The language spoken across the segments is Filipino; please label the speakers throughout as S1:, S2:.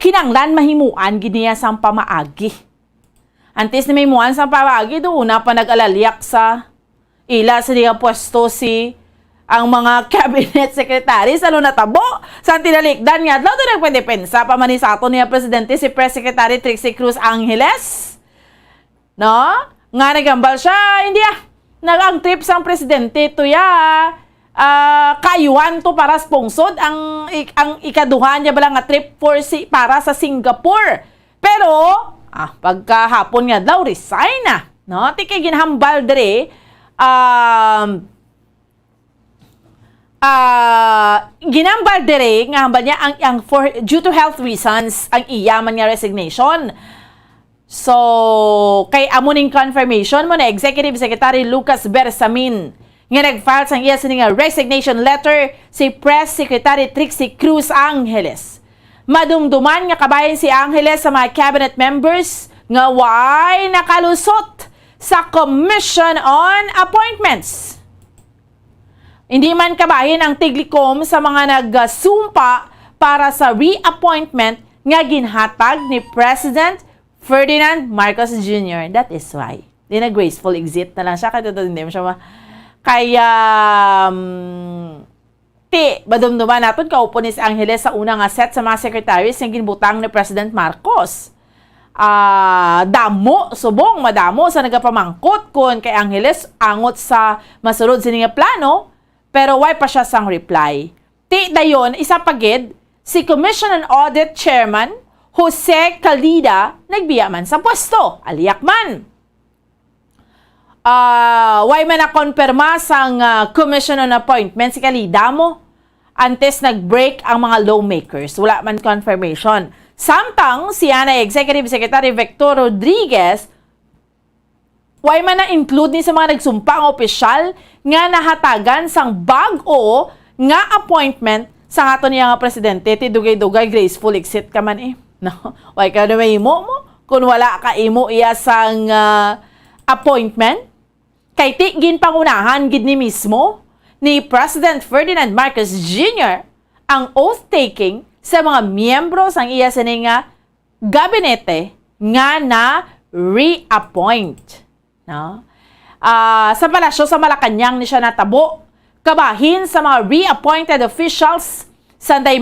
S1: kinanglan mahimuan giniya sang pamaagi. Antes na mahimuan sang pamaagi, doon na pa nag-alalyak sa ila sa niya pwesto si ang mga cabinet secretaries, ano natabo? Sa tinalikdan nga, daw doon nagpendepensa pa man sa ato niya presidente si Press Secretary Trixie Cruz Angeles. No? Nga nagambal siya, hindi nagang trip sang presidente to kayuan to para sponsor ang ikaduhan niya bala nga trip para sa Singapore. Pero pagkahapon nga daw resign na, no? Tiki ginhambal dire ginambal dire nga hambal niya ang due to health reasons ang iyaman nga resignation. So, kay amuning confirmation mo na Executive Secretary Lucas Bersamin nga nag-file sang iya nga resignation letter si Press Secretary Trixie Cruz Angeles. Madumduman nga kabayan si Angeles sa mga cabinet members nga way nakalusot sa Commission on Appointments. Hindi man kabahin ang tiglikom sa mga nagsumpa para sa reappointment nga ginhatag ni President Ferdinand Marcos Jr. That is why. Di na graceful exit na lang siya. Hindi mo siya kaya badumduman natin kaupo ni si Angeles sa unang set sa mga secretaries ng ginbutang ni President Marcos. Subong madamo sa nagapamangkot kun kay Angeles angot sa masulod sininga plano. Pero why pa siya sang reply? Dayon, isa pagid, si Commission on Audit Chairman Jose Calida nagbiya man sa pwesto. Aliyak man. Why man na-konperma sang Commission on Appointment si Calida mo? Antes nag-break ang mga lawmakers. Wala man confirmation. Samtang siya na Executive Secretary Victor Rodriguez why man na-include ni sa mga nagsumpang opisyal nga nahatagan sang bag-o nga appointment sa ato niya nga presidente, ti dugay-dugay graceful exit ka man No? Why ka na may imo mo? Kung wala ka imo iya sang appointment, kay ti ginpangunahan gid ni mismo ni President Ferdinand Marcos Jr. ang oath-taking sa mga miyembro sang iya sininga gabinete nga na reappoint. No? Sa palasyo sa Malacanang ni siya natabo kabahin sa mga reappointed officials Sanday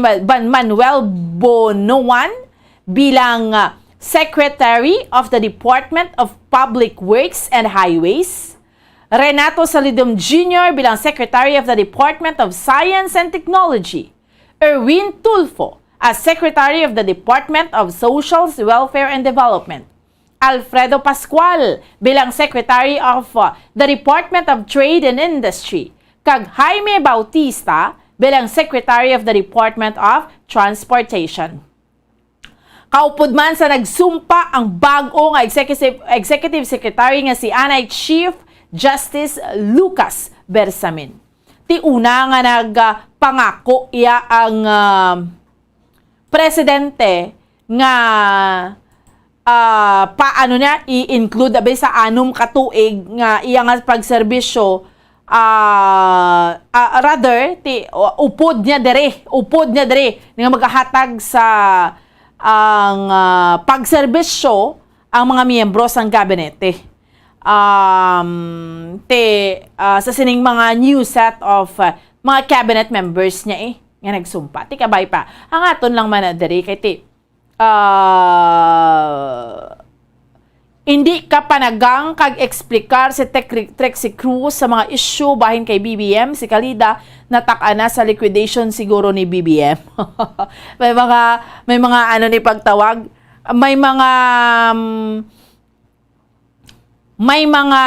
S1: Manuel Bonoan bilang Secretary of the Department of Public Works and Highways, Renato Salidum Jr. bilang Secretary of the Department of Science and Technology, Erwin Tulfo as Secretary of the Department of Social Welfare and Development, Alfredo Pascual bilang Secretary of the Department of Trade and Industry, kag Jaime Bautista bilang Secretary of the Department of Transportation. Kaupod man sa nagsumpa ang bago nga Executive Secretary nga si Anay Chief Justice Lucas Bersamin. Ti una nga nagpangako iya ang presidente nga paano niya i-include abay sa anum katuig nga iya nga pagserbisyo rather upod niya dere nga maghahatag sa ang pagserbisyo ang mga miyembro sang gabinete. Sa sining mga new set of mga cabinet members niya nga nagsumpa. Ti kabay pa. Ang aton lang man dere kay hindi ka panagang kag-explikar si Trixie Cruz sa mga issue bahin kay BBM, si Calida natakana sa liquidation siguro ni BBM. may mga ano ni pagtawag, may mga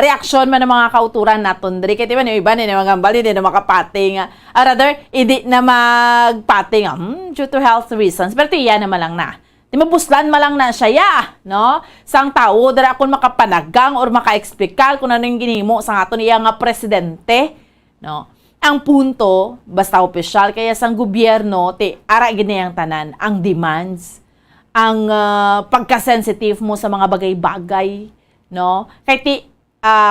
S1: reaksyon man ng mga kauturan naton diri kay tiban yung iba ni magambal ni na makapating rather hindi na magpating due to health reasons pero tiya naman lang na di mabuslan malang na siya no sang tao dara kun makapanagang or maka-explikal kung ano yung ginimo sang aton iya nga presidente no ang punto basta opisyal kaya sang gobyerno ara gini ang tanan ang demands ang pagka-sensitive mo sa mga bagay-bagay no kay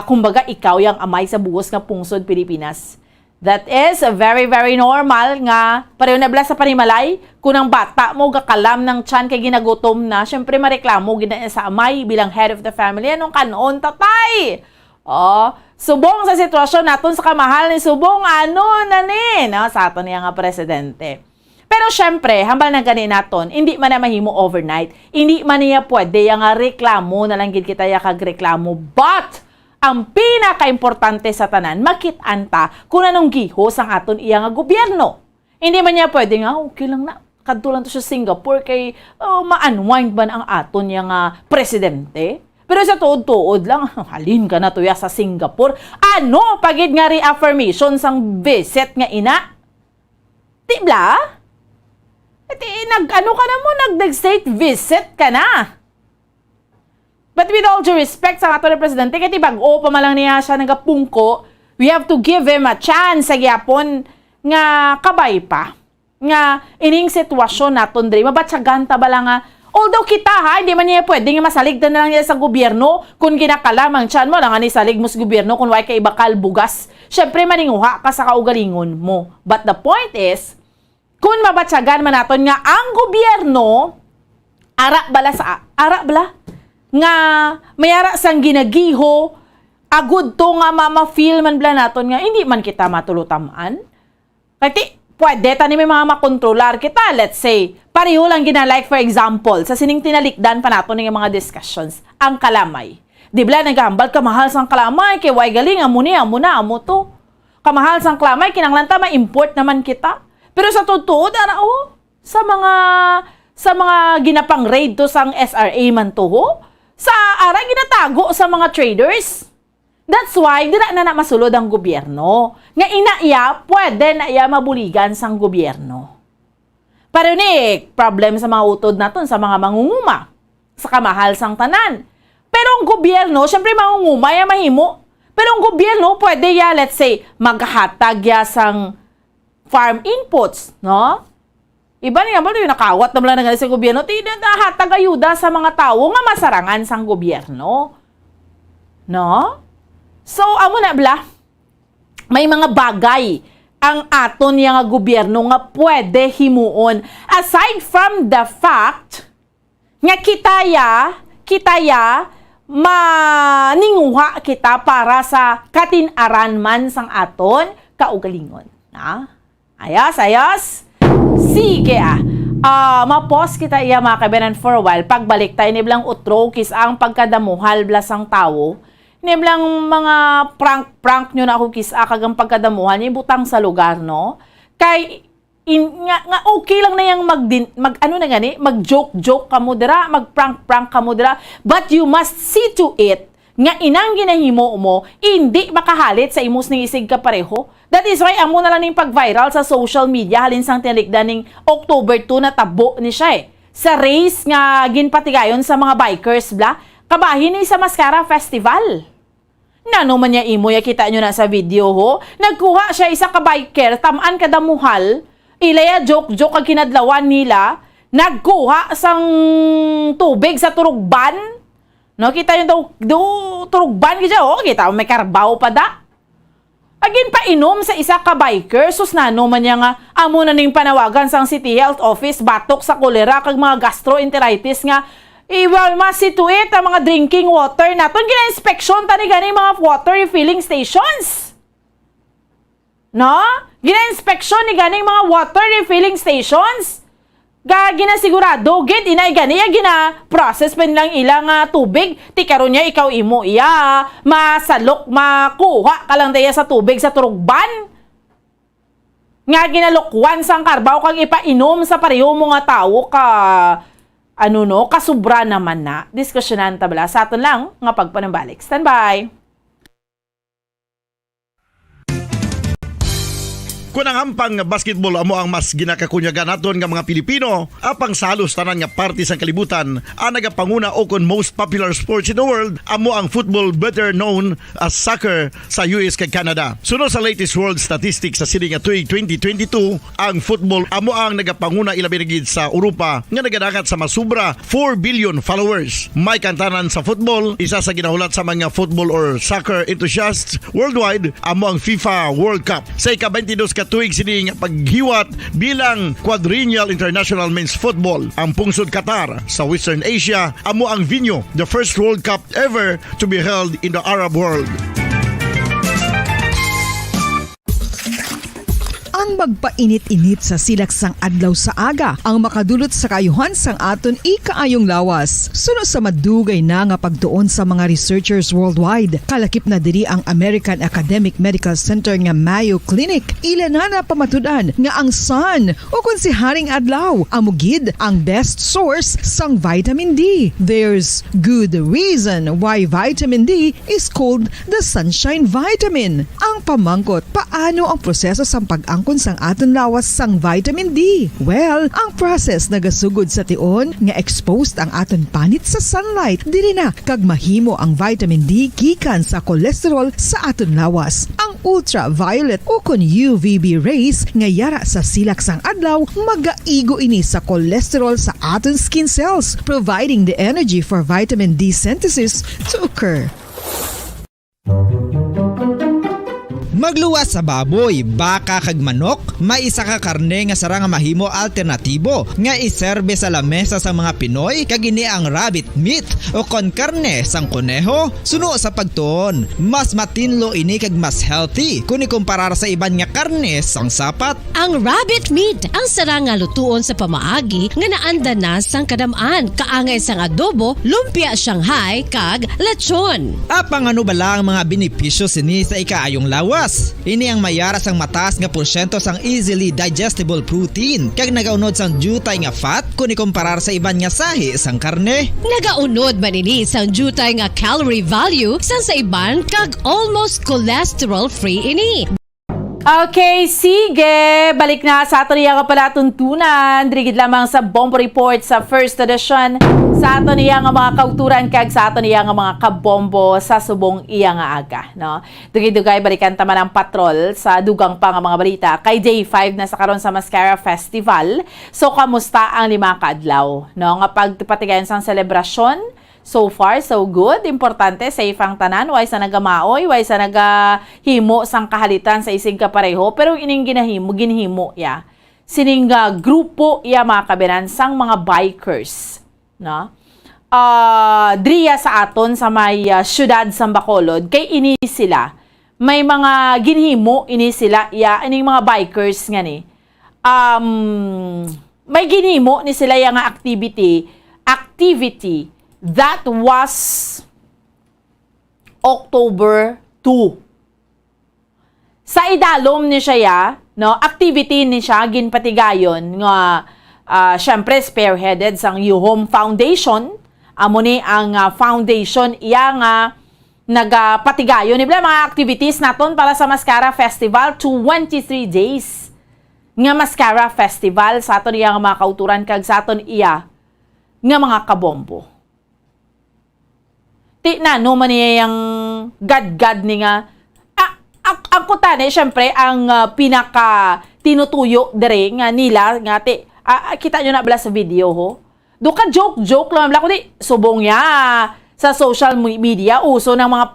S1: kumbaga ikaw yang amay sa buhos nga pungsod Pilipinas That is very, very normal nga pareho na bala sa panimalay kung ang bata mo gakalam ng tiyan kay ginagutom na, syempre mareklamo gina sa amay bilang head of the family. Anong kanon, tatay? Oh, subong sa sitwasyon naton sa kamahal ni subong ano na ni, no? Sa aton niya nga presidente. Pero syempre, hambal na gani naton, hindi man na mahimo overnight. Hindi man niya pwede yung reklamo na lang gid kita ya kagreklamo. But ang pinaka-importante sa tanan, makit-anta kung anong gihos ang aton iya nga gobyerno. Hindi man niya pwede nga, okay lang na, kadto lang to sa Singapore kay ma-unwind ba ang aton niya nga presidente? Pero sa tuod-tuod lang, halin ka na tuya sa Singapore. Ano, pagid nga reaffirmation sang visit nga ina? Tibla? Nag-ano ka na mo, nag-state visit ka na. But with all due respect sa ato na presidente, kaya bag-o pa malang niya siya nagapungko, we have to give him a chance sa gyapon nga kabay pa. Nga ining sitwasyon naton diri, mabatsagan ta bala nga, although kita ha, hindi man niya pwede nga masaligdan na lang niya sa gobyerno kung ginakalamang tiyan mo lang ani salig mo sa gobyerno kung way kay bakal bugas. Syempre maninguha ka sa kaugalingon mo. But the point is, kung mabatsagan man naton nga ang gobyerno, ara bala nga mayara sang ginagiho, agud to nga ma-feel man bala naton nga hindi man kita matulutamaan. Kaya pwede tani may mga makontrolar kita, let's say, pareho lang like for example, sa sining tinalikdan pa naton ng mga discussions, ang kalamay. Di ba nagahambal kamahal sang kalamay, kay way galing, amo to. Kamahal sang kalamay, kinanglanta ma-import naman kita. Pero sa totoo, sa mga ginapang raid to sang SRA man to, sa aray ginatago sa mga traders. That's why, dira na masulod ang gobyerno. Nga inaiya, pwede na iya mabuligan sang gobyerno. Pero ni, problem sa mga utod naton sa mga mangunguma, sa kamahal sang tanan. Pero ang gobyerno, syempre mangunguma, ya mahimo. Pero ang gobyerno, pwede ya, let's say, maghatag ya sang farm inputs, no? Iba niya ba yung nakawat naman lang sa gobyerno, hatag ayuda sa mga tao nga masarangan sang gobyerno. No? So, amo na bla, may mga bagay ang aton nga gobyerno nga pwede himuon. Aside from the fact nga kitaya maninguha kita para sa katinaran man sang aton kaugalingon. Na? Ayos. Sige ma-pause kita iya mga kabanan for a while. Pagbalik tayo, niblang utro, kis ang pagkadamuhal blasang tao. Niblang mga prank nyo na ako kis kagang pagkadamuhal, niya butang sa lugar, no? Kay, nga okay lang na yung mag-joke ka mo dira, mag-prank ka mo dira, but you must see to it nga inang ginahimo mo, hindi makahalit sa imos ning isig ka pareho. That is why amo na lang ning pag-viral sa social media halin sang tinalikdan ning October 2 na tabo ni siya sa race nga ginpatigayon sa mga bikers bla, kabahin ni sa Mascara Festival. Nano man niya imo, ya kita nyo na sa video ho, nagkuha siya isa ka biker, tamaan kadamuhal, ilaya joke ang kinadlawan nila, nagkuha sang tubig sa turugban. No, kita yung turugban kita, kita may karbaw pa da. Agin pa inom sa isa ka biker, sus nano man niya nga, amo na ning panawagan sang City Health Office, batok sa kolera, kag mga gastroenteritis nga, well, masituit ang mga drinking water naton, gina-inspeksyon tani gani mga water refilling stations. No? Gina-inspeksyon ni gani mga water refilling stations. Ginasigurado, gid inay gani gina-process pen lang ilang tubig, ti karon niya ikaw imo iya masalok makuha ka lang daya sa tubig sa turugban. Nga ginalukwan sang karbaw kag ipainom sa pareho mo nga tawo ka kasubra naman na. Diskusyonan ta bala sa aton lang nga pagpanambalik. Stand by.
S2: Kung ang ampang basketball amo ang mas ginakakunyagan naton nga mga Pilipino, apang salos tanan nga parte sang kalibutan, ang nagapanguna o kon most popular sports in the world, amo ang football, better known as soccer sa US kag Canada. Sunod sa latest world statistics sa sining nga tuig 2022, ang football amo ang nagapanguna ilabi na gid sa Europa nga nagadakat sa masubra 4 billion followers. May kantanan sa football, isa sa ginahulat sa mga football or soccer enthusiasts worldwide, amo ang FIFA World Cup. Sa ika-22 ka tuig sining paghiwat bilang quadrennial international men's football, ang pungsod Qatar sa Western Asia amo ang venue, the first World Cup ever to be held in the Arab world.
S3: Ang magpainit-init sa silaksang adlaw sa aga ang makadulot sa kaayuhan sang aton ikaayong lawas. Suno sa madugay na nga pagtuon sa mga researchers worldwide, kalakip na diri ang American Academic Medical Center nga Mayo Clinic. Ilan na pamatudan nga ang sun o kung si Haring Adlaw amugid ang best source sang vitamin D. There's good reason why vitamin D is called the sunshine vitamin. Ang pamangkot, paano ang proseso sang pag-angkon sang aton lawas sang vitamin D? Well, ang process nagasugod sa tion nga exposed ang aton panit sa sunlight, diri na kag mahimo ang vitamin D gikan sa cholesterol sa aton lawas. Ang ultraviolet o kon UVB rays nga yara sa silak sang adlaw magaigo ini sa cholesterol sa aton skin cells, providing the energy for vitamin D synthesis to occur.
S4: Magluwas sa baboy, baka kag manok, may isa ka karne nga sara nga mahimo alternatibo nga iserbe sa lamesa sa mga Pinoy kag ini ang rabbit meat o kon karne sang kuneho. Suno sa pagtuon, mas matinlo ini kag mas healthy kung ikumparar sa iban nga karne sang sapat.
S5: Ang rabbit meat ang sara nga lutuon sa pamaagi nga naanda na sang kadamaan, kaangay sang adobo, lumpia Shanghai kag lechon.
S4: Apang ano bala ang mga benepisyo sini sa ikaayong lawas? Ini ang mayara sang mataas nga porsyento sang easily digestible protein kag nagaunod sang jutay nga fat kung ikumparar sa iban nga sahi sang karne.
S5: Nagaunod man ini sang jutay nga calorie value sang sa iban kag almost cholesterol free ini.
S1: Okay, sige. Balik na sa ato niya kapala tuntunan. Drigid lamang sa Bombo Report sa first edition. Sa ato niya nga mga kauturan kag sa ato niya nga mga kabombo sa subong iya nga aga. No? Dugay-dugay balikan taman ang patrol sa dugang pa nga mga balita. Kay Day 5 na sa karon sa Mascara Festival. So, kamusta ang lima ka adlaw? No? Nga pagpatigayan sang selebrasyon. So far, so good. Importante, safe ang tanan. Way sa nagamaoy, way sa nagahimo sang kahalitan sa isig kapareho. Pero ining ginhimo ya. Sining grupo ya mga kabinan sang mga bikers. No? Driya sa aton sa may syudad sang Bacolod. Kay ini sila. May mga ginhimo ini sila ya. Ining mga bikers nga ni. May ginhimo ni sila yung activity that was October 2. Sa idalom ni siya ya, no, activity ni siya ginpatigayon nga syempre spearheaded sang You Home Foundation. Amo ni ang foundation iya nga nagapatigayon ni mga activities naton para sa Mascara Festival 23 days. Nga Mascara Festival sa aton iya nga mga kauturan kag sa aton iya nga mga kabombo. Ti na no man niya yung gad-gad ni nga ang kutane syempre ang pinaka tinutuyo dire nga nila nga ti kita nyo na bala sa video ho. Do ka joke lang bala ko di subong ya sa social media uso ng mga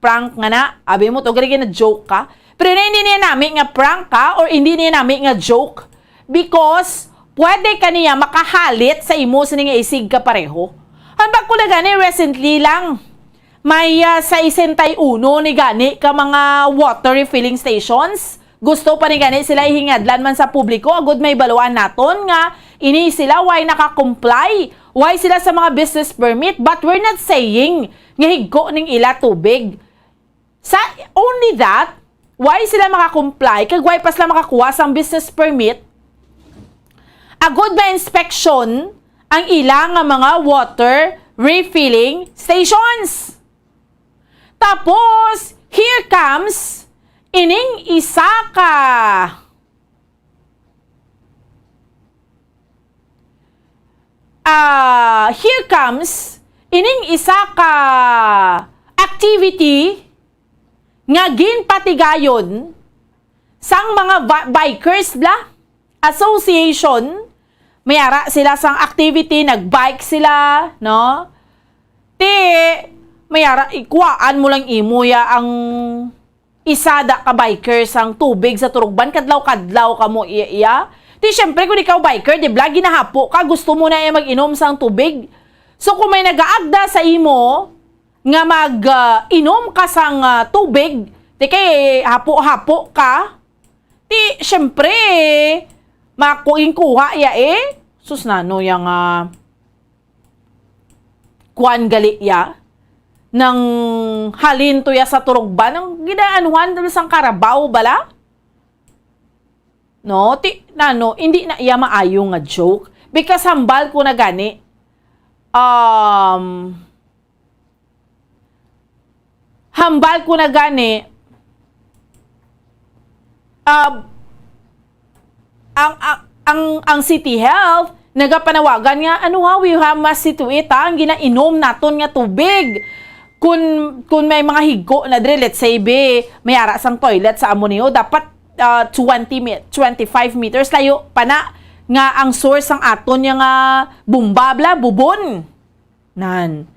S1: prank nga na. Abi mo to gari na joke ka. Pero hindi niya namin nga prank ka or hindi niya namin nga joke because pwede ka niya makahalit sa imo sa nga isig ka pareho. Hanbag ko lang gani recently lang may sa 61 ni gani ka mga water refilling stations. Gusto pa ni gani sila ihingadlan man sa publiko. Agud may baluan naton nga ini sila why naka-comply. Why sila sa mga business permit. But we're not saying nga higgo ning ila tubig. Sa only that, why sila maka-comply kag why pa sila makakuha sang business permit. Agud ba inspection ang ilang nga mga water refilling stations. Tapos, here comes ining isa ka here comes ining isa ka activity nga ginpatigayon sang mga bikers bla association. Mayara sila sang activity, nagbike sila, no? Mayara ikuaan mo lang imuya ang isada ka biker sang tubig sa turugban, kadlaw-kadlaw ka mo iya. Syempre kung ikaw biker, di ba, ginahapo ka, gusto mo na mag-inom sang tubig. So kung may nagaagda sa imo nga mag-inom ka sang tubig, kay hapo-hapo ka, syempre makuing-kuha ya sus nano yung kuan gali ya ng halin to ya sa turugban ng ginaanuhan dun sang karabaw bala. No, hindi na iya maayo nga joke because hambal ko na gani ang City Health nagapanawagan nga we have must situate ang ginainom naton nga tubig kung may mga higo na dire, let's say mayara sang toilet sa amo niyo, dapat 25 meters layo pa na nga ang source ang aton nga bumba bla bubon nan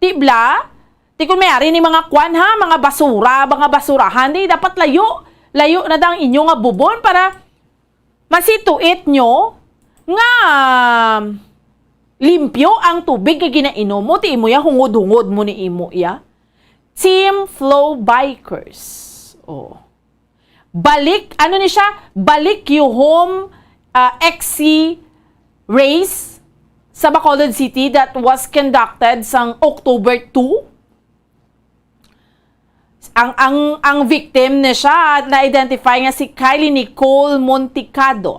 S1: tibla kung mayari ni mga kwan mga basurahan dapat layo na dang inyo nga bubon para masituit nyo nga limpyo ang tubig nga ginainom mo. Ti imo ya, hungod-hungod mo ni imo ya. Team Flow Bikers. Balik yung XC race sa Bacolod City that was conducted sang October 2. Ang victim na siya na-identify nga si Kylie Nicole Monticado.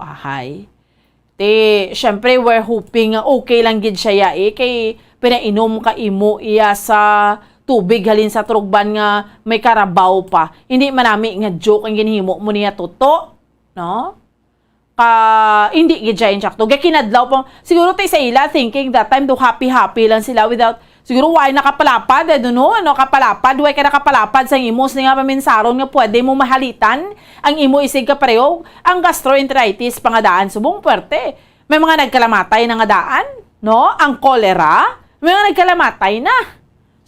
S1: Syempre we're hoping okay lang gid siya kay pinainom ka imo iya sa tubig halin sa turugban nga may karabaw pa. Hindi manami nga joke ang ginhimo mo niya toto, no? Hindi gid siya insakto. Kinadlaw pa siguro tay sa ila thinking that time do happy lang sila without siguro why nakapalapad, kapalapad, why ka nakapalapad sa imos nga paminsaron nga pwede mo mahalitan ang imo isig ka pareho, ang gastroenteritis pangadaan subong puwerte. May mga nagkalamatay na nga daan, no? Ang cholera, may mga nagkalamatay na.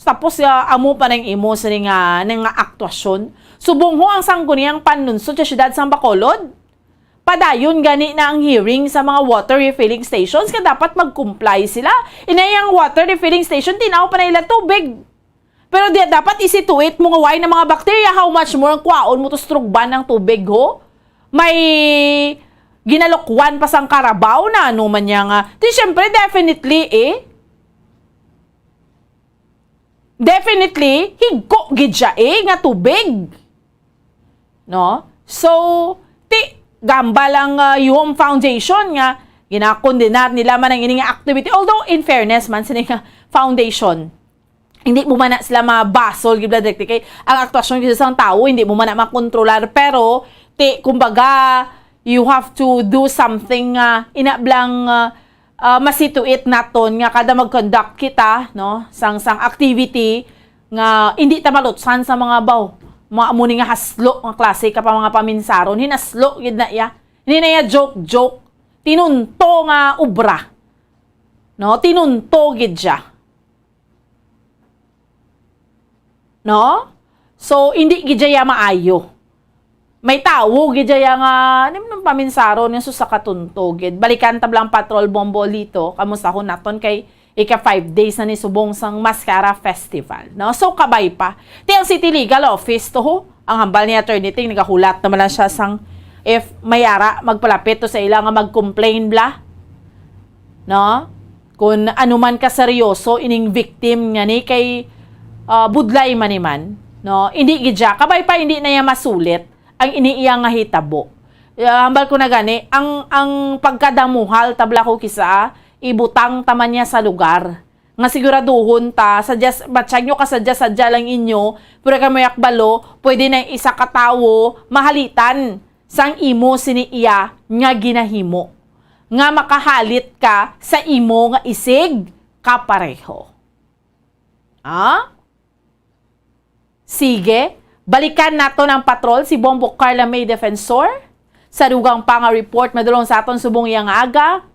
S1: Tapos amo pa ng imo sa nga aktwasyon. Subong ho ang sangguniang panunsod sa siyudad sa Bacolod. Padayon gani na ang hearing sa mga water refilling stations kaya dapat mag-comply sila. Inayang water refilling station, tinaw pa na ilang tubig. Pero dapat isituit mo nga why na mga bakterya, how much more ang kwaon mo to strugban ng tubig ho. May ginalokwan pa sang karabaw na ano man niya nga. Siyempre, definitely, higko gid siya nga tubig. No? So, gamba lang yung foundation nga ginakondenar nila man ang ining activity, although in fairness man sa nga foundation hindi mo man na sila mabasol gibla direkte kay ang aktwasyon kasi sang tao hindi mo man na makontrolar, pero kumbaga you have to do something inablang masituit naton nga kada mag-conduct kita, no, sang activity nga hindi ta malutsan sa mga baw mga amuni nga haslo nga klase ka pa mga paminsaron, hinaslo gid na ya. Hindi na ya joke. Tinunto nga ubra. No, tinunto gid siya. No? So hindi gid siya maayo. May tawo gid siya nga nang paminsaron nga sa katunto gid. Balikan tablang patrol bombo dito. Kamusta ho naton kay ika 5 days na ni subong sang Mascara Festival. No? So, kabay pa. Ang City Legal Office to ho, ang hambal ni Attorney Ting, nagahulat naman lang siya sang if mayara, magpalapit to sa ilang nga mag-complain bla. No? Kung ano man kaseryoso, ining victim nga ni kay budlay maniman. No? Hindi gidya. Kabay pa, hindi na niya masulit ang iniiyang nga hitabo. Hambal ko na gani, ang pagkadamuhal, tabla ko kisa, ibutang taman niya sa lugar. Nga siguraduhon ta, batsyag nyo kasadya-sadya lang inyo, pero kami yakbalo, pwede na isa katawo, mahalitan, sang imo siniiya nga ginahimo. nga makahalit ka sa imo nga isig kapareho. Sige, balikan nato ng patrol si Bombo Carla May Defensor sa dugang pa nga report madulong sa aton subong iyang aga.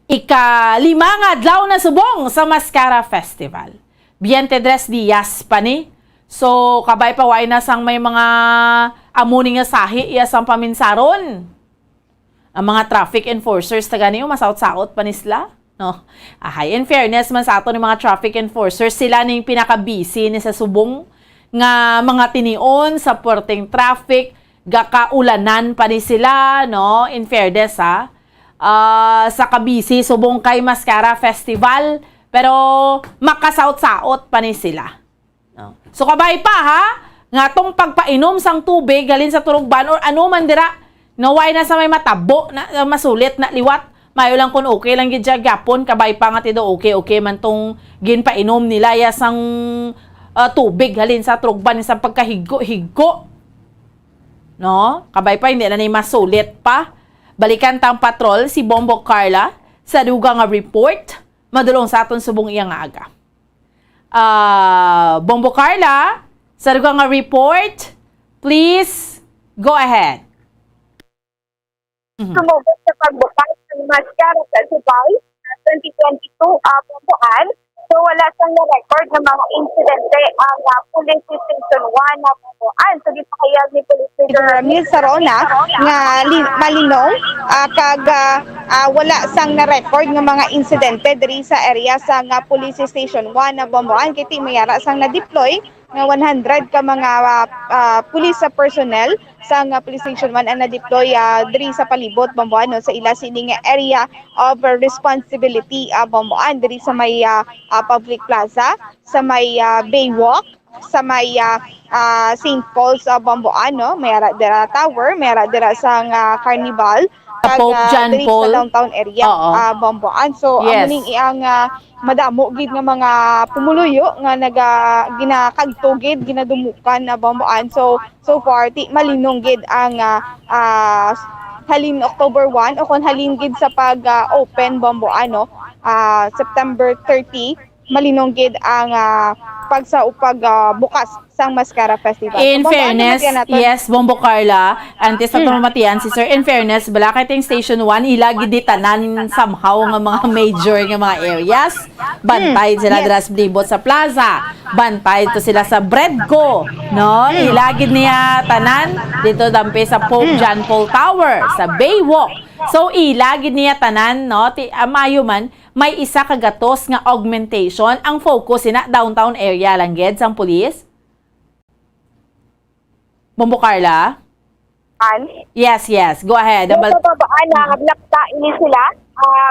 S1: Ika-5 nga adlaw na subong sa Mascara Festival. 23 días pa ni. So, kabay pa way na sang may mga amuni nga sahi iya sang paminsaron. Ang mga traffic enforcers taga niyo masaot-saot pa ni sila. No? In fairness man sa ato ni mga traffic enforcers, sila ning pinaka-busy ni sa subong nga mga tinion sa porting traffic, gakaulanan pa ni sila, no? In fairness sa kabisi subong kay Mascara Festival, pero makasaot-saot pa ni sila. No? So kabay pa nga tong pagpainom sang tubig galin sa turugban or ano man dira, naway na sa may matabo na masulit na liwat. Mayo lang kung okay lang gid gapon, kabay pa nga tido okay man tong ginpainom nila ya sang tubig halin sa turugban sa pagkahigo-higo. No? Kabay pa hindi na ni masulit pa. Balikan tang patrol si Bombo Carla sa dugang nga report madulong sa aton subong iyang aga. Bombo Carla, sa dugang nga report, please go ahead.
S6: Sumugod sa pagbukas ng Mascara Festival 2022 Bambuan. So wala siyang na-record ng mga insidente ang Police Station 1 na Bambuan. So di pa kaya ni Police Station Ramil Sarona nga malinong kag wala sang na-record ng mga insidente diri sa area sa Police Station 1 na Bambuan. Kiti mayara sang na-deploy nga 100 ka mga police personnel sa Police Station 1 ang na-deploy diri sa palibot Bambuan no, sa ila sining area of responsibility Bambuan diri sa may public plaza, sa may Baywalk, sa may St. Paul's Bambuan no, mayara dira tower, mayara dira sang carnival
S1: Pope John
S6: diri
S1: Paul
S6: sa downtown area Bambuan. So
S1: Yes.
S6: amuning iyang madamo gid nga mga pumuluyo nga ginakagtugid ginadumukan na Bambuan. So far ti malinong gid ang halin October 1 o kon halin gid sa pag open Bambuan no, September 30 malinong gid ang bukas sang Mascara Festival.
S1: In
S6: So, Bambuan,
S1: fairness,
S6: namatian naton.
S1: yes, Bombo Carla, antes sa tumamatian si Sir, in fairness, balakating Station 1, ilagi di tanan somehow nga mga major nga mga areas. Bantay sila dira sa Blibot sa plaza. Bantay to sila sa Breadco. No? Ilagi niya tanan dito dampi sa Pope John Paul Tower, sa Baywalk. So, ilagi niya tanan, no? Mayo man, may isa kagatos nga augmentation. Ang focus ina downtown area lang gid sang police. Bombo Carla? Yes. Go ahead.
S6: Yung sa babaan na hablakta ini sila,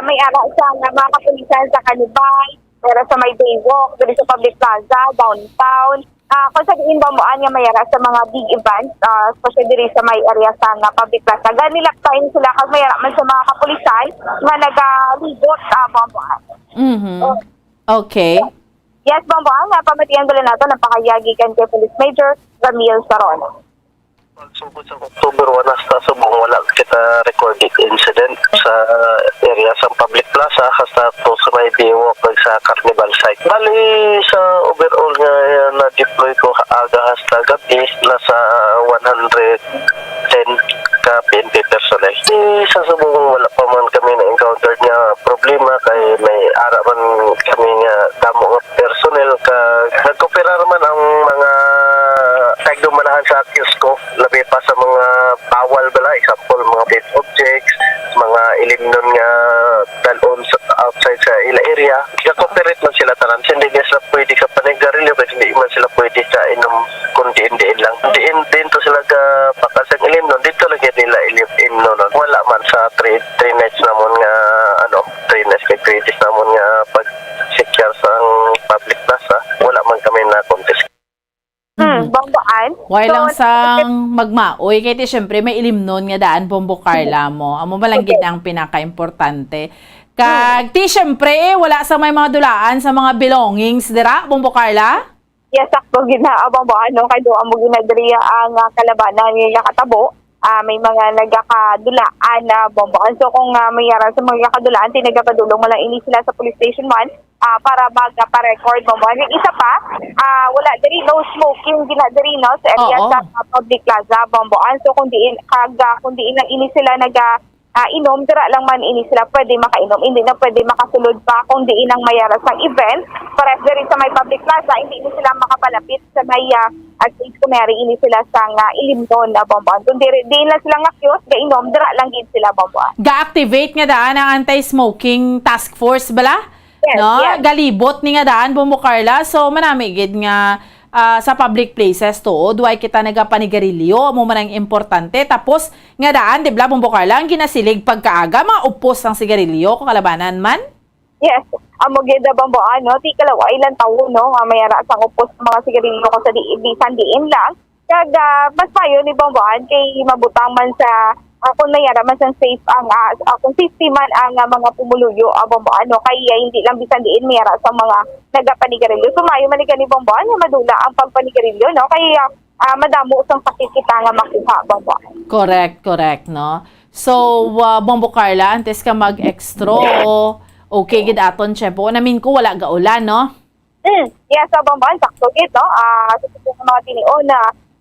S6: may ara siyang mga kapulisan sa Kanibay, pero sa may Baywalk, dito sa Public Plaza, downtown. Kung sa diin Bambuan nga may ara sa mga big events, especially diri sa may area sa Public Plaza. Ganilakta ini sila kasi may ara man sa mga kapulisan nga nagalibot Bambuan.
S1: Okay.
S6: Yes, Bambuan, pamatiyan pala nato ng pakayagi kan kay Police Major Ramil Sarona.
S7: Pagsugod sa October 1 hasta subong wala kita recorded incident sa area sa public plaza hasta to sa may Baywalk sa carnival site. Bali sa overall nga na-deploy ko aga hasta gabi nasa 110 ka PNP personnel. Sa subong wala pa man kami na-encounter niya problema kay may ara man kami nga damo nga personnel ka nagkopera man ang mga tagdumanahan sa kiosco labi pa sa mga bawal bala, example mga dead objects, mga ilimnon nga dalon outside sa ila area. Nag-cooperate man sila tanan. Hindi nga sila pwede ka panigarilyo kasi hindi man sila pwede sa inom kung diin-diin lang. Diin to sila ka pakasang ilimnon. Dito lagi nila ilimnon. Wala man sa 3 nights namon nga 3 nights kay 3 days namon nga pag-secure sa public plaza. Wala man kami na contest.
S6: Bambuan.
S1: Why lang sang magmaoy kay ti syempre may ilimnon nga daan Bombo Carla mo. Amo ba lang gid ang pinaka-importante. Kag ti syempre wala sa may mga dulaan sa mga belongings dira Bombo Carla?
S6: Yes, sakto gina Bambuan no kay do amo ginadriya ang kalabanan nga katabo may mga nagkakadulaan na bomboan. So kung mayroon sa mga nagkakadulaan, tinagapadulong mo lang ini sila sa police station 1 para magpa-record bomboan. Yung isa pa, wala diri no smoking gina diri no sa area
S1: Oo.
S6: sa public plaza bomboan. So kung diin lang ini sila inom, dira lang man ini sila pwede makainom. Hindi na pwede makasulod pa kung diin ang mayaras ng event. Pares diri sa may public plaza, hindi na sila makapalapit sa may at least kumari ini sila sa ilimnon na bomboan. Kung di lang sila nga kiosk, gainom, dira lang gid sila bomboan.
S1: Ga-activate nga daan ang anti-smoking task force bala?
S6: Yes,
S1: No?
S6: yes.
S1: Galibot ni nga daan Bombo Carla. So manami gid nga sa public places to, duay kita nagapanigarilyo, mo man ang importante. Tapos nga daan, di ba, Bombo Carla, ang ginasilig pagkaaga, mga upos ang sigarilyo, kung kalabanan man?
S6: Yes. Amo gid bomboan no, ti kalawa ilang tawo no, mayara sa upos sa mga sigarilyo ko sa bisan diin lang. Kag mas payo ni bomboan kay mabutang man sa kung mayara man sa safe ang kung safety man ang mga pumuluyo bomboan no, kay hindi lang bisan diin mayara sa mga nagapanigarilyo. Sumayo man ni bomboan nga madula ang pagpanigarilyo no, kay madamo sang sakit kita nga makuha bomboan.
S1: Correct, no? So, Bombo Carla, antes ka mag-extro, okay, gid aton, syempre. Namin ko, wala ga ulan, no?
S6: Yes, sa bomboan, sakto gito. Sa mga tinio na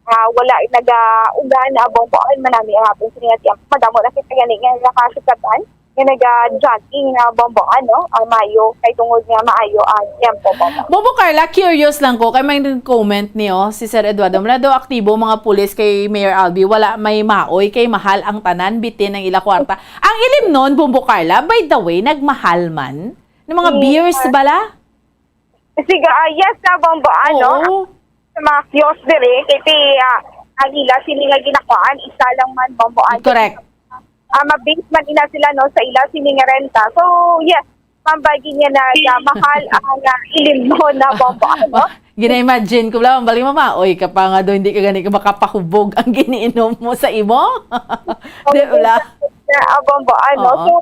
S6: wala nag-ulan na bomboan, manami ang hapon siningat yan. Madamo na kita ganing nga nakasikatan, nga nag-jogging na bomboan, no? Ang mayo, kay tungod nga maayo ang tempo bomboan.
S1: Bombo Carla, curious lang ko, kay may comment niyo, si Sir Eduardo, wala daw aktibo mga pulis kay Mayor Albi, wala may maoy, kay mahal ang tanan, bitin ang ila kwarta. Ang ilim nun, Bombo Carla, by the way, nagmahal man? Ng mga beers bala?
S6: Sige, yes na bomboan, no?
S1: Oo.
S6: Sa mga kiosk dire, kay ang ila sini nga ginakuan, isa lang man bomboan.
S1: Correct.
S6: Mabase man ina sila no sa ila sini nga renta. So yes, mambagi niya na mahal ang ilim no na bomboan no.
S1: Gina-imagine ko lang, bali mama, oy, ka pa nga doon, hindi ka gani ka makapahubog ang giniinom mo sa imo. Di wala.
S6: Bomboan no.
S1: Oo.
S6: So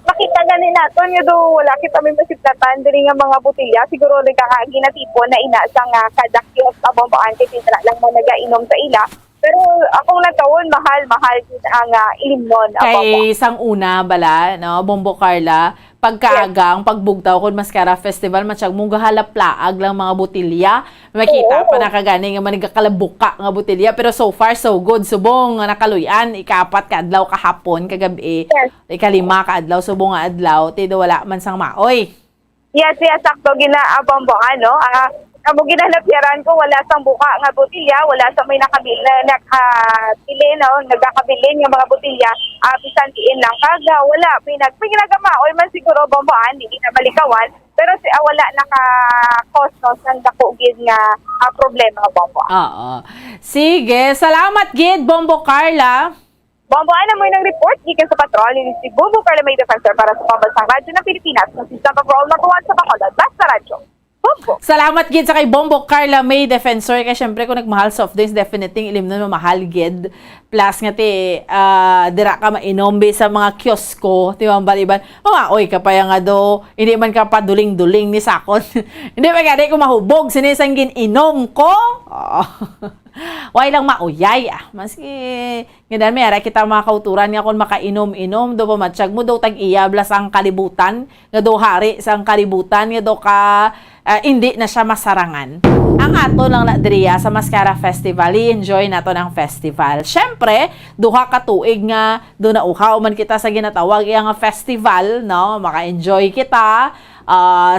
S6: makita ganin naton nga do wala kita may masiplatan diri nga mga botelya, siguro nagkakaginatipo na ina sa nga kada kiosk sa bomboan kay tinra lang mo nagainom sa ila. Pero akong nagkawon mahal din ang ilimnon.
S1: Kay isang una bala, no, Bombo Carla, pagkaagang pagbugtaw kon Mascara Festival, matsyag mong gahalap laag lang mga botilya. Makita pa nakagani nga manigakalabuka nga botilya, pero so far so good. Subong nga nakaluyan, ikapat ka adlaw kahapon kagabi.
S6: Yes.
S1: Ikalima ka adlaw subong nga adlaw, tido wala man sang maoy.
S6: Yes, sakto ginaabomboan no. Amo ginanapyaran ko wala sang buka nga botilya, wala sa may nakabili no, nagkakabili nga mga botilya, bisan diin lang kaga wala pinagamaoy man siguro bomboan, hindi na malikawan, pero wala naka-cause no sang dako gid nga problema bomboan.
S1: Oo. Sige, salamat gid Bombo Carla.
S6: Bomboan na mo ng report gikan sa patrol ni si Bombo Carla, may defensor para sa pambansang radyo ng Pilipinas, ng System Patrol number 1 sa Bacolod, basta radyo. Bombo.
S1: Salamat gid sa kay Bombo Carla, may defensor kay syempre kung nagmahal soft drinks definitely ilim nun mamahal gid. Plus nga ti dira ka mainom sa mga kiosko, ti baliban. Oy ka pa nga do, hindi man ka paduling-duling ni sakon. Hindi pa gani ko mahubog sinisang inom ko. Why lang mauyay maski ganyan may ara kita mga kauturan nga kung makainom-inom do pamatsyag mo do tag iyablas ang kalibutan nga do hari sa kalibutan nga do ka hindi na siya masarangan. Ang ato lang na diriya sa Mascara Festival, i-enjoy nato ng festival. Syempre, duha ka tuig nga do na uhaw man kita sa ginatawag nga festival, no? Maka-enjoy kita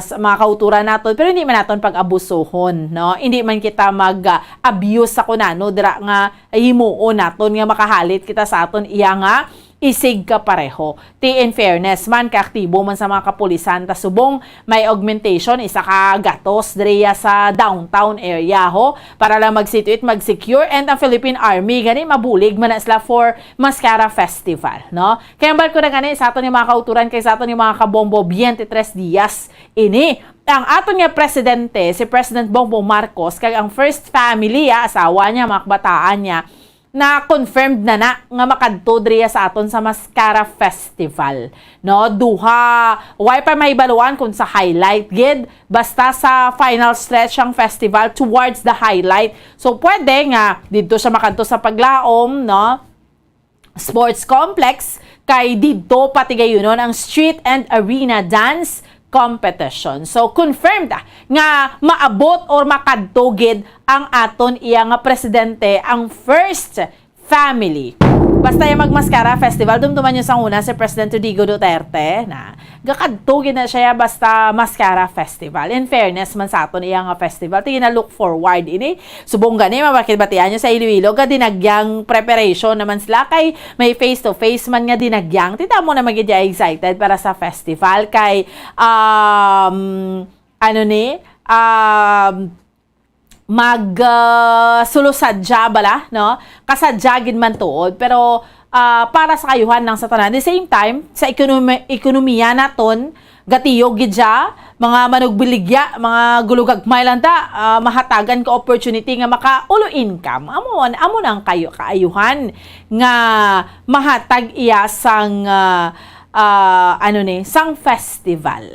S1: sa mga kauturan naton, pero hindi man naton pag-abusohon, no? Hindi man kita mag-abuse sa kunano dira nga himuon naton nga makahalit kita sa aton iya nga isig ka pareho. In fairness man, kaaktibo man sa mga kapulisan, ta subong may augmentation, isa ka gatos diriya sa downtown area ho, para lang mag-situate, mag-secure, and ang Philippine Army, gani, mabulig man na sila for Mascara Festival, no? Kaya bal ko na gani, sa aton yung mga kauturan, kay sa aton yung mga kabombo, 23 Diaz, ini, ang aton nga presidente, si President Bongbong Marcos, kag ang first family, asawa niya, mga kabataan niya, na confirmed na nga makadto diriya sa aton sa Mascara Festival, no? Duha way pa may baluan kung sa highlight gid, basta sa final stretch ang festival towards the highlight. So pwede nga dito siya makadto sa paglaom, no? sports complex kay didto pati gayunon ang street and arena dance competition. So confirmed nga maabot or makadtogid ang aton iya nga presidente ang first family. Basta yung magmaskara festival, dumduman nyo sa una si President Rodrigo Duterte na gakadtogid na siya basta maskara festival. In fairness man sa aton iya nga festival, tingin na look forward ini. Subong gani, mabakit-batian nyo sa Iloilo, dinagyang preparation naman sila kay may face-to-face man nga dinagyang. Tita mo na magigya excited para sa festival kay sulusadya bala, no? Kasadyagin man tuod, pero para sa kayuhan ng satanan. At the same time, sa ekonomiya naton, gatiyo gidya, mga manugbiligya, mga gulugagmay lang mahatagan ka opportunity nga makaulo income. Amo nang kaayuhan nga mahatag iya sang sang festival.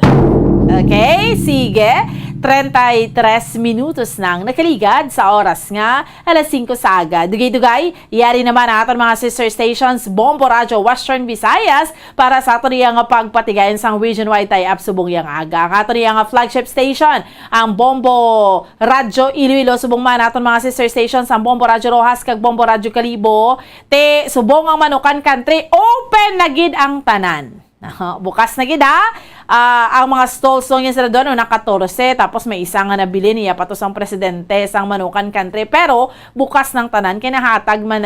S1: Okay, sige. 33 minutos nang nakaligad sa oras nga alas 5 sa aga. Dugay-dugay, iyari naman ang aton mga sister stations Bombo Radio Western Visayas para sa aton nga pagpatigayan sang region-wide tie-up subong yang aga. Ang aton nga flagship station, ang Bombo Radio Iloilo, subong man aton mga sister stations ang Bombo Radio Rojas kag Bombo Radio Calibo. Subong ang Manukan Country, open na gid ang tanan. Bukas na gid ang mga stalls yung sila doon, naka-14, tapos may isa nga nabili niya patos ang presidente sang Manukan Country, pero bukas ng tanan, kinahatag man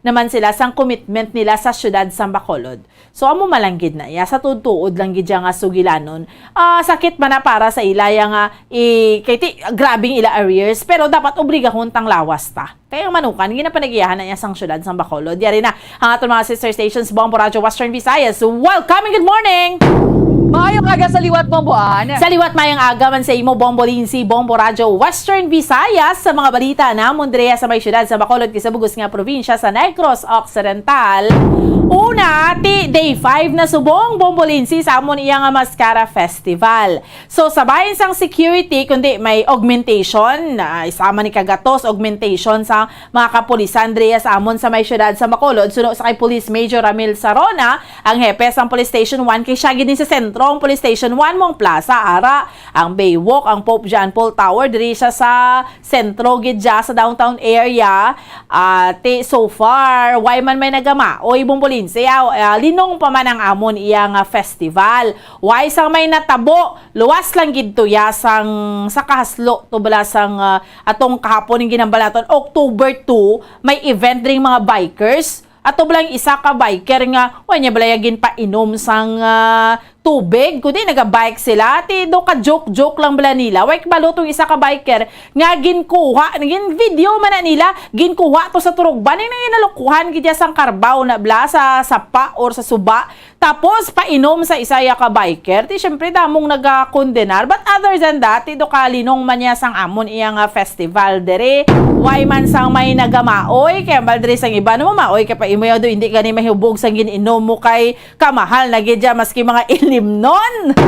S1: naman sila sang commitment nila sa syudad sa Bacolod. So amo malanggid na iya, sa tutuod lang gid nga sugilanon. Sakit man na para sa ilaya nga, grabing ila arrears, pero dapat obligahon tang lawas ta. Kaya ang Manukan, ginapanagiyahan na niya sang syudad sa Bacolod. Yari na ang ating mga sister stations, Bombo Radio Western Visayas. Welcome and good morning!
S8: Maayong aga sa liwat Bomboan.
S1: Sa liwat mayang aga man sa imo Bombo Lindsay, Bombo Radio Western Visayas sa mga balita na Mondrea sa may syudad sa Bacolod sa bugos nga probinsya sa Negros Occidental. Una, day 5 na subong Bombo Lindsay sa amon iya nga Mascara Festival. So sabayan sang security kundi may augmentation, isama ni kagatos augmentation sa mga kapulisan Andrea sa amon sa may syudad sa Bacolod. Suno sa kay Police Major Ramil Sarona, ang hepe sang Police Station 1 kay siya gid sa sentro ang Police Station 1 mong plaza ara ang Baywalk, ang Pope John Paul Tower diri siya sa sentro gid sa downtown area. So far why man may nagama o ibumbolin siya linong pa man ang amon iyang festival. Why sang may natabo luwas lang gid to ya sang sa kahaslo to bala sang atong kahapon ning ginambalaton October 2 may event ring mga bikers. Ato blang isa ka biker nga, wanya balayagin pa inom sang tubig, kundi naga-bike sila, do ka joke lang bala nila. Why balo tong isa ka biker nga ginkuha, video man na nila, ginkuha to sa turugban, nang inalukuhan gidya sang karbaw na bala sa sapa or sa suba. Tapos painom sa isa ya ka biker, syempre damong naga-kondenar. But other than that, do ka linong man niya sang amon iyang festival dere. Why man sang may nagamaoy, kaya baldre sang iba no maoy kay pa imo do hindi gani mahubog sang gininom mo kay kamahal na gidya maski mga ilimnon.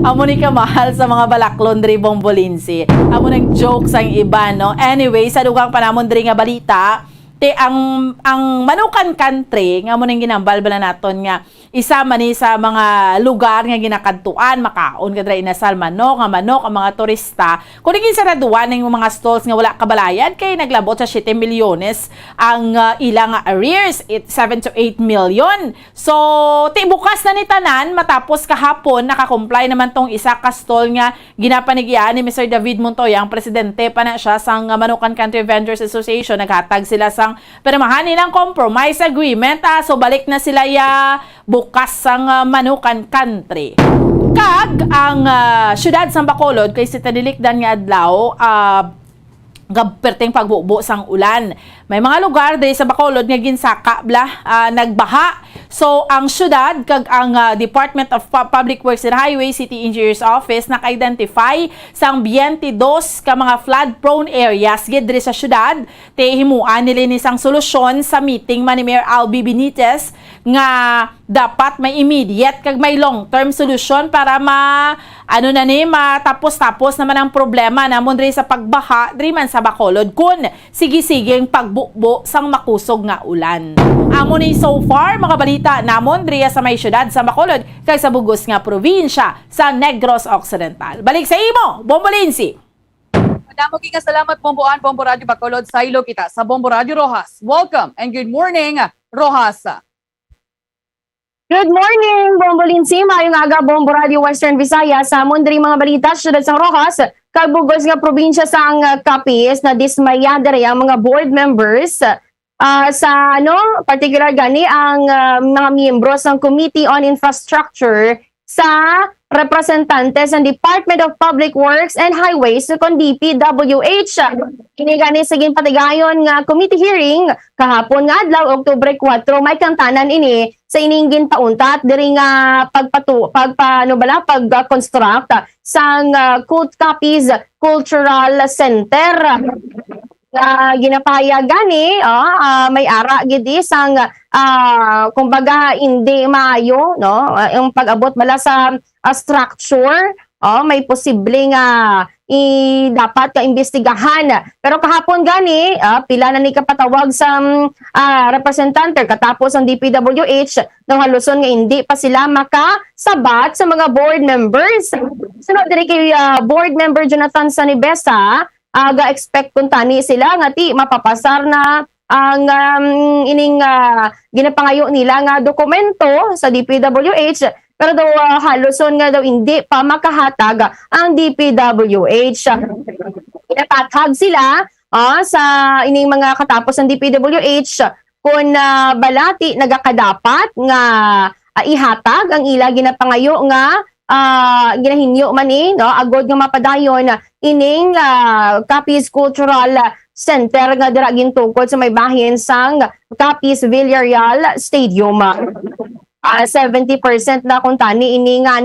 S1: Amo ni kamahal sa mga balaklon diri Bombo Lindsay. Amo nang joke sang iba no. Anyway, sa dugang panamon diri nga balita, ang Manukan Country nga mo nang ginambal bala naton nga isa man ni sa mga lugar nga ginakadtuan makaon kadra inasal manok ang mga turista kun gin saraduan ning mga stalls nga wala kabalayad kay naglabot sa 7 milyones ang ilang arrears 7 to 8 million. So bukas na ni tanan matapos kahapon nakakomply naman tong isa ka stall nga ginapanigyan ni Mr. David Montoya, ang presidente pa na siya sang Manukan Country Vendors Association. Naghatag sila sang permahan nilang compromise agreement. So balik na sila bukas sang Manukan Country. Kag ang syudad sang Bacolod kay si tanilikdan nga adlaw perteng pagbubo sang ulan. May mga lugar diri sa Bacolod nga ginsaka nagbaha So ang syudad kag ang Department of Public Works and Highway City Engineers Office naka-identify sang 22 ka mga flood-prone areas gid diri sa syudad. Himuan nila ni sang solusyon sa meeting man ni Mayor Albi Benitez nga dapat may immediate kag may long-term solution para matapos naman ang problema namon diri sa pagbaha diri man sa Bacolod kun sige-sigeng pagbukbo sang makusog nga ulan. Amo ni so far mga balita namon diri sa may syudad sa Bacolod kag sa bugos nga probinsya sa Negros Occidental. Balik sa imo, Bombo Lindsay.
S8: Madamo ka salamat Bomboan, Bombo Radio Bacolod sa ilo kita sa Bombo Radio Rojas. Welcome and good morning, Rojas.
S9: Good morning, Bombo Lindsay. Mayong aga, Bombo Radio Western Visayas. Sa mundri mga balita, syudad sang Rojas, kabugos nga probinsya sang Capiz na dismaya diri ang mga board members particular gani ang mga miyembro ng Committee on Infrastructure sa representante sa Department of Public Works and Highways kon DPWH. Kini gani siging patigayon nga committee hearing kahapon nga adlaw Oktubre 4 may kantanan ini sa ining ginpauntat diri nga pag-construct sang Capiz Cultural Center. Ginapahayag gani may ara gidi sang kumbaga hindi maayo no yung pag-abot bala sa structure may posibleng dapat ka imbestigahan pero kahapon gani pila na ni kapatawag sa representante katapos ang DPWH nang haluson nga hindi pa sila makasabat sa mga board members. Sunod diri kay board member Jonathan Sanibesa ga-expect kung tani sila nga ti mapapasar na ang ining ginapangayo nila nga dokumento sa DPWH pero daw haluson nga daw hindi pa makahatag ang DPWH. Pinapatag sila sa ining mga katapos ng DPWH kung balati nagakadapat nga ihatag ang ila ginapangayo nga ginahinyo man agod nga mapadayon ining Capiz Cultural Center nga dira gintukod sa may bahin sang Capiz Villarreal Stadium. 70% na kung tani ini nga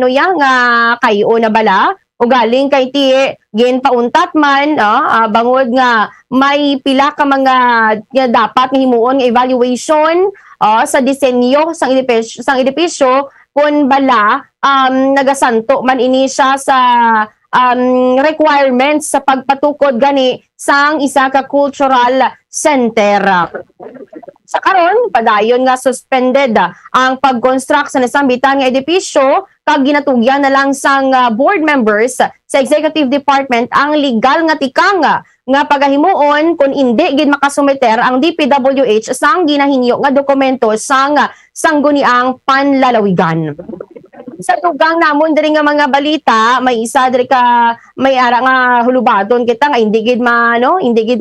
S9: kayo na bala o galing kay ti ginpauntat man bangod nga may pila ka mga dapat nga himuon nga evaluation sa disenyo sang edipisyo kung bala nagasanto man ini siya sa requirements sa pagpatukod gani sang isa ka cultural center. Sa karon padayon nga suspended ang pag-construct sa nasambitan nga edipisyo kag ginatugyan na lang sang board members sa executive department ang legal nga tikang nga pagahimuon kung hindi gid makasumiter ang DPWH sang ginahinyo nga dokumento sang sangguniang panlalawigan. Sa tugang namon diri nga mga balita, may isa diri ka may ara nga hulubaton kita nga hindi gid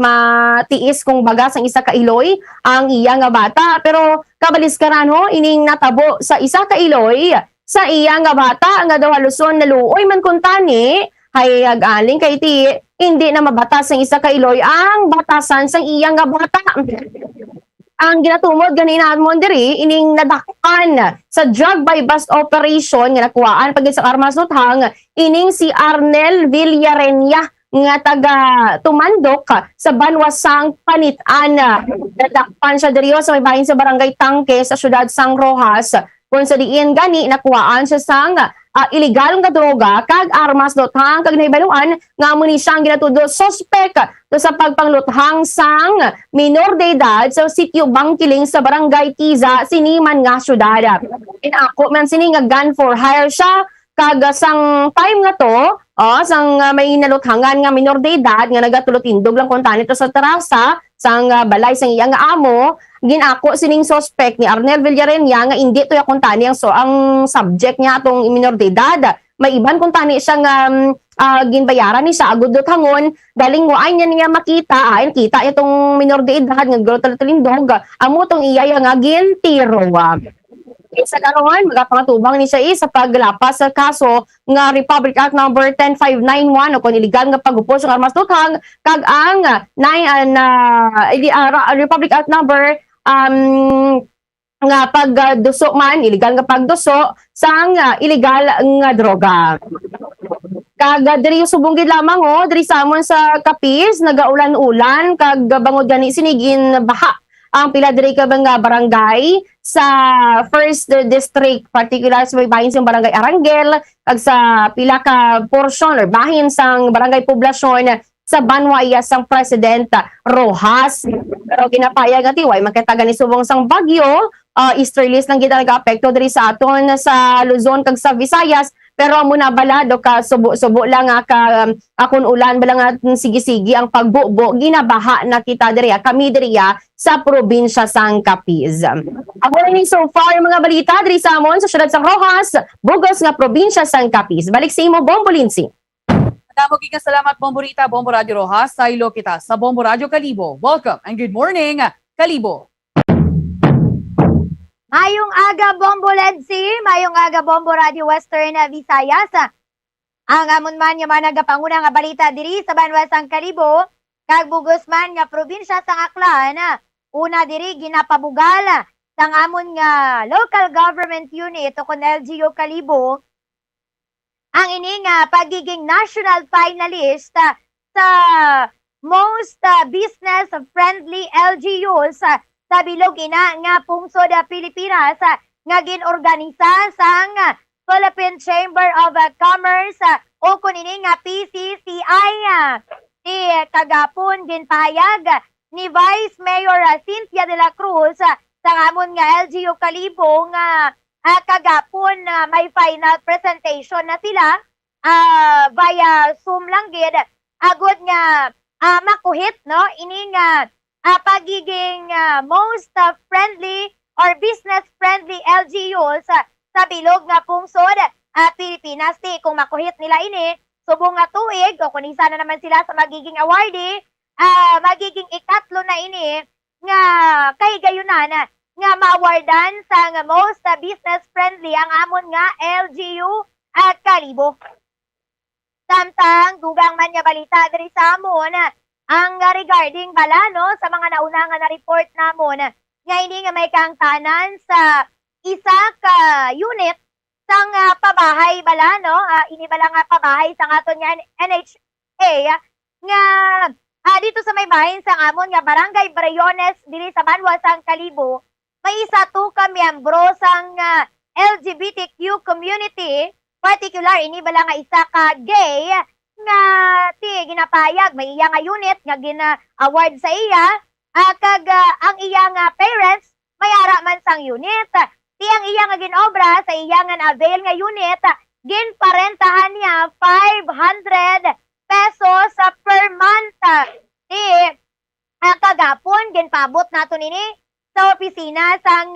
S9: matiis kung bagas ang isa ka iloy ang iya nga bata pero kabaliskaran ining natabo sa isa ka iloy sa iya nga bata nga daw haluson naluoy man kun tani hay agaling kay ti hindi na mabatas ang isa ka iloy ang batasan sang iya nga bata. Ang ginatumod ganina mo diri ining nadakan sa drug by bust operation nga nakuhaan pag sa Armas Nothang ining si Arnel Villarreña nga taga tumandok sa Banwasang Panitan. Nadakpan siya diri sa may bahin sa Barangay Tangke sa siyudad sang Rojas kung sa diin gani nakuhaan siya sang illegal nga droga kag armas nothang kag nahibaluan nga amo ni siyang ginatudo suspect to sa pagpangluthang sang minor de edad sa sitio Bangkiling sa Barangay Tiza siniman nga syudad. Inako man sini nga gun for hire siya kag sang time nga to sang may naluthangan nga minor de edad nga nagatulot indog lang kontan ito sa terasa sang balay sang iyang amo ginako sining suspect ni Arnel Villarreña nga hindi to yakon tani ang subject niya atong minor de edad may iban kung tani siya nga ginbayaran ni siya agud hangon galing mo ay niya makita kita itong minor de edad nga gulotulindog amo tong iya nga gintiro. Sa karon magapangatubang ni siya sa paglapas sa kaso nga Republic Act number 10591 o kung illegal nga pagupos sa armas nothang kag ang Republic Act number nga pagduso man, illegal nga pagduso sang illegal nga droga. Kag diri subong gid lamang diri samon sa Capiz nagaulan-ulan kag bangod gani sinigin baha ang pila diri ka mga barangay sa first district, particular sa may bahin sa barangay Arangel kag sa pila ka portion or bahin sang barangay poblasyon sa Banwaya sang President Rojas. Pero ginapayag nga tiway makita gani subong sang bagyo, easterlies lang gid nag-apekto diri sa aton sa Luzon kag sa Visayas. Pero amo na balado ka subo-subo lang ka akon ulan bala nga sige-sige ang pagbubo ginabaha na kita diriya kami diriya sa probinsya sang Capiz. Ako na ni so far mga balita diri sa amon sa siyudad sang Rojas, Bugos nga probinsya sang Capiz. Balik sa imo Bombo Lindsay.
S8: Damo gigas salamat Bombo Rita, Bombo Radio Rojas, saylo kita sa Bombo Radio Kalibo. Welcome and good morning, Kalibo.
S10: Mayong aga Bombo Lensi, mayong aga Bombo Radio Western Visayas. Ang amon man nga managapanguna nga balita diri sa Banwa sang Kalibo, kag Bugos man nga probinsya sang Aklan. Una diri ginapabugal sang amon nga local government unit o kon LGU Kalibo ang ini nga pagiging national finalist sa most business friendly LGUs sa bilog ina nga pungsod Pilipinas nga ginorganisa sang Philippine Chamber of Commerce o kunini nga PCCI. Di kagapon ginpahayag ni Vice Mayor Cynthia de la Cruz sa amon nga LGU Kalibo nga kagapon may final presentation na sila via Zoom lang gid agud nga makuhit no ini nga pagiging most friendly or business friendly LGUs sa bilog nga pungsod Pilipinas. Di kung makuhit nila ini subong nga tuig o kung isa na naman sila sa magiging awardee, magiging ikatlo na ini nga kahigayunan nga ma-awardan sa most business friendly ang amon nga LGU at Kalibo. Samtang dugang man nga balita diri sa amon ang regarding bala no sa mga nauna nga na-report namon nga ini nga may kangtanan sa isa ka unit sang pabahay bala no ini bala nga pabahay sang aton nga NHA nga dito sa may bahin sang amon nga Barangay Briones diri sa Banwa sang Kalibo. May isa to ka miyembro sang LGBTQ community, particular ini bala nga isa ka gay nga ginapayag may iya nga unit nga gina-award sa iya kag ang iya nga parents may ara man sang unit. Ang iya nga ginobra sa iya nga na-avail nga unit ginparentahan niya 500 pesos per month. Kagapon ginpabot nato nini sa opisina sang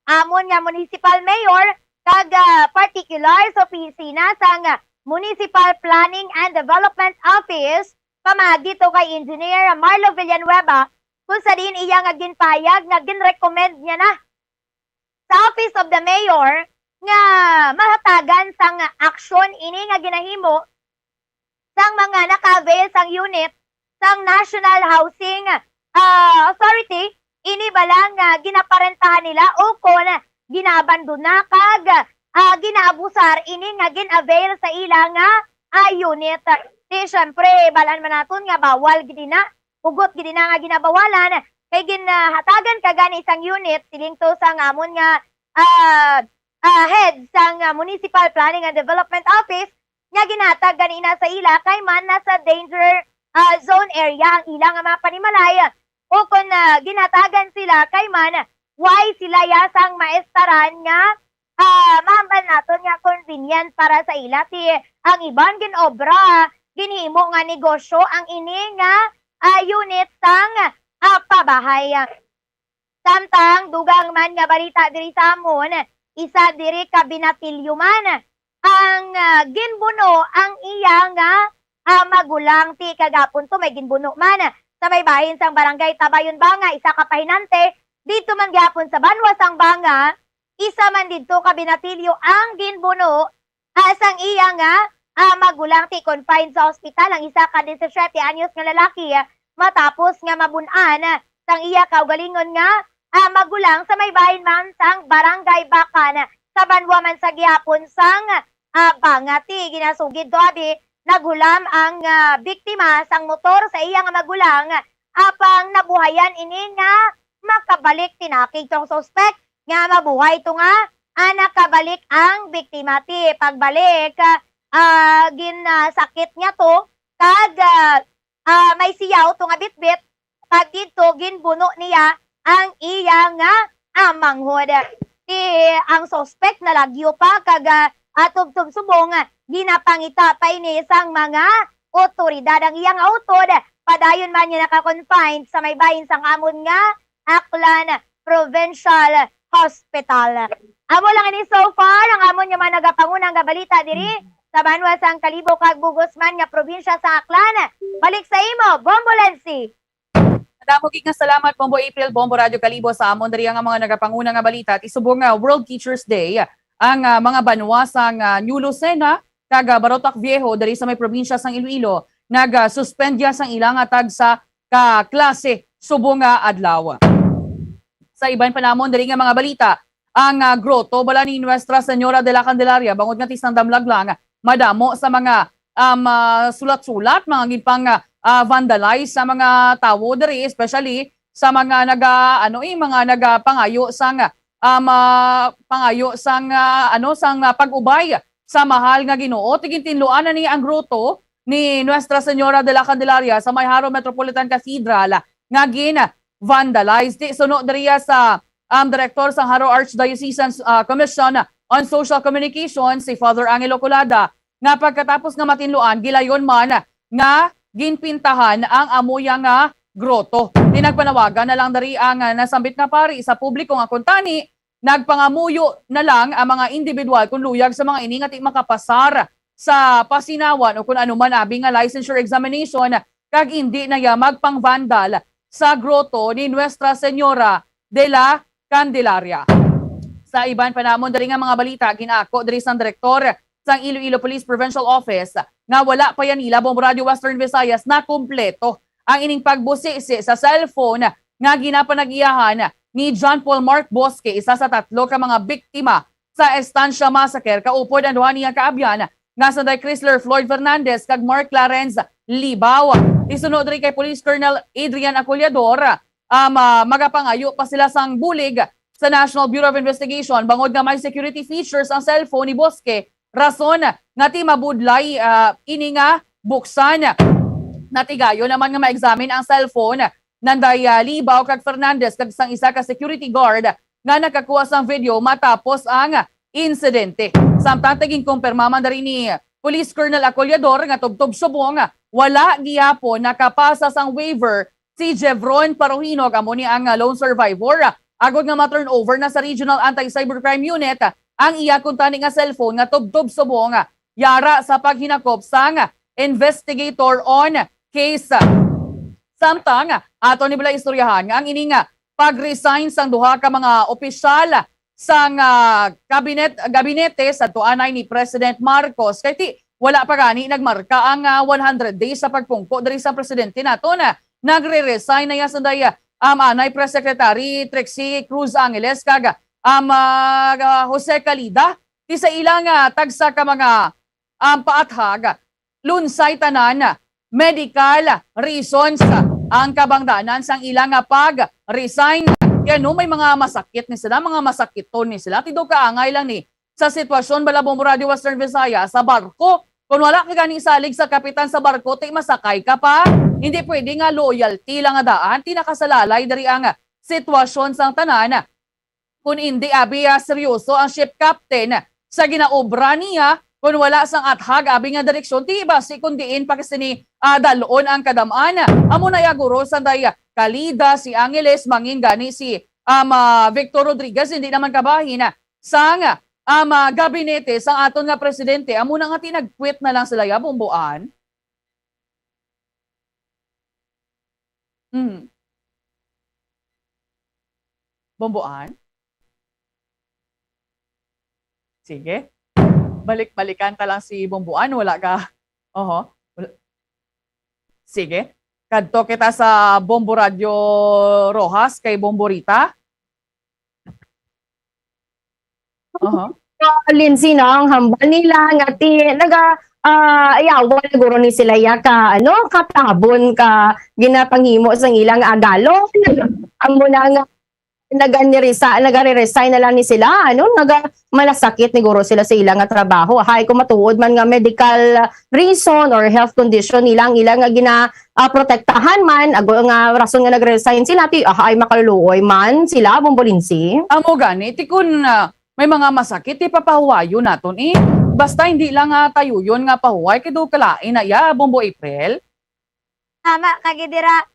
S10: amon nga municipal mayor kag particular sa opisina sang Municipal Planning and Development Office pamagi to kay Engineer Marlo Villanueva kung sa din iya nga ginpayag nga ginrecommend niya na sa Office of the Mayor nga mahatagan sang aksyon ini nga ginahimo sang mga naka-avail sang unit sang National Housing Authority. Ini balang ginaparentahan nila o kung ginabandona kag ginaabusar ini nga gin-avail sa ilang unit. Di syempre balan man naton nga bawal gid na ugot gid na nga ginabawalan kay ginhatagan kagani isang unit siling to sang amon nga head sang Municipal Planning and Development Office nga ginhatag ganina sa ila kay man nasa danger zone area ang ilang mga panimalay. O kung ginatagan sila kay man, why sila yasang maestaran nga maman naton nga convenient para sa ila. Ang iban ginobra, ginhimo nga negosyo ang ini nga unit sang pabahay. Samtang dugang man nga balita diri sa amon, isa diri ka binatilyo man ang ginbuno ang iya nga magulang. Kagapon to may ginbuno man sa may bahin sang Barangay Tabayon Banga, isa ka pahinante, dito man gyapon sa Banwa sang Banga, isa man dito ka binatilyo ang ginbuno sang iya nga magulang confined sa ospital ang isa ka 17 anyos nga lalaki matapos nga mabunan sang iya kaugalingon nga magulang sa may bahin man sang Barangay Bakan sa Banwa man sa gihapon sang Bangati. Ginasugid to abi naghulam ang biktima sang motor sa iyang magulang apang nabuhayan ini nga makabalik tinakig tong suspect nga mabuhay to nga nakabalik ang biktima ti pagbalik sakit niya to kag may siyaw to nga bitbit kag dito ginbuno niya ang iya nga amanghod. Ang suspect nalagyo pa kag tubtub subong ginapangita pa ini isang mga otoridad. Ang iyang utod padayon man niya naka-confine sa may bahin sang amon nga Aklan Provincial Hospital. Amo lang ini so far ang amon nga mga nagapangunang nga balita diri sa Banwa sang Kalibo kag Bugosman nga probinsya sa Aklan. Balik sa imo, Bombo Lensi.
S8: Damo gid nga salamat Bombo April, Bombo Radio Kalibo sa amon diri nga mga nagapangunang nga balita at isubong nga World Teachers Day ang mga banwa sang New Lucena kag Barotac Viejo diri sa may probinsya sang Iloilo nag-suspendya sang ilang tag sa klase subong nga adlaw. Sa iban pa namon diri nga mga balita, ang grotto bala ni Nuestra Señora de la Candelaria bangod nga tisang damlag lang madamo sa mga sulat-sulat, mga gipang vandalize sa mga tawo diri, especially sa mga nagapangayo sang pag-ubay sa mahal nga Ginoo. Tigintinluan na ni ang grotto ni Nuestra Señora de la Candelaria sa Mayharo Metropolitan Cathedral nga vandalized. Suno diriya sa Director sa Haro Archdiocesan Commission on Social Communication si Father Angelo Colada nga pagkatapos nga matinluan gilayon man nga ginpintahan ang amoya nga grotto. Tinagpanawagan na lang dari ang nasambit nga pari sa publiko nga kuntani nagpangamuyo na lang ang mga individual kung luyag sa mga ini nga ti makapasar sa pasinawan o kung ano man abi nga licensure examination kag hindi na ya magpang-vandal sa grotto ni Nuestra Señora de la Candelaria. Sa iban pa namon diri nga mga balita ginako diri sang direktor sang Iloilo Police Provincial Office nga wala pa yan nila Bombo Radio Western Visayas na kumpleto ang ining pagbusisi sa cellphone nga ginapanagiyahan ni John Paul Mark Bosque, isa sa 3 ka mga biktima sa Estancia Massacre. Kaupod ang duha niya kaabyan nga sanday Chrysler Floyd Fernandez kag Mark Clarence Libaw. Isunod rin kay Police Colonel Adrian Acollador, magapangayo pa sila sang bulig sa National Bureau of Investigation bangod nga may security features ang cellphone ni Bosque. Rason nga ti mabudlay ini nga buksan. Natigayo naman nga ma-examine ang cellphone nanday Libaw kag Fernandez kag sang isa ka security guard nga nakakuha sang video matapos ang insidente. Samtang tiging kumpirma man dari ni Police Colonel Acollador nga tubtob subong wala gihapon nakapasa sang waiver si Jevron Paruhinog amo ni ang lone survivor. Agod nga ma-turnover na sa Regional Anti-Cybercrime Unit ang iya kuntani nga cellphone nga tubtob subong yara sa paghinakop sang investigator on case. Samtang ato ni bala istoryahan nga ang ini nga pag-resign sang duha ka mga opisyal sang gabinete sa tuanay ni President Marcos kay ti wala pa gani nagmarka ang 100 days sa pagpungko diri sa presidente nato na nagre-resign na ya sanday anay Press Secretary Trixie Cruz Angeles kag Jose Calida ti sa ilang tagsa ka mga paathag lunsay tanan medical reasons ang kabangdanan sang ilang pag-resign. Kaya no, may mga masakit ni sila, mga masakiton ni sila. Tido kaangay lang ni sa sitwasyon bala Bombo Radio Western Visayas sa barko. Kung wala ka gani salig sa kapitan sa barko, ti masakay ka pa. Hindi pwede nga loyalty lang nga daan. Ti nakasalalay dari ang sitwasyon sang tanan. Kung hindi abi seryoso ang ship captain sa ginaobra niya, kung wala sang athag abi nga direksyon, ti basi kundiin pakisini dalon ang kadamaan. Amo na yaguro sanday Calida, si Angeles, mangin gani si Victor Rodriguez, hindi naman kabahin sang gabinete sang aton nga presidente. Amo na nga tinag-quit na lang sila ya Bomboan. Bomboan? Sige. Balik-balikan ta lang si Bomboan, wala ka. Oho. Sige. Kadto kita sa Bombo Radio Rojas kay Bomborita. Aha.
S9: Lindsay na ang hambal nila nga ayaw siguro ni sila ya katabon ka ginapanghimo sa ilang agalon. Amo na nga nagare-resign na lang ni sila malasakit ni guro sila sa ilang nga trabaho hay kung matuod man nga medical reason or health condition ilang nga protektahan man nga rason nga nagre-resign sila ay makaluluoy man sila Bombolinsi.
S8: Amo gani tikun may mga masakit ipapahuwayo naton basta hindi lang tayo yun nga pahuway kido kalain na Bombo April.
S10: Tama kagidira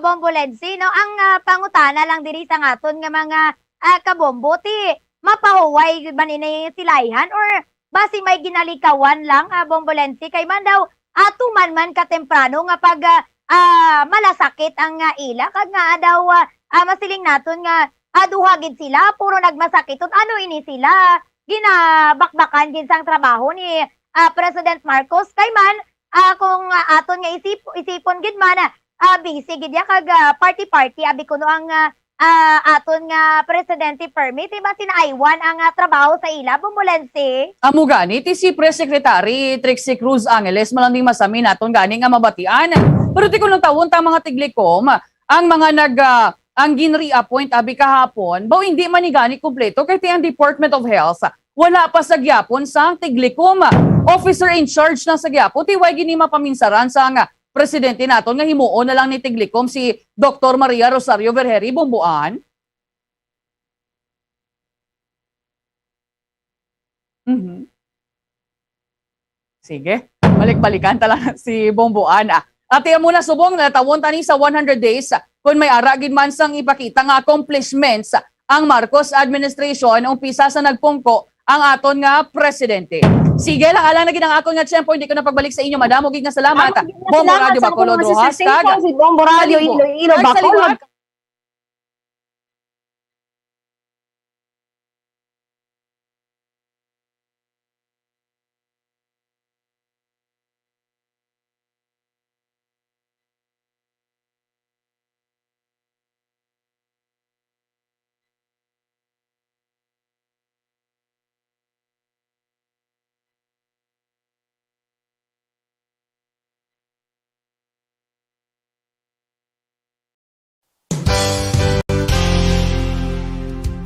S10: Bombo Lensi, no? Ang pangutana lang diri sa ngaton nga mga kabombo ti mapahuway ba ni silayhan or basi may ginalikawan lang Bombo Lensi kay man daw atuman man katemprano nga pag malasakit ang ila kag nga daw masiling naton nga duhagid sila puro nagmasakit ano ini sila ginabakbakan din sang trabaho ni President Marcos kay man kung aton nga isipon gid man busy gid ya kag party abi kuno ang aton nga presidente permit iba sinaiwan ang trabaho sa ila Bombolense.
S8: Amo gani ti si Press Secretary Trixie Cruz Angeles malanding masami naton gani nga mabatian. Pero ti kuno tawon ta mga tiglikom ang mga ang gin-reappoint abi kahapon baw hindi man ni gani kumpleto kay ti ang Department of Health wala pa sa gyapon sang tiglikom officer in charge ng sa gyapon ti way gini mapaminsaran sang presidente naton nga himuon na lang ni tiglikom si Dr. Maria Rosario Vergeri Bomboan. Sige, balik-balikan talaga si Bomboan. At yan muna subong natawon tani sa 100 days kung may aragid man sang ipakita nga accomplishments ang Marcos administration umpisa sa nagpungko ang aton nga presidente. Sige lang, alang na ginang akong nga tiyempo, hindi ko na pagbalik sa inyo, madam. Huwag na salamat. Bombo Radio Bacolod, hashtag.
S9: Si Bombo Radio Iloilo Bacolod.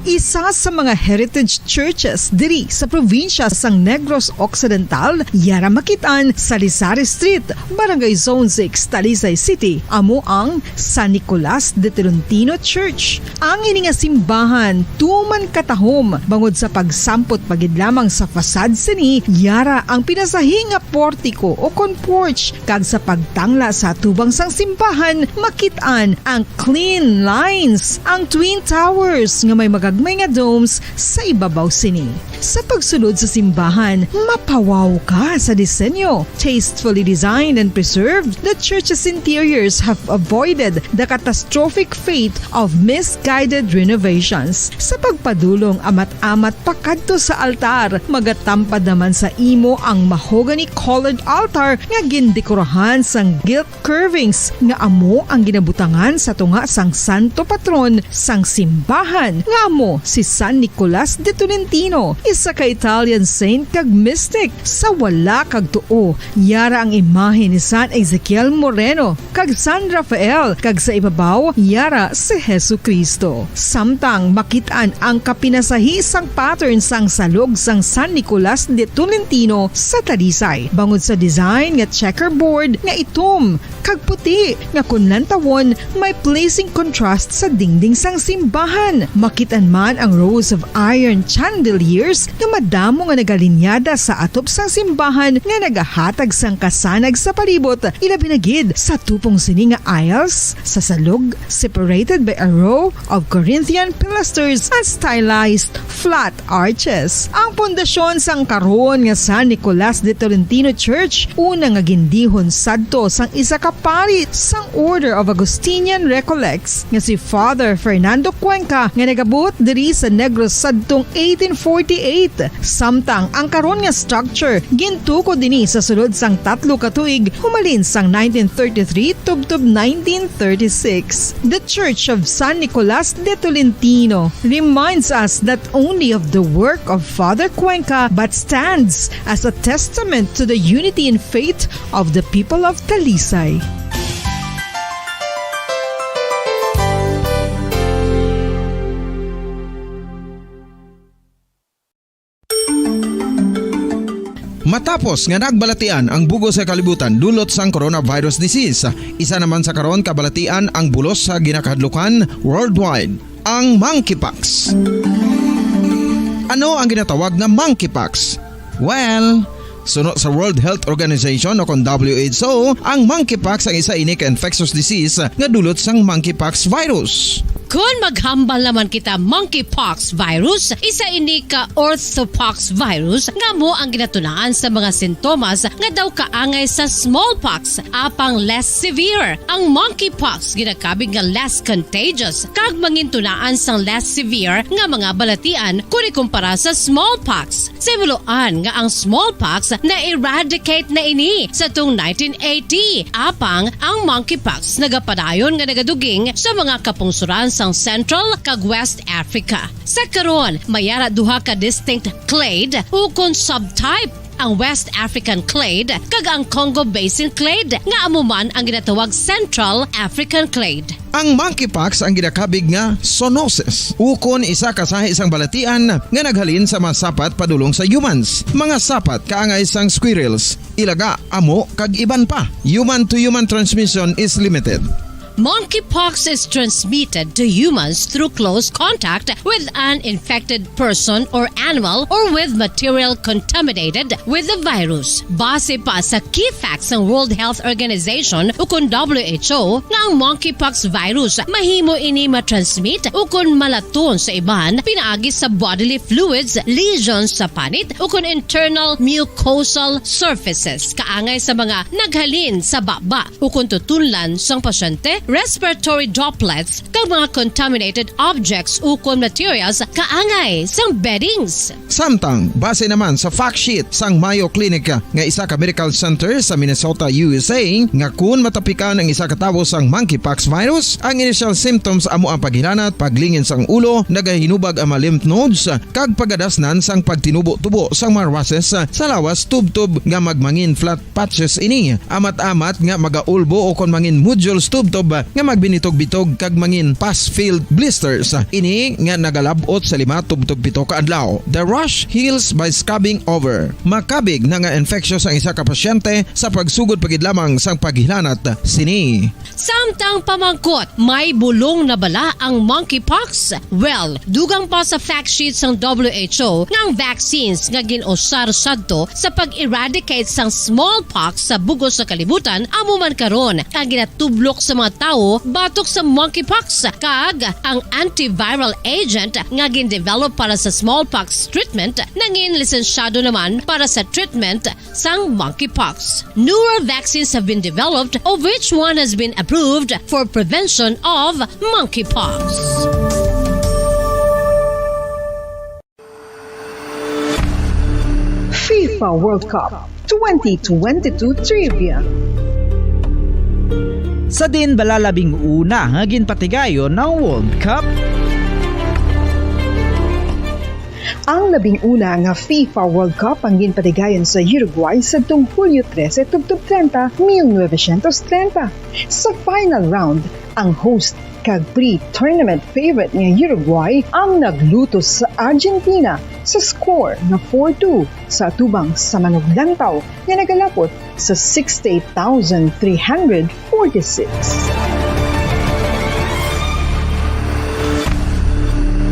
S3: Isa sa mga heritage churches diri sa probinsya sang Negros Occidental, yara makitaan sa Lizares Street, Barangay Zone 6, Talisay City, amo ang San Nicolas de Tolentino Church. Ang ini nga simbahan tuman katahom bangod sa pagsampot pagid lamang sa fasad sini, yara ang pinasahi nga portiko o kon porch kag sa pagtangla sa tubang sang simbahan makitaan ang clean lines, ang twin towers nga may magagmay nga domes sa ibabaw sini. Sa pagsulod sa simbahan, mapawaw ka sa disenyo. Tastefully designed and preserved, the church's interiors have avoided the catastrophic fate of misguided renovations. Sa pagpadulong amat-amat pakadto sa altar, magatampad naman sa imo ang mahogany colored altar nga gindekorahan sang gilt curvings nga amo ang ginabutangan sa tunga sang santo patron sang simbahan nga amo si San Nicolas de Tolentino, isa ka Italian saint kag mystic. Sa wala kag tuo, yara ang imahe ni San Ezekiel Moreno kag San Rafael, kag sa ibabaw yara si Hesu Kristo. Samtang makitaan ang kapinasahi sang pattern sang salog sang San Nicolas de Tolentino sa Talisay, bangod sa design nga checkerboard nga itom kag puti nga kunlantawon may pleasing contrast sa dingding sang simbahan. Makitaan man ang rows of iron chandeliers nga madamo nga nagalinyada sa atop sang simbahan nga nagahatag sang kasanag sa palibot, ilabi na gid sa tupong sini nga aisles sa salog separated by a row of Corinthian pilasters at stylized flat arches. Ang pundasyon sang karon nga San Nicolas de Tolentino Church una nga gindihon sadto sang isa ka pari sang Order of Augustinian Recollects nga si Father Fernando Cuenca nga nagabot diri sa Negros sadtong 1848. Samtang ang karon nga structure gintukod dinhi sa sulod sang 3 ka tuig humalin sang 1933 tubtob 1936. The Church of San Nicolas de Tolentino reminds us not only of the work of Father Cuenca but stands as a testament to the unity and faith of the people of Talisay.
S4: Matapos nga nagbalatian ang bugos sa kalibutan dulot sang coronavirus disease, isa naman sa karon kabalatian ang bulos sa ginakahadlukan worldwide, ang monkeypox. Ano ang ginatawag na monkeypox? Well, sunod sa World Health Organization o kung WHO, ang monkeypox ang isa ini ka infectious disease nga dulot sang monkeypox virus.
S5: Kung maghambal naman kita monkeypox virus, isa ini ka orthopox virus nga mo ang ginatunaan sa mga sintomas nga daw kaangay sa smallpox apang less severe. Ang monkeypox ginakabig nga less contagious kag mangintunaan sang less severe nga mga balatian kung ikumpara sa smallpox. Simuloan nga ang smallpox na-eradicate na ini sa tung 1980 apang ang monkeypox nagapadayon nga nagaduging sa mga kapungsuran sang Central kag West Africa. Sa karon, mayara duha ka distinct clade ukon subtype, ang West African clade kag ang Congo Basin clade nga amuman ang ginatawag Central African clade.
S4: Ang monkeypox ang ginakabig nga zoonosis. Ukon isa ka sa isang balatian nga naghalin sa mga sapat padulong sa humans. Mga sapat kaangay sang squirrels, ilaga, amo kag iban pa. Human to human transmission is limited.
S5: Monkeypox is transmitted to humans through close contact with an infected person or animal or with material contaminated with the virus. Base pa sa key facts ng World Health Organization ukon WHO nga ang monkeypox virus mahimo ini matransmit ukon malaton sa iban pinaagi sa bodily fluids, lesions sa panit ukon internal mucosal surfaces kaangay sa mga naghalin sa baba ukon tutunlan sang pasyente, respiratory droplets kag mga contaminated objects ukon materials kaangay sang beddings.
S4: Samtang base naman sa fact sheet sang Mayo Clinic nga isa ka medical center sa Minnesota, USA, nga kun matapikan ang isa ka tawo sang monkeypox virus, ang initial symptoms amo ang paghilanat, paglingin sang ulo, nagahinubag ang mga lymph nodes kag pagadasnan sang pagtinubo-tubo sang mga rashes sa lawas tubtob nga magmangin flat patches ini. Amat-amat nga magaulbo o kon mangin nodules tubtob nga magbinitog-bitog kag mangin pus-filled blisters. Ini nga nagalabot sa 5 tubtob 7 ka adlaw. The rash heals by scabbing over. Makabig na nga infectious ang isa ka pasyente sa pagsugod pagid lamang sang paghilanat sini.
S5: Samtang pamangkot, may bulong na bala ang monkeypox? Well, dugang pa sa fact sheets ng WHO nga ang vaccines nga ginusar sadto sa pag-eradicate sang smallpox sa bugos sa kalibutan amo man karon ang ginatublok sa mga tao batok sa monkeypox kag ang antiviral agent nga gin-develop para sa smallpox treatment nangin lisensyado naman para sa treatment sang monkeypox. Newer vaccines have been developed of which one has been approved for prevention of monkeypox.
S3: FIFA World Cup 2022 Trivia.
S11: Sa din balalabing una nga ginpatigayon ng World Cup.
S3: Ang labing una nga FIFA World Cup ang ginpatigayon sa Uruguay sa tung Hulyo 13 tubtob 30, 1930. Sa final round, ang host kag pre-tournament favorite nga Uruguay ang nagluto sa Argentina sa score na 4-2 sa atubang sa manuglantaw nga nagalapot sa 68,346.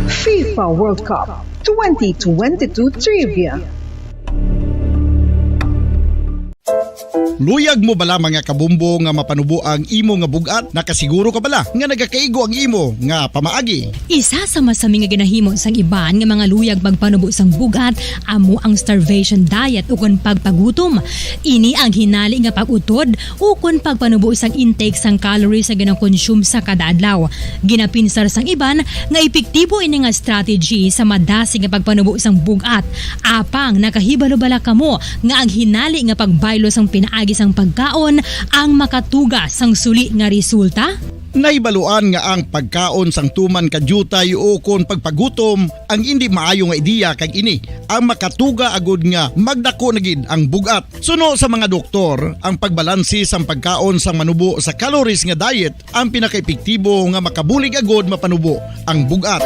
S3: FIFA World Cup 2022 Trivia.
S2: Luyag mo bala mga kabumbo nga mapanubo ang imo nga bugat? Nakasiguro ka bala nga nagakaigo ang imo nga pamaagi?
S12: Isa sa masami nga ginahimo sang iban nga mga luyag pagpanubo sang bugat amo ang starvation diet ukon pagpagutom. Ini ang hinali nga pag-utod ukon pagpanubo sang intake sang calories sa gina-consume sa kada adlaw. Ginapinsar sang iban nga epektibo ini nga strategy sa madasig nga pagpanubo sang bugat. Apang nakahibalo bala kamo nga ang hinali nga pagbaylo sang pinaagi sang pagkaon ang makatuga sang suli nga resulta?
S2: Naibaluan nga ang pagkaon sang tuman kadyutay o kon pagpagutom ang hindi maayo nga ideya kag ini ang makatuga agud nga magdako na gid ang bugat. Suno sa mga doktor, ang pagbalansi sang pagkaon sang manubo sa calories nga diet ang pinakaepektibo nga makabulig agud mapanubo ang bugat.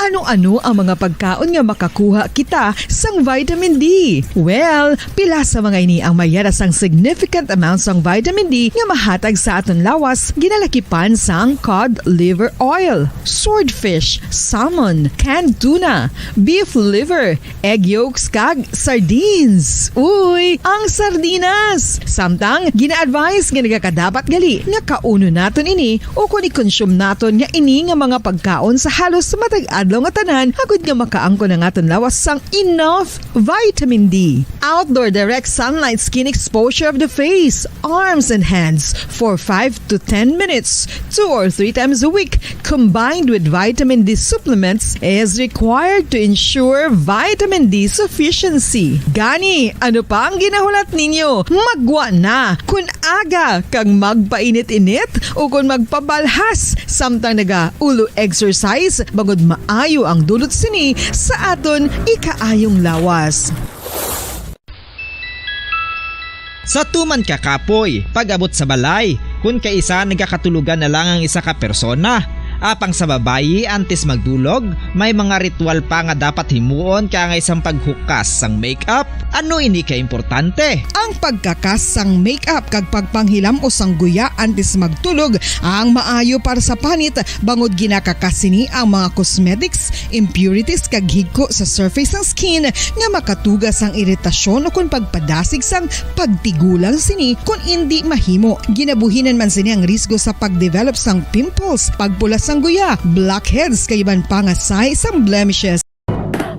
S3: Ano-ano ang mga pagkaon nga makakuha kita sang vitamin D? Well, pila sa mga ini ang mayara sang significant amounts sang vitamin D nga mahatag sa aton lawas ginalakipan sang cod liver oil, swordfish, salmon, canned tuna, beef liver, egg yolks kag sardines. Uy, ang sardinas! Samtang gina-advise nga nagakadapat gali nga kauno naton ini o kung i-consume naton nga ini nga mga pagkaon sa halos matag adlaw nga tanan agud nga makaangko na aton lawas sang enough vitamin D. Outdoor direct sunlight skin exposure of the face, arms and hands for 5 to 10 minutes 2 or 3 times a week combined with vitamin D supplements is required to ensure vitamin D sufficiency. Gani, ano pa ang ginahulat ninyo? Magwa na kun aga kang magpainit-init o kun magpabalhas samtang naga ulo exercise bagod maayo ang dulot sini sa aton ikaayong lawas.
S4: Sa tuman ka kapoy, pag-abot sa balay, kung kaisa nagakatulugan na lang ang isa ka persona. Apang sa babayi antes magdulog, may mga ritual pa nga dapat himuon kaya nga isang paghukas sang makeup. Ano ini ka importante?
S3: Ang pagkakas sang makeup kag pagpanghilam o sang guya antes magtulog ang maayo para sa panit bangod ginakakasini ang mga cosmetics, impurities kag higko sa surface sang skin nga makatugas sang iritasyon o kung pagpadasig sang pagtigulang sini kung hindi mahimo. Ginabuhinan man sini ang risgo sa pagdevelop sang pimples, pagpulas sang guya, blackheads kay iban pa nga size sang blemishes.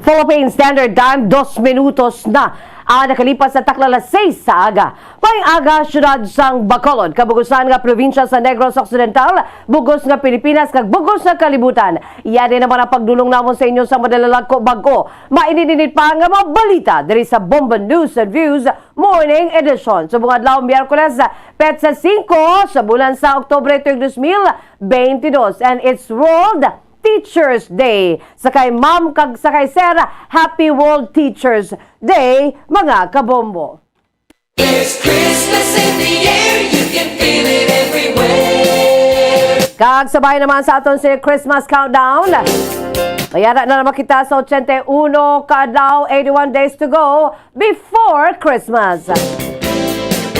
S13: Philippine Standard Time, 2 minutos na ang nakalipas sa taklalas 6 sa aga. May aga, syudad sang Bacolod, kabugusan nga probinsya sa Negros Occidental, bugos nga Pilipinas, kag bugos nga kalibutan. Iyan din naman ang pagdulong namon sa inyo sa madalalako bago. Mainidinit pa nga mga balita diri sa Bomba News and Views Morning Edition. Sa bunga adlaw, Miyerkules, petsa 5 sa bulan sa Oktubre 2022. And it's World Teachers Day. Sakay ma'am kag sakay sir, Happy World Teachers Day, mga kabombo.
S14: There's Christmas in the air, you can feel it everywhere.
S13: Kag sabay naman sa aton si Christmas countdown. Mayara na naman kita sa 81 kadlaw, 81 days to go before Christmas.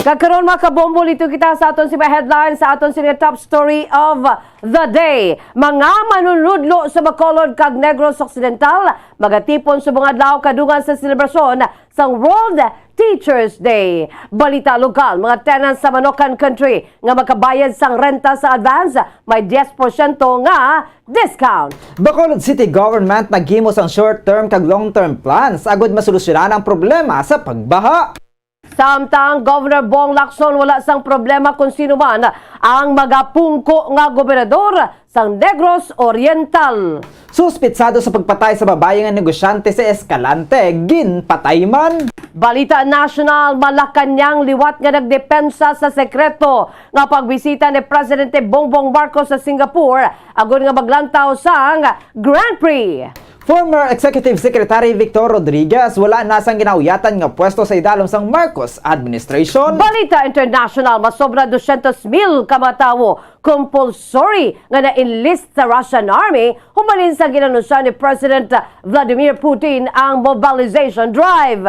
S13: Kagkaroon mga kabombo, lito kita sa aton si headline sa aton si top story of the day. Mga manunudlo sa Bacolod kag Negros Occidental magatipon sa mga adlaw kadungan sa selebrasyon sa World Teachers Day. Balita lokal, mga tenants sa Manokan Country nga makabayad sang renta sa advance, may 10% nga discount.
S15: Bacolod City Government naghimo sang short-term kag long-term plans agud masolusyonan ang problema sa pagbaha.
S13: Samtang Governor Bong Lacson wala sang problema kung sino man ang magapungko nga gobernador sang Negros Oriental.
S15: Suspitsado sa pagpatay sa babae nga negosyante sa Escalante, ginpatay man.
S13: Balita National, Malacanang liwat nga nagdepensa sa sekreto nga pagbisita ni Presidente Bongbong Marcos sa Singapore agon nga maglantaw sang Grand Prix.
S15: Former Executive Secretary Victor Rodriguez wala na sang ginauyatan nga pwesto sa idalom sang Marcos administration.
S13: Balita International, masobra 200,000 kamatawo compulsory nga na-enlist sa Russian Army humalin sa ginanunsyan ni President Vladimir Putin ang mobilization drive.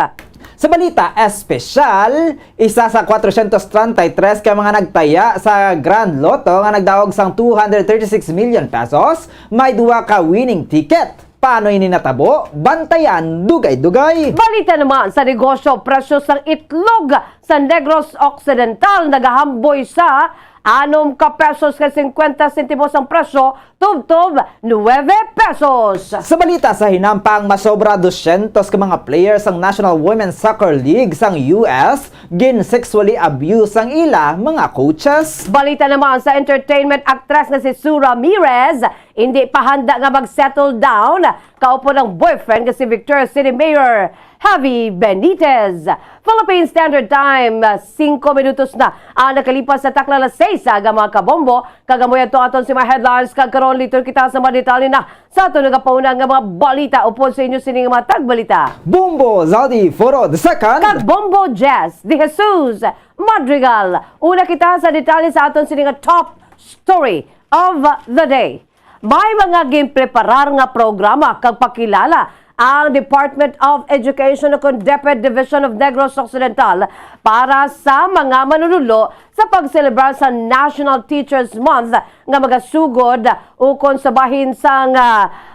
S15: Sa balita espesyal, isa sa 433 ka mga nagtaya sa Grand Lotto nga nagdawog sang 236 million pesos, may duwa ka winning ticket. Paano ini natabo? Bantayan, dugay-dugay.
S13: Balita naman sa negosyo, presyo ng itlog sa Negros Occidental nagahamboy sa 6 pesos kay 50 sentimos ang presyo, tubtob 9 pesos.
S15: Sa balita sa hinampang masobra 200 ka mga players ang National Women's Soccer League sang US, gin sexually abuse ang ila mga coaches.
S13: Balita naman sa entertainment actress na si Sue Ramirez, hindi pa handa nga mag-settle down kaupo ng boyfriend nga si Victoria City Mayor Javi Benitez. Philippine Standard Time, 5 minutos na ang nakalipas sa takla alas 6 aga mga kabombo. Kagamoy ato aton si mga headlines kagkaroon litor kita sa mga detalye na sa ato nagapauna nga mga balita upod sa inyo sining mga tagbalita.
S15: Bombo Zaldi Foro the second.
S13: Kag Bombo Jazz de Jesus Madrigal. Una kita sa detalye sa aton sining top story of the day. May mga ginpreparar nga programa kag pakilala ang Department of Education o DepEd Division of Negros Occidental para sa mga manunulo sa pagselebrar sa National Teachers Month nga magasugod ukon sa bahin sang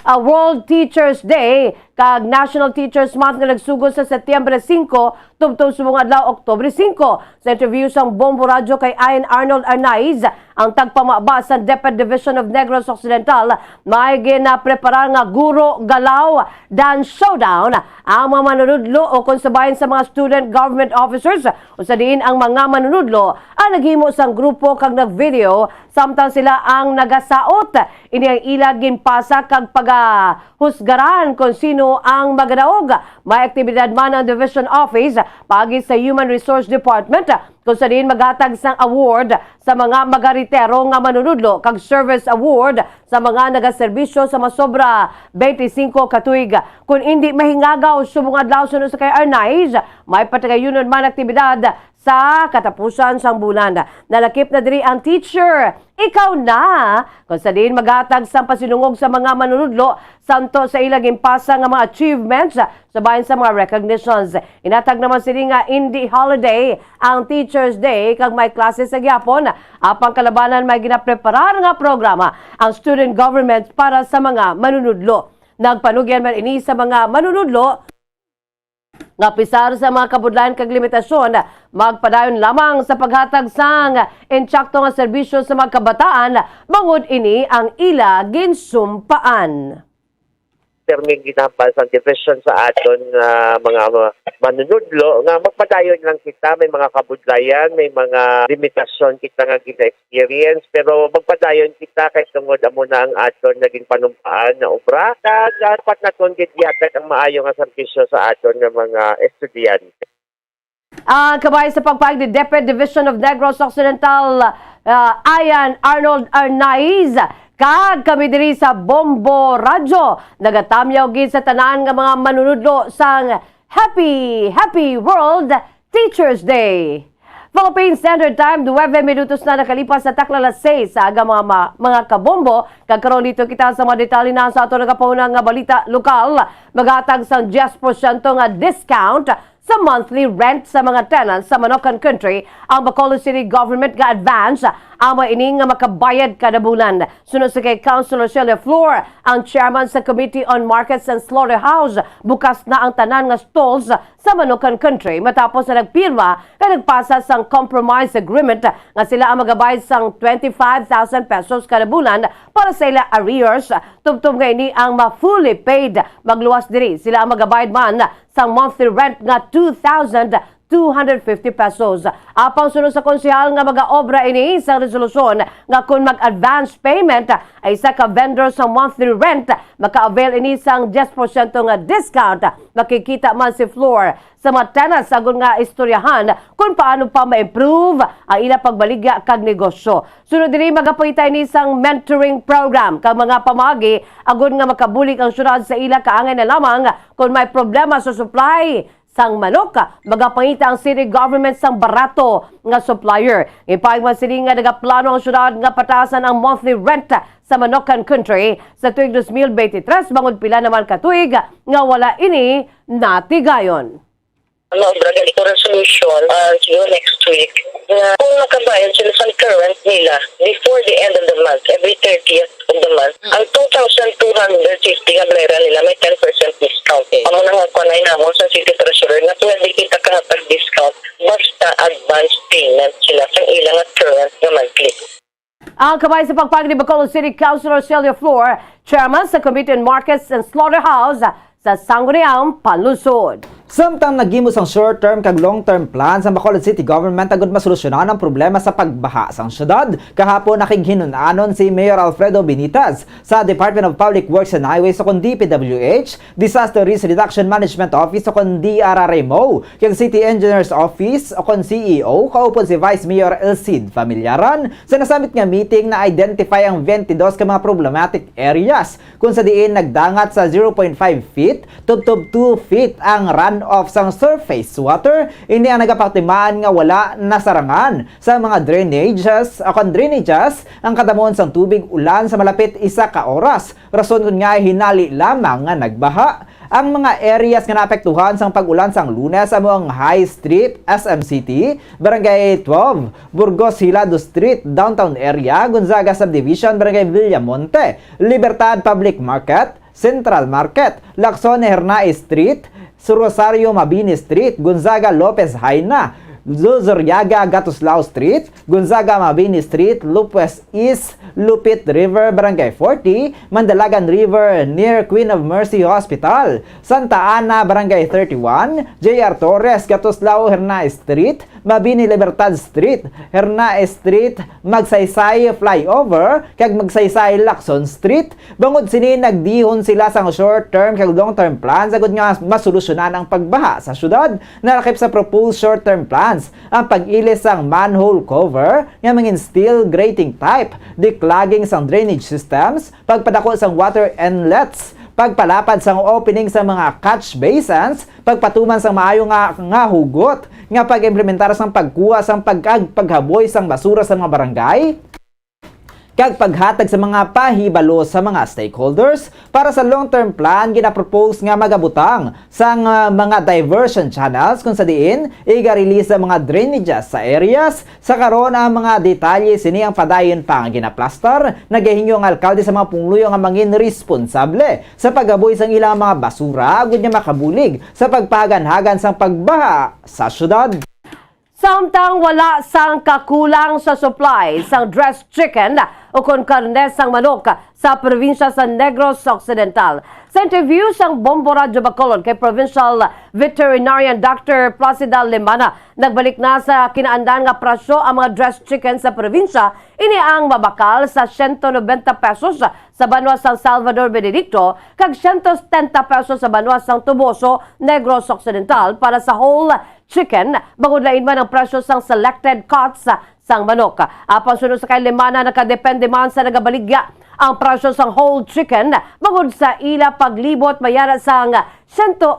S13: World Teachers Day kag National Teachers Month nga nagsugod sa Setyembre 5 tubtob subong adlaw Oktubre 5. Sa interview sang Bombo Radio kay Ian Arnold Arnaiz, ang tagpamaba sa DepEd Division of Negros Occidental, may ginapreparar nga guro galaw dance showdown ang mga manunudlo o kung sabahin sa mga student government officers o sa diin ang mga manunudlo ang naghimo sang grupo kag nag-video samtang sila ang nagasaot. Ini ang ilag ginpasa kag pagahusgaran kung sino ang magadaog. May aktibidad man ang Division Office pagi sa Human Resource Department kung sa diin maghatag sang award sa mga magaritero nga manunudlo kag service award sa mga nagaserbisyo sa masobra 25 katuig. Kung hindi mahingagaw subong adlaw sunod sa kay Arnaiz, may patagayunon man aktibidad sa katapusan sang bulan. Nalakip na diri ang teacher. Ikaw na! Kung sa din maghatag sa pasinungog sa mga manunudlo santo sa ilang impasa nga mga achievements sa bahin sa mga recognitions. Inatag naman sila nga Indie Holiday ang Teacher's Day kag may klase sa gyapon. Apang kalabanan may ginapreparar nga programa ang student government para sa mga manunudlo. Nagpanugyan man ini sa mga manunudlo nga pisar sa mga kabudlayan kag limitasyon, magpadayon lamang sa paghatag sang entsakto nga serbisyo sa mga kabataan, bangod ini ang ila ginsumpaan.
S7: Terming ginambal sa division sa aton mga manunudlo nga magpadayon lang kita, may mga kabudlayan, may mga limitasyon kita nga gina-experience, pero magpadayon kita kay tungod amo na ang aton naging panumpaan na obra kag dapat naton gidiyatag ang maayo nga serbisyo sa aton nga mga estudyante.
S13: Kabay sa pagpahig ni DepEd Division of Negros Occidental, Ian Arnold Arnaiz, kag kami diri sa Bombo Radio nagatamyaw gid sa tanan nga mga manunudlo sang Happy World Teachers Day. Philippine Standard Time, 9 minutos na nakalipas sa takla alas 6 sa aga mga kabombo. Kagkaroon dito kita sa mga detalye na sa ato nagapauna nga balita lokal. Maghatag sang 10% nga discount sa monthly rent sa mga tenants sa Manokan Country ang Bacolod City Government nga advance ang ini nga makabayad kada bulan. Sunod sa kay Councilor Sheila Flor, ang chairman sa Committee on Markets and Slaughterhouse, bukas na ang tanan nga stalls sa Manokan Country matapos na nagpirma kay nagpasa sang compromise agreement nga sila ang magabayad sang 25,000 pesos kada bulan para sa ila arrears. Tubtob nga ini ang ma-fully paid. Magluwas diri sila ang magabayad man sang monthly rent nga 2,250 pesos. Apang sunod sa konsehal nga mag-aobra ini sa resolusyon nga kung mag-advance payment ay isa ka vendor sa monthly rent, maka-avail ini sang 10% nga discount. Makikita man si Floor sa mga tenants agon nga istoryahan kung paano pa ma-improve ang ila pagbaligya kag negosyo. Sunod diri magapakita ini sang mentoring program kag mga pamagi agon nga makabulig ang syudad sa ila kaangay na lamang kung may problema sa supply sang manok, magapangita ang city government sang barato nga supplier. Ipahig man sila nga nagaplano ang syudad nga patasan ang monthly rent sa Manokan Country sa tuig 2023, bangod pila naman katuig nga wala ini natigayon.
S16: Maubra gali ko resolution siguro next week na kung nakabayad sila sa current nila before the end of the month, every 30th of the month, ang 2,250 nga bayaran nila may 10% discount. Amo na nga kunay namon sa City Treasurer na pwede kita kahapag-discount basta advance payment sila sa ilang at current nga monthly.
S13: Ang kabay sa pagpag ni Bacolod City Councilor Celia Flor, Chairman sa Committee on Markets and Slaughterhouse sa Sangguniang Panlusod.
S15: Samtang nagimos ang short-term kag long-term plan sa Bacolod City Government agud masolusyonan ang problema sa pagbaha sa syudad. Kahapon nakighinunanon si Mayor Alfredo Benitez sa Department of Public Works and Highways o kon DPWH, Disaster Risk Reduction Management Office o kon DRRMO, kag City Engineers Office o kon CEO, kaupod si Vice Mayor Elcid Familiaran sa nasamit nga meeting na identify ang 22 ka mga problematic areas kung sa diin nagdangat sa 0.5 feet to 2 feet ang runoff sang surface water. Ini ang nagapaktimaan nga wala nasarangan sa mga drainages ang kadamon sang tubig ulan sa malapit isa ka oras. Rason kun nga hinali lamang nga nagbaha. Ang mga areas nga naapektuhan sang pag-ulan sang Lunes amo ang High Street, SM City, Barangay 12, Burgos Hilado Street, Downtown Area, Gonzaga Subdivision, Barangay Villamonte, Libertad Public Market, Central Market, Lacson Hernay Street, Rosario Mabini Street, Gonzaga Lopez Haina, Zuzuriaga Gatuslao Street, Gonzaga Mabini Street, Lupes East, Lupit River, Barangay 40, Mandalagan River near Queen of Mercy Hospital, Santa Ana, Barangay 31, JR Torres, Gatuslao Hernay Street, Mabini Libertad Street, Hernay Street, Magsaysay Flyover, kag Magsaysay Lacson Street. Bangod sini nagdihon sila sang short-term kag long-term plans agud nga masolusyonan ang pagbaha sa syudad. Nalakip sa proposed short-term plans ang pag-ilis sang manhole cover nga mangin steel grating type, declogging sang drainage systems, pagpadako sang water inlets, pagpalapad sang opening sa mga catch basins, pagpatuman sang maayo nga hugot, nga pag-implementar sang pagkuha sang paghaboy sang basura sa mga barangay, kag paghatag sa mga pahibalo sa mga stakeholders. Para sa long-term plan, ginapropose nga magabutang sang mga diversion channels kung sa diin iga-release ang mga drainages sa areas. Sa karon ang mga detalye sini ang padayon pa nga ginaplastar. Nagahinyo ang alkalde sa mga pungluyo nga mangin responsable sa paghaboy sang ilang mga basura agud nga makabulig sa pagpaganhagan sang pagbaha sa syudad.
S13: Samtang wala sang kakulang sa supply sang dressed chicken o kon karne sang manok sa probinsya sa Negros Occidental. Sa interview sang Bombo Radio Bacolod kay Provincial Veterinarian Dr. Placida Limana, nagbalik na sa kinaandan nga presyo ang mga dressed chicken sa probinsya. Ini ang mabakal sa 190 pesos sa Banwa San Salvador Benedicto kag 170 pesos sa Banwa Sang Tuboso, Negros Occidental para sa whole chicken, bangod lain man ang presyo sang selected cuts sang manok. Apan sunod sa kay Limana, nakadepende man sa nagabaligya ang presyo sang whole chicken, bangod sa ila paglibot mayara sang 180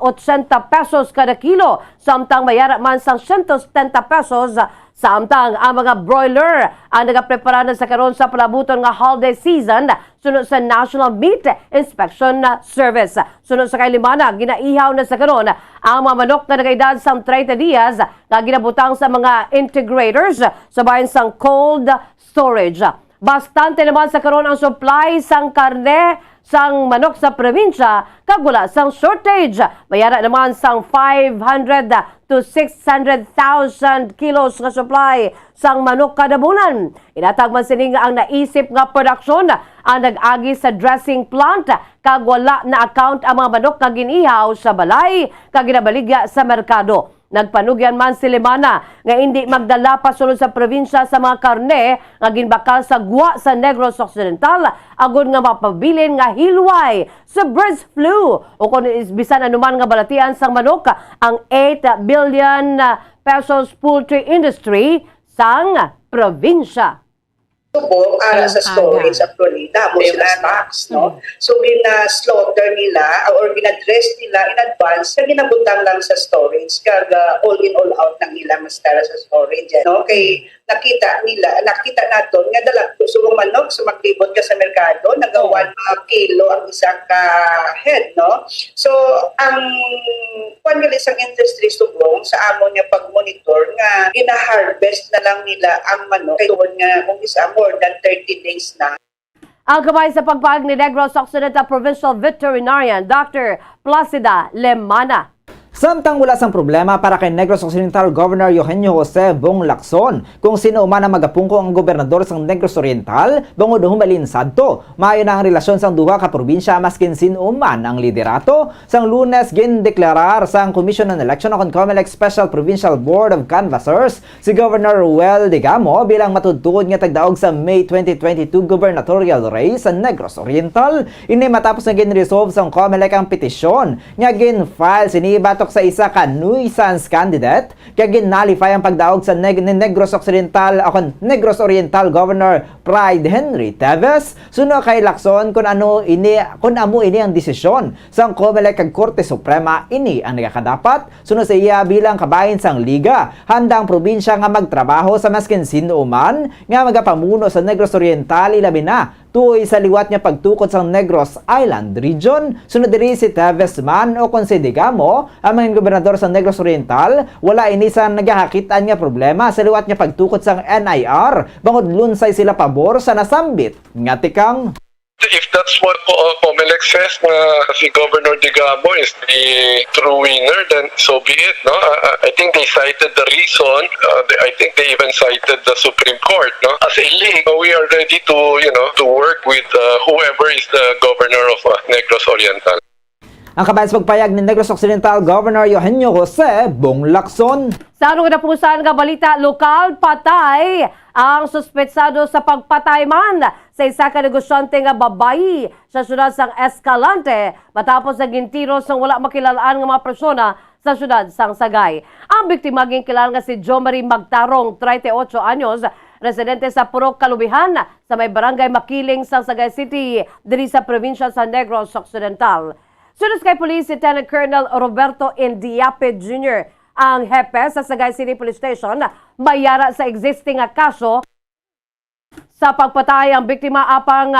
S13: pesos kada kilo, samtang mayara man sang 170 pesos. Samtang ang mga broiler ang nagaprepara na sa karon sa palabuton nga holiday season sunod sa National Meat Inspection Service. Sunod sa kay Limana, ginaihaw na sa karon ang mga manok na nagaedad sang 30 dias nga ginabutang sa mga integrators sa bahin sang cold storage. Bastante naman sa karon ang supply sang karne sang manok sa probinsya kag wala sang shortage. Mayara naman sang 500 to 600,000 kilos nga supply sang manok kada bulan. Inatag man sini nga ang naisip nga produksyon ang nag-agi sa dressing plant kag wala na account ang mga manok nga ginihaw sa balay kag ginabaligya sa merkado. Nagpanugyan man si Limana nga hindi magdala pa sulod sa probinsya sa mga karne nga ginbakal sa guwa sa Negros Occidental agud nga mapabilin nga hilway sa birds flu o kung bisan anuman nga balatian sang manok ang 8 billion pesos poultry industry sang probinsya.
S17: subong ara sa storage actually damo sila stocks no so gina-slaughter nila or gina-dress nila in advance na ginabutang lang sa storage kag all in all out nang ilang mas tara sa storage no kay nakita naton nga dala subong manok so maglibot ka sa merkado naga 1 kilo ang isa ka head no so ang kung isang industry subong sa amo niya pag-monitor nga gina-harvest na lang nila ang manok kay tuod nga kung isa more than 30 days na.
S13: Ang kamay sa pagpahag ni Negros Occidental Provincial Veterinarian Dr. Placida Lemana.
S15: Samtang wala sang problema para kay Negros Occidental Governor Eugenio Jose Bong Lacson kung sino man ang magapungko ang gobernador sang Negros Oriental bangod humalin sadto. Maayo na ang relasyon sang duha ka probinsya maskin sino man ang liderato sang Lunes gindeklarar sang Commission on Election o COMELEC Special Provincial Board of Canvassers si Governor Ruel Digamo bilang matudtod nga tagdaog sa May 2022 gubernatorial race sa Negros Oriental. Ini matapos na ginresolve sang COMELEC ang petisyon nga gin-file sinibatok sa isa ka nuisance candidate kaya ginalify ang pagdaog sa Negros Occidental o Negros Oriental Governor Pride Henry Teves suno kay Lacson kung amo ini ang desisyon sang COMELEC kag Korte Suprema ini ang nagakadapat suno sa iya bilang kabahin sang liga handang probinsya nga magtrabaho sa maskin sino man nga magapamuno sa Negros Oriental ilabi na tuoy sa liwat niya pagtukod sa Negros Island Region. Sunod diri si Teves man o kung si Digamo, ang mga gobernador sa Negros Oriental, wala ini sa nagahakitan nga problema sa liwat niya pagtukod sa NIR, bangod lunsay sila pabor sa nasambit. Nga tikang
S18: if that's what COMELEC says na si Governor Digamo is the true winner, then so be it. No, I think they cited the reason. I think they even cited the Supreme Court. No, as a league, we are ready to to work with whoever is the governor of Negros Oriental.
S15: Ang kabayan sa pagpayag ni Negros Occidental Governor Eugenio Jose Bong Lacson.
S13: Sa anong kinapusan nga balita, lokal patay ang suspetsado sa pagpatay man sa isa ka negosyante nga babayi sa syudad sang Escalante matapos naging tiro sang wala makilalaan nga mga persona sa syudad sang Sagay. Ang biktima ginkilalan nga si Jo Marie Magtarong, 38 anyos, residente sa Purok, Kalubihan, sa may barangay Makiling sa Sagay City, diri sa probinsya sa Negros Occidental. Sunod kay Police Lieutenant Colonel Roberto Indiape Jr., ang hepe sa Sagay City Police Station, mayara sa existing kaso sa pagpatay ang biktima apang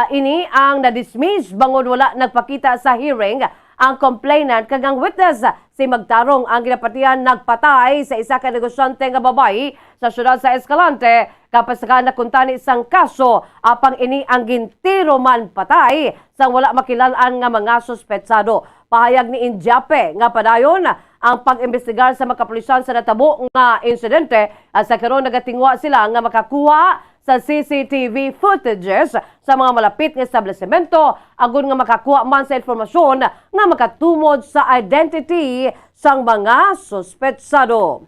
S13: ini ang na-dismiss bangod wala nagpakita sa hearing ang complainant kag ang witness si Magtarong ang ginapatihan nagpatay sa isa ka negosyante nga babayi sa syudad sa Escalante kapag saka nakuntani isang kaso apang ini ang gintiro man patay sang wala makilalaan nga mga suspetsado. Pahayag ni Indiape nga padayon ang pag-imbestigar sa makapulisan sa natabo nga insidente at sa karon nagatingwa sila nga makakuha sa CCTV footages sa mga malapit nga establishmento agon nga makakuha man sa informasyon nga makatumod sa identity sang mga suspetsado.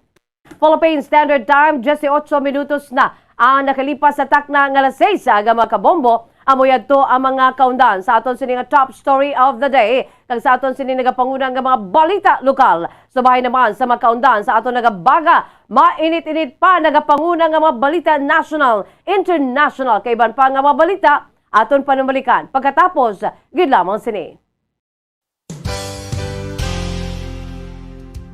S13: Philippine Standard Time, 18 minutos na ang nakalipas sa takna nga alas 6 aga mga kabombo. Amoyad to ang mga kaundan sa aton sini nga top story of the day kag sa aton sini nagapangunang nga mga balita lokal. Subahay naman sa mga kaundan sa aton nagabaga mainit-init pa nagapangunang nga mga balita national, international kay iban pa nga mga balita aton panumalikan pagkatapos gid lamang sini.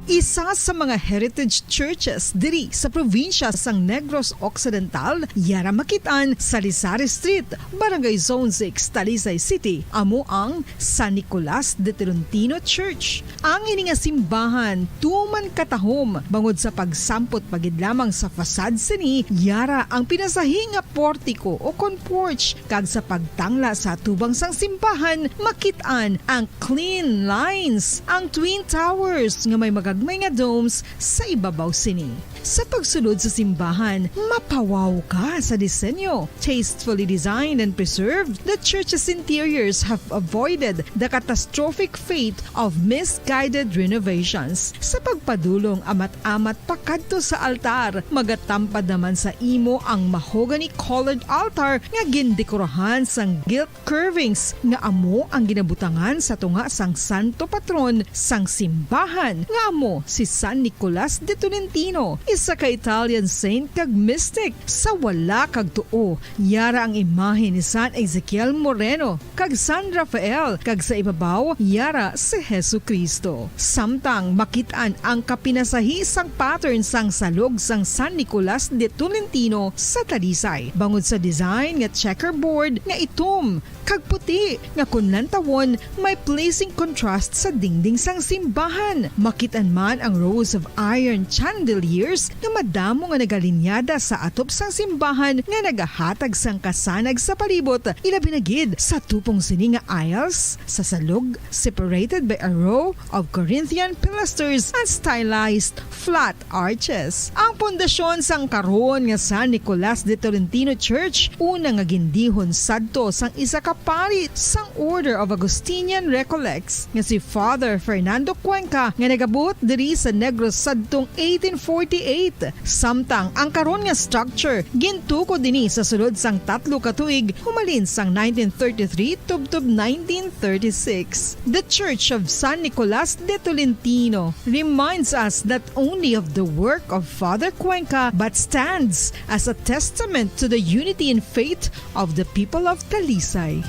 S3: Isa sa mga heritage churches diri sa probinsya sang Negros Occidental, yara makitaan sa Rizal Street, Barangay Zone 6, Talisay City, amo ang San Nicolas de Tolentino Church. Ang ini nga simbahan tuman katahom bangod sa pagsampot pagid lamang sa fasad sini, yara ang pinasahi nga portico o kon porch kag sa pagtangla sa tubang sang simbahan makitaan ang clean lines, ang twin towers nga may may nga domes sa ibabaw sini. Sa pagsulod sa simbahan, mapawaw ka sa disenyo. Tastefully designed and preserved, the church's interiors have avoided the catastrophic fate of misguided renovations. Sa pagpadulong amat-amat pakadto sa altar, magatampad naman sa imo ang mahogany colored altar nga gindekorahan sang gilt curvings nga amo ang ginabutangan sa tunga sang santo patron sang simbahan nga amo damo si San Nicolas de Tolentino, isa ka Italian saint kag mystic. Sa wala kag tuo, yara ang imahe ni San Ezekiel Moreno kag San Rafael, kag sa ibabaw yara si Hesu Kristo. Samtang makitaan ang kapinasahi sang pattern sang salog sang San Nicolas de Tolentino sa Talisay, bangod sa design nga checkerboard nga itom kag puti nga kunlan tawon may pleasing contrast sa dingding sang simbahan. Makitan man ang rows of iron chandeliers nga madamo nga nagalinyada sa atop sang simbahan nga nagahatag sang kasanag sa palibot, ilabi na gid sa tupong sini nga aisles sa salog, separated by a row of Corinthian pilasters and stylized flat arches. Ang pundasyon sang karon nga San Nicolas de Tolentino Church una nga gindihon sadto sang isa ka pari sang Order of Augustinian Recollects nga si Father Fernando Cuenca nga nagabot diri sa Negros sadtong 1848. Samtang ang karon nga structure gintuko dinhi sa sulod sang 3 ka tuig humalin sang 1933 tubtob 1936. The Church of San Nicolas de Tolentino reminds us not only of the work of Father Cuenca but stands as a testament to the unity and faith of the people of Talisay.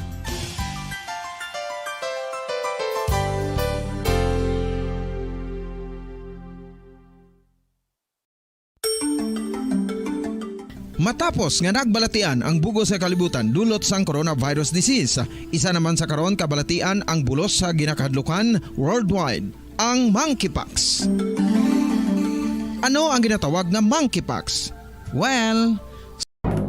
S4: Matapos nga nagbalatian ang bugos sa kalibutan dulot sang coronavirus disease, isa naman sa karon kabalatian ang bulos sa ginakahadlukan worldwide, ang monkeypox. Ano ang ginatawag na monkeypox? Well,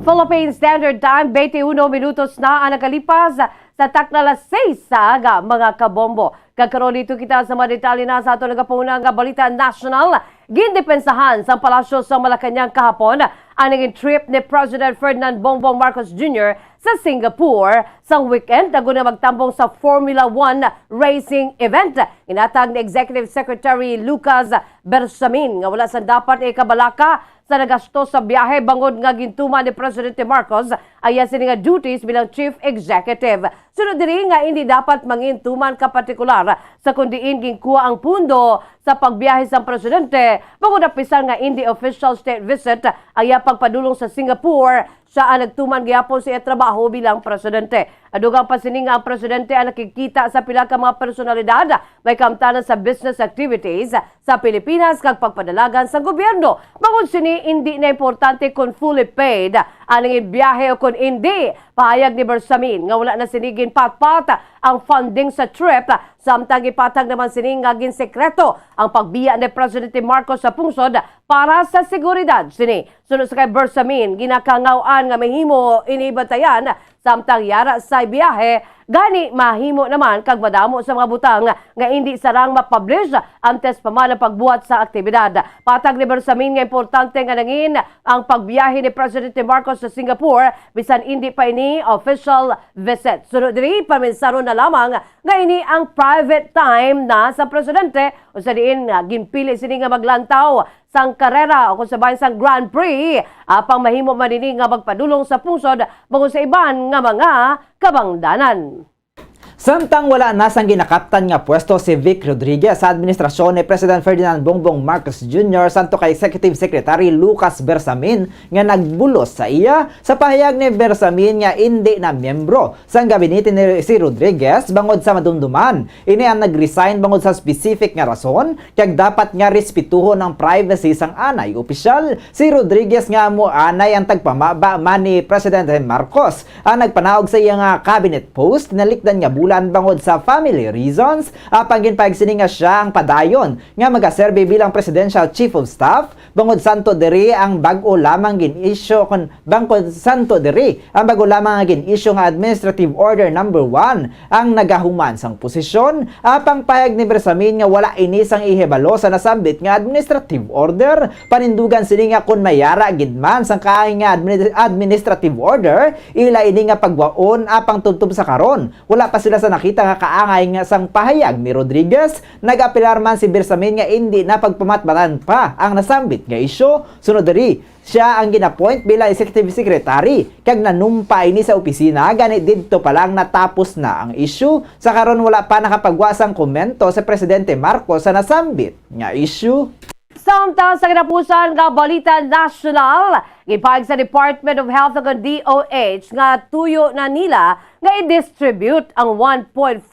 S13: Philippine Standard Time, 21 minutos na ang nakalipas sa takla 6 sa aga, mga kabombo. Kakaroon dito kita sa mga detalye na sa ato nagapauna nga balita national. Gindepensahan sa Palasyo sa Malacanang kahapon ang naging trip ni President Ferdinand Bongbong Marcos Jr. sa Singapore sang weekend na guna magtambong sa Formula 1 racing event. Inatag ni Executive Secretary Lucas Bersamin nga wala sa dapat ikabalaka sa nagasto sa biyahe bangod nga gintuman ni Presidente Marcos aya sini nga duties bilang Chief Executive. Sunod diri nga hindi dapat mangintuman ka partikular sa kundiin ginkuha ang pundo sa pagbiyahe sa presidente bangod napisan nga hindi official state visit aya pagpadulong sa Singapore siya ang nagtuman gyapon sa trabaho bilang presidente. Adugang pasining ang presidente ang nakikita sa pila ka mga personalidad may kamtanan sa business activities sa Pilipinas kag pagpadalagan sa gobyerno. Bangod sini hindi na importante kung fully paid ang biyahe o kung hindi. Pahayag ni Bersamin nga wala na sinigin patpat ang funding sa trip samtang ipatag naman sini nga ginsekreto ang pagbiya ni Presidente Marcos sa pungsod para sa seguridad sini. Sunod sa kay Bersamin, ginakangawaan nga mahimo inibatayan samtang yara sa biyahe gani mahimo naman kag madamo sa mga butang nga hindi sarang mapublish antes pa man ang pagbuhat sa aktibidad. Patag ni Bersamin nga importante nga nangin ang pagbiyahe ni Presidente Marcos sa Singapore bisan hindi pa ini official visit. Sunod diri paminsaro na lamang nga ini ang private time na sa presidente o sa diin ginpili sini nga maglantaw sang karera o kung sabayan sang Grand Prix apang mahimo manini nga magpadulong sa pungsod bangod sa iban nga mga kabangdanan.
S15: Samtang wala na sang ginakaptan nga pwesto si Vic Rodriguez sa administrasyon ni President Ferdinand Bongbong Marcos Jr. santo kay Executive Secretary Lucas Bersamin nga nagbulos sa iya sa pahayag ni Bersamin nga hindi na miyembro sang gabinete ni si Rodriguez bangod sa madumduman. Ini ang nag-resign bangod sa specific nga rason kag dapat nga respetuhon ang privacy sang anay opisyal. Si Rodriguez nga mo anay ang tagpamaba man ni President Marcos ang nagpanaog sa iya nga cabinet post nalikdan nga bulan bangod sa family reasons apang ginpagsining nga siya ang padayon nga magaserbe bilang Presidential Chief of Staff bangod santo diri ang bag-o lamang gin-issue kon bangod santo diri ang bago lamang gin-issue nga Administrative Order number 1 ang nagahuman sang posisyon apang payag ni Bersamin nga wala ini sang ihibalo sa nasambit nga Administrative Order panindugan sini nga kun mayara gid man sang kaay nga Administrative Order ila ini nga pagwaon apang tubtob sa karon wala pa sila sa nakita nga kaangay nga sang pahayag ni Rodriguez. Nag-apelar man si Bersamin nga hindi na pagpamatbatan pa ang nasambit nga isyu. Sunod diri, siya ang ginapoint bilang executive secretary kag nanumpay ni sa opisina gani didto pa lang natapos na ang issue. Sa karon wala pa nakapagwasang komento sa Presidente Marcos sa nasambit nga issue.
S13: Samtang sa kinapusan nga balita national, gipahig sa Department of Health ug DOH nga tuyo na nila nga i-distribute ang 1.4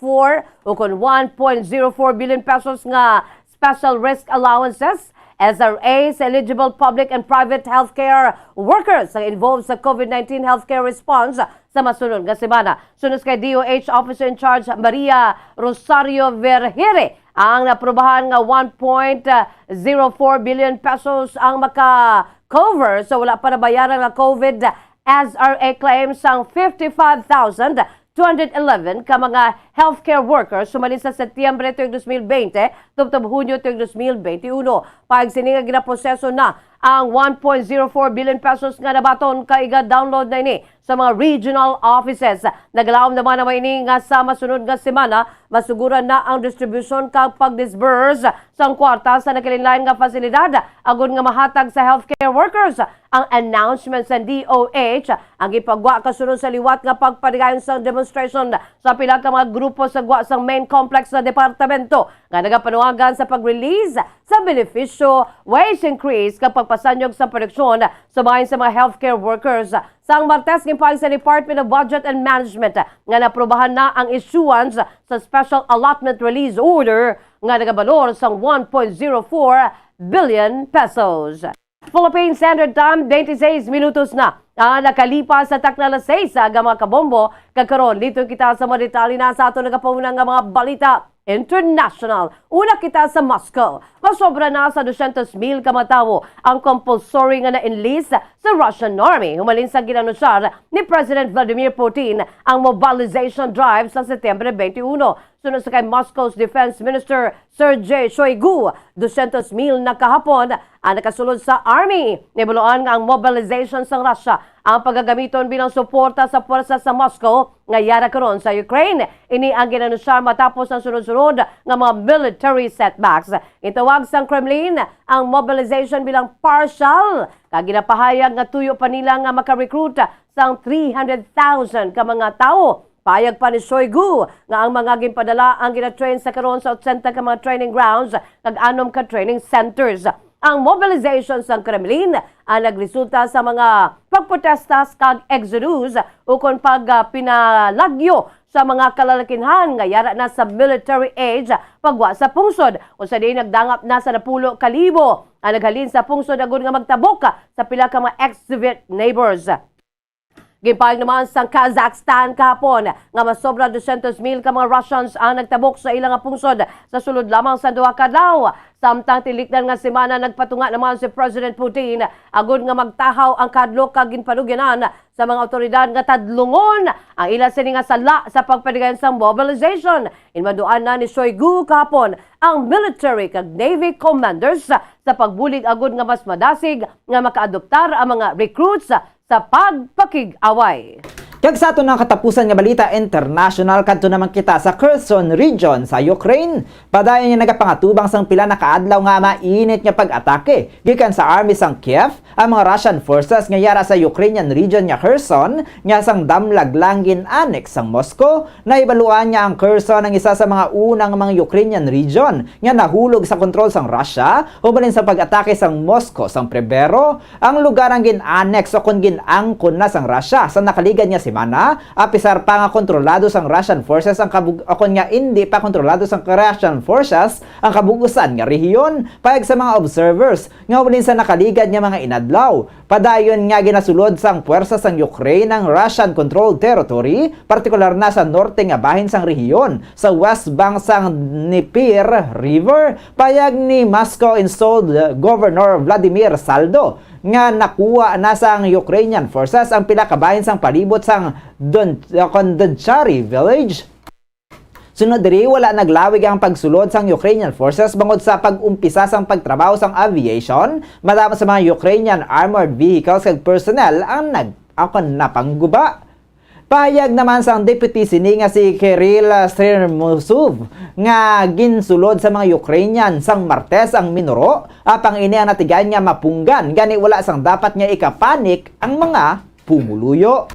S13: o kon 1.04 billion pesos nga special risk allowances SRA sa eligible public and private healthcare workers ang involved sa COVID-19 healthcare response sa masunod nga semana. Sunod kay DOH Officer in Charge Maria Rosario Vergere, ang naprobahan nga 1.04 billion pesos ang maka-cover so wala pa nabayaran nga COVID SRA claims ang 55,211 ka mga healthcare workers sumalin sa Setyembre 2020 tubtob Hunyo 2021. Pag sininga ginaproseso na ang 1.04 billion pesos nga nabaton kaiga download na ini sa mga regional offices. Naglawom naman na ini nga sa masunod nga semana masuguran na ang distribution kag pag-disburse sang kwarta sa nakilinlain nga pasilidad agon nga mahatag sa healthcare workers. Ang announcement sa DOH ang ipagwa kasunod sa liwat nga pagpadigayon sa demonstration sa pila ka mga grupo sa gwa sang main complex sa departamento nga nagapanuwagan sa pag-release sa benepisyo, wage increase kapag pasanyog sa produksyon sa mga healthcare workers. Sang Martes gimpahig sa Department of Budget and Management nga naprobahan na ang issuance sa Special Allotment Release Order nga nagabalor sang 1.04 billion pesos. Philippine Standard Time, 26 minutos na. Nakalipas sa takna alas 6 sa mga kabombo. Kakaroon, dito kita sa mga detalye na sa ato nagapamunang nga mga balita international. Una kita sa Moscow. Masobra na sa 200,000 kamatawo ang compulsory nga na-enlist sa Russian Army. Humalin sa ginanusyar ni President Vladimir Putin ang mobilization drive sa Setyembre 21. Sunod sa kay Moscow's Defense Minister Sergei Shoigu, 200,000 na kahapon ang nakasulod sa Army. Nibuloan nga ang mobilization sa Russia ang paggagamiton bilang suporta sa puwersa sa Moscow nga yara karon sa Ukraine. Ini ang ginanusyar matapos ang sunod-sunod nga mga military setbacks. Itawag sang Kremlin ang mobilization bilang partial kag ginapahayag nga tuyo pa nila nga maka-recruit sang 300,000 ka mga tao. Payag pa ni Shoigu nga ang mga ginpadala ang gina-train sa karon sa 80 ka mga training grounds kag 6 ka training centers. Ang mobilization sa Kremlin ang nagresulta sa mga pagprotestas kag exodus ukon pag pinalagyo sa mga kalalakinhan nga yara na sa military age pagwa sa pungsod. Usa din nagdangap na sa 10,000 ang naghalin sa pungsod agon nga magtabok sa pila ka mga ex-Soviet neighbors. Gimpahig naman sa Kazakhstan kahapon nga masobra 200,000 ka mga Russians ang nagtabok sa ilang pungsod sa sulod lamang sa duha ka adlaw. Samtang tilikdan nga semana nagpatunga naman si President Putin agud nga magtahaw ang kadlok kag ginpanugyanan sa mga otoridad nga tadlungon ang ila sini nga sala sa pagpadigayon sa mobilization. Inmaduan na ni Shoigu kahapon ang military kag navy commanders sa pagbulig agud nga mas madasig nga makaadoptar ang mga recruits sa pagpakig-away.
S15: Kag sa ato ng katapusan nga balita international kadto naman kita sa Kherson region sa Ukraine. Padayon niya nagapangatubang sang pila na kaadlaw nga mainit nga pag-atake gikan sa army sang Kiev ang mga Russian forces nga yara sa Ukrainian region nga Kherson nga sang damlag lang gin-annex sang Moscow. Naibaluan niya ang Kherson ang isa sa mga unang mga Ukrainian region nga nahulog sa kontrol sang Russia hubalin sa pag-atake sang Moscow sang Pebrero. Ang lugar ang gin-annex o kun gin-angkon na sang Russia sa nakaligan niya semana, apisar pa nga kontrolado sang Russian forces ang akon nga hindi pa kontrolado sang Russian forces ang kabugusan nga rehiyon. Payag sa mga observers nga ulin sa nakaligad nga mga inadlaw, padayon nga ginasulod sang puwersa sang Ukraine ang Russian controlled territory, partikular na sa norte nga bahin sang rehiyon sa west bank sang Dnipro River. Payag ni Moscow installed Governor Vladimir Saldo nga nakuha na sang Ukrainian forces ang pila ka bahin sang palibot sang Donchari village. Sunod diri wala naglawig ang pagsulod sang Ukrainian forces bangod sa pag-umpisa sang pagtrabaho sang aviation madama sa mga Ukrainian armored vehicles kag personnel ang napangguba. Pahayag naman sang deputy sini nga si Kirill Stermosov nga ginsulod sa mga Ukrainian sang Martes ang minuro apang ini ang natigan nga mapunggan gani wala sang dapat nga ikapanik ang mga pumuluyo.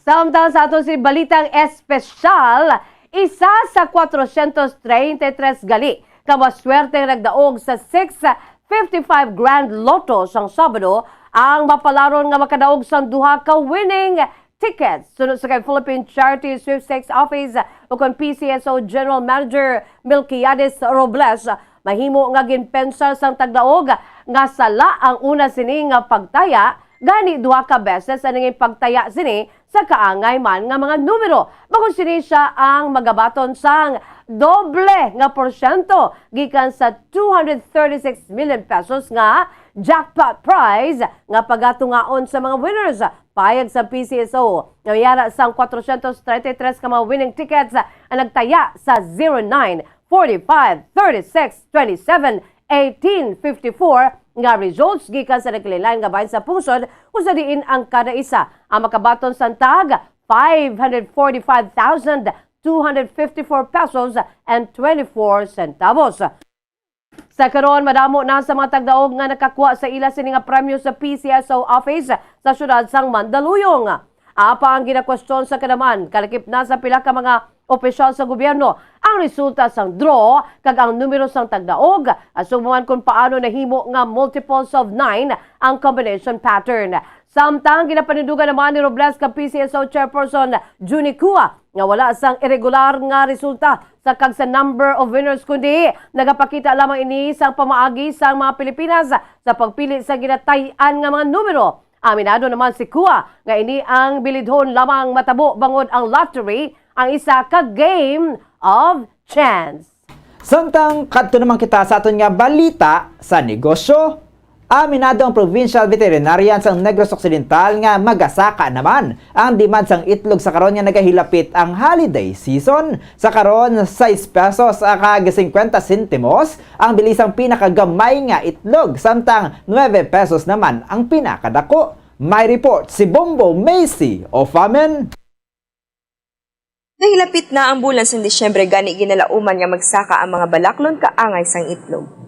S13: Samtang sa ato si Balitang Espesyal, isa sa 433 gali kamaswerte nagdaog sa 655 Grand Lotto sang Sabado ang mapalaron nga makadaog sang duha ka winning tickets. Sunod sa kay Philippine Charity Sweepstakes Office o kon PCSO General Manager Milquiades Robles, mahimo nga ginpensa sang tagdaog nga sala ang una sini nga pagtaya gani duha ka beses aning pagtaya sini sa kaangay man nga mga numero. Bago sini siya ang magabaton sang doble nga porsyento gikan sa 236 million pesos nga jackpot prize nga pagatungaon sa mga winners. Payag sa PCSO, nayara sang 433 ka mga winning tickets ang nagtaya sa 09, 45, 36, 27, 18, 54 nga results gikan sa nagkalilain nga bahin sa pungsod kung sa diin ang kada isa ang makabaton sa tag 545,254 pesos and 24 centavos. Sa karon madamo na sa mga tagdaog nga nakakuha sa ila sini nga premyo sa PCSO office sa syudad sang Mandaluyong. Apa ang ginakwestiyon sa kanaman kalakip na sa pila ka mga opisyal sa gobyerno ang resulta sang draw kag ang numero sang tagdaog asuman kung paano nahimo nga multiples of 9 ang combination pattern. Samtang ginapanindugan naman ni Robles ka PCSO chairperson Juni Kua nga wala sang irregular nga resulta sa kag sa number of winners kundi nagapakita lamang ini sang pamaagi sang mga Pilipinas sa pagpili sa ginatayan nga mga numero. Aminado naman si Kua nga ini ang bilidhon lamang matabo bangod ang lottery ang isa ka game of chance.
S15: Samtang kadto naman kita sa aton nga balita sa negosyo. Aminado ang Provincial Veterinarian sang Negros Occidental nga magasaka naman ang demand sang itlog sa karon nga nagahilapit ang holiday season. Sa karon 6 pesos kag 50 sentimos ang bilisang pinakagamay nga itlog samtang 9 pesos naman ang pinakadako. May report si Bombo Macy o Famen.
S19: Nahilapit na ang bulan sa Disyembre gani ginalauman nga magsaka ang mga balaklon kaangay sang itlog.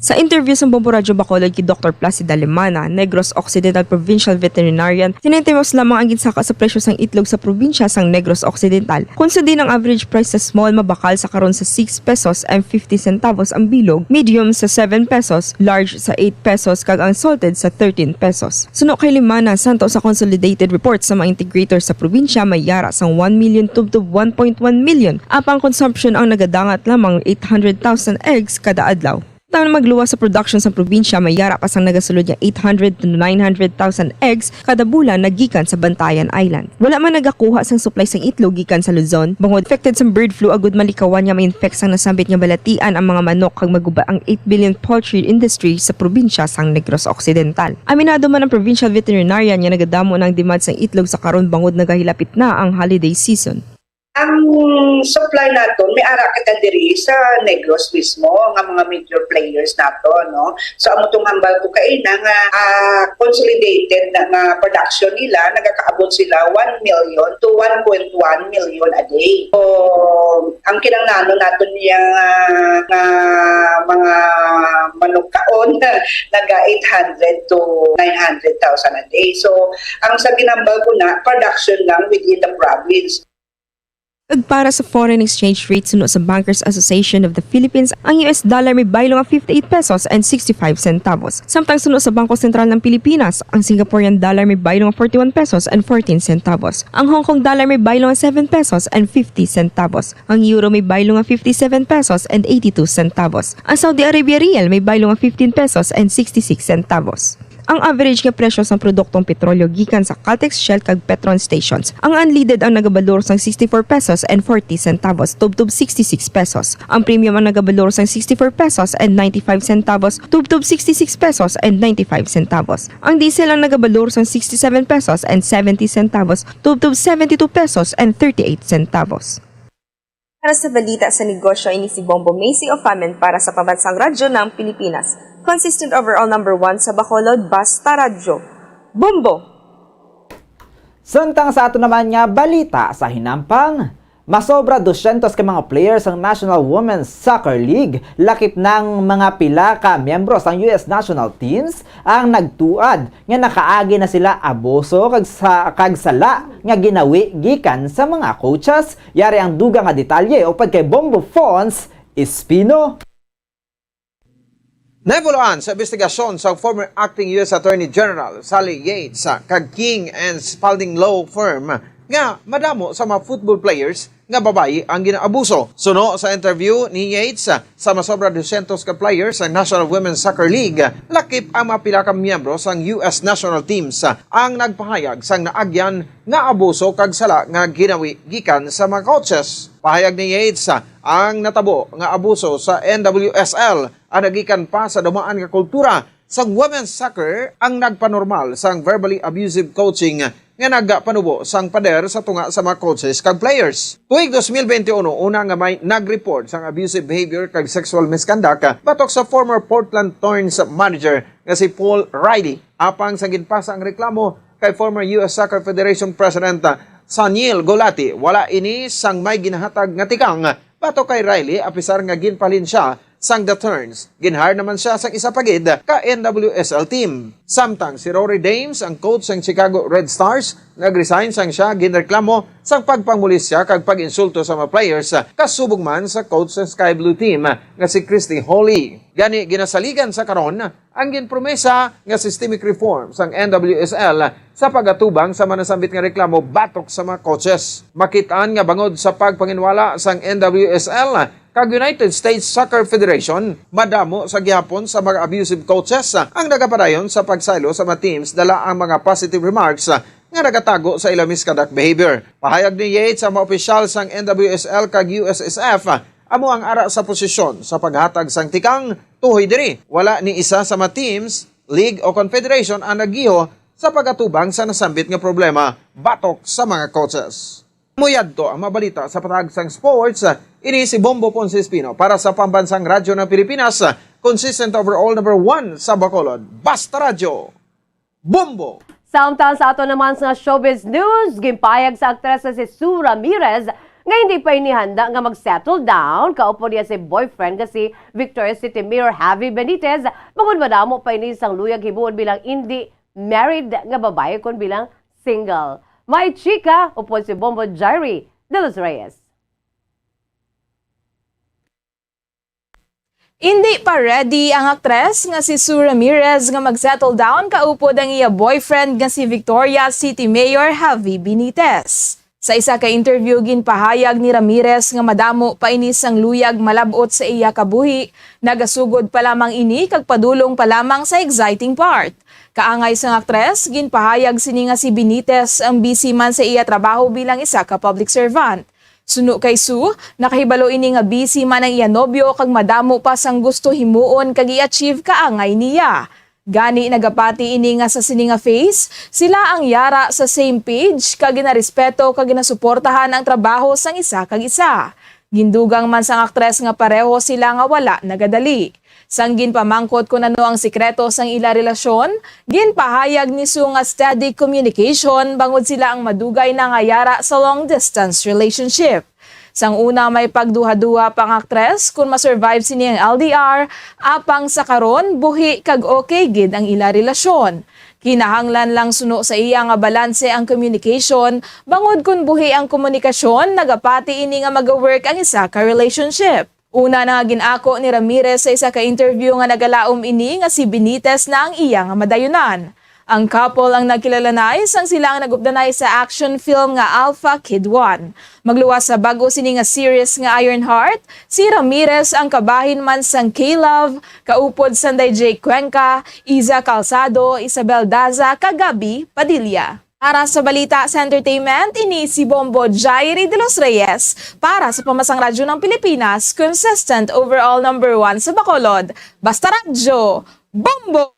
S19: Sa interview sa Bombo Radio Bacolod kay Dr. Placida Limana, Negros Occidental Provincial Veterinarian, tinintimos lamang ang ginsaka sa presyo sang itlog sa probinsya sang Negros Occidental. Kung sa din ang average price sa small mabakal sa karon sa 6 pesos and 50 centavos ang bilog, medium sa 7 pesos, large sa 8 pesos kag ang salted sa 13 pesos. Suno kay Limana, santo sa consolidated report sa mga integrator sa probinsya may yara sang 1 million to 1.1 million. Apang consumption ang nagadangat lamang 800,000 eggs kada adlaw. Tang magluwas sa production sa probinsya may yara pa sang nagasulod nga 800 to 900,000 eggs kada bulan nagikan sa Bantayan Island. Wala man nagakuha sang supply sang itlog gikan sa Luzon, bangod affected sa bird flu agud malikawan nga ma-infect sang nasambit nga balatian ang mga manok kag maguba ang 8 billion poultry industry sa probinsya sang Negros Occidental. Aminado man ang Provincial Veterinarian nga nagadamo ng demand sang itlog sa karon bangod nagahilapit na ang holiday season.
S17: Ang supply nato may ara kita diri sa Negros mismo nga mga major players nato, no. So amo tong hambal ko kay na nga consolidated na production nila nagakaabot sila 1 million to 1.1 million a day. So ang kinanglanon nato niya nga mga manok kaon naga 800 to 900,000 a day. So ang sa ginambal ko na production lang within the province.
S19: Ug para sa foreign exchange rate suno sa Bankers Association of the Philippines, ang US dollar may baylong nga 58 pesos and 65 centavos. Samtang suno sa Bangko Sentral ng Pilipinas, ang Singaporean dollar may baylong nga 41 pesos and 14 centavos. Ang Hong Kong dollar may baylong nga 7 pesos and 50 centavos. Ang euro may baylong nga 57 pesos and 82 centavos. Ang Saudi Arabia rial may baylong nga 15 pesos and 66 centavos. Ang average nga presyo sa produktong petrolyo gikan sa Caltex, Shell kag Petron stations. Ang unleaded ang nagabalor sang 64 pesos and 40 centavos tubtub 66 pesos. Ang premium ang nagabalor sang 64 pesos and 95 centavos tubtub 66 pesos and 95 centavos. Ang diesel ang nagabalor sang 67 pesos and 70 centavos tubtub 72 pesos and 38 centavos. Para sa balita sa negosyo, ini si Bombo Macy o Famen para sa Pambansang Radyo ng Pilipinas. Consistent overall number 1 sa Bacolod, Basta Radyo. Bombo!
S15: Samtang sa ato naman nga balita sa hinampang, masobra 200 ka mga players ang National Women's Soccer League, lakip ng mga pila ka miyembro sang US national teams ang nagtuad nga nakaagi na sila abuso kag sala nga ginawi gikan sa mga coaches. Yari ang dugang nga detalye upad kay Bombo Fons Espino.
S20: Naibuluan sa investigasyon sa former acting U.S. Attorney General Sally Yates kag King and Spalding Law Firm nga madamo sa mga football players nga babayi ang ginaabuso. Suno sa interview ni Yates sa masobra 200 ka players sa National Women's Soccer League, lakip ang mga pila ka miyembro sang US national teams ang nagpahayag sang naagyan nga abuso kag sala nga ginawi gikan sa mga coaches. Pahayag ni Yates ang natabo nga abuso sa NWSL ang nagikan pa sa dumaan nga kultura sa women's soccer ang nagpanormal sang verbally abusive coaching nga nagpanubo sang pader sa tunga sa mga coaches kag players. Tuig 2021, una nga may nag-report sang abusive behavior kag sexual misconduct batok sa former Portland Thorns manager nga si Paul Riley. Apang sa ginpasa ang reklamo kay former US Soccer Federation President Saniel Golati, wala ini sang may ginahatag nga tikang batok kay Riley apisar nga ginpalin siya sang The Turns. Ginhire naman siya sang isa pagid ka NWSL team. Samtang si Rory Dames, ang coach sang Chicago Red Stars, nag-resign sang siya ginreklamo sang pagpangulis siya kag pag-insulto sa mga players kasubong man sa coach sa Sky Blue team nga si Christy Holly. Gani ginasaligan sa karon ang ginpromesa nga systemic reform sang NWSL sa pagatubang sa manasambit nga reklamo batok sa mga coaches. Makitaan nga bangod sa pagpanginwala sang NWSL kag United States Soccer Federation, madamo sa gihapon sa mga abusive coaches ang nagapadayon sa pagsaylo sa mga teams dala ang mga positive remarks nga nagatago sa ilang misconduct behavior. Pahayag ni Yates sa mga opisyal sang NWSL kag USSF amo ang ara sa posisyon sa paghatag sang tikang tuhoy diri. Wala ni isa sa mga teams, league o confederation ang nagiho sa pagatubang sa nasambit nga problema batok sa mga coaches. Muyad to ang mabalita sa patag sang sports. Ini si Bombo Ponce Espino para sa Pambansang Radyo ng Pilipinas, consistent overall number 1 sa Bacolod. Basta Radyo, Bombo!
S13: Samtang sa ato naman sa showbiz news, gimpayag sa aktres na si Sue Ramirez nga hindi pa inihanda nga mag-settle down. Kaupo niya si boyfriend nga si Victoria's City Mayor Javi Benitez. Bangod madamo pa ini sang luyag hibuon bilang hindi married nga babae kon bilang single. May chika, upod si Bombo Jairi de los Reyes.
S21: Hindi pa ready ang aktres nga si Sue Ramirez nga mag-settle down kaupod ang iya boyfriend nga si Victoria's City Mayor Javi Benitez. Sa isa ka interview ginpahayag ni Ramirez nga madamo pa ini sang luyag malabot sa iya kabuhi, nagasugod pa lamang ini kag padulong pa lamang sa exciting part. Kaangay sang aktres, ginpahayag sini nga si Benitez ang busy man sa iya trabaho bilang isa ka public servant. Suno kay Sue, nakahibalo ini nga busy man ang iya nobyo kag madamo pa sang gusto himuon kag i-achieve kaangay niya. Gani nagapati ini nga sa sini nga face, sila ang yara sa same page kag ginarespeto kag ginasuportahan ang trabaho sang isa kag isa. Gindugang man sang aktres nga pareho sila nga wala nagadali. Sang ginpamangkot kung ano ang sikreto sang ila relasyon, ginpahayag ni Sue nga steady communication bangod sila ang madugay na nga yara sa long-distance relationship. Sang una may pagduha-duha pang aktres kung masurvive sini ang LDR, apang sa karon buhi kag okay gid ang ila relasyon. Kinahanglan lang suno sa iya nga balanse ang communication, bangod kung buhi ang komunikasyon, nagapati ini nga mag-work ang isa ka relationship. Una na nga ginako ni Ramirez sa isa ka interview nga nagalaom ini nga si Benitez na ang iya nga madayunan. Ang couple ang nagkilalanay sang sila ang nagupdanay sa action film nga Alpha Kid 1. Magluwas sa bago sini nga series nga Ironheart, si Ramirez ang kabahin man sang K-Love, kaupod sanday Jake Cuenca, Iza Calzado, Isabel Daza, kagabi Padilla. Para sa balita sa entertainment, ini si Bombo Jairi de los Reyes para sa Pamasang Radyo ng Pilipinas, consistent overall number 1 sa Bacolod. Basta Radyo, Bombo!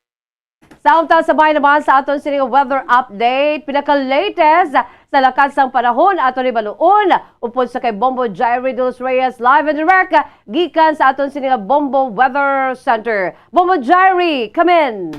S13: Samtang sabay naman sa aton sining weather update, pinaka-latest sa lakas ng panahon aton ibaluon upod sa kay Bombo Jairi de los Reyes live and direct gikan sa aton sining Bombo Weather Center. Bombo Jairi, come in!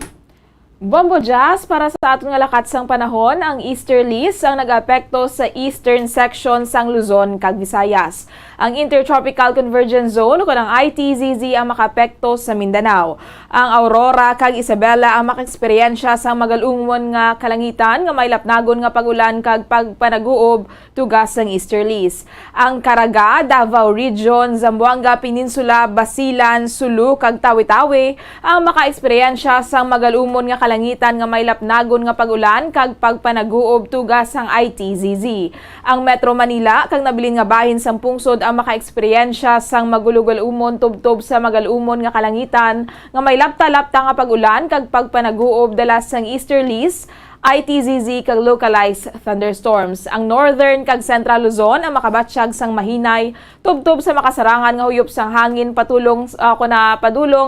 S21: Bombo Jazz, para sa aton nga lakat sang panahon, ang easterlies ang nag-apekto sa eastern section sang Luzon kag Visayas. Ang Intertropical Convergence Zone o ang ITZZ ang makapekto sa Mindanao. Ang Aurora kag Isabela ang makaeksperyensya sa magalungmon nga kalangitan nga may lapnagon nga pagulan kag pagpanaguob tugas sang easterlies. Ang Caraga, Davao Region, Zamboanga Peninsula, Basilan, Sulu kag Tawi-Tawi ang makaeksperyensya sa magalumon nga kalangitan nga may lapnagon nga pagulan kag pagpanaguob tugas sang ITZZ. Ang Metro Manila kag nabilin nga bahin sang pungsod ang makaeksperyensya sang magulugol-umon tubtob sa magalumon nga kalangitan nga may lapta-lapta nga pagulan kag pagpanaguob dalas sang easterlies, ITZZ kag localized thunderstorms. Ang Northern kag Central Luzon ang makabatsyag sang mahinay tubtob sa makasarangan nga huyop sang hangin padulong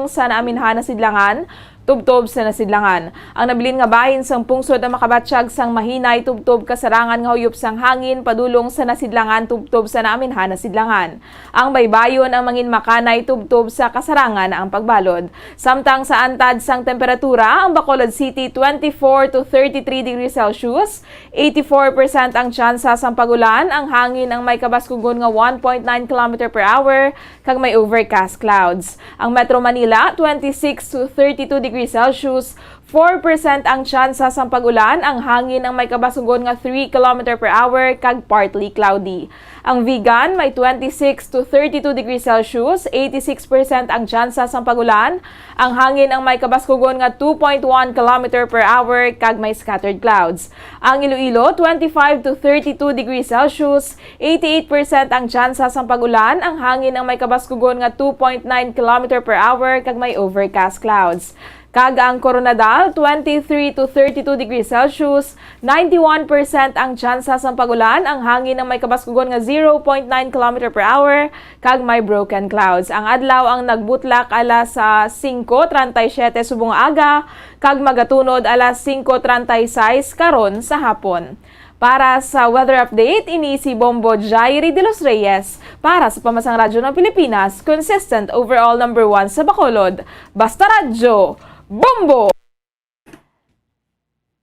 S21: sa naaminhan na sidlangan tubtob sa nasidlangan. Ang nabilin nga bahin sang pungsod ang makabatsyag sang mahinay tubtob kasarangan nga huyop sang hangin padulong sa nasidlangan tubtob sa naaminhan na sidlangan. Ang baybayon ang mangin makanay tubtob sa kasarangan ang pagbalod. Samtang sa antad sang temperatura, ang Bacolod City 24 to 33 degrees Celsius, 84% ang tsansa sang pagulan, ang hangin ang may kabaskugon nga 1.9 km per hour kag may overcast clouds. Ang Metro Manila 26 to 32 degrees Celsius, 4% ang tsansa sang pagulan, ang hangin ang may kabasugon nga 3 km per hour kag partly cloudy. Ang Vigan may 26 to 32 degrees Celsius, 86% ang tsansa sang pagulan, ang hangin ang may kabasugon nga 2.1 km per hour kag may scattered clouds. Ang Iloilo 25 to 32 degrees Celsius, 88% ang tsansa sang pagulan, ang hangin ang may kabasugon nga 2.9 km per hour kag may overcast clouds. Kag ang Coronadal, 23 to 32 degrees Celsius, 91% ang tsansa sang pagulan, ang hangin ang may kabaskugon nga 0.9 km per hour, kag may broken clouds. Ang adlaw ang nagbutlak alas 5:37 subong aga, kag magatunod alas 5:36 karon sa hapon. Para sa weather update, ini si Bombo Jairi de los Reyes para sa Pamasang Radyo ng Pilipinas, consistent overall number 1 sa Bacolod. Basta Radyo, Bombo!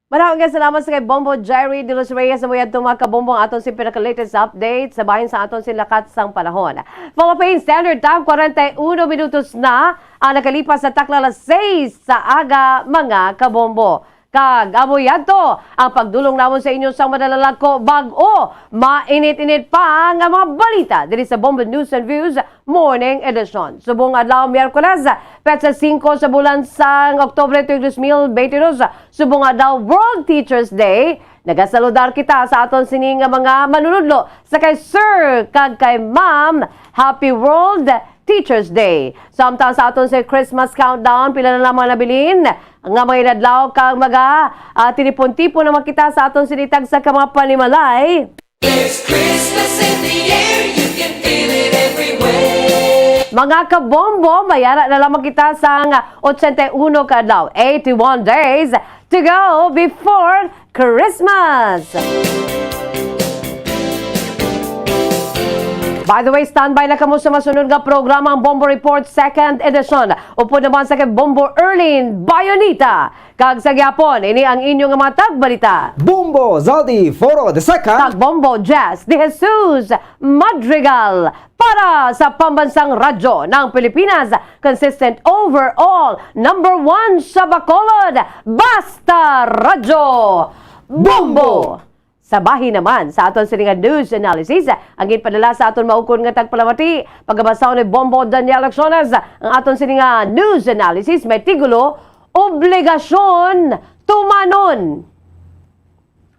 S13: Maraming salamat sa kay Bombo Jairi de los Reyes na muyad mga kabombong aton si pinaka-latest update sa bahin sa aton si lakat sang panahon. Philippine Standard Time, 41 minutos na ang nakalipas sa takla 6 sa aga mga kabombo. Kag amoyadto ang pagdulong namon sa inyo sa madalalako bag-o mainit-init pa nga mga balita diri sa Bombo News and Views Morning Edition. Subong adlaw Miyerkules, petsa 5 sa bulan sang Oktubre 2022, subong adlaw World Teachers Day. Nagasaludar kita sa aton sining mga manunudlo sa kay Sir kag kay Ma'am. Happy World Teachers Day. Samtang sa aton sa Christmas countdown, pila na lamang nabilin nga mga inadlaw kag mga tinipon-tipon na makita sa aton sinitag sa mga panimalay.
S14: There's Christmas in the air, you can feel it everywhere.
S13: Mga kabombo, mayara na lamang kita sa 81 kadlaw, 81 days to go before Christmas. By the way, standby na kamo sa masunod nga programa ang Bombo Report 2nd Edition. Upo naman sa kay Bombo Erlin Bayonita. Kag sa gyapon, ini ang inyong mga tagbalita.
S15: Bombo Zaldi Foro the Second.
S13: Kag Bombo Jazz de Jesus Madrigal. Para sa pambansang radyo ng Pilipinas, consistent overall, number 1 sa Bacolod, Basta Radyo Bombo! Sa bahin naman, sa aton sininga news analysis, ang ginpadala sa aton maukon nga tagpalamati, pagkabasaw ni Bombo Daniel Acciones, ang aton sininga news analysis may tigulo, obligasyon tumanon.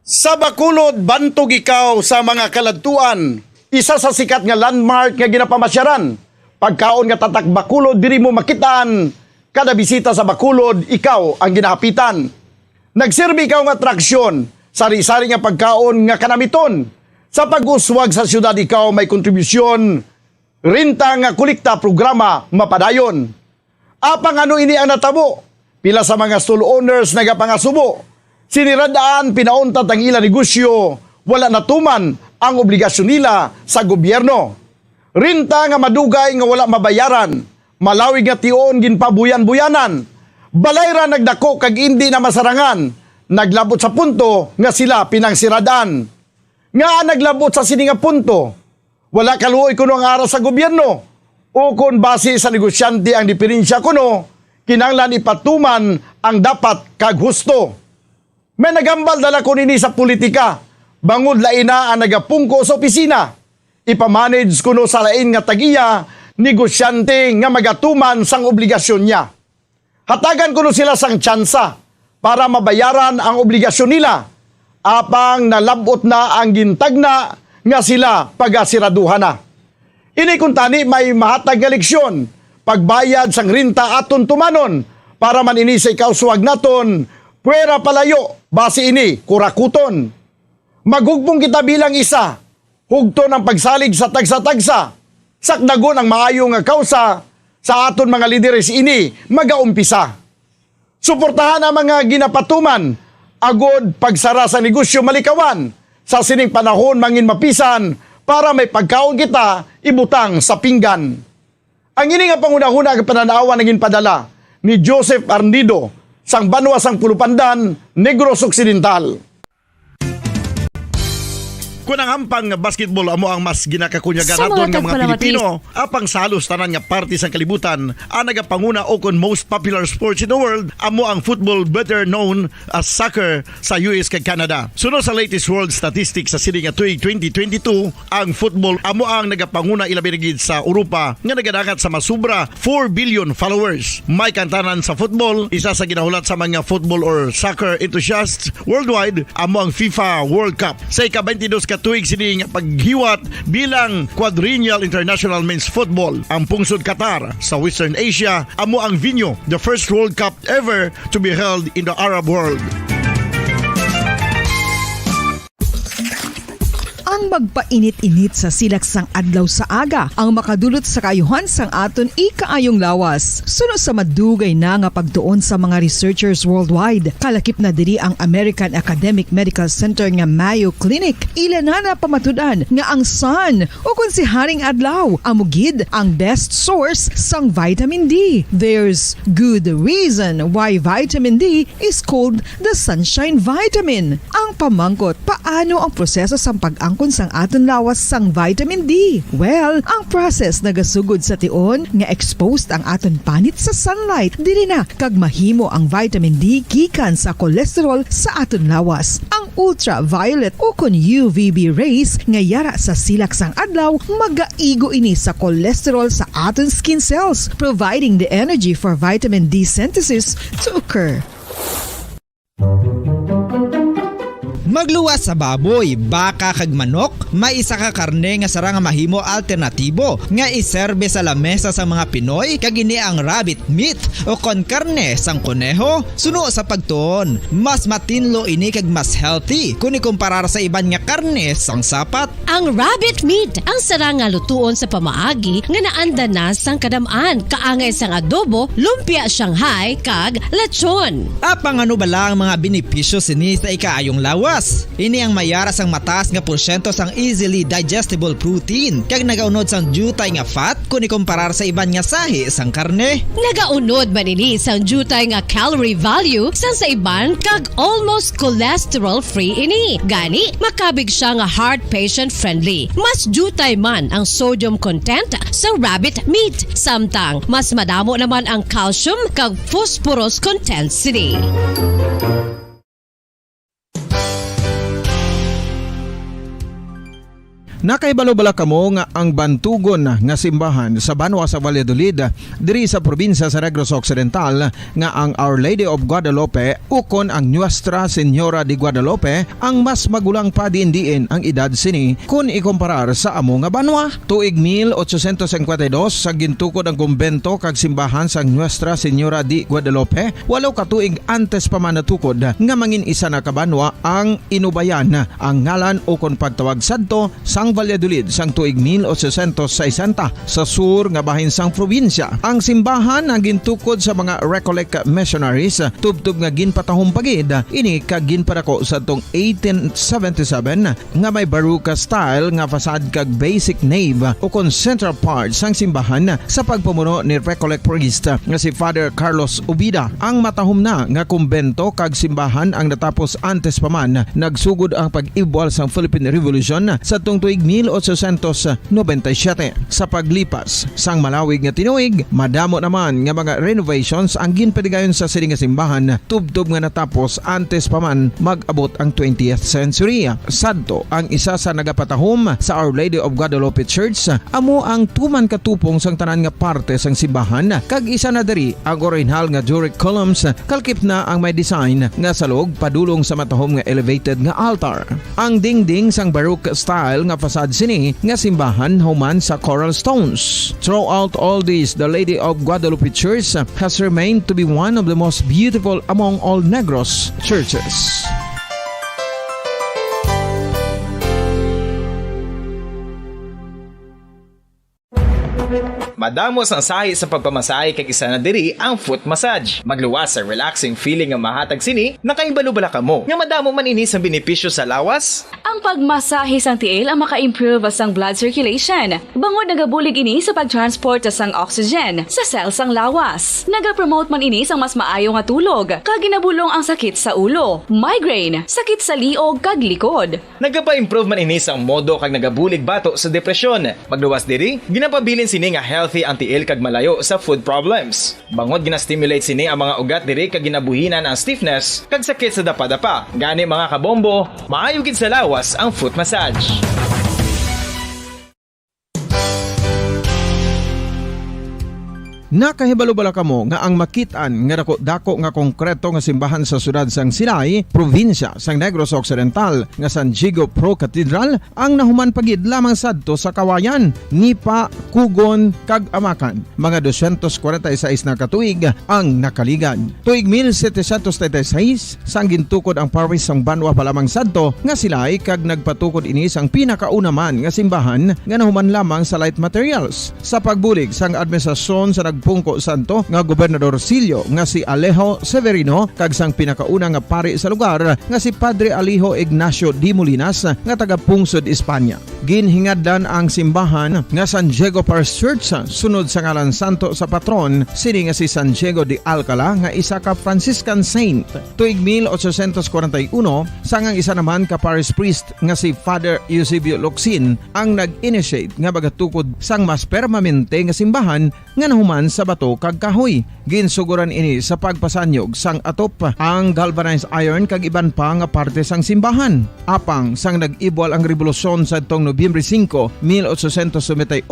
S2: Sa Bacolod, bantog ikaw sa mga kaladtuan. Isa sa sikat nga landmark nga ginapamasyaran. Pagkaon nga tatak Bacolod, diri mo makitaan. Kada bisita sa Bacolod, ikaw ang ginahapitan. Nagserbi ikaw nga atraksyon. Sari-sari nga pagkaon nga kanamiton. Sa pag-uswag sa syudad, ikaw may kontribusyon. Rinta nga kulikta programa mapadayon. Apang ano ini ang natabo? Pila sa mga stall owners nagapangasubo. Siniradaan pinauntat ang ilang negosyo. Wala natuman ang obligasyon nila sa gobyerno. Rinta nga madugay nga wala mabayaran. Malawig nga tion ginpabuyan-buyanan. Balayra nagdako kag hindi na masarangan, naglabot sa punto nga sila pinangsiradan. Nga naglabot sa sini nga punto, wala kaluoy kuno ang aras sa gobyerno o kung base sa negosyante ang diferensya kuno, kinanglan ipatuman ang dapat kag husto. May nagambal dala ko nini sa politika, bangod lain na ang nagapungko sa opisina. Ipamanage kuno sa lain nga tagiya, negosyante nga magatuman sang obligasyon niya. Hatagan kuno sila sang tsansa para mabayaran ang obligasyon nila, apang nalabot na ang gintagna nga sila pagasiraduhan na. Ini kung tani may mahatag nga leksyon, pagbayad sang rinta aton tumanon, para man ini sa ikauswag naton, puwera palayo, base ini kurakuton. Maghugpong kita bilang isa, hugton ang pagsalig sa tagsa-tagsa, sakdagon ang maayo nga kausa, sa aton mga lideres ini magaumpisa. Suportahan ang mga ginapatuman, agod pagsara sa negosyo malikawan, sa sining panahon mangin mapisan, para may pagkaon kita ibutang sa pinggan. Ang ini nga panguna-una nga pananawa naging padala ni Joseph Arnido, sang Banwa sang Pulupandan, Negros Occidental. Kung ang hampang basketball amo ang mas ginakakunyagan
S1: Sa
S2: naton
S1: mga
S2: nga mga
S1: tagpalamat
S2: Pilipino, apang salos tanan nga parte sang kalibutan, ang nagapanguna o kon most popular sports in the world, amo ang football, better known as soccer sa US kag Canada. Sunod sa latest world statistics sa sini nga tuig 2022, ang football amo ang nagapanguna ilabi na gid sa Europa nga nagadangat sa masubra 4 billion followers. May kantanan sa football, isa sa ginahulat sa mga football or soccer enthusiasts worldwide, amo ang FIFA World Cup. Sa ika-22 ka tuig sini nga paghiwat bilang quadrennial international men's football. Ang pungsod Qatar sa Western Asia amo ang venue, the first World Cup ever to be held in the Arab world.
S3: Ang magpainit-init sa silaksang adlaw sa aga ang makadulot sa kayuhan sang aton ikaayong lawas. Sunod sa madugay na nga pagtuon sa mga researchers worldwide, kalakip na diri ang American Academic Medical Center nga Mayo Clinic. Ila na pamatudan nga ang sun o kung si Haring Adlaw amugid ang best source sang vitamin D. There's good reason why vitamin D is called the sunshine vitamin. Ang pamangkot, paano ang proseso sang pag-angkon sang aton lawas sang vitamin D? Well, ang process nagasugod sa tion nga exposed ang aton panit sa sunlight, dili na kag mahimo ang vitamin D gikan sa cholesterol sa aton lawas. Ang ultraviolet o kon UVB rays nga yara sa silak sang adlaw magaigo ini sa cholesterol sa aton skin cells, providing the energy for vitamin D synthesis to occur.
S4: Magluwas sa baboy, baka kag manok, may isa ka karne nga sara nga mahimo alternatibo nga iserbe sa lamesa sa mga Pinoy kag ini ang rabbit meat o kon karne sang kuneho. Suno sa pagtuon, mas matinlo ini kag mas healthy kung ikumparar sa iban nga karne sang sapat.
S5: Ang rabbit meat ang sara nga lutuon sa pamaagi nga naanda na sang kadamaan, kaangay sang adobo, lumpia Shanghai kag lechon.
S4: Apang ano bala ang mga benepisyo sini sa ikaayong lawas? Ini ang mayara sang mataas nga porsyento sang easily digestible protein kag nagaunod sang jutay nga fat kung ikumparar sa iban nga sahi sang karne.
S5: Nagaunod man ini sang jutay nga calorie value sang sa iban kag almost cholesterol free ini. Gani makabig siya nga heart patient friendly. Mas jutay man ang sodium content sa rabbit meat, samtang mas madamo naman ang calcium kag phosphorus content sini.
S20: Nakaibalo-bala kamo nga ang bantugon nga simbahan sa Banwa sa Valladolid diri sa probinsya sa Negros Occidental nga ang Our Lady of Guadalupe ukon ang Nuestra Señora de Guadalupe ang mas magulang pa diin ang edad sini kung ikumparar sa amo nga banwa. Tuig 1852 sa gintukod ang kumbento kag simbahan sa Nuestra Señora de Guadalupe, walaw ka tuig antes pa man natukod nga mangin isa na kabanwa ang inubayan ang ngalan ukon pagtawag sadto sang Valladolid sang tuig 1860 sa sur nga bahin sang probinsya. Ang simbahan nga gintukod sa mga Recollect missionaries tubtub nga ginpatahom pagid ini kag ginpadako sa tong 1877 nga may baroque style nga fasad kag basic nave o kon central part sang simbahan sa pagpamuno ni Recollect priest nga si Father Carlos Ubida. Ang matahom na nga kumbento kag simbahan ang natapos antes pa man nagsugod ang pag-ibwal sang Philippine Revolution sa tong tuig 1897. Sa paglipas sang malawig nga tinuig, madamo naman nga mga renovations ang ginpadigayon sa sining nga simbahan tubtob nga natapos antes pa man mag-abot ang 20th century. Sadto ang isa sa nagapatahom sa Our Lady of Guadalupe Church, amo ang tuman katupong sang tanan nga parte sang simbahan kag isa na diri ang original nga Doric columns kalkip na ang may design nga salog padulong sa matahom nga elevated nga altar. Ang dingding sang baroque style nga fasad sini nga simbahan human sa coral stones. Throughout all this, the Lady of Guadalupe Church has remained to be one of the most beautiful among all Negros churches.
S6: Madamos ang sahi sa pagpamasahe kag isa na diri ang foot massage. Magluwas sa relaxing feeling nga mahatag sini, nakaibalo-bala ka mo. Nga madamo man ini sa benepisyo sa lawas.
S22: Ang pagmasahe sang tiil ang maka-improve sang blood circulation. Bangod nagabulig ini sa pag-transport sang oxygen sa cells sang lawas. Nagapromote man ini sang mas maayo nga tulog, kag ginabulong ang sakit sa ulo, migraine, sakit sa liog kag likod.
S6: Nagapa-improve man ini sang modo kag nagabulig bato sa depresyon. Magluwas diri, ginapabilin sini nga healthy ang tiil kag malayo sa food problems. Bangod gina-stimulate sini ang mga ugat diri kag ginabuhinan ang stiffness kag sakit sa dapa-dapa. Gani mga kabombo, maayo gid sa lawas ang foot massage.
S20: Nakahibalo-bala kamo nga ang makitaan nga dako nga konkreto nga simbahan sa sudad sang Sinay, probinsya sang Negros Occidental nga San Diego Pro Cathedral ang nahuman pagid lamang sadto sa Kawayan, Nipa, Kugon kag Amakan. Mga 246 na katuig ang nakaligan. Tuig 1736 sang gintukod ang parish sang Banwa pa lamang sadto nga Silay kag nagpatukod ini sang pinakauna man nga simbahan nga nahuman lamang sa light materials. Sa pagbulig sang administrasyon sa pungko santo nga Gobernador Silio nga si Alejo Severino kag sang pinakauna nga pari sa lugar nga si Padre Alijo Ignacio D. Molinas nga taga Pungsod, Espanya. Ginhingadlan ang simbahan nga San Diego Parish Church sunod sa ngalan santo sa patron sini nga si San Diego de Alcala nga isa ka Franciscan saint. Tuig 1841 sang ang isa naman ka parish priest nga si Father Eusebio Locsin ang nag-initiate nga bagatukod sang mas permanente nga simbahan nga nahuman sa bato kag kahoy. Ginsuguran ini sa pagpasanyog sang atop ang galvanized iron kag iban pa nga parte sang simbahan. Apang sang nag-ibwal ang revolusyon sa tong Nobyembre 5, 1898,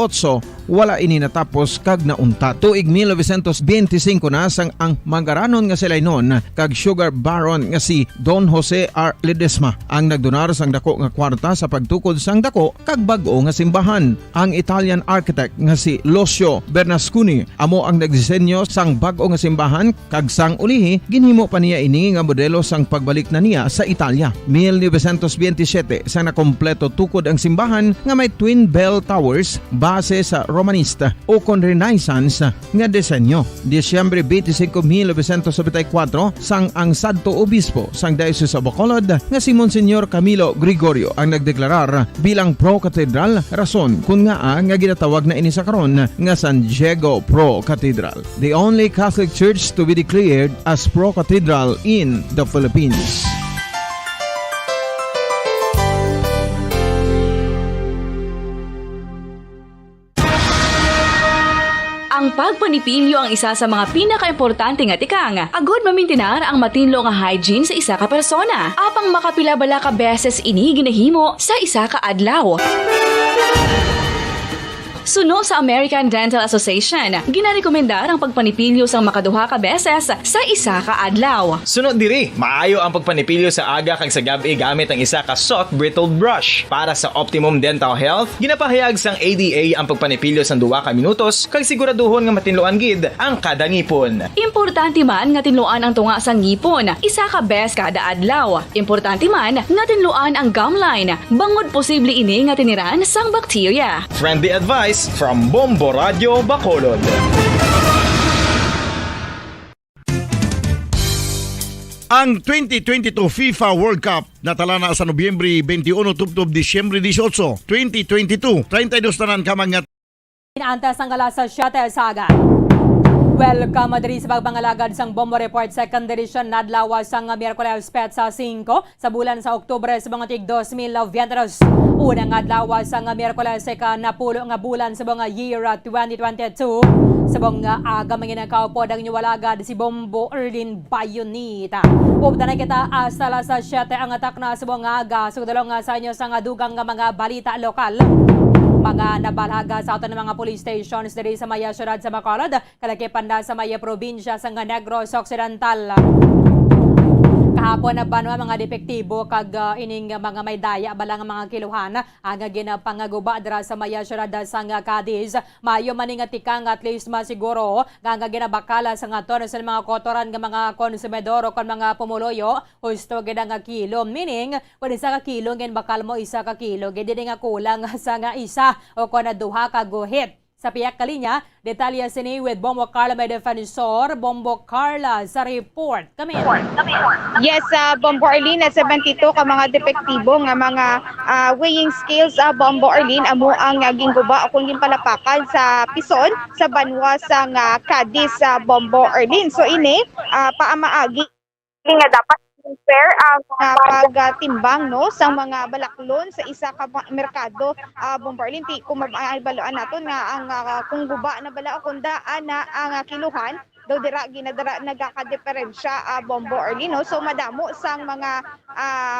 S20: wala ini natapos kag naunta. Tuig 1925 na sang ang mangaranon nga sila noon kag sugar baron nga si Don Jose R. Ledesma ang nagdonar sang dako nga kwarta sa pagtukod sang dako kag bag-o nga simbahan. Ang Italian architect nga si Lucio Bernasconi amo ang nagdisenyo sang bag-o nga simbahan kag sang ulihi ginhimo pa niya ini nga modelo sang pagbalik na niya sa Italia. 1927 sang nakompleto tukod ang simbahan nga may twin bell towers base sa Romanista o kon Renaissance nga disenyo. Disyembre 25, 1974 sang ang sadto obispo sang Diocese of Bacolod nga si Monsignor Camilo Gregorio ang nagdeklarar bilang pro cathedral, rason kun nga nga ginatawag na ini sa karon nga San Diego Pro Cathedral, the only Catholic church to be declared as pro cathedral in the Philippines.
S22: Ang pagpanipilyo ang isa sa mga pinaka-importante nga tikang. Agod mamintinar ang matinlo nga hygiene sa isa ka persona. Apang makapilabala ka beses ini ginahimo sa isa ka adlaw. Suno sa American Dental Association, ginarekomendar ang pagpanipilyo sang makaduha ka beses sa isa ka adlaw.
S6: Sunod diri, maayo ang pagpanipilyo sa aga kag sa gabi gamit ang isa ka soft brittle brush. Para sa optimum dental health, ginapahayag sang ADA ang pagpanipilyo sang 2 ka minutos kag siguraduhon nga matinluan gid ang kada ngipon.
S22: Importante man nga tinluan ang tunga sa ngipon, isa ka bes kada adlaw. Importante man nga tinluan ang gum line, bangod posible ini nga tiniran sang bakterya.
S6: Friendly advice from Bombo Radio Bacolod.
S2: Ang 2022 FIFA World Cup natala na sa Nobyembre 21 tubtob Disyembre 18, 2022. 32 tanan ka mga
S8: Antes ang gala sa 7 saga. Welcome madiri sa pagpangalagad sang Bombo Report Second Edition nadlaw sang Miyerkules petsa 5 sa bulan sa Oktubre sa mga tig 2022. Unang adlaw sang Miyerkules ka napulo nga bulan sa mga year 2022. Sa mga aga manginakaw po ang niwalagad si Bombo Erlin Bayonita. Upda na kita hasta la sa 7 ang atak na sa mga aga. Sugdalong sa inyo sa dugang nga mga balita lokal. Mga nabalaga sa ato ng mga police stations diri sa Maya Syudad sa Bacolod, kalakipanda sa Maya Probinsya sa Negros Occidental. Kahapon na banwa mga depektibo kag ining mga may daya balang mga kiluhan ang ginapangaguba dira sa Maya Syudad sa Cadiz. Mayo maning tikang at least masiguro nga ginabakala sa ngaton sa mga kotoran nga mga konsumidor o kon mga pumuloyo husto gid nga kilo, meaning kun isa ka kilo ngin bakal mo isa ka kilo gid nga kulang sa nga isa o kon duha ka guhit. Sa piyak kalinya, detalya sini with Bombo Carla may defensor. Bombo Carla sa report. Kami.
S10: Yes, Bombo Arlene, 72 ka mga depektibo nga mga weighing scales Bombo Arlene amo ang ginguba o kung ginpalapakan sa pison sa banwa sa Cadiz Bombo Arlene. So ini paamaagi nga dapat fair ang pagtimbang no sa mga balaklon sa isa ka merkado Bombarlin kung mabaloan naton nga ang kung guba na bala o kung daan na ang kiluhan daw dira ginadara nagaka-diferensya Bombo Arlin no. So madamo sang mga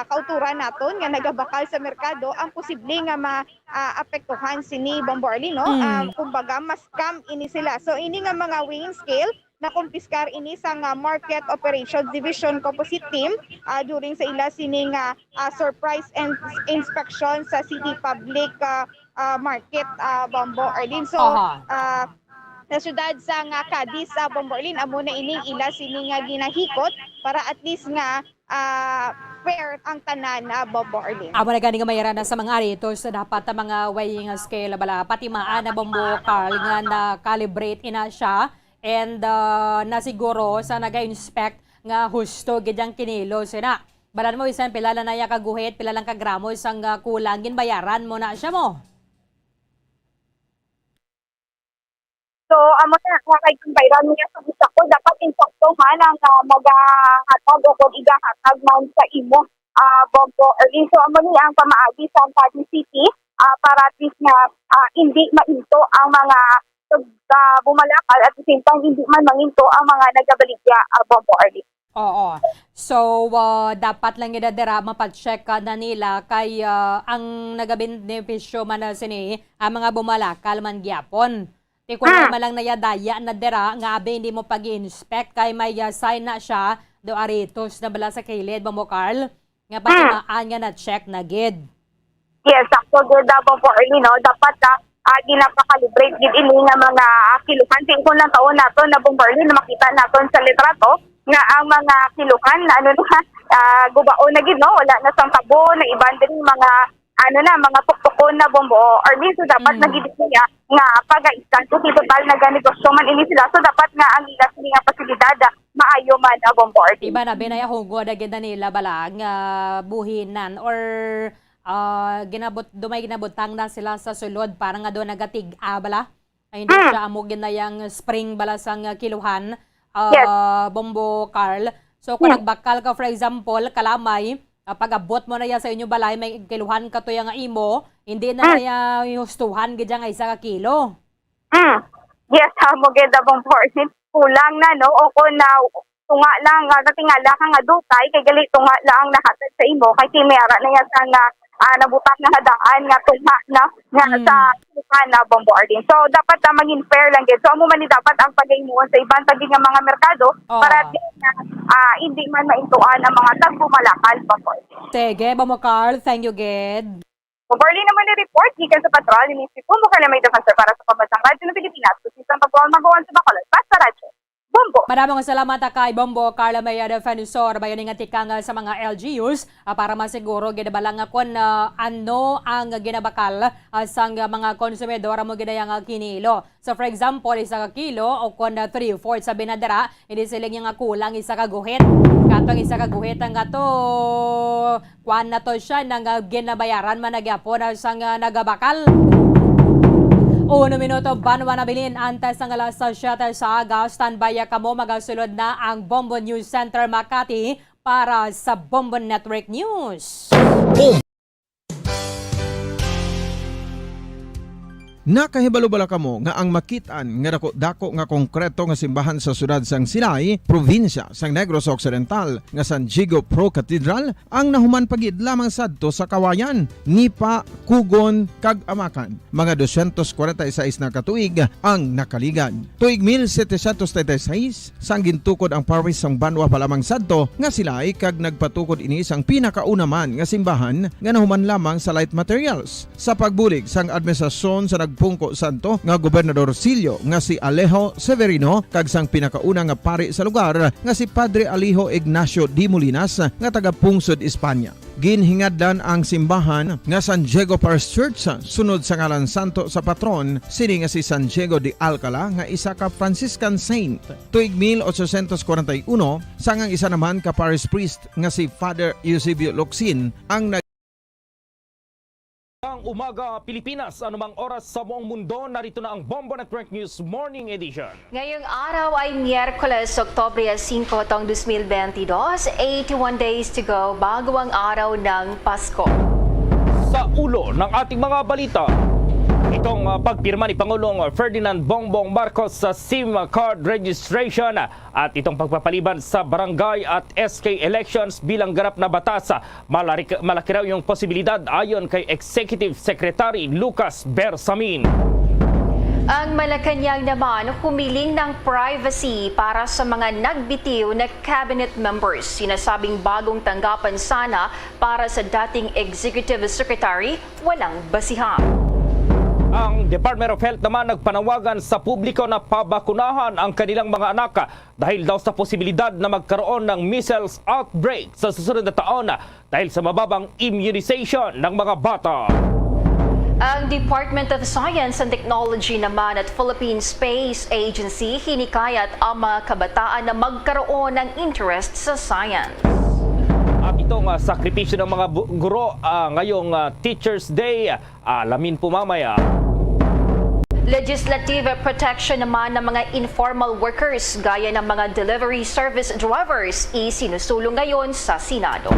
S10: kauturan naton nga nagabakal sa merkado ang posible nga maapektuhan sini Bombo Arlin no. Kumbaga mas scam ini sila. So ini nga mga weighing scale na kumpiskar ini sa Market Operations Division Composite Team during sa ila sining surprise and inspection sa City Public Market Bombo Arlene. So sa syudad sa Cadiz Bombo Arlene amo na ining ila sining ginahikot para at least nga fair ang tanan Bombo Arlene.
S8: Amo na gani nga mayarana sa mga aritos so dapat ang mga weighing scale bala pati maan na Bombo Carl nga na-calibrate ina siya. And nasiguro sa naga-inspect nga husto gidyang kinilo sina. Balan mo isan pila na ya kaguhit, pila lang kagramos ang kulangin bayaran mo na siya mo.
S10: So amo na kay kung bayaran niya sa gusto ko dapat insaktuhan ang magahatag o kung igahatag man sa imo Bombo Arlene. So amo ni ang pamaagi sa Cadiz City para at least nga hindi mainto ang mga bumalakal at the same time hindi man manginto ang mga nagabaligya Bombo Arlene.
S8: Oo. So, dapat lang idadira mapacheck na nila kay ang nagabenepisyo man na sini ang mga bumalakal man gyapon. Di ko naman lang nayadaya na dira nga abe hindi mo pag-inspect kay may sign na siya do aritos na bala sa kilid Bombo Carl nga patimaan nga na check na gid.
S10: Yes, sakto gid Bombo Arlene no. Dapat ginapakalibrate gid ini nga mga kiluhan. Tingkon lang taon naton na Bombo Arlene na makita naton sa litrato nga ang mga kiluhan na gubaon na gid no, wala na sang tabo na iban din mga mga tuktukon na Bombo Arlene. So dapat nagidit niya nga pag-iskan so total na ganegosyo man ini sila. So dapat nga ang ila sini nga pasilidad maayo man Bombo Arlene.
S8: Iba na binaya hugod agad nila bala nga buhinan or dumay ginabutang na sila sa sulod para nga doon nagatig-a bala. Ay hindi siya amo ginayang spring bala sang kiluhan Bombo Carl. So kung nagbakal ka for example kalamay pag-abot mo na ya sa inyo balay may kiluhan ka to yang imo hindi na ya hustuhan gid nga isa ka kilo.
S10: Yes, mo gid Bombo Arlene kulang na no o kun na tunga lang natingala ka nga dukay kay gali tunga lang nahatag sa imo kay may ara na yan sa nabutas na hadaan nga tugma na nga sa sukan na bombarding. So dapat maging fair lang gid. So amo man ni dapat ang paghimuon sa ibang tagi nga mga merkado para hindi man maintuan ang mga tagbumalakal pa po.
S8: Sige, Bombo Carl. Thank you, Ged.
S10: Bomborly naman ni report gikan sa patrol ni Mr. Bombo Carl may defensor para sa pambansang radyo ng Pilipinas. Kusisang pagbuwan sa Bacolod. Basta radyo. Bombo.
S8: Maraming salamat kay Bombo Carla Maya Defensor bayon nga tikang sa mga LGUs para masiguro gidabalang kon ano ang ginabakal sa mga konsumidor mo gidayang kinilo. So for example, isa ka kilo o kon 3/4 sa binadara, hindi sila nga kulang isa ka guhit. Katong isa ka guhit ang gato kuan na to siya nang ginabayaran man nagyapon sa nagabakal. 1 minuto banwa na bilin antes ng alas 7 sa aga. Standby kamo magasulod na ang Bombo News Center Makati para sa Bombo Network News.
S20: Nakahibalo-bala kamo nga ang makitaan nga dako nga konkreto nga simbahan sa sudad sang Sinay, probinsya sang Negros Occidental nga San Diego Pro Cathedral ang nahuman pagid lamang sadto sa kawayan ni pa Kugon kag Amakan. Mga 246 na katuig ang nakaligan. Tuig 1736 sang gintukod ang parish sang Banwa pa lamang sadto nga sila kag nagpatukod ini sang pinakauna man nga simbahan nga nahuman lamang sa light materials. Sa pagbulig sang administrasyon sa Pungko Santo nga Gobernador Silio nga si Alejo Severino kag sang pinakauna nga pari sa lugar nga si Padre Alijo Ignacio Di Molinas nga taga Pungsod, Espanya. Ginhingadlan ang simbahan nga San Diego Parish Church sunod sa ngalan santo sa patron sini nga si San Diego de Alcala nga isa ka Franciscan saint. Tuig 1841 sangang isa naman ka parish priest nga si Father Eusebio Locsin ang
S9: umaga Pilipinas, anumang oras sa buong mundo, narito na ang Bombo Network News Morning Edition.
S11: Ngayong araw ay Miyerkules, Oktubre 5, taong 2022, 81 days to go bago ang araw ng Pasko.
S9: Sa ulo ng ating mga balita, itong pagpirma ni Pangulong Ferdinand Bongbong Marcos sa SIM card registration at itong pagpapaliban sa barangay at SK elections bilang ganap na batas, malaki raw yung posibilidad ayon kay Executive Secretary Lucas Bersamin.
S11: Ang Malacanang naman humiling ng privacy para sa mga nagbitiw na cabinet members. Sinasabing bagong tanggapan sana para sa dating Executive Secretary, walang basihan.
S9: Ang Department of Health naman nagpanawagan sa publiko na pabakunahan ang kanilang mga anak dahil daw sa posibilidad na magkaroon ng measles outbreak sa susunod na taon dahil sa mababang immunization ng mga bata.
S11: Ang Department of Science and Technology naman at Philippine Space Agency hinikayat ang mga kabataan na magkaroon ng interest sa science.
S9: At itong sakripisyo ng mga guro ngayong Teachers Day, alamin po mamaya.
S11: Legislative protection naman ng mga informal workers gaya ng mga delivery service drivers isinusulong ngayon sa Senado.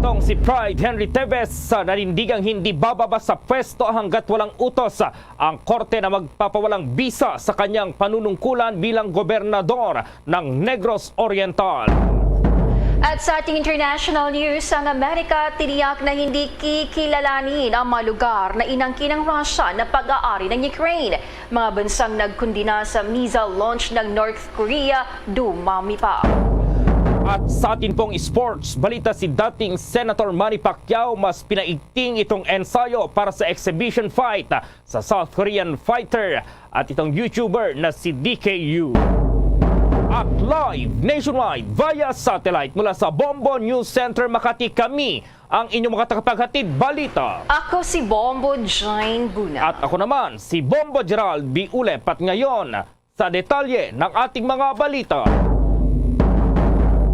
S9: Itong si Pride Henry Teves nanindigang hindi bababa sa pwesto hanggat walang utos ang korte na magpapawalang bisa sa kanyang panunungkulan bilang gobernador ng Negros Oriental.
S11: At sa ating international news, ang Amerika tiniyak na hindi kikilalanin ang mga lugar na inangkin ng Russia na pag-aari ng Ukraine. Mga bansang nagkundina sa missile launch ng North Korea, dumami pa.
S9: At sa atin pong sports, balita si dating Senator Manny Pacquiao mas pinaigting itong ensayo para sa exhibition fight sa South Korean fighter at itong YouTuber na si DKU. At live nationwide via satellite mula sa Bombo News Center Makati, kami ang inyong mga tagapaghatid balita.
S11: Ako si Bombo Jane Buna.
S9: At ako naman si Bombo Gerald B. Ulep. At ngayon sa detalye ng ating mga balita.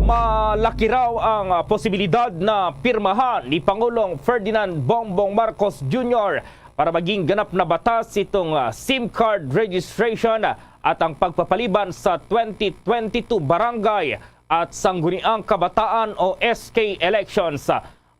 S9: Malaki raw ang posibilidad na pirmahan ni Pangulong Ferdinand Bongbong Marcos Jr. para maging ganap na batas itong SIM card registration at ang pagpapaliban sa 2022 barangay at sangguniang kabataan o SK elections.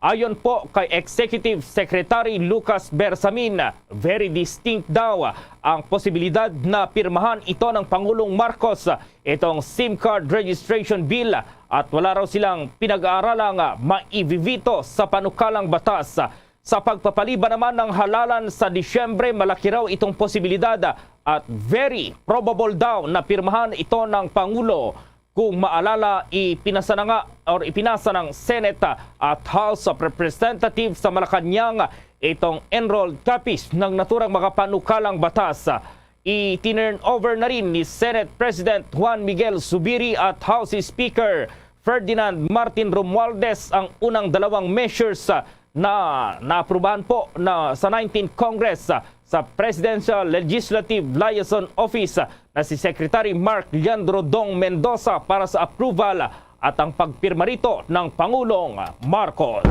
S9: Ayon po kay Executive Secretary Lucas Bersamin, very distinct daw ang posibilidad na pirmahan ito ng Pangulong Marcos itong SIM card registration bill at wala raw silang pinag-aaralang maivivito sa panukalang batas. Sa pagpapaliban naman ng halalan sa Disyembre, malaki raw itong posibilidad at very probable daw na pirmahan ito ng Pangulo. Kung maalala, ipinasa ng Senate at House of Representatives sa Malacanang itong enrolled copies ng naturang mga panukalang batas. I-turn over na rin ni Senate President Juan Miguel Zubiri at House Speaker Ferdinand Martin Romualdez ang unang dalawang measures na naaprubahan po sa 19th Congress sa Presidential Legislative Liaison Office na si Secretary Mark Leandro Dong Mendoza para sa approval at ang pagpirma rito ng Pangulong Marcos.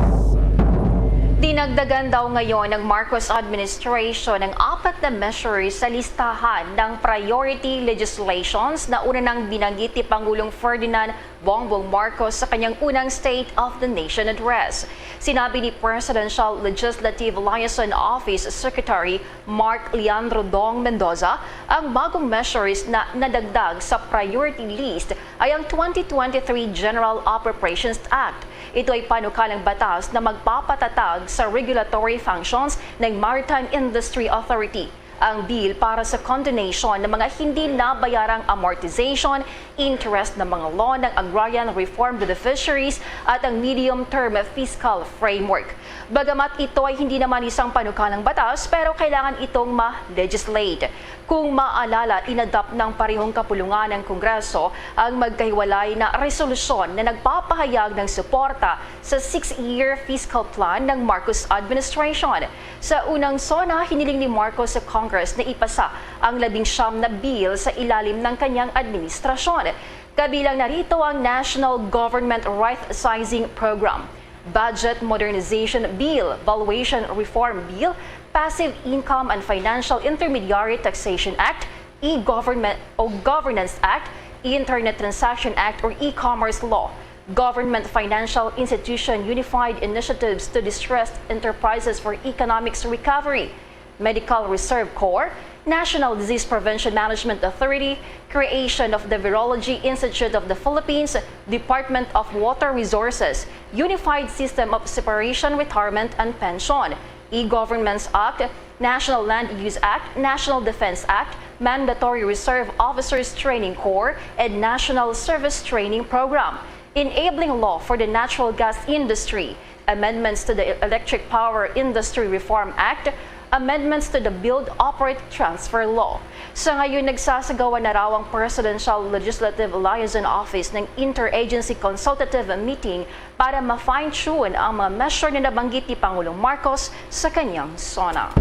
S11: Dinagdagan daw ngayon ng Marcos administration ng 4 na measures sa listahan ng priority legislations na una nang binanggit ni Pangulong Ferdinand Bongbong Marcos sa kanyang unang State of the Nation address. Sinabi ni Presidential Legislative Liaison Office Secretary Mark Leandro Dong Mendoza, ang bagong measures na nadagdag sa priority list ay ang 2023 General Appropriations Act. Ito ay panukalang batas na magpapatatag sa regulatory functions ng Maritime Industry Authority. Ang bill para sa condonation ng mga hindi nabayarang amortization, interest ng mga law ng Agrarian Reform Beneficiaries at ang medium-term fiscal framework. Bagamat ito ay hindi naman isang panukalang batas, pero kailangan itong ma-legislate. Kung maalala, inadapt ng parehong kapulungan ng Kongreso ang magkahiwalay na resolusyon na nagpapahayag ng suporta sa 6-year fiscal plan ng Marcos administration. Sa unang sona, hiniling ni Marcos sa Congress na ipasa ang 19 na bill sa ilalim ng kanyang administrasyon. Kabilang narito ang National Government Right-Sizing Program, Budget Modernization Bill, Valuation Reform Bill, Passive Income and Financial Intermediary Taxation Act, E-Government o Governance Act, Internet Transaction Act or E-Commerce Law, Government Financial Institution Unified Initiatives to Distressed Enterprises for Economics Recovery, Medical Reserve Corps, National Disease Prevention Management Authority, creation of the Virology Institute of the Philippines, Department of Water Resources, Unified System of Separation, Retirement and Pension, E-Governments Act, National Land Use Act, National Defense Act, Mandatory Reserve Officers Training Corps, and National Service Training Program, Enabling Law for the Natural Gas Industry, amendments to the Electric Power Industry Reform Act, amendments to the Build, Operate, Transfer Law. Sa ngayon, nagsasagawa na raw ang Presidential Legislative Liaison Office ng Interagency Consultative Meeting para ma-fine-tune ang mga measure na nabanggit ni Pangulong Marcos sa kanyang sona.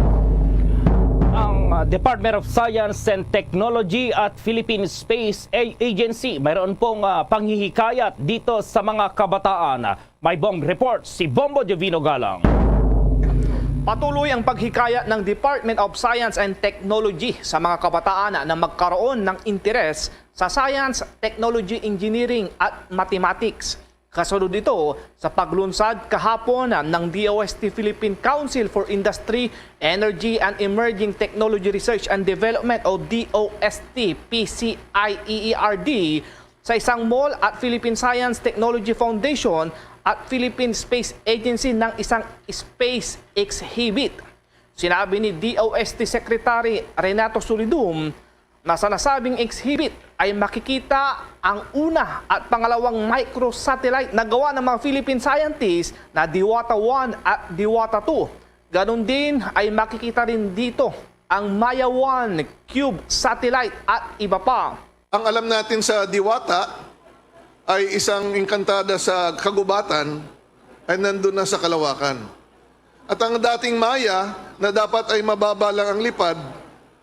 S9: Ang Department of Science and Technology at Philippine Space Agency mayroon pong panghihikayat dito sa mga kabataan. May buong report si Bombo Divino Galang.
S7: Patuloy ang paghikayat ng Department of Science and Technology sa mga kabataan na magkaroon ng interes sa science, technology, engineering at mathematics. Kasunod ito sa paglunsad kahapon ng DOST Philippine Council for Industry, Energy and Emerging Technology Research and Development o DOST PCIEERD sa isang mall at Philippine Science Technology Foundation at Philippine Space Agency ng isang space exhibit. Sinabi ni DOST Secretary Renato Solidum na sa nasabing exhibit ay makikita ang una at pangalawang microsatellite na gawa ng mga Philippine scientists na Diwata 1 at Diwata 2. Ganon din ay makikita rin dito ang Maya 1 Cube satellite at iba pa.
S12: Ang alam natin sa Diwata ay isang engkantada sa kagubatan ay nandun na sa kalawakan. At ang dating Maya na dapat ay mababa lang ang lipad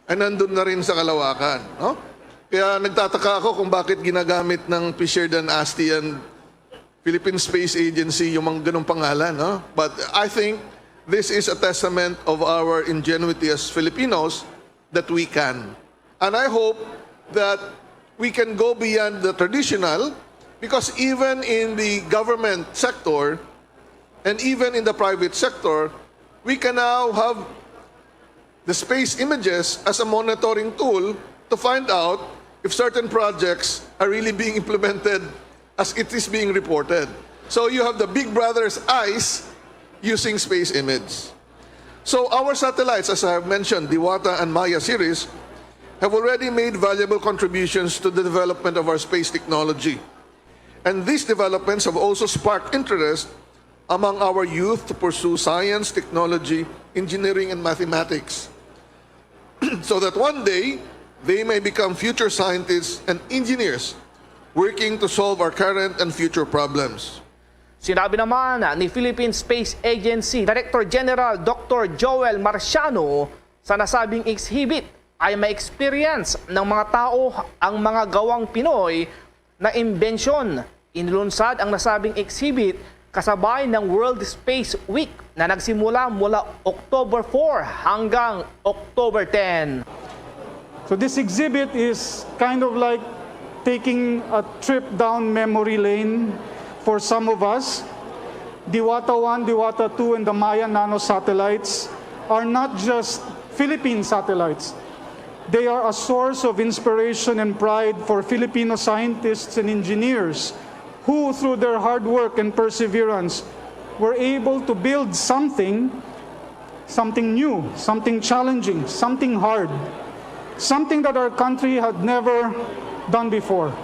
S12: ay nandun na rin sa kalawakan. No? Kaya nagtataka ako kung bakit ginagamit ng Fisher and Asti and Philippine Space Agency yung mga ganong pangalan. No? But I think this is a testament of our ingenuity as Filipinos that we can. And I hope that we can go beyond the traditional because even in the government sector and even in the private sector, we can now have the space images as a monitoring tool to find out if certain projects are really being implemented as it is being reported. So you have the Big Brother's eyes using space image. So our satellites, as I have mentioned, Diwata and Maya series, have already made valuable contributions to the development of our space technology. And these developments have also sparked interest among our youth to pursue science, technology, engineering, and mathematics, so that one day they may become future scientists and engineers working to solve our current and future problems.
S7: Sinabi naman ni Philippine Space Agency Director General Dr. Joel Marciano sa nasabing exhibit ay ma-experience ng mga tao ang mga gawang Pinoy na imbensyon. Inilunsad ang nasabing exhibit kasabay ng World Space Week na nagsimula mula October 4 hanggang October 10.
S16: So this exhibit is kind of like taking a trip down memory lane for some of us. Diwata 1, Diwata 2, and the Maya nano satellites are not just Philippine satellites. They are a source of inspiration and pride for Filipino scientists and engineers who, through their hard work and perseverance, were able to build something new, something challenging, something hard, something that our country had never done before.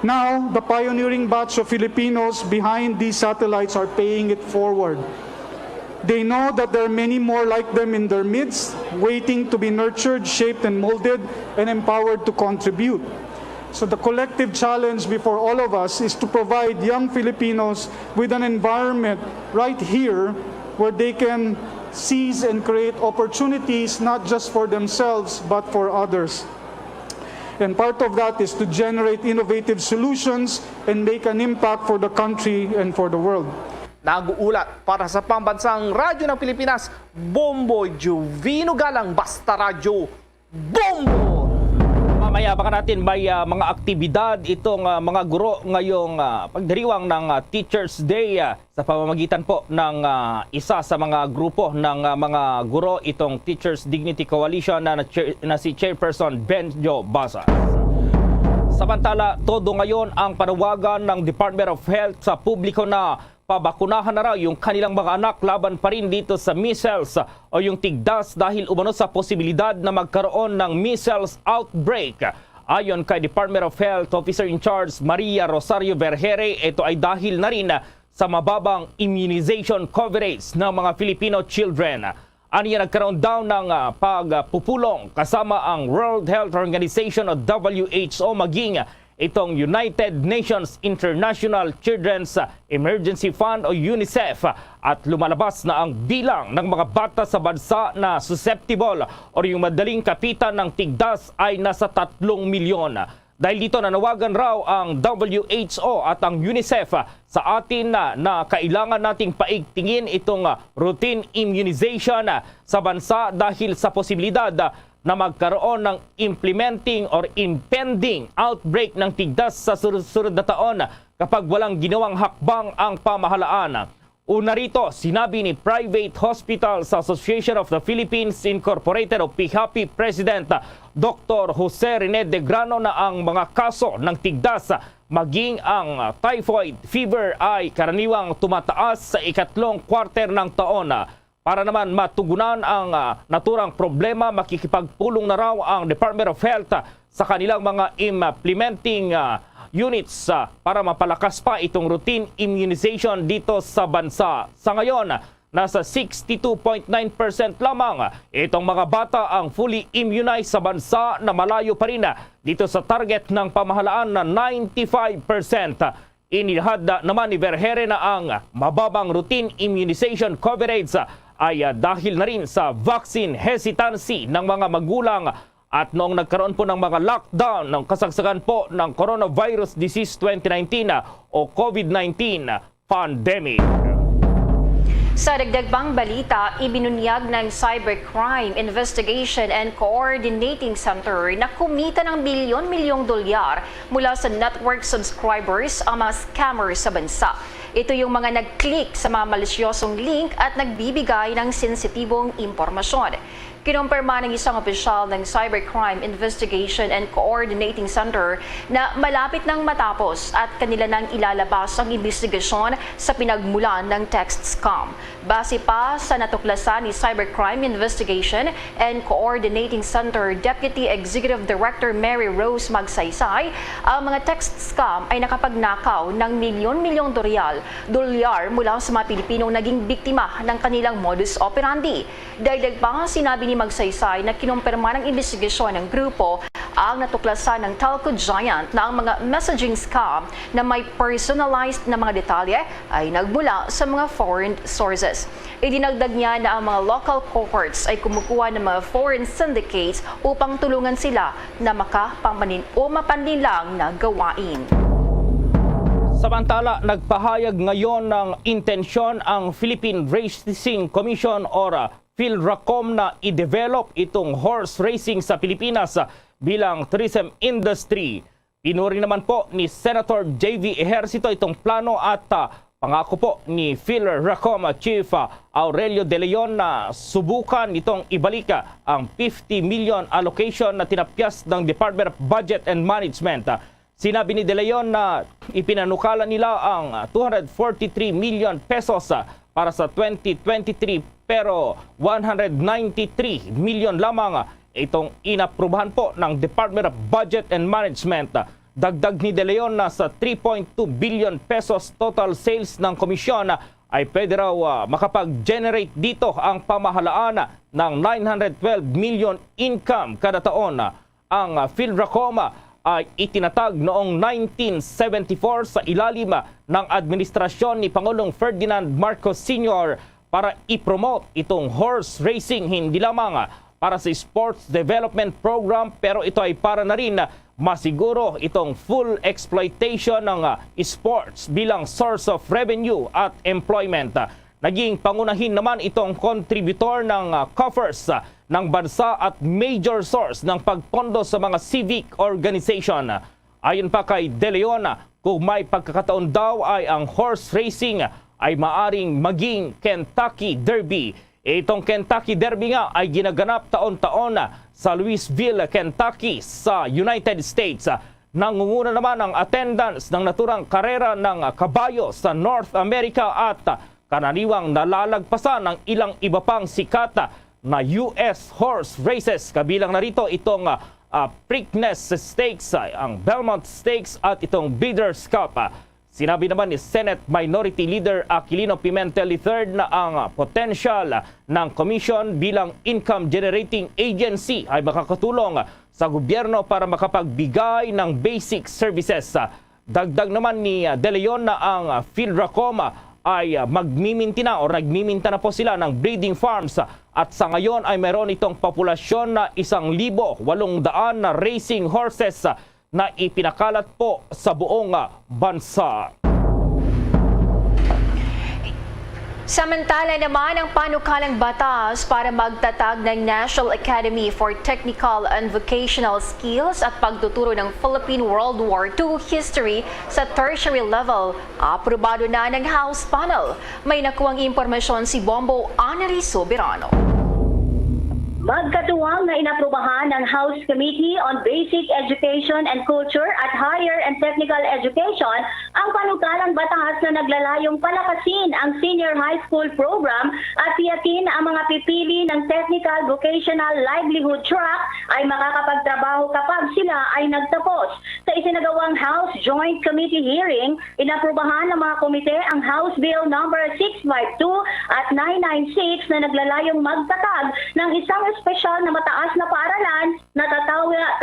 S16: Now, the pioneering batch of Filipinos behind these satellites are paying it forward. They know that there are many more like them in their midst, waiting to be nurtured, shaped, and molded, and empowered to contribute. So the collective challenge before all of us is to provide young Filipinos with an environment right here where they can seize and create opportunities not just for themselves but for others. And part of that is to generate innovative solutions and make an impact for the country and for the world.
S7: Nag-uulat para sa Pambansang Radyo ng Pilipinas, Bombo Juvino Galang, Basta Radyo, Bombo!
S9: Mamaya baka natin may mga aktibidad itong mga guro ngayong pagdiriwang ng Teachers Day sa pamamagitan po ng isa sa mga grupo ng mga guro, itong Teachers Dignity Coalition na si Chairperson Benjo Basa. Samantala, todo ngayon ang panawagan ng Department of Health sa publiko na pabakunahan na raw yung kanilang mga anak laban pa rin dito sa measles o yung tigdas dahil umano sa posibilidad na magkaroon ng measles outbreak. Ayon kay Department of Health Officer in Charge Maria Rosario Vergere, ito ay dahil na rin sa mababang immunization coverage ng mga Filipino children. Aniya nagkaroon daw ng pagpupulong kasama ang World Health Organization o WHO maging itong United Nations International Children's Emergency Fund o UNICEF at lumalabas na ang bilang ng mga bata sa bansa na susceptible o yung madaling kapitan ng tigdas ay nasa 3 milyon. Dahil dito nanawagan raw ang WHO at ang UNICEF sa atin na kailangan nating paigtingin itong routine immunization sa bansa dahil sa posibilidad na magkaroon ng implementing or impending outbreak ng tigdas sa susunod na taon kapag walang ginawang hakbang ang pamahalaan. Una rito, sinabi ni Private Hospitals Association of the Philippines Incorporated o PHAPI President Dr. Jose Rene de Grano na ang mga kaso ng tigdas maging ang typhoid fever ay karaniwang tumataas sa ikatlong quarter ng taon. Para naman matugunan ang naturang problema, makikipagpulong na raw ang Department of Health sa kanilang mga implementing units para mapalakas pa itong routine immunization dito sa bansa. Sa ngayon, nasa 62.9% lamang itong mga bata ang fully immunized sa bansa na malayo pa rin dito sa target ng pamahalaan na 95%. Inilahad naman ni Vergere na ang mababang routine immunization coverage ay dahil na rin sa vaccine hesitancy ng mga magulang at noong nagkaroon po ng mga lockdown ng kasagsagan po ng Coronavirus Disease 2019 o COVID-19 pandemic.
S11: Sa dagdag pang balita, ibinunyag ng Cybercrime Investigation and Coordinating Center na kumita ng bilyon-milyong dolyar mula sa network subscribers ang mga scammers sa bansa. Ito yung mga nag-click sa mga malisyosong link at nagbibigay ng sensitibong impormasyon. Kinumpirma ng isang opisyal ng Cybercrime Investigation and Coordinating Center na malapit nang matapos at kanila nang ilalabas ang investigasyon sa pinagmulan ng text scam. Base pa sa natuklasan ni Cybercrime Investigation and Coordinating Center Deputy Executive Director Mary Rose Magsaysay, ang mga text scam ay nakapagnakaw ng milyon-milyong dolyar mula sa mga Pilipinong naging biktima ng kanilang modus operandi. Dagdag pa, sinabi ni Magsaysay na kinumpirma ng investigasyon ng grupo ang natuklasan ng telco giant na ang mga messaging scam na may personalized na mga detalye ay nagmula sa mga foreign sources. Idinagdag niya na ang mga local cohorts ay kumukuha ng mga foreign syndicates upang tulungan sila na mapanlinlang na gawain.
S9: Samantala, nagpahayag ngayon ng intensyon ang Philippine Racing Commission or PhilRacom na i-develop itong horse racing sa Pilipinas bilang tourism industry. Pinuri naman po ni Senator J.V. Ejercito itong plano at pangako po ni PhilRacom Chief Aurelio De Leon na subukan itong ibalik ang 50 million allocation na tinapyas ng Department of Budget and Management. Sinabi ni De Leon na ipinanukala nila ang 243 million pesos para sa 2023 pero 193 million lamang itong inaprubahan po ng Department of Budget and Management. Dagdag ni De Leon na sa 3.2 billion pesos total sales ng komisyon ay pwede raw makapag-generate dito ang pamahalaan ng 912 million income kada taon. Ang PhilRacom ay itinatag noong 1974 sa ilalim ng administrasyon ni Pangulong Ferdinand Marcos Sr. para i-promote itong horse racing hindi lamang para sa sports development program pero ito ay para na rin masiguro itong full exploitation ng sports bilang source of revenue at employment. Naging pangunahin naman itong contributor ng coffers ng bansa at major source ng pagpondo sa mga civic organization. Ayon pa kay De Leon, kung may pagkakataon daw ay ang horse racing ay maaring maging Kentucky Derby. Itong Kentucky Derby nga ay ginaganap taon-taon sa Louisville, Kentucky sa United States. Nangunguna naman ang attendance ng naturang karera ng kabayo sa North America at karaniwang nalalagpasan ng ilang iba pang sikat na US horse races. Kabilang na rito itong Preakness Stakes, ang Belmont Stakes at itong Breeders' Cup. Sinabi naman ni Senate Minority Leader Aquilino Pimentel III na ang potential ng commission bilang income generating agency ay makakatulong sa gobyerno para makapagbigay ng basic services. Dagdag naman ni De Leon na ang PhilRacom ay nagmiminta na po sila ng breeding farms at sa ngayon ay meron itong populasyon na 1,800 na racing horses na ipinakalat po sa buong bansa.
S11: Samantala naman ang panukalang batas para magtatag ng National Academy for Technical and Vocational Skills at pagtuturo ng Philippine World War II history sa tertiary level, aprobado na ng House panel. May nakuwang impormasyon si Bombo Anneli Soberano.
S17: Magkatuwang na inaprubahan ng House Committee on Basic Education and Culture at Higher and Technical Education ang panukalang batas na naglalayong palakasin ang senior high school program at tiyakin ang mga pipili ng technical vocational livelihood track ay makakapagtrabaho kapag sila ay nagtapos. Sa isinagawang House Joint Committee hearing, inaprubahan ng mga komite ang House Bill number 652 at 996 na naglalayong magtatag ng isang espesyal na mataas na paaralan na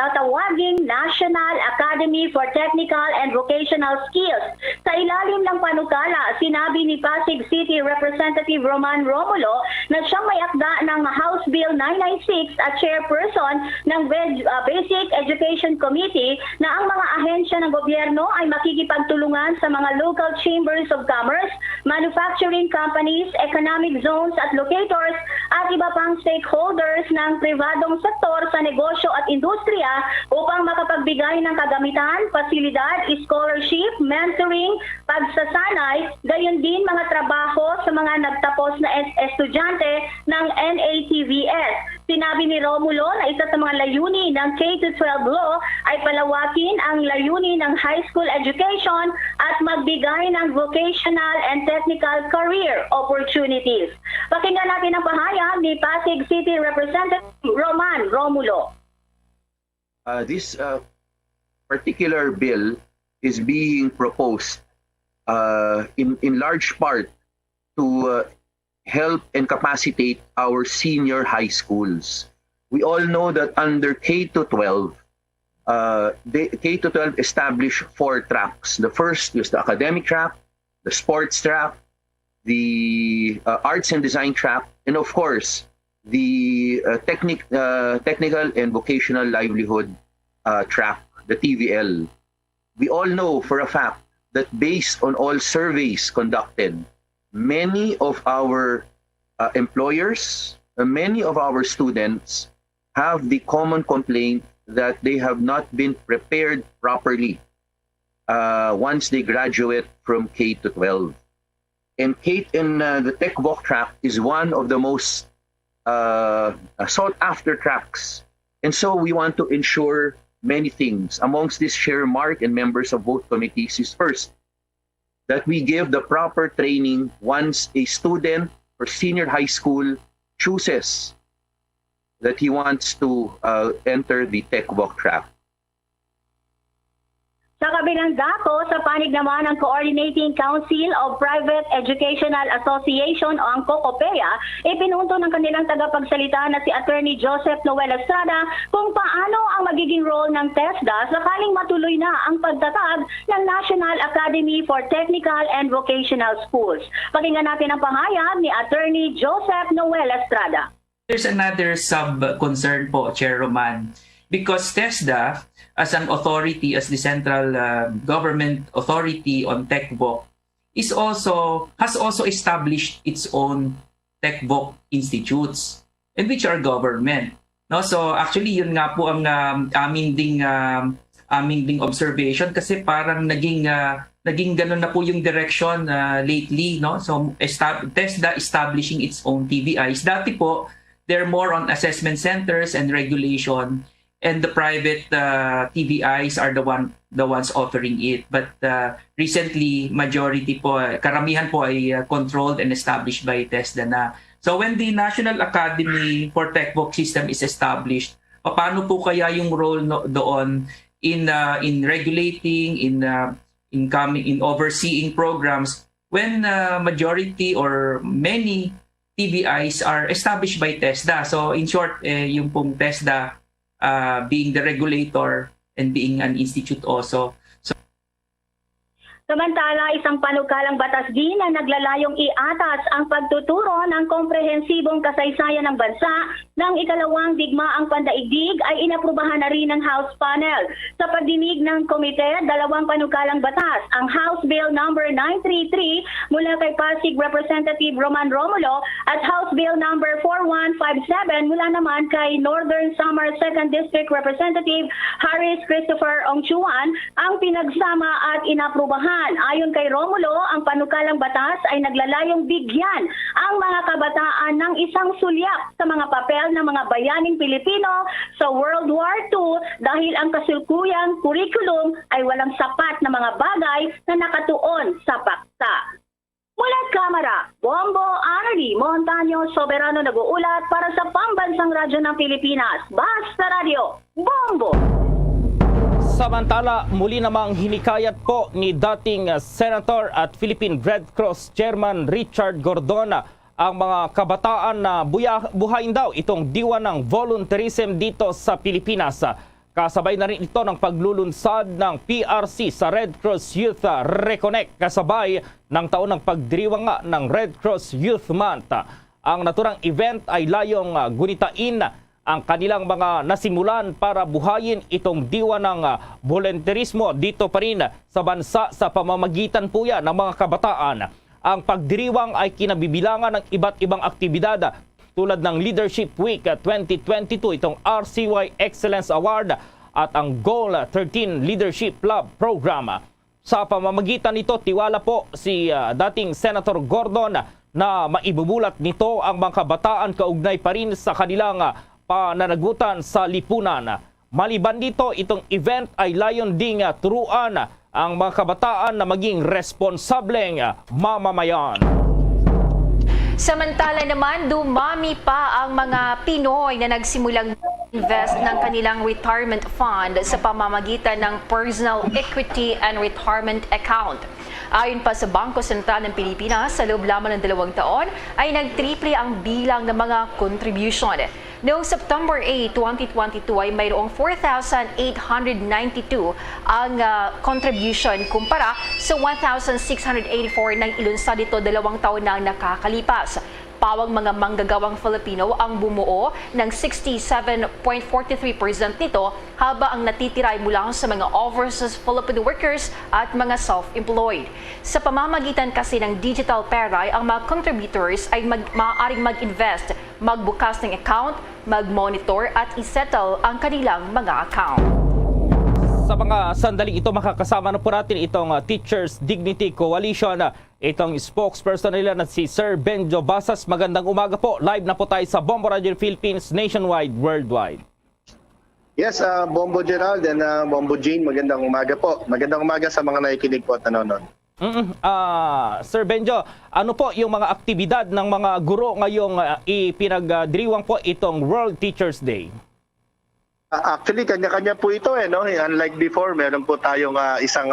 S17: tatawaging National Academy for Technical and Vocational Skills. Sa ilalim ng panukala, sinabi ni Pasig City Representative Roman Romulo na siyang may akda ng House Bill 996 at chairperson ng Basic Education Committee na ang mga ahensya ng gobyerno ay makikipagtulungan sa mga local chambers of commerce, manufacturing companies, economic zones at locators at iba pang stakeholders ng pribadong sektor sa negosyo at industriya upang makapagbigay ng kagamitan, pasilidad, scholarship, mentoring, pagsasanay, gayon din mga trabaho sa mga nagtapos na estudyante ng NATVS. Sinabi ni Romulo na isa sa mga layunin ng K-12 law ay palawakin ang layunin ng high school education at magbigay ng vocational and technical career opportunities. Pakinggan natin ang pahayag ni Pasig City Representative Roman Romulo.
S18: This particular bill is being proposed in large part to help and capacitate our senior high schools. We all know that under K-12, K-12 established 4 tracks. The first is the academic track, the sports track, the arts and design track, and of course, the technical and vocational livelihood track, the TVL. We all know for a fact that based on all surveys conducted, many of our employers, many of our students have the common complaint that they have not been prepared properly once they graduate from K-12. And the Tech Voc track is one of the most sought after tracks. And so we want to ensure many things. Amongst this, Chair Mark and members of both committees is first, that we give the proper training once a student for senior high school chooses that he wants to enter the Tech Voc track.
S17: Sa kabilang dako, sa panig naman ng Coordinating Council of Private Educational Association o ang COCOPEA, ipinunto ng kanilang tagapagsalita na si Attorney Joseph Noel Estrada kung paano ang magiging role ng TESDA sakaling matuloy na ang pagtatag ng National Academy for Technical and Vocational Schools. Pakinggan natin ang pahayag ni Attorney Joseph Noel Estrada.
S19: There's another sub-concern po, Chair Roman, because TESDA, as an authority, as the central government authority on TechVoc, has also established its own TechVoc institutes, and which are government. No, so actually yun nga po ang aming ding observation, kasi parang naging ganun na po yung direction lately, no? So TESDA establishing its own TVIs. Dati po they're more on assessment centers and regulation, and the private TVIs are the ones offering it. But recently, majority po, karamihan po ay controlled and established by TESDA na. So when the National Academy for TechVoc system is established, paano po kaya yung role doon in regulating, in overseeing programs when majority or many TVIs are established by TESDA? So in short, yung pong TESDA being the regulator and being an institute also.
S17: Samantala, isang panukalang batas din na naglalayong iatas ang pagtuturo ng komprehensibong kasaysayan ng bansa ng ikalawang digmaang pandaigdig ay inaprubahan na rin ng House panel. Sa pagdinig ng komite, dalawang panukalang batas, ang House Bill number 933 mula kay Pasig Representative Roman Romulo at House Bill number 4157 mula naman kay Northern Samar 2nd District Representative Harris Christopher Ongchuan ang pinagsama at inaprubahan. Ayon kay Romulo, ang panukalang batas ay naglalayong bigyan ang mga kabataan ng isang sulyap sa mga papel ng mga bayaning Pilipino sa World War II dahil ang kasulukuyang curriculum ay walang sapat na mga bagay na nakatuon sa paksa. Mula Kamara, Bombo Anardi Montaño Soberano nag-uulat para sa Pambansang Radyo ng Pilipinas. Basta Radio, Bombo!
S9: Samantala, muli namang hinikayat po ni dating Senator at Philippine Red Cross Chairman Richard Gordon ang mga kabataan na buhayin daw itong diwa ng volunteerism dito sa Pilipinas. Kasabay na rin ito ng paglulunsad ng PRC sa Red Cross Youth Reconnect kasabay ng taon ng pagdiriwang nga ng Red Cross Youth Month. Ang naturang event ay layong gunitain ang kanilang mga nasimulan para buhayin itong diwa ng volunteerismo dito pa rin sa bansa sa pamamagitan po yan ng mga kabataan. Ang pagdiriwang ay kinabibilangan ng iba't ibang aktibidad tulad ng Leadership Week 2022, itong RCY Excellence Award at ang Goal 13 Leadership Lab Program. Sa pamamagitan nito, tiwala po si dating Senator Gordon na maibubulat nito ang mga kabataan kaugnay pa rin sa kanilang pananagutan sa lipunan. Maliban dito, itong event ay layon ding turuan ang mga kabataan na maging responsableng mamamayan.
S11: Samantala naman, dumami pa ang mga Pinoy na nagsimulang invest ng kanilang retirement fund sa pamamagitan ng Personal Equity and Retirement Account. Ayon pa sa Bangko Sentral ng Pilipinas, sa loob lamang ng 2 taon ay nag-triple ang bilang ng mga contribution. Noong September 8, 2022 ay mayroong 4,892 ang contribution kumpara sa 1,684 ng ilunsad dito 2 taon na nakakalipas. Pawang mga manggagawang Filipino ang bumuo ng 67.43% nito, habang ang natitira ay mula sa mga overseas Filipino workers at mga self-employed. Sa pamamagitan kasi ng digital pera, ang mga contributors ay maaaring mag-invest, magbukas ng account, mag-monitor at isettle ang kanilang mga account.
S9: Sa mga sandaling ito, makakasama na po natin itong Teachers Dignity Coalition. Itong spokesperson nila na si Sir Benjo Basas. Magandang umaga po. Live na po tayo sa Bombo Radio Philippines, nationwide, worldwide.
S14: Yes, Bombo Gerald and Bombo Jane, magandang umaga po. Magandang umaga sa mga nakikinig po at nanonood.
S9: Sir Benjo, ano po yung mga aktibidad ng mga guro ngayong ipinagdiriwang po itong World Teachers Day?
S14: Actually, kanya-kanya po ito no? Unlike before, meron po tayong isang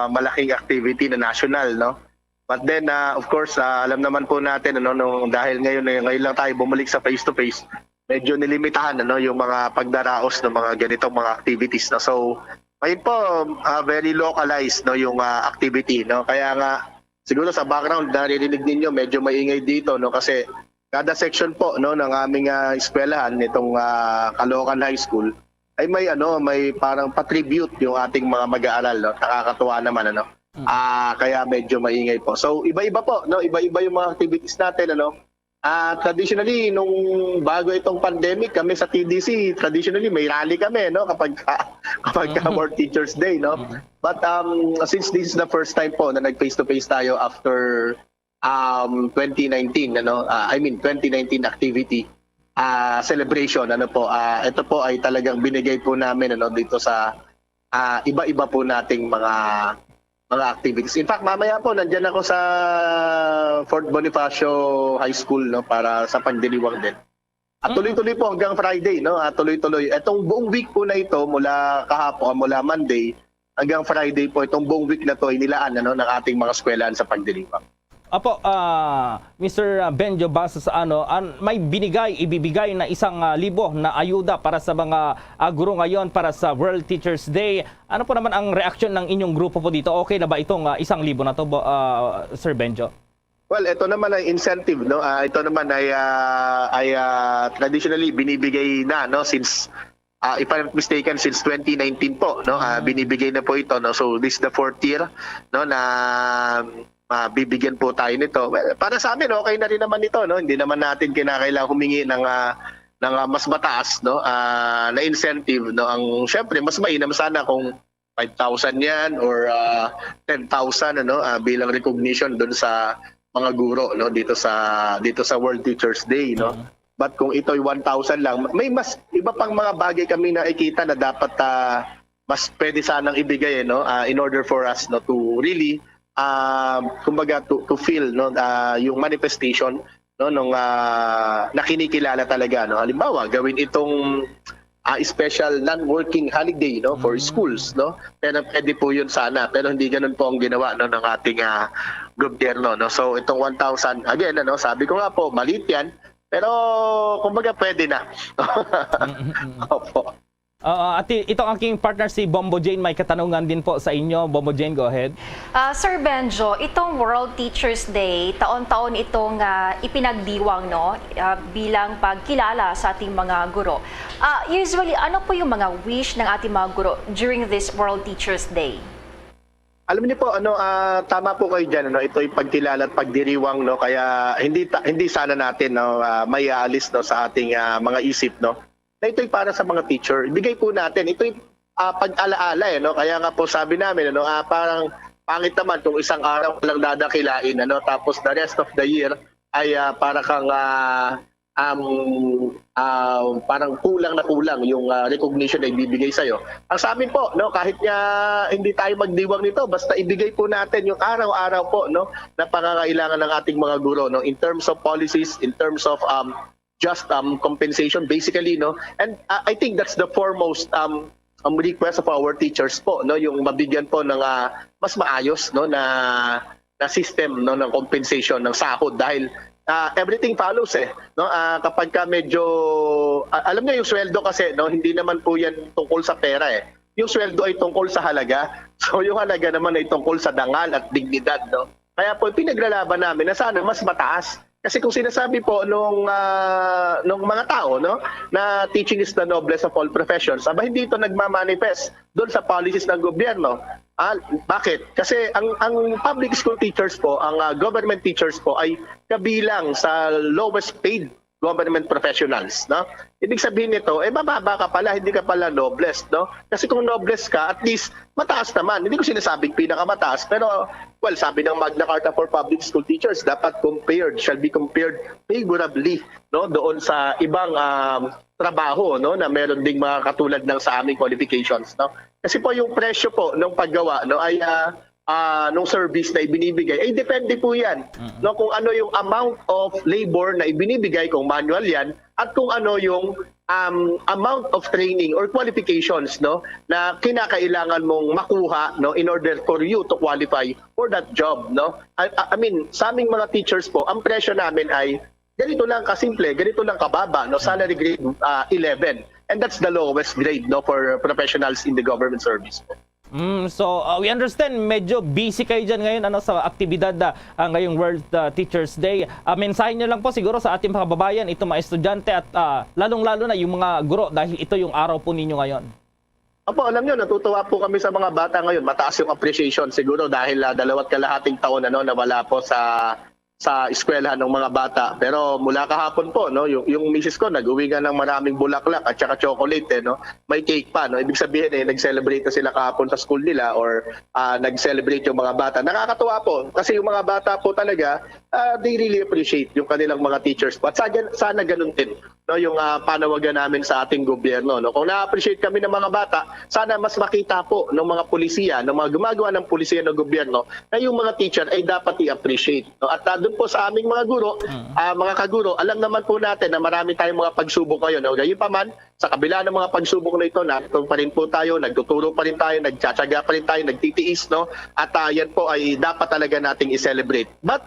S14: malaking activity na national, no? But then, of course, alam naman po natin, dahil ngayon lang tayo bumalik sa face-to-face, medyo nilimitahan yung mga pagdaraos ng mga ganitong mga activities. No? So, ngayon po, very localized yung activity. No? Kaya nga, siguro sa background, naririnig ninyo, medyo maingay dito kasi kada section po ng aming eskwelahan, nitong Caloocan High School, ay may parang patribute yung ating mga mag-aaral. No? Nakakatuwa naman. Kaya medyo maingay po. So iba-iba po, iba-iba yung mga activities natin. Traditionally, nung bago itong pandemic, kami sa TDC, traditionally may rally kami kapag World Teachers Day. But since this is the first time po na nag-face-to-face tayo after 2019, 2019 activity celebration, ito po ay talagang binigay po namin dito sa iba-iba po nating mga activities. In fact, mamaya po nandiyan ako sa Fort Bonifacio High School para sa pagdiriwang din. At tuloy-tuloy po hanggang Friday, tuloy-tuloy. Etong buong week po na ito mula kahapon, mula Monday hanggang Friday po, itong buong week na to ay nilaan ng ating mga eskwelahan sa pagdiriwang.
S9: Apo, Mr. Benjo Basas, may ibibigay na 1,000 na ayuda para sa mga guro ngayon para sa World Teachers Day. Ano po naman ang reaksyon ng inyong grupo po dito? Okay na ba itong 1,000 na to, Sir Benjo?
S14: Well, ito naman ay incentive, ito naman ay traditionally binibigay na since if I'm not mistaken, since 2019 po, binibigay na po ito, So this is the 4th year na bibigyan po tayo nito. Well, para sa amin okay na rin naman ito, Hindi naman natin kinakailangan humingi ng mas mataas, na incentive, Ang syempre mas mainam sana kung 5,000 yan or 10,000 bilang recognition doon sa mga guro dito sa World Teachers Day, But kung ito ay 1,000 lang, may mas iba pang mga bagay kami na nakikita na dapat mas pwede sanang ibigay in order for us to really kumbaga to feel yung manifestation nung nakinikilala talaga halimbawa gawin itong special non-working holiday for schools pero pwede po yun sana pero hindi ganoon po ang ginawa ng ating gobyerno so itong 1,000 again sabi ko nga po maliit yan pero kumbaga pwede na. Opo.
S9: At itong aking partner si Bombo Jane, may katanungan din po sa inyo. Bombo Jane, go ahead.
S11: Sir Benjo, itong World Teachers Day, taon-taon itong ipinagdiwang bilang pagkilala sa ating mga guro. Usually, ano po yung mga wish ng ating mga guro during this World Teachers Day?
S14: Alam niyo po, tama po kayo dyan. Ito yung pagkilala at pagdiriwang. Kaya hindi sana natin may aalis sa ating mga isip. Na ito'y para sa mga teacher. Ibigay po natin. Ito'y pag-alaala. Kaya nga po sabi namin, parang pangit naman kung isang araw lang dadakilain. Tapos the rest of the year ay para kang parang kulang yung recognition na ibibigay sa'yo. Ang sa amin po, no, kahit nga hindi tayo magdiwang nito, basta ibigay po natin yung araw-araw po, no, na pangangailangan ng ating mga guro, no, in terms of policies, in terms of just compensation basically, no. And I think that's the foremost request of our teachers po, no, yung mabigyan po ng mas maayos, no, na system, no, ng compensation ng sahod dahil everything follows no, kapag ka medyo alam niyo yung sweldo kasi, no, hindi naman po yan tungkol sa pera yung sweldo ay tungkol sa halaga, so yung halaga naman ay tungkol sa dangal at dignidad, no. Kaya po pinaglalaban namin na sana mas mataas. Kasi kung sinasabi po nung mga tao, no, na teaching is the noblest of all professions, hindi ito nagmamanifest doon sa policies ng gobyerno. Bakit? Kasi ang public school teachers po, ang government teachers po ay kabilang sa lowest paid government professionals, no? Ibig sabihin nito, mababa ka pala, hindi ka pala noblesse, no? Kasi kung noblesse ka, at least mataas naman. Hindi ko sinasabing pinakamataas, pero well, sabi ng Magna Carta for Public School Teachers, dapat shall be compared favorably, no, doon sa ibang trabaho, no, na meron ding mga katulad ng sa aming qualifications, no? Kasi po yung presyo po ng paggawa, no, ay nung service na ibinibigay, ay depende po yan, no, kung ano yung amount of labor na ibinibigay, kung manual yan, at kung ano yung amount of training or qualifications, no, na kinakailangan mong makuha, no, in order for you to qualify for that job, no. I mean, sa aming mga teachers po, ang presyo namin ay ganito lang kasimple, ganito lang kababa, no, salary grade 11, and that's the lowest grade, no, for professionals in the government service po.
S9: So we understand medyo busy kayo dyan ngayon sa aktibidad ngayong World Teachers Day. Mensahe nyo lang po siguro sa ating mga kababayan, itong mga estudyante at lalong-lalo na yung mga guro dahil ito yung araw po ninyo ngayon.
S14: Opo, alam nyo, natutuwa po kami sa mga bata ngayon. Mataas yung appreciation siguro dahil 2 kalahating taon na wala po sa eskwelahan ng mga bata. Pero mula kahapon po, no, yung misis ko nag-uwi nga ng maraming bulaklak at saka chocolate, no. May cake pa, no. Ibig sabihin nag-celebrate na sila kahapon sa school nila or nag-celebrate yung mga bata. Nakakatuwa po kasi yung mga bata po talaga they really appreciate yung kanilang mga teachers po. At sana ganun din, no, yung panawagan namin sa ating gobyerno, no. Kung na-appreciate kami ng mga bata, sana mas makita po ng mga pulisiya, ng mga gumagawa ng pulisiya ng gobyerno na yung mga teacher ay dapat i-appreciate, no. At doon po sa aming mga guro, mga kaguro, alam naman po natin na marami tayong mga pagsubok ngayon, no. Gayunpaman, sa kabila ng mga pagsubok na ito, narito pa rin po tayo, nagtuturo pa rin tayo, nagtsatsaga pa rin tayo, nagtitiis, no. At yan po ay dapat talaga nating i-celebrate. But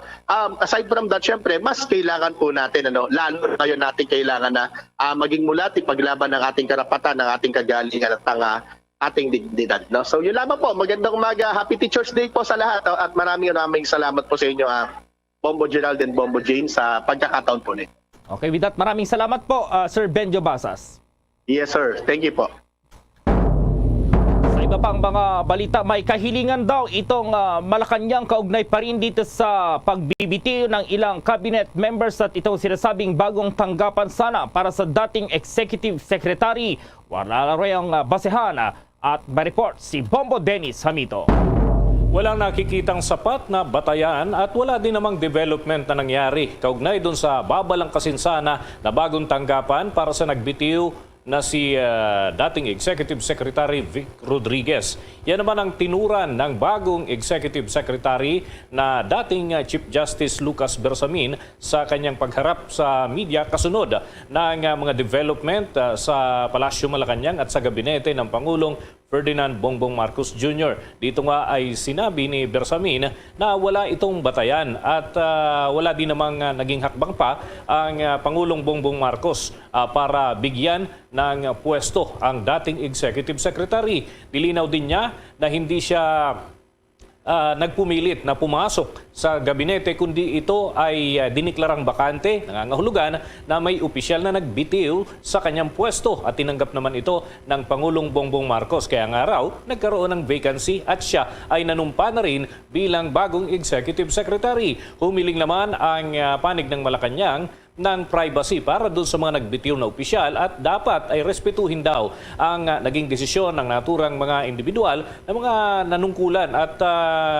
S14: aside from that, syempre, mas kailangan po natin, lalo ngayon natin kailangan na maging mulat, ipaglaban ng ating karapatan, ng ating kagalingan at ang ating dignidad, no. So yun lamang po, magandang umaga, Happy Teachers Day po sa lahat, at maraming salamat po sa inyo, Bombo Gerald and Bombo Jane, sa pagkakataon po nito.
S9: Okay, with that, maraming salamat po, Sir Benjo Basas.
S14: Yes, sir. Thank you po.
S9: Sa iba pang mga balita, may kahilingan daw itong Malacanang kaugnay pa rin dito sa pagbibitiw ng ilang cabinet members at itong sinasabing bagong tanggapan sana para sa dating executive secretary. Wala rin basehan at ma-report si Bombo Dennis Hamito.
S15: Walang nakikitang sapat na batayan at wala din namang development na nangyari kaugnay doon sa babalangkasin sana na bagong tanggapan para sa nagbitiw na si dating Executive Secretary Vic Rodriguez. Yan naman ang tinuran ng bagong Executive Secretary na dating Chief Justice Lucas Bersamin sa kanyang pagharap sa media kasunod ng mga development sa Palasyo Malacanang at sa gabinete ng Pangulong Ferdinand Bongbong Marcos Jr. Dito nga ay sinabi ni Bersamin na wala itong batayan at wala din namang naging hakbang pa ang Pangulong Bongbong Marcos para bigyan ng pwesto ang dating Executive Secretary. Nilinaw din niya na hindi siya nagpumilit na pumasok sa gabinete kundi ito ay diniklarang bakante, nangangahulugan na may opisyal na nagbitiw sa kanyang pwesto at tinanggap naman ito ng Pangulong Bongbong Marcos. Kaya nga raw, nagkaroon ng vacancy at siya ay nanumpa na rin bilang bagong Executive Secretary. Humiling naman ang panig ng Malacanang ng privacy para doon sa mga nagbitiw na opisyal at dapat ay respetuhin daw ang naging desisyon ng naturang mga individual na mga nanungkulan at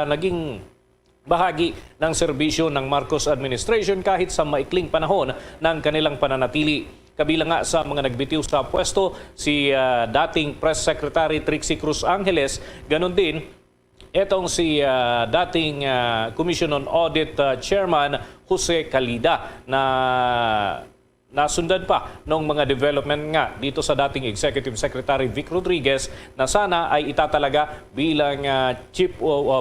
S15: naging bahagi ng serbisyo ng Marcos administration kahit sa maikling panahon ng kanilang pananatili. Kabilang nga sa mga nagbitiw sa pwesto si dating Press Secretary Trixie Cruz Angeles, ganun din etong si dating Commission on Audit Chairman Jose Calida na nasundan pa ng mga development nga dito sa dating Executive Secretary Vic Rodriguez na sana ay itatalaga bilang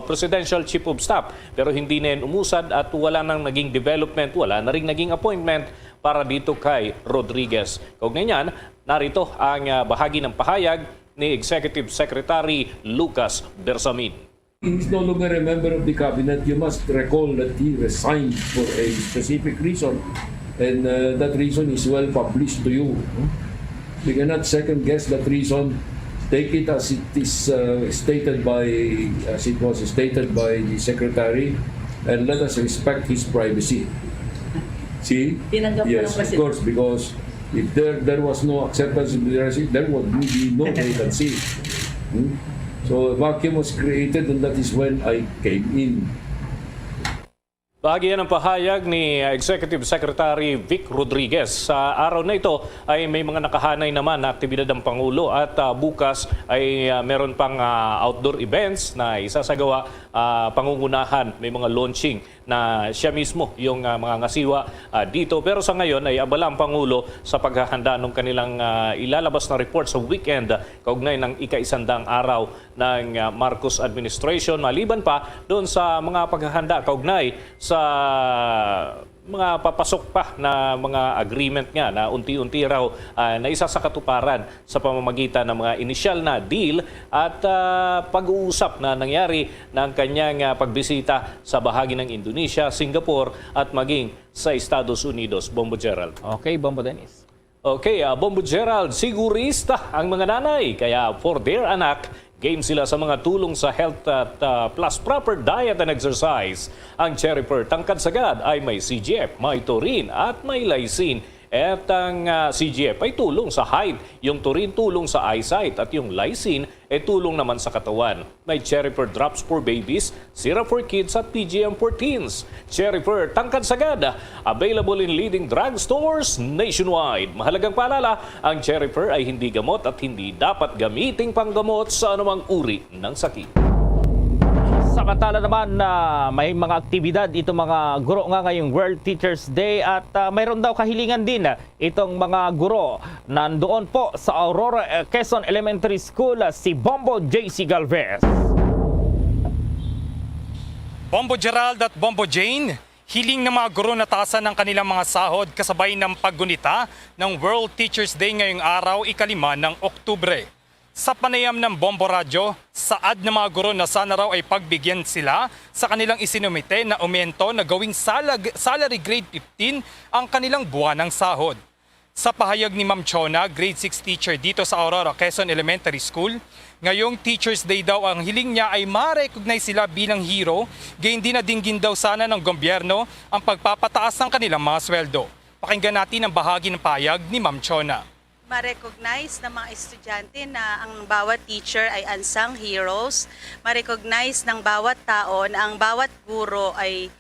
S15: Presidential Chief of Staff. Pero hindi na yun umusad at wala nang naging development, wala na rin naging appointment para dito kay Rodriguez. Kaugnay niyan, narito ang bahagi ng pahayag ni Executive Secretary Lucas Bersamin.
S13: He is no longer a member of the cabinet. You must recall that he resigned for a specific reason. And that reason is well published to you. We cannot second guess that reason. Take it as it is stated by, as it was stated by the secretary, and let us respect his privacy. See? Yes, of course, because if there was no acceptance of the privacy, there would be no vacancy. So a vacuum was created, and that is when I came in.
S15: Bahagi yan ang pahayag ni Executive Secretary Vic Rodriguez. Sa araw na ito ay may mga nakahanay naman na aktibidad ng Pangulo at bukas ay meron pang outdoor events na isasagawa, pangungunahan, may mga launching na siya mismo yung mga ngasiwa dito. Pero sa ngayon ay abala ang Pangulo sa paghahanda ng kanilang ilalabas na report sa weekend kaugnay ng ika-100 araw ng Marcos administration. Maliban pa doon sa mga paghahanda kaugnay sa mga papasok pa na mga agreement nga na unti-unti raw na isa sa katuparan sa pamamagitan ng mga inisyal na deal at pag-uusap na nangyari ng kanyang pagbisita sa bahagi ng Indonesia, Singapore at maging sa Estados Unidos. Bombo Gerald.
S9: Okay, Bombo Dennis.
S15: Okay, Bombo Gerald, sigurista ang mga nanay kaya for their anak, game sila sa mga tulong sa health at plus proper diet and exercise. Ang Cherry Pearl tangkad sagad ay may CGF, may taurine at may lysine. At ang CGF ay tulong sa height, yung taurine tulong sa eyesight at yung lysine ay tulong naman sa katawan. May Cherry Pearl drops for babies, syrup for kids at PGM for teens. Cherry Pearl tangkad sagad, available in leading drugstores nationwide. Mahalagang paalala, ang Cherry Pearl ay hindi gamot at hindi dapat gamiting panggamot sa anumang uri ng sakit.
S9: Samantala naman na may mga aktibidad itong mga guro nga ngayong World Teachers Day at mayroon daw kahilingan din itong mga guro. Nandoon po sa Aurora Quezon Elementary School si Bombo JC Galvez.
S21: Bombo Gerald at Bombo Jane, hiling ng mga guro na taasan ng kanilang mga sahod kasabay ng paggunita ng World Teachers Day ngayong araw, ika-5 ng Oktubre. Sa panayam ng Bombo Radyo, saad ng mga guro na sana raw ay pagbigyan sila sa kanilang isinumite na aumento na gawing salary grade 15 ang kanilang buwanang sahod. Sa pahayag ni Ma'am Chona, grade 6 teacher dito sa Aurora Quezon Elementary School, ngayong Teachers Day daw ang hiling niya ay ma-recognize sila bilang hero, gayon din na dinggin daw sana ng gobyerno ang pagpapataas ng kanilang mga sweldo. Pakinggan natin ang bahagi ng pahayag ni Ma'am Chona.
S23: Ma-recognize ng mga estudyante na ang bawat teacher ay unsung heroes. Ma-recognize ng bawat tao na ang bawat guro ay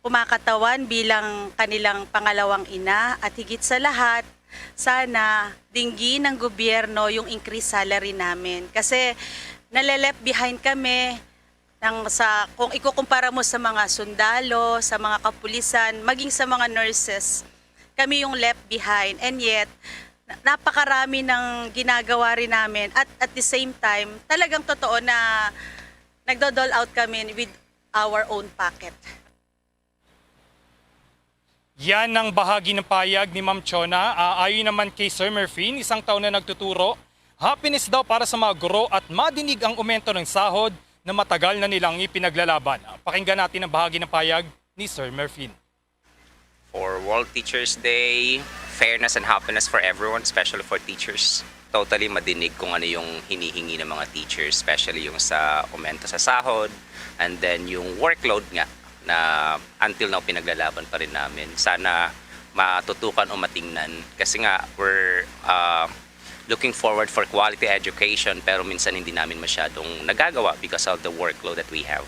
S23: kumakatawan bilang kanilang pangalawang ina at higit sa lahat, sana dinggin ng gobyerno yung increased salary namin. Kasi nale-left behind kami kung ikukumpara mo sa mga sundalo, sa mga kapulisan, maging sa mga nurses, kami yung left behind. And yet, napakarami ng ginagawa rin namin at the same time, talagang totoo na nagdo-dole out kami with our own pocket.
S21: Yan ang bahagi ng payag ni Ma'am Chona. Ayon naman kay Sir Murphy, isang taon na nagtuturo, happiness daw para sa mga guro at madinig ang aumento ng sahod na matagal na nilang ipinaglalaban. Pakinggan natin ang bahagi ng payag ni Sir Murphy.
S24: For World Teachers Day, fairness and happiness for everyone, especially for teachers. Totally madinig kung ano yung hinihingi ng mga teachers, especially yung sa aumento sa sahod, and then yung workload nga na until now pinaglalaban pa rin namin. Sana matutukan o matingnan kasi nga we're looking forward for quality education pero minsan hindi namin masyadong nagagawa because of the workload that we have.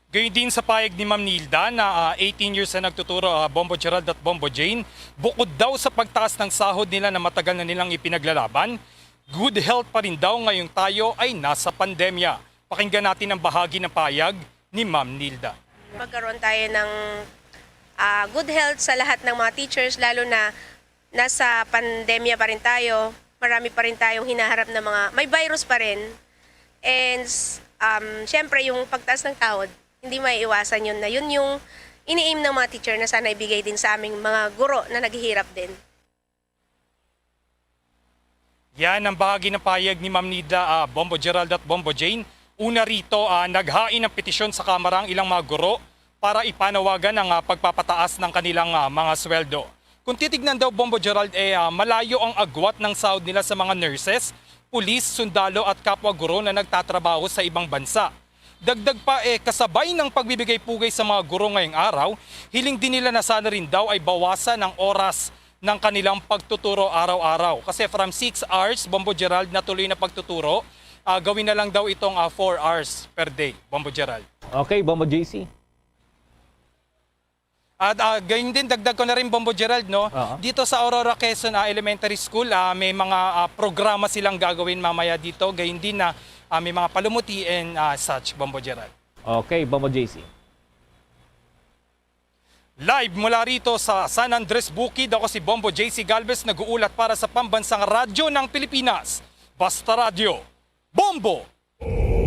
S21: Gayun din sa payag ni Ma'am Nilda na 18 years na nagtuturo Bombo Gerald at Bombo Jane, bukod daw sa pagtaas ng sahod nila na matagal na nilang ipinaglalaban, good health pa rin daw ngayong tayo ay nasa pandemya. Pakinggan natin ang bahagi ng payag ni Ma'am Nilda.
S1: Magkaroon tayo ng good health sa lahat ng mga teachers, lalo na nasa pandemya pa rin tayo. Marami pa rin tayong hinaharap na may virus pa rin. And syempre yung pagtaas ng sahod, hindi maiiwasan yun na yun yung ini-aim ng mga teacher na sana ibigay din sa aming mga guro na naghihirap din.
S21: Yan ang bahagi ng payag ni Ma'am Nilda, Bombo Gerald at Bombo Jane. Una rito, naghain ng petisyon sa Kamara ang ilang mga guro para ipanawagan ang pagpapataas ng kanilang mga sweldo. Kung titignan daw Bombo Gerald, malayo ang agwat ng sahod nila sa mga nurses, pulis, sundalo at kapwa guro na nagtatrabaho sa ibang bansa. Dagdag pa kasabay ng pagbibigay pugay sa mga guro ngayong araw, hiling din nila na sana rin daw ay bawasan ang oras ng kanilang pagtuturo araw-araw. Kasi from 6 hours, Bombo Gerald, na tuloy na pagtuturo, gawin na lang daw itong 4 hours per day, Bombo Gerald.
S9: Okay, Bombo JC.
S21: At gayon din, dagdag ko na rin Bombo Gerald, no? Dito sa Aurora Quezon Elementary School, may mga programa silang gagawin mamaya dito. Gayon din na may mga palumuti and such, Bombo Gerald.
S9: Okay, Bombo JC.
S21: Live mula rito sa San Andres Bukid, ako si Bombo JC Galvez, nag-uulat para sa pambansang radyo ng Pilipinas. Basta Radio, Bombo!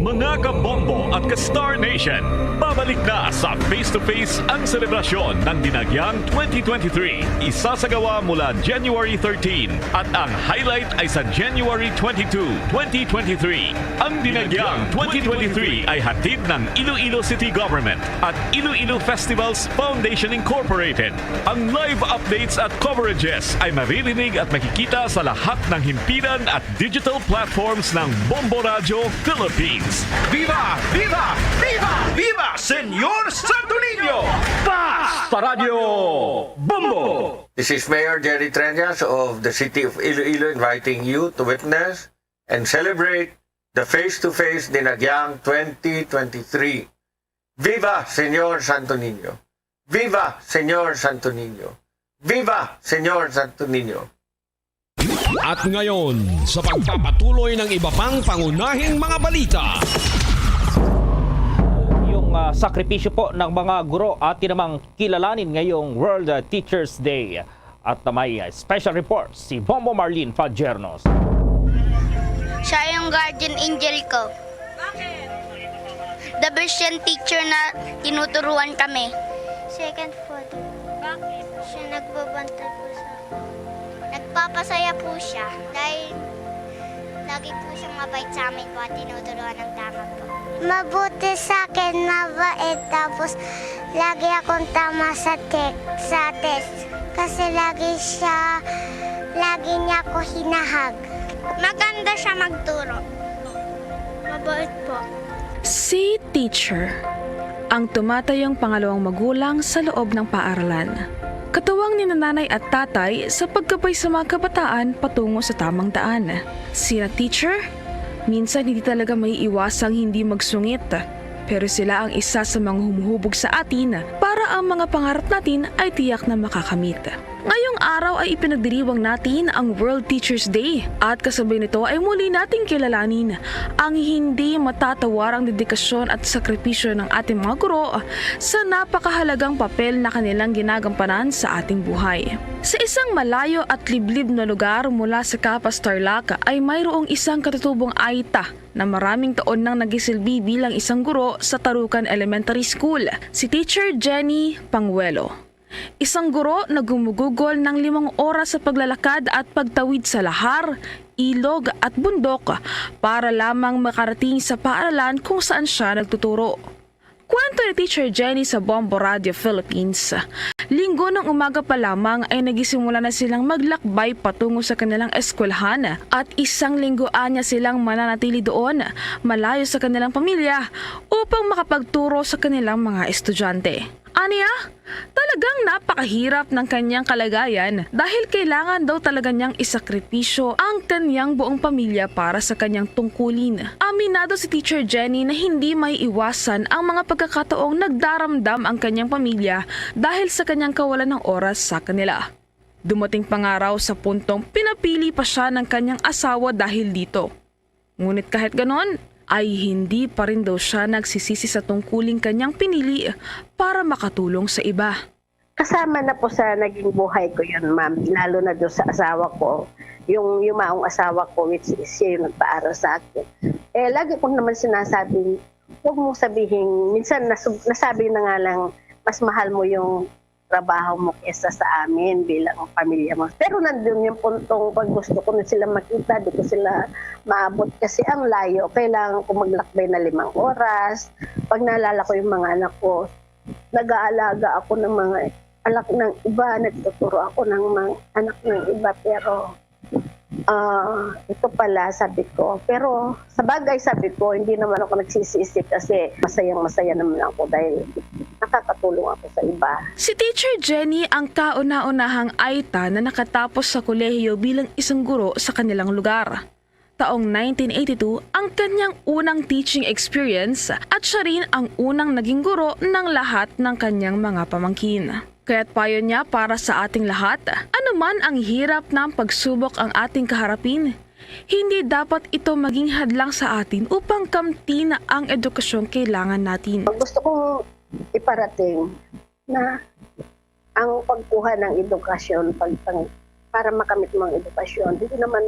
S3: Mga ka-Bombo at ka-Star Nation, babalik na sa face-to-face ang selebrasyon ng Dinagyang 2023. Isasagawa mula January 13 at ang highlight ay sa January 22, 2023. Ang Dinagyang 2023 ay hatid ng Iloilo City Government at Iloilo Festivals Foundation Incorporated. Ang live updates at coverages ay maririnig at makikita sa lahat ng himpilan at digital platforms ng Bombo Radio Philippines.
S4: Viva! Viva! Viva! Viva! Senyor Santo Niño! Basta Radio Bombo!
S5: This is Mayor Jerry Treñas of the City of Iloilo inviting you to witness and celebrate the face-to-face Dinagyang 2023. Viva Senyor Santo Niño! Viva Senyor Santo Niño! Viva Senyor Santo Niño!
S4: At ngayon, sa pagpapatuloy ng iba pang pangunahing mga balita.
S9: Yung sakripisyo po ng mga guro atin namang kilalanin ngayong World Teachers Day. At may special report si Bombo Marlene Fajernos.
S25: Siya yung guardian angel ko. Bakit? The best yung teacher na tinuturuan kami. Second photo. Bakit? Siya nagbabantay po sa nagpapasaya po siya dahil lagi po siyang mabait sa amin po at tinuturuan ng tama po. Mabuti sa akin, mabait, tapos lagi akong tama sa test. Kasi lagi niya ako hinahag. Maganda siya magturo. Mabait po.
S26: Si teacher, ang tumatayong pangalawang magulang sa loob ng paaralan. Katuwang ni nanay at tatay sa pagkabay sa mga kabataan patungo sa tamang daan. Sina teacher, minsan hindi talaga may iwasang hindi magsungit. Pero sila ang isa sa mga humuhubog sa atin para ang mga pangarap natin ay tiyak na makakamit. Ngayong araw ay ipinagdiriwang natin ang World Teachers Day at kasabay nito ay muli nating kilalanin ang hindi matatawarang dedikasyon at sakripisyo ng ating mga guro sa napakahalagang papel na kanilang ginagampanan sa ating buhay. Sa isang malayo at liblib na lugar mula sa Capas, Tarlac ay mayroong isang katutubong Aita na maraming taon nang nagisilbi bilang isang guro sa Tarukan Elementary School, si Teacher Jenny Panguelo. Isang guro na gumugugol ng 5 oras sa paglalakad at pagtawid sa lahar, ilog at bundok para lamang makarating sa paaralan kung saan siya nagtuturo. Kwento ni Teacher Jenny sa Bombo Radio Philippines. Linggo ng umaga pa lamang ay nagisimula na silang maglakbay patungo sa kanilang eskwelahan at isang linggoan niya silang mananatili doon, malayo sa kanilang pamilya upang makapagturo sa kanilang mga estudyante. Aniya, talagang napakahirap ng kanyang kalagayan dahil kailangan daw talaga niyang isakripisyo ang kanyang buong pamilya para sa kanyang tungkulin. Aminado si Teacher Jenny na hindi may iwasan ang mga pagkakataong nagdaramdam ang kanyang pamilya dahil sa kanyang kawalan ng oras sa kanila. Dumating pa nga raw sa puntong pinapili pa siya ng kanyang asawa dahil dito. Ngunit kahit ganon, ay hindi pa rin daw siya nagsisisi sa tungkuling kanyang pinili para makatulong sa iba.
S2: Kasama na po sa naging buhay ko yun, ma'am. Lalo na doon sa asawa ko. Yung yumaong asawa ko, which is siya yung nagpaaral sa akin. Lagi ko naman sinasabi, huwag mong sabihin, minsan nasabi na nga lang, mas mahal mo yung trabaho mo kesa sa amin bilang pamilya mo. Pero nandun yung puntong pag gusto ko na sila makita, di ko sila maabot kasi ang layo. Kailangan ko maglakbay na 5 oras. Pag naalala ko yung mga anak ko, nag-aalaga ako ng mga anak ng iba, nagtuturo ako ng mga anak ng iba. Pero ito pala, sabi ko. Pero sa bagay, sabi ko, hindi naman ako nagsisisi kasi masayang-masaya naman ako dahil nakakatulong ako sa iba.
S26: Si Teacher Jenny ang kauna-unahang Aita na nakatapos sa kolehiyo bilang isang guro sa kanilang lugar. Taong 1982 ang kanyang unang teaching experience at siya rin ang unang naging guro ng lahat ng kanyang mga pamangkin. Kaya't payo niya para sa ating lahat, anuman ang hirap ng pagsubok ang ating kaharapin, hindi dapat ito maging hadlang sa atin upang kamtin ang edukasyong kailangan natin.
S2: Gusto kong iparating na ang pagkuha ng edukasyon, para makamit mo ang edukasyon, hindi naman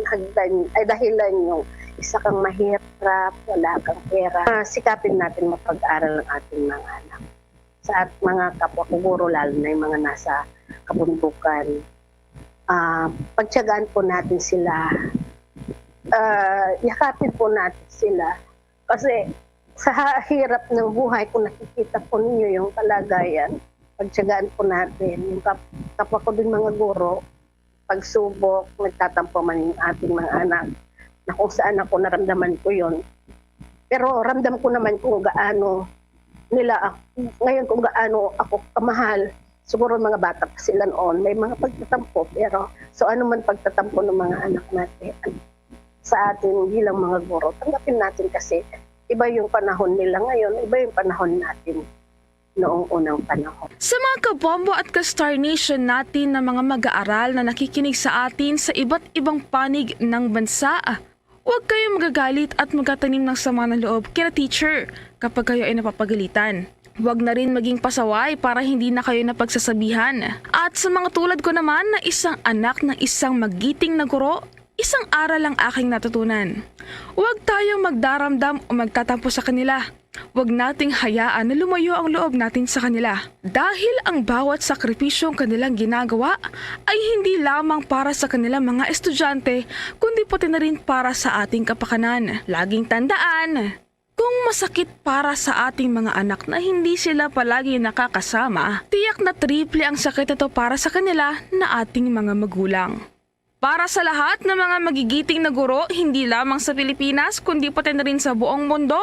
S2: dahilan yung isa kang mahirap, wala kang pera. Sikapin natin mapag-aral ng ating mga anak. Sa mga kapwa guro, lalo na yung mga nasa kabundukan, pagtiyagaan po natin sila, yakapin po natin sila. Kasi sa hirap ng buhay, kung nakikita po ninyo yung kalagayan, pagtiyagaan po natin. Yung kapwa ko din mga guro, pagsubok, nagtatampo man yung ating mga anak, na kung saan ako naramdaman ko yun. Pero ramdam ko naman kung gaano nila ngayon kung gaano ako kamahal. Siguro mga bata pa sila noon, may mga pagtatampo, pero so ano man pagtatampo ng mga anak natin sa atin bilang mga guro, tanggapin natin kasi iba yung panahon nila ngayon, iba yung panahon natin noong unang panahon.
S26: Sa mga kabombo at ka-Star Nation natin na mga mag-aaral na nakikinig sa atin sa iba't ibang panig ng bansa, huwag kayong magagalit at magkatanim ng sama ng loob kina teacher kapag kayo ay napapagalitan. Huwag na rin maging pasaway para hindi na kayo napagsasabihan. At sa mga tulad ko naman na isang anak ng isang magiting na guro, isang aral ang aking natutunan. Huwag tayong magdaramdam o magtatampo sa kanila. Huwag nating hayaan na lumayo ang loob natin sa kanila. Dahil ang bawat sakripisyong kanilang ginagawa ay hindi lamang para sa kanilang mga estudyante, kundi pati na rin para sa ating kapakanan. Laging tandaan, kung masakit para sa ating mga anak na hindi sila palagi nakakasama, tiyak na triple ang sakit ito para sa kanila na ating mga magulang. Para sa lahat ng mga magigiting na guro, hindi lamang sa Pilipinas, kundi pati na rin sa buong mundo,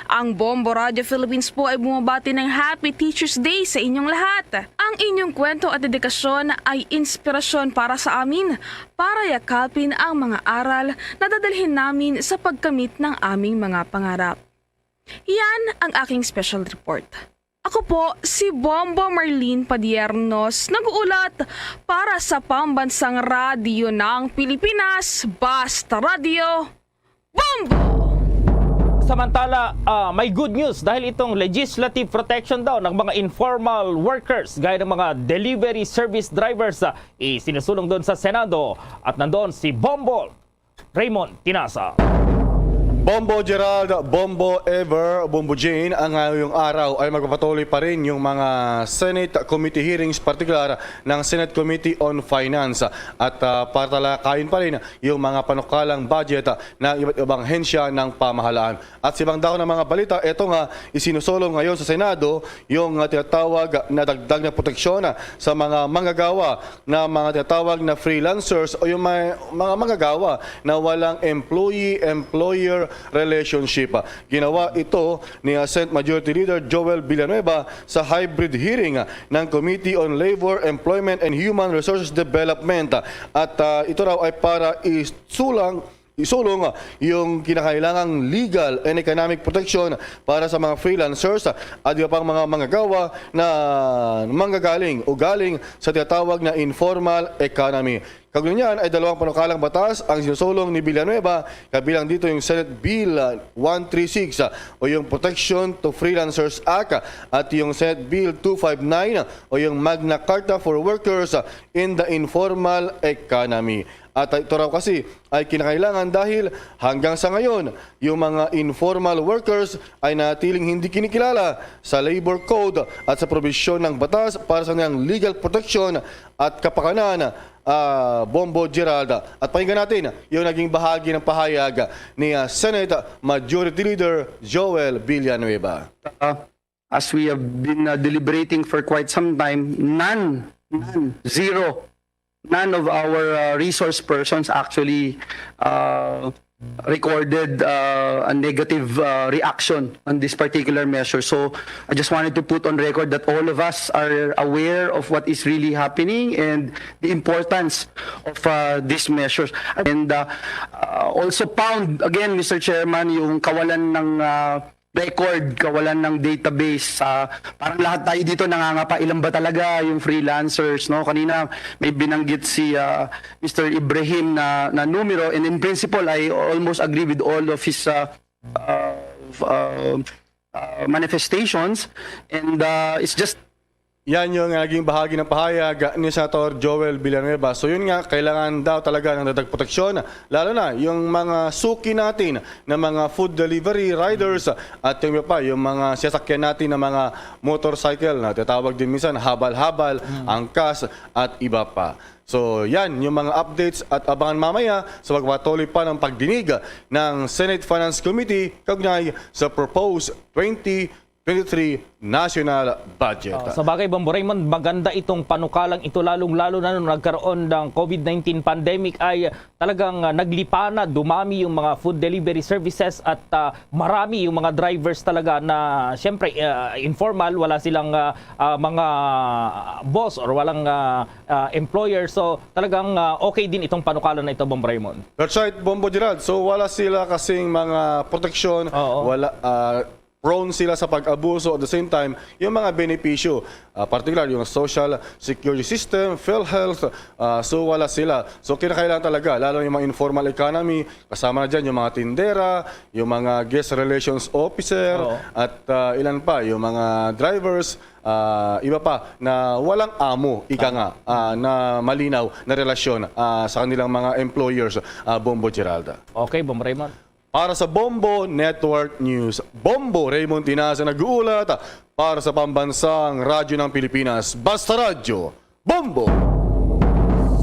S26: ang Bombo Radio Philippines po ay bumabati ng Happy Teacher's Day sa inyong lahat. Ang inyong kwento at dedikasyon ay inspirasyon para sa amin para yakapin ang mga aral na dadalhin namin sa pagkamit ng aming mga pangarap. Yan ang aking special report. Ako po si Bombo Marlene Padiernos, nag-uulat para sa Pambansang Radyo ng Pilipinas, Basta Radio, Bombo!
S9: Samantala, may good news dahil itong legislative protection daw ng mga informal workers gaya ng mga delivery service drivers isinusulong doon sa Senado at nandoon si Bombo Raymond Tinasa.
S6: Bombo Gerald, Bombo Ever, Bombo Jane, ang ngayong araw ay magpapatuloy pa rin yung mga Senate Committee hearings, partikular ng Senate Committee on Finance. At para talakayin pa rin yung mga panukalang budget ng iba't ibang hensya ng pamahalaan. At sa ibang dako ng mga balita, ito nga isinusulong ngayon sa Senado yung tinatawag na dagdag na proteksyon sa mga manggagawa na mga tinatawag na freelancers o yung mga manggagawa na walang employee-employer relationship. Ginawa ito ni Senate Majority Leader Joel Villanueva sa hybrid hearing ng Committee on Labor, Employment and Human Resources Development. At ito raw ay para isulong yung kinakailangang legal and economic protection para sa mga freelancers at iba pang mga manggagawa na manggagaling o galing sa tinatawag na informal economy. Kaugnay niyan ay dalawang panukalang batas ang sinusulong ni Villanueva, kabilang dito yung Senate Bill 136 o yung Protection to Freelancers Act at yung Senate Bill 259 o yung Magna Carta for Workers in the Informal Economy. At ito raw kasi ay kinakailangan dahil hanggang sa ngayon, yung mga informal workers ay natiling hindi kinikilala sa labor code at sa probisyon ng batas para sa kanilang legal protection at kapakanan. Bombo Gerald. At pakinggan natin yung naging bahagi ng pahayag ni Senate Majority Leader Joel Villanueva.
S8: As we have been deliberating for quite some time, none of our resource persons actually recorded a negative reaction on this particular measure. So I just wanted to put on record that all of us are aware of what is really happening and the importance of these measures. And also found, again, Mr. Chairman, yung kawalan ng record, kawalan ng database. Parang lahat tayo dito nangangapa, ilan ba talaga yung freelancers, no? Kanina may binanggit si Mr. Ibrahim na numero, and in principle I almost agree with all of his manifestations, and it's just
S6: yan yung naging bahagi ng pahayag ni Senator Joel Villanueva. So yun nga, kailangan daw talaga ng dadag proteksyon, lalo na yung mga suki natin na mga food delivery riders at yung pa, yung mga sasakyan natin na mga motorcycle na tinatawag din minsan habal-habal, angkas at iba pa. So yan yung mga updates at abangan mamaya sa pagpatuloy pa ng pagdinig ng Senate Finance Committee kaugnay sa proposed 2023 national budget.
S9: Sa bagay, Bombo Raymond, maganda itong panukalang ito, lalong-lalo na nung nagkaroon ng COVID-19 pandemic ay talagang naglipana, dumami yung mga food delivery services at marami yung mga drivers talaga na siyempre informal, wala silang mga boss or walang employer. So talagang okay din itong panukalan na ito, Bombo Raymond.
S6: That's right, Bombo Gerald. So wala sila kasing mga proteksyon, wala prone sila sa pag-abuso, at the same time, yung mga benepisyo, particular yung social security system, PhilHealth, so wala sila. So kinakailangan talaga, lalo yung mga informal economy, kasama na dyan yung mga tindera, yung mga guest relations officer, at ilan pa, yung mga drivers, iba pa na walang amo, ika nga, na malinaw na relasyon sa kanilang mga employers, Bombo Geralda.
S9: Okay, Bombo Raymond.
S6: Para sa Bombo Network News, Bombo Raymond Tinasa nag-uulat para sa pambansang radyo ng Pilipinas. Basta Radyo, Bombo!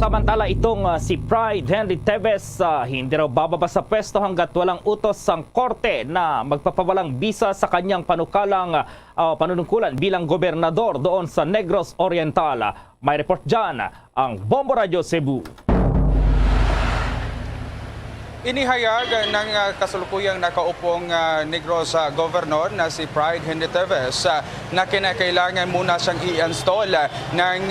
S9: Samantala itong si Pride Henry Teves hindi raw bababa sa pwesto hanggat walang utos ang korte na magpapawalang bisa sa kanyang panunungkulan bilang gobernador doon sa Negros Oriental. May report dyan ang Bombo Radio Cebu.
S10: Inihayag ng kasalukuyang nakaupong Negros Governor na si Pride Henry Teves na kinakailangan muna siyang i-install ng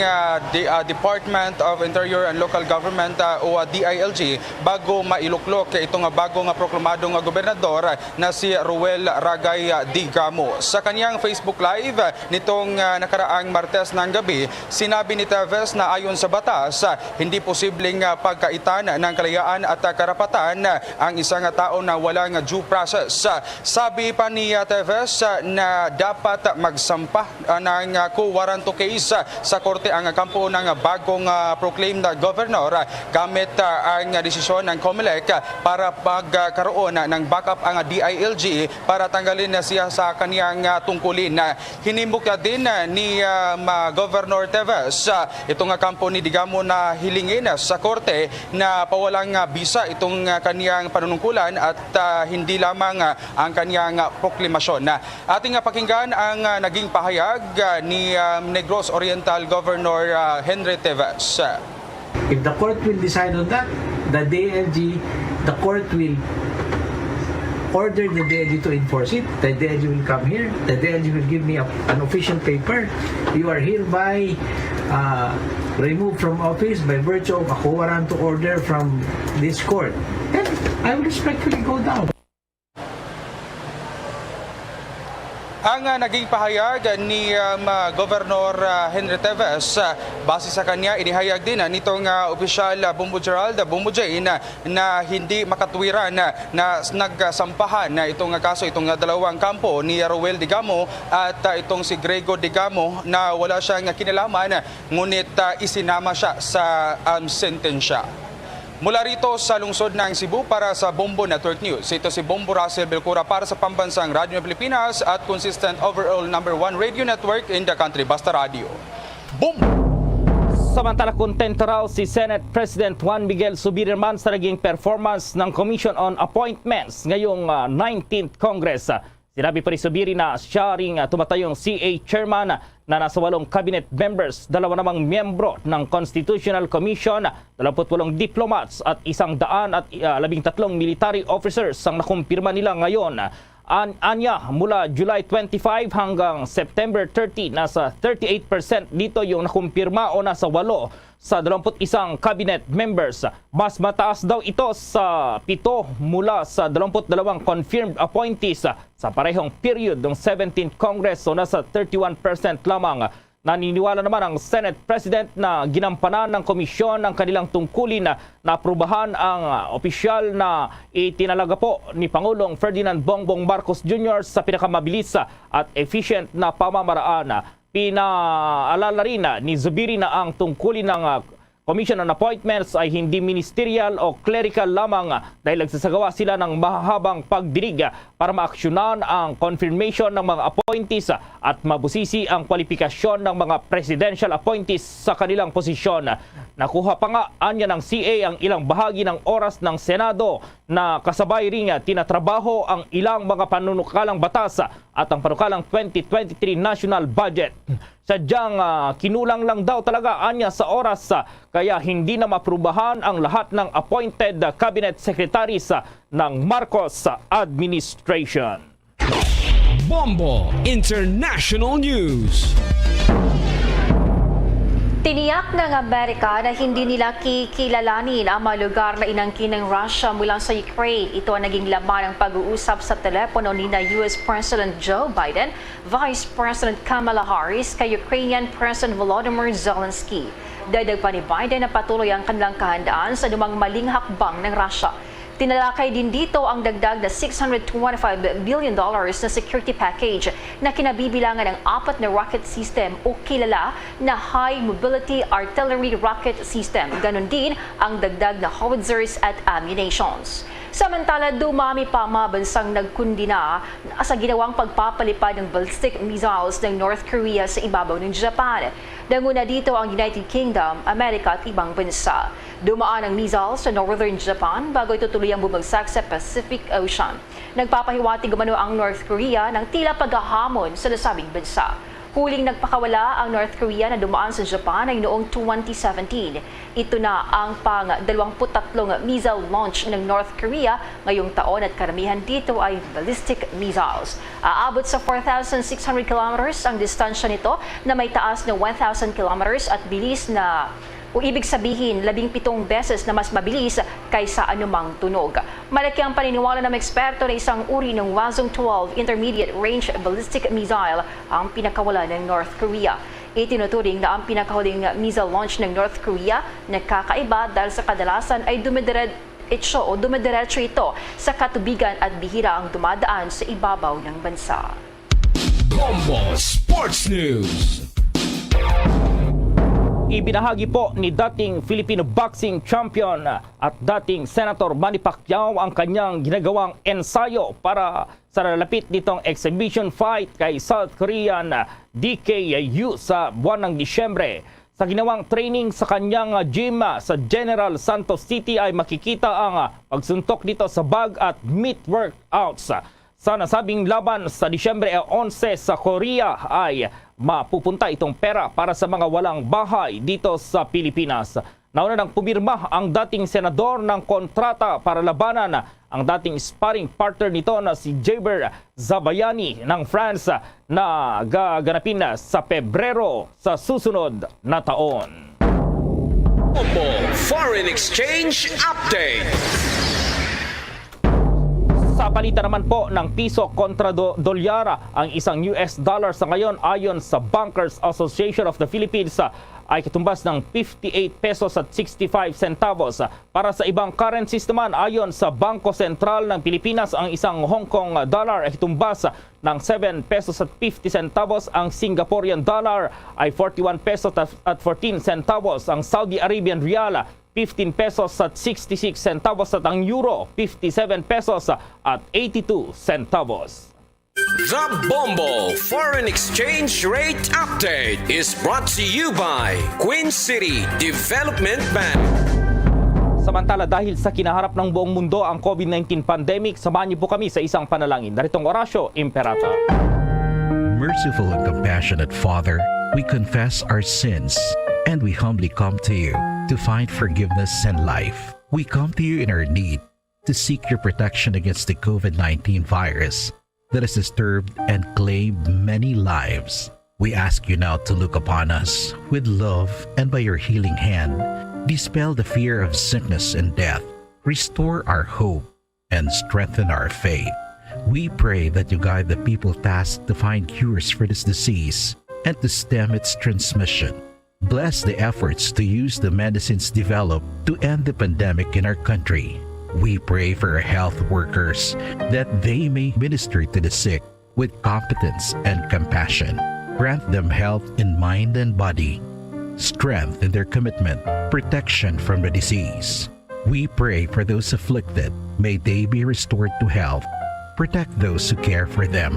S10: Department of Interior and Local Government o DILG bago mailuklok itong bagong proklamadong gobernador na si Ruel Ragay Digamo. Sa kanyang Facebook Live nitong nakaraang Martes ng gabi, sinabi ni Teves na ayon sa batas, hindi posibleng pagkaitan ng kalayaan at karapatan ang isang tao na walang due process. Sabi pa ni Teves na dapat magsampah ng quo warranto case sa korte ang kampo ng bagong proclaimed governor gamit ang desisyon ng COMELEC para pagkaroon ng backup ang DILG para tanggalin siya sa kaniyang tungkulin. Hinimok din ni Governor Teves itong kampo ni Digamo na hilingin sa korte na pawalang bisa itong kaniyang panunungkulan at hindi lamang ang kaniyang proklamasyon. Ating pakinggan ang naging pahayag ni Negros Oriental Governor Henry Teves.
S12: If the court will decide on that, the DILG, the court will
S7: order the DLG to enforce it. The DLG will come here. The DLG will give me an official paper. You are hereby removed from office by virtue of a warrant to order from this court. Then I will respectfully go down.
S10: Ang naging pahayag ni Governor Henry Teves, base sa kanya, inihayag din nitong opisyal Bombo Gerald Bombo Jane na hindi makatwiran na nagsampahan na itong kaso, itong dalawang kampo ni Roel Digamo at itong si Grego Digamo na wala siyang kinalaman, ngunit isinama siya sa sentensya. Mula rito sa lungsod ng Cebu para sa Bombo Network News, ito si Bombo Russell Belcura para sa Pambansang Radyo ng Pilipinas at consistent overall #1 radio network in the country, Basta Radio. Bombo!
S9: Samantala, kontento raw si Senate President Juan Miguel Zubiri sa naging performance ng Commission on Appointments ngayong 19th Congress. Sinabi pa rin Zubiri na siya ring tumatayong CA Chairman na nasa 8 cabinet members, 2 namang miyembro ng Constitutional Commission, 28 diplomats at 113 military officers ang nakumpirma nila ngayon. Anya, mula July 25 hanggang September 30, nasa 38% dito yung nakumpirma o nasa 8 sa 21 cabinet members. Mas mataas daw ito sa 7 mula sa 22 confirmed appointees sa parehong period ng 17th Congress o nasa 31% lamang. Naniniwala naman ang Senate President na ginampanan ng komisyon ang kanilang tungkulin na aprubahan ang opisyal na itinalaga po ni Pangulong Ferdinand Bongbong Marcos Jr. sa pinakamabilis at efficient na pamamaraan. Pinaalala rin ni Zubiri na ang tungkulin ng Commission on Appointments ay hindi ministerial o clerical lamang dahil nagsasagawa sila ng mahahabang pagdinig para maaksyonan ang confirmation ng mga appointees at mabusisi ang kwalifikasyon ng mga presidential appointees sa kanilang posisyon. Nakuha pa nga anya ng CA ang ilang bahagi ng oras ng Senado na kasabay rin tinatrabaho ang ilang mga panunukalang batas at ang panukalang 2023 national budget. Sadyang kinulang lang daw talaga anya sa oras kaya hindi na maprubahan ang lahat ng appointed cabinet secretaries ng Marcos administration.
S4: Bombo International News.
S11: Tiniyak ng Amerika na hindi nila kikilalanin ang mga lugar na inangkin ng Russia mula sa Ukraine. Ito ang naging laman ng pag-uusap sa telepono ni US President Joe Biden, Vice President Kamala Harris kay Ukrainian President Volodymyr Zelensky. Dagdag pa ni Biden na patuloy ang kanilang kahandaan sa anumang maling hakbang ng Russia. Tinalakay din dito ang dagdag na $625 billion na security package na kinabibilangan ng 4 na rocket system o kilala na High Mobility Artillery Rocket System. Ganon din ang dagdag na howitzers at ammunitions. Samantala, dumami pa mga bansang nagkundina sa ginawang pagpapalipad ng ballistic missiles ng North Korea sa ibabaw ng Japan. Nanguna dito ang United Kingdom, Amerika at ibang bansa. Dumaan ang missiles sa northern Japan bago ito tuluyang bumagsak sa Pacific Ocean. Nagpapahiwatig umano ang North Korea ng tila paghahamon sa nasabing bansa. Huling nagpakawala ang North Korea na dumaan sa Japan ay noong 2017. Ito na ang pang-23 missile launch ng North Korea ngayong taon at karamihan dito ay ballistic missiles. Aabot sa 4,600 kilometers ang distansya nito na may taas na 1,000 kilometers at bilis na o ibig sabihin 17 beses na mas mabilis kaysa anumang tunog. Malaki ang paniniwala ng eksperto na isang uri ng Hwasong-12 Intermediate Range Ballistic Missile ang pinakawala ng North Korea. Itinuturing na ang pinakahuling missile launch ng North Korea na kakaiba dahil sa kadalasan ay dumidiretso ito sa katubigan at bihira ang dumadaan sa ibabaw ng bansa.
S4: Bombo Sports News.
S9: Ibinahagi po ni dating Filipino boxing champion at dating Senator Manny Pacquiao ang kanyang ginagawang ensayo para sa lalapit nitong exhibition fight kay South Korean DKU sa buwan ng Disyembre. Sa ginawang training sa kanyang gym sa General Santos City ay makikita ang pagsuntok dito sa bag at meat workouts. Sa nasabing laban sa Disyembre 11 sa Korea ay mapupunta itong pera para sa mga walang bahay dito sa Pilipinas. Nauna nang pumirma ang dating senador ng kontrata para labanan ang dating sparring partner nito na si Jaber Zabayani ng France na gaganapin sa Pebrero sa susunod na taon.
S4: Bombo Foreign Exchange Update.
S9: Sa balita naman po ng piso kontra dolyar, ang isang US dollar sa ngayon ayon sa Bankers Association of the Philippines ay katumbas ng 58 pesos at 65 centavos. Para sa ibang currencies naman, ayon sa Bangko Sentral ng Pilipinas, ang isang Hong Kong dollar ay katumbas ng 7 pesos at 50 centavos. Ang Singaporean dollar ay 41 pesos at 14 centavos. Ang Saudi Arabian Rial 15 pesos at 66 centavos at ang euro 57 pesos at 82 centavos.
S4: The Bombo Foreign Exchange Rate Update is brought to you by Queen City Development Bank.
S9: Samantala, dahil sa kinaharap ng buong mundo ang COVID-19 pandemic, samahan niyo po kami sa isang panalangin. Naritong Horacio Imperata.
S12: Merciful and compassionate Father, we confess our sins and we humbly come to you to find forgiveness and life. We come to you in our need to seek your protection against the COVID-19 virus that has disturbed and claimed many lives. We ask you now to look upon us with love and by your healing hand, dispel the fear of sickness and death, restore our hope, and strengthen our faith. We pray that you guide the people tasked to find cures for this disease and to stem its transmission. Bless the efforts to use the medicines developed to end the pandemic in our country. We pray for our health workers that they may minister to the sick with competence and compassion. Grant them health in mind and body, strength in their commitment, protection from the disease. We pray for those afflicted. May they be restored to health. Protect those who care for them.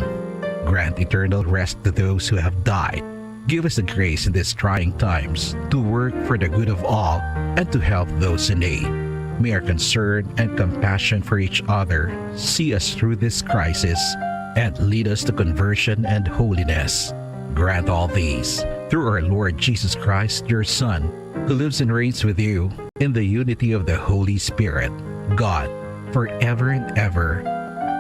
S12: Grant eternal rest to those who have died. Give us the grace in these trying times to work for the good of all and to help those in need. May our concern and compassion for each other see us through this crisis and lead us to conversion and holiness. Grant all these through our Lord Jesus Christ, your Son, who lives and reigns with you in the unity of the Holy Spirit, God, forever and ever.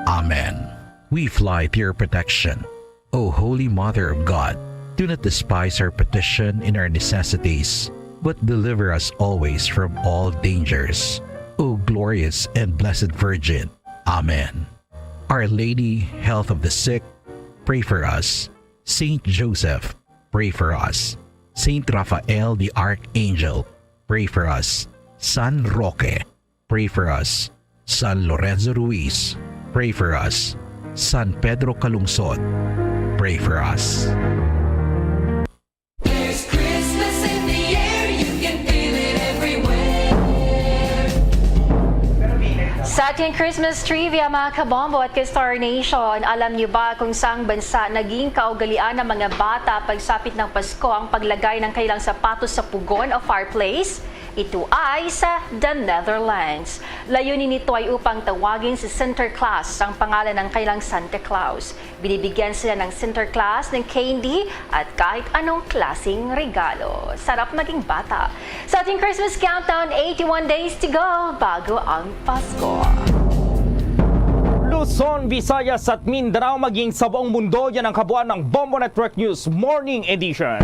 S12: Amen. We fly to your protection, O Holy Mother of God. Do not despise our petition in our necessities, but deliver us always from all dangers. O glorious and blessed Virgin. Amen. Our Lady, health of the sick, pray for us. Saint Joseph, pray for us. Saint Raphael the Archangel, pray for us. San Roque, pray for us. San Lorenzo Ruiz, pray for us. San Pedro Calungsod, pray for us.
S11: Sa ating Christmas trivia mga kabombo at ka-Star Nation, alam niyo ba kung saang bansa naging kaugalian ng mga bata pagsapit ng Pasko ang paglagay ng kanilang sapatos sa pugon o fireplace? Ito ay sa The Netherlands. Layunin nito ay upang tawagin si Sinterklaas ang pangalan ng kailang Santa Claus. Binibigyan sila ng Sinterklaas ng candy at kahit anong klaseng regalo. Sarap maging bata. Sa ating Christmas countdown, 81 days to go bago ang Pasko.
S9: Luzon, Visayas at Mindanao maging sa buong mundo, yan ang kabuuan ng Bombo Network News Morning Edition.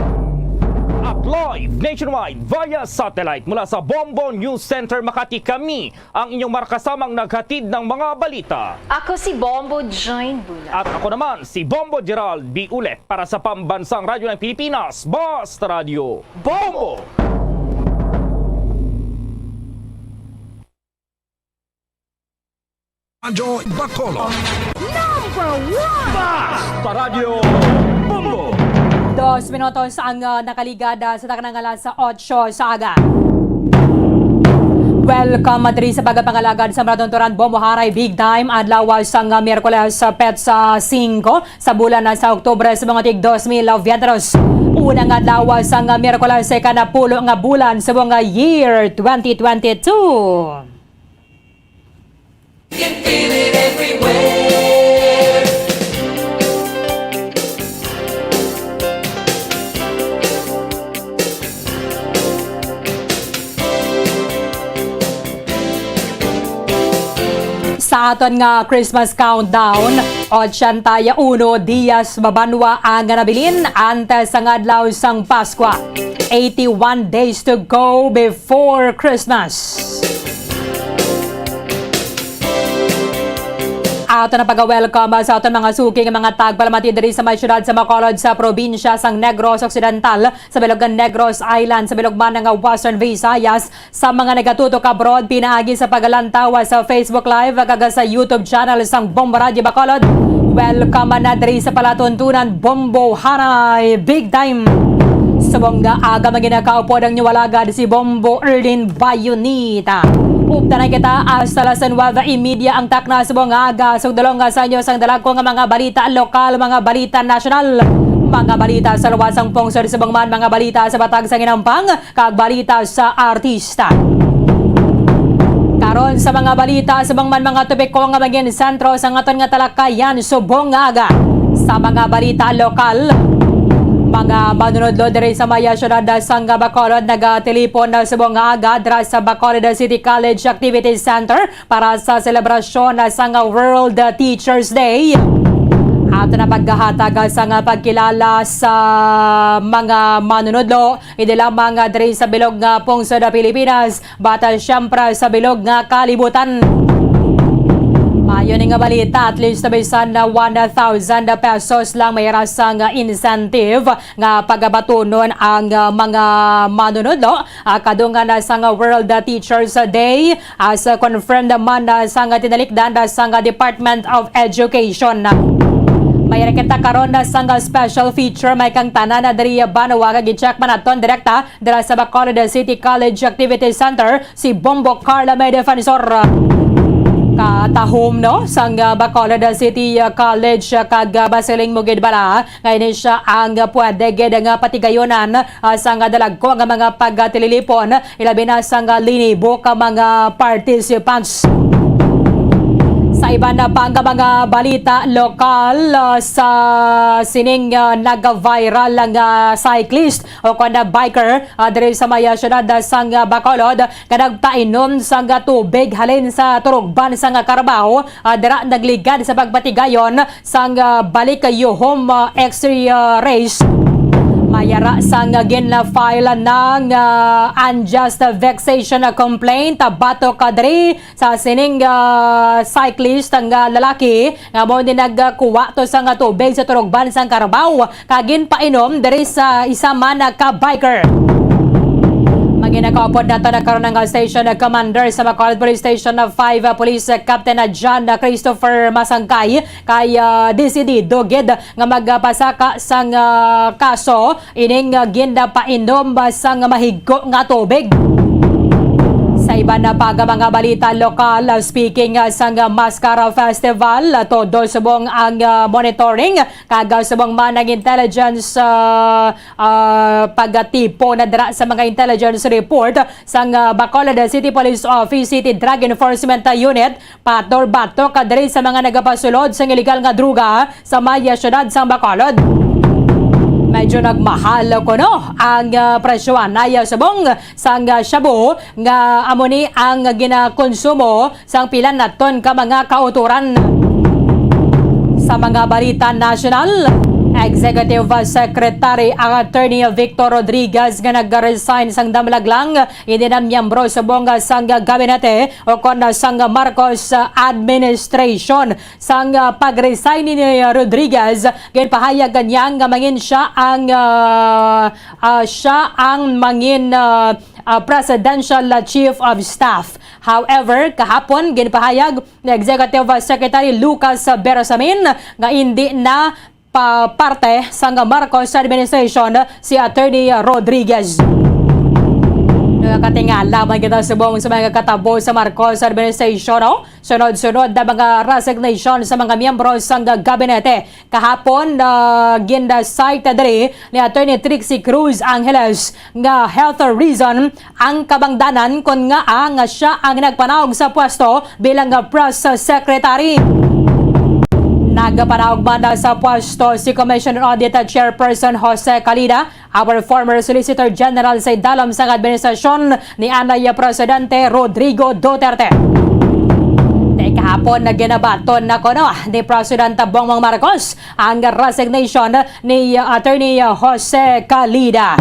S9: At live nationwide via satellite mula sa Bombo News Center Makati, kami ang inyong markasamang naghatid ng mga balita.
S11: Ako si Bombo Jane Bulan.
S9: At ako naman si Bombo Gerald B. Ulet para sa Pambansang Radyo ng Pilipinas, Basta Radio Bombo!
S4: Radyo Bacolod.
S16: Number 1!
S9: Basta Radio Bombo!
S16: 2 minutos ang nakaligada sa takanangalan sa 8 sa aga. Welcome madri sa pagpapangalagad sa Maradontoran Bombo Haray Big Time adlaw sa Miyerkules sa Petsa 5 sa bulan sa Oktubre sa mga tig 2022. Unang adlaw sa Miyerkules sa kanapulo nga bulan sa mga year 2022. You can feel it everywhere. Sa aton nga Christmas countdown, 81 dias mabanwa ang nabilin antes sa adlaw sang Pasko. 81 days to go before Christmas. Ato na pag-welcome sa aton mga suking mga tagpalamati diri sa may syudad sa Bacolod sa probinsya sang Negros Occidental, sa Bilogan Negros Island, sa Bilogman nga Western Visayas, sa mga nagatutok abroad pinaagi sa pagalantawa sa Facebook Live kaga sa YouTube channel sang Bombo Radio Bacolod. Welcome na diri sa palatuntunan Bombo Haray Big Time. Sabong nga aga maginakaupo ng niwalagad si Bombo Erlin Bayonita. Uptanan kita hasta las 9:30 ang takna sa buong aga. Sugdalong nga sa inyo sang dalagko nga mga balita lokal, mga balita nasyonal, mga balita sa luwasang pungsod sa bangman, mga balita sa batag sa ginampang, kag balita sa artista. Karon sa mga balita sa bangman, mga tubiko nga maging sentro sa ngaton nga talakayan subong aga. Sa mga balita lokal, mga manunodlo diri sa maya syudad sang Bacolod nagatelepon na subong aga dra sa Bacolod City College Activity Center para sa selebrasyon sang World Teachers Day. At na pagkahatag sa pagkilala sa mga manunodlo, hindi lamang diri sa bilog nga pungsod sa Pilipinas, bata siyempre sa bilog nga kalibutan. Mayon nga balita, at least na bisan na 1,000 pesos lang may rasang incentive nga pagabatunon ang mga manunodlo kadungan sa World Teachers Day as confirmed naman sa tinalikdan sa Department of Education. May kita karon na sang special feature may kang tanan na diri Banawa kag i-check man aton direkta dira sa Bacolod City College Activity Center si Bombo Carla May Defensor. Katahom no sang Bacolod City College kag Basiling Mugid Bala ngayon siya ang pwede gid nga patigayonan sang dalagko nga mga pagtililipon ilabi na sang linibo ka mga participants. Sa iba na pang mga balita lokal sa sining nag-viral nga cyclist o kada biker diri sa maya syudad sang Bacolod nga nagpainom sang tubig halin sa turugban sang Carabao dira nagligad sa pagbatigayon sang balik yuhom extra race. Mayara sang gin-file ng unjust vexation complaint bato kadri sa sining cyclist ang lalaki nga mo din nagkuha to sang tubig sa turugban sang Carabao kagin painom diri sa isa man ka biker. Maginakaupod na ito nagkaroon ng station commander sa Bacolod Police Station 5 Police Captain John Christopher Masangkay kay DCD Doged nga magpasaka sang kaso ining ginda painom sang mahigko nga tubig. Sa iba na mga balita lokal, speaking sang Mascara Festival, todo subong ang monitoring kaga subong man ng intelligence pagatipo na dira sa mga intelligence report sang Bacolod City Police Office City Drug Enforcement Unit pator-bato kadiri sa mga nagapasulod sa illegal nga druga sa maya syudad sang Bacolod. Medyo nagmahal ko no ang presyoan ay sabong sang shabu nga amoni ang ginakonsumo sang pilan naton ka mga kauturan. Sa mga balita national, Executive Secretary ang Attorney Victor Rodriguez nga nag-resign sang damlaglang hindi na miyembro sa bunga sang gabinete o kon sang Marcos administration. Sang pag-resign ni Rodriguez ginpahayag kanyang nga mangin siya ang mangin Presidential Chief of Staff. However, kahapon ginpahayag ni Executive Secretary Lucas Bersamin nga hindi na parte sa Marcos administration si Attorney Rodriguez. Katingala man kita subong sa mga katabo sa Marcos administration sunod-sunod na mga resignation sa mga miyembro sa gabinete. Kahapon ginda-cite diri ni Attorney Trixie Cruz Angeles nga health reason ang kabangdanan kon nga siya ang nagpanawag sa pwesto bilang press secretary. Nagpanawag man sa pwesto si Commissioner Audit Chairperson Jose Calida, our former Solicitor General sa dalam sa administrasyon ni Anay Presidente Rodrigo Duterte. Hapon na ginabaton na kono ni President Bongbong Marcos ang resignation ni Attorney Jose Calida.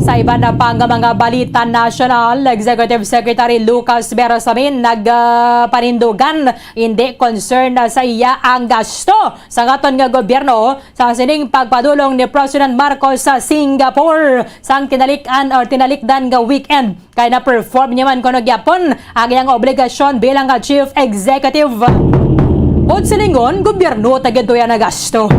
S16: Sa iba na pang mga balita national, Executive Secretary Lucas Bersamin nagpanindugan hindi concern sa iya ang gasto sa ngaton nga gobyerno sa sining pagpadulong ni President Marcos sa Singapore sang tinalikdan nga weekend kay na-perform niya man kuno gyapon ang iyang obligasyon bilang Chief Executive. Od siningon, gobyerno tagaduyan na gasto.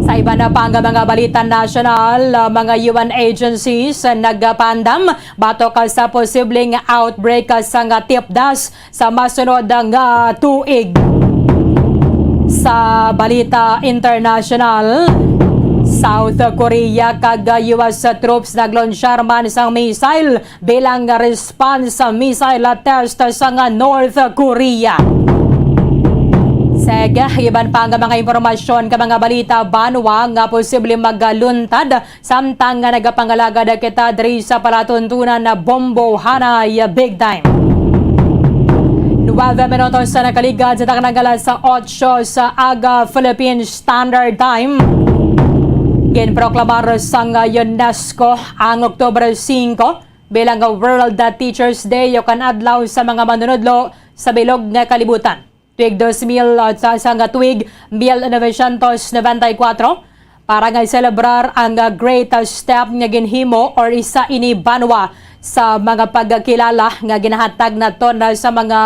S16: Sa iba na pang mga balita national, mga UN agencies nagpandam batok sa posibleng outbreak sa tipdas sa masunod nga tuig. Sa balita international, South Korea kag US troops naglonsyar man sang missile bilang response sa missile test sa North Korea. Sega, iban pa nga mga impormasyon ka mga balita banwa nga posible magaluntad samtang nga nagapangalagad kita diri sa palatuntunan na Bombo Hanay Big Time. 9 minutos sa nakaligad sa taknagala sa 8 sa aga Philippine Standard Time. Ginproklamar sa UNESCO ang Oktubre 5 bilang World Teachers Day o kanadlaw sa mga manunodlo sa bilog nga kalibutan. Tuig 2000 sa tuig 1994 para nga celebrar ang great step nga ginhimo or isa ini banwa sa mga pagkilala nga ginahatag naton sa mga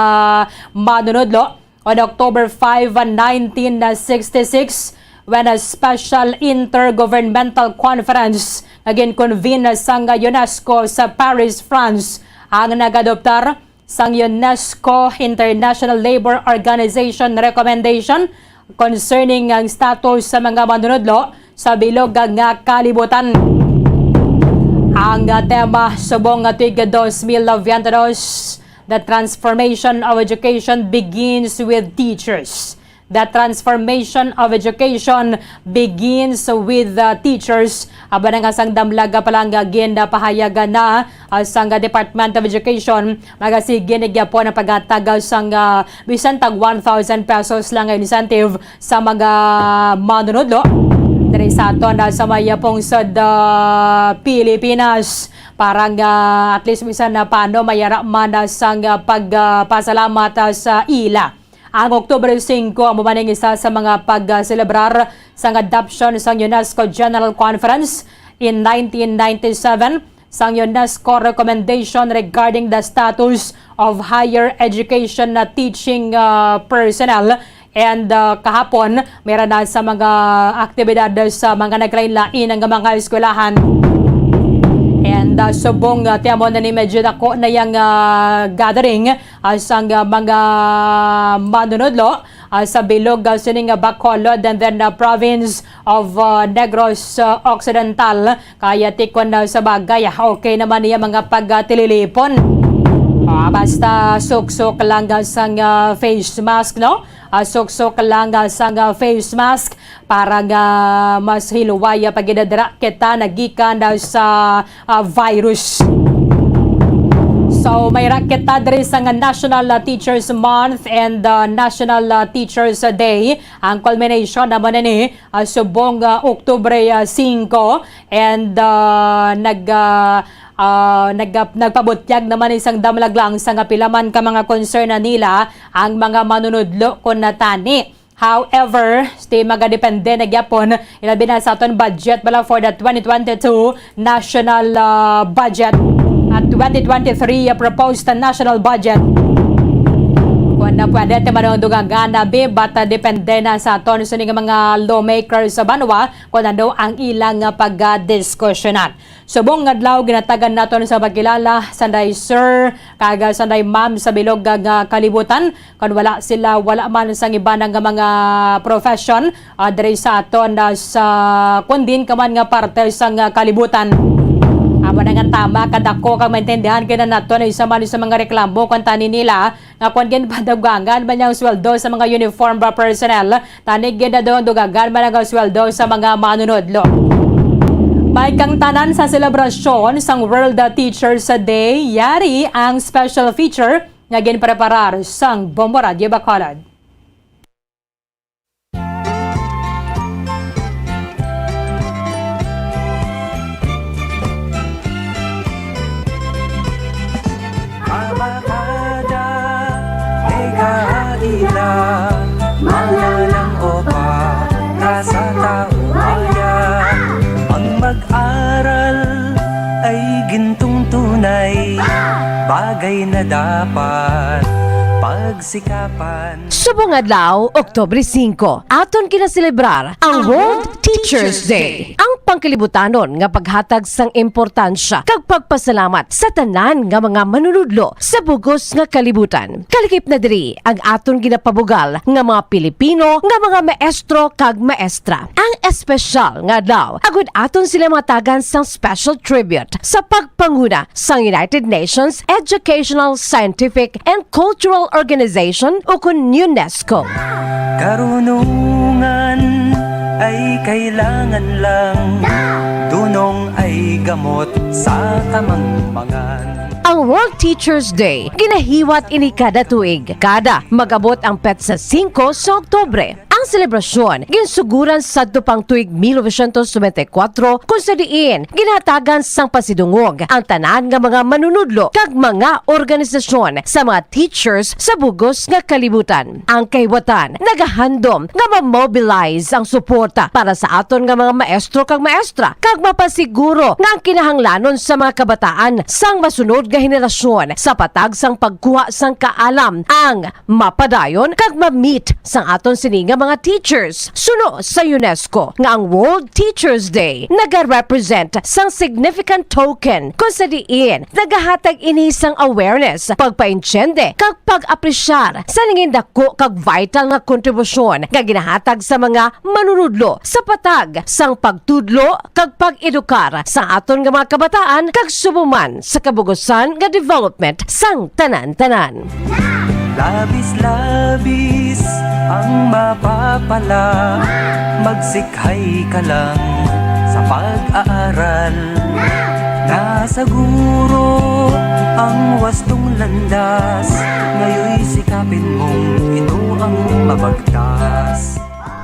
S16: manunodlo on October 5, 1966 when a special intergovernmental conference nga ginconvene sa UNESCO sa Paris, France ang nagadoptar sang UNESCO International Labour Organization recommendation concerning ang status sa mga manunodlo sa bilog nga kalibutan. Ang tema subong tuig 2022, the transformation of education begins with teachers. The transformation of education begins with the teachers. Aba nga sang damlaga palangga pahayagan na sang Department of Education magasige nagyapon ang paghatag sang bisan tag 1,000 pesos lang incentive sa mga manunodlo diri sa aton sa mayapong sad Pilipinas para at least bisan na paano mayara man sang pagpasalamat sa ila. Ang Oktubre 5 ang mumaning isa sa mga pag-celebrar sa adoption sa UNESCO General Conference in 1997 sa UNESCO recommendation regarding the status of higher education na teaching personnel and kahapon meron na sa mga aktibidad sa mga naglain-lain ng mga eskwelahan. And subong tiyamo na ni medyo dako na yung gathering sa mga manunodlo sa bilog sining Bacolod and then province of Negros Occidental. Kaya tikon sa bagay, okay naman niya mga pagtililipon. Basta suksok lang sang face mask, no? Suksok lang sang face mask para nga mas hiluway pagidadra kita nagikan sa virus. So may raketa diri sa National Teachers Month and National Teachers Day. Ang culmination naman ni subong Oktubre 5 and nagpabutyag naman isang damlaglang sa pilaman ka mga concern na nila ang mga manunudlo kon natani. However, stay magadepende na gyapon ilabi na sa aton budget bala for the 2022 national budget at 2023 proposed national budget. Kung na pwede tayo manundugang be, bata depende na sa aton sa mga lawmakers sa banwa kung ano ang ilang pag-diskusyonan. Subong adlaw ginatagan naton sa pagkilala sanday sir kaga sanday ma'am sa bilog kalibutan kung wala man sa iba ng mga profession diri sa aton sa kundin kaman nga parte sa kalibutan. Amo na nga tama kadako kang maintindihan kaya nato na isa man sa mga reklamo kung tani nila nga kung ginpadagangan man yung sweldo sa mga uniform personnel tanig ginadong dugagan man ang sweldo sa mga manunodlo. May kang tanan sa selebrasyon sang World Teachers Day, yari ang special feature nga ginpreparar sang Bombo Radio Bacolod.
S14: Kabakada, Ega-ila, Malalang opa, Rasa tawaya. Ang mag-aral ay gintong tunay, bagay na dapat pagsikapan.
S17: Subong adlaw, Oktubre 5, aton kinaselebrar ang World Teachers Day. Ang pangkalibutanon nga paghatag sang importansya kag pagpasalamat sa tanan nga mga manunudlo sa bugos nga kalibutan. Kalikip na diri ang aton ginapabugal nga mga Pilipino nga mga maestro kag maestra. Ang espesyal nga adlaw, agud aton sila matagan sang special tribute sa pagpanguna sang United Nations Educational, Scientific and Cultural Organization o kun UNESCO.
S14: Karunungan ay kailangan lang, dunong ay gamot sa kamangmangan.
S17: Ang World Teachers Day ginahiwat ini kada tuig. Kada magabot ang petsa 5 sa Oktubre. Ang selebrasyon ginsuguran sadto pang tuig 1994 kung sa diin ginatagan sang pasidungog ang tanan nga mga manunudlo kag mga organisasyon sa mga teachers sa bugos nga kalibutan. Ang kaybutan nagahandom nga ma-mobilize ang suporta para sa aton nga mga maestro kag maestra kag mapasiguro nga ang kinahanglanon sa mga kabataan sang masunod nga henerasyon sa patag sang pagkuha sang kaalam ang mapadayon kag ma-meet sang aton sini nga mga teachers. Suno sa UNESCO nga ang World Teachers Day naga-represent sang significant token kung sa diin nagahatag ini sang awareness, pagpainsyende kag pag-apresyar sa ningin dako kag vital nga kontribusyon nga ginahatag sa mga manunudlo sa patag sang pagtudlo kag pag-edukar sa aton nga mga kabataan kag subuman sa kabugusan nga development sang tanan-tanan.
S14: Labis-labis ang mapapala, magsikhay ka lang sa pag-aaral. Nasa guro ang wastong landas, ngayon'y sikapin mong ito ang mabagtas.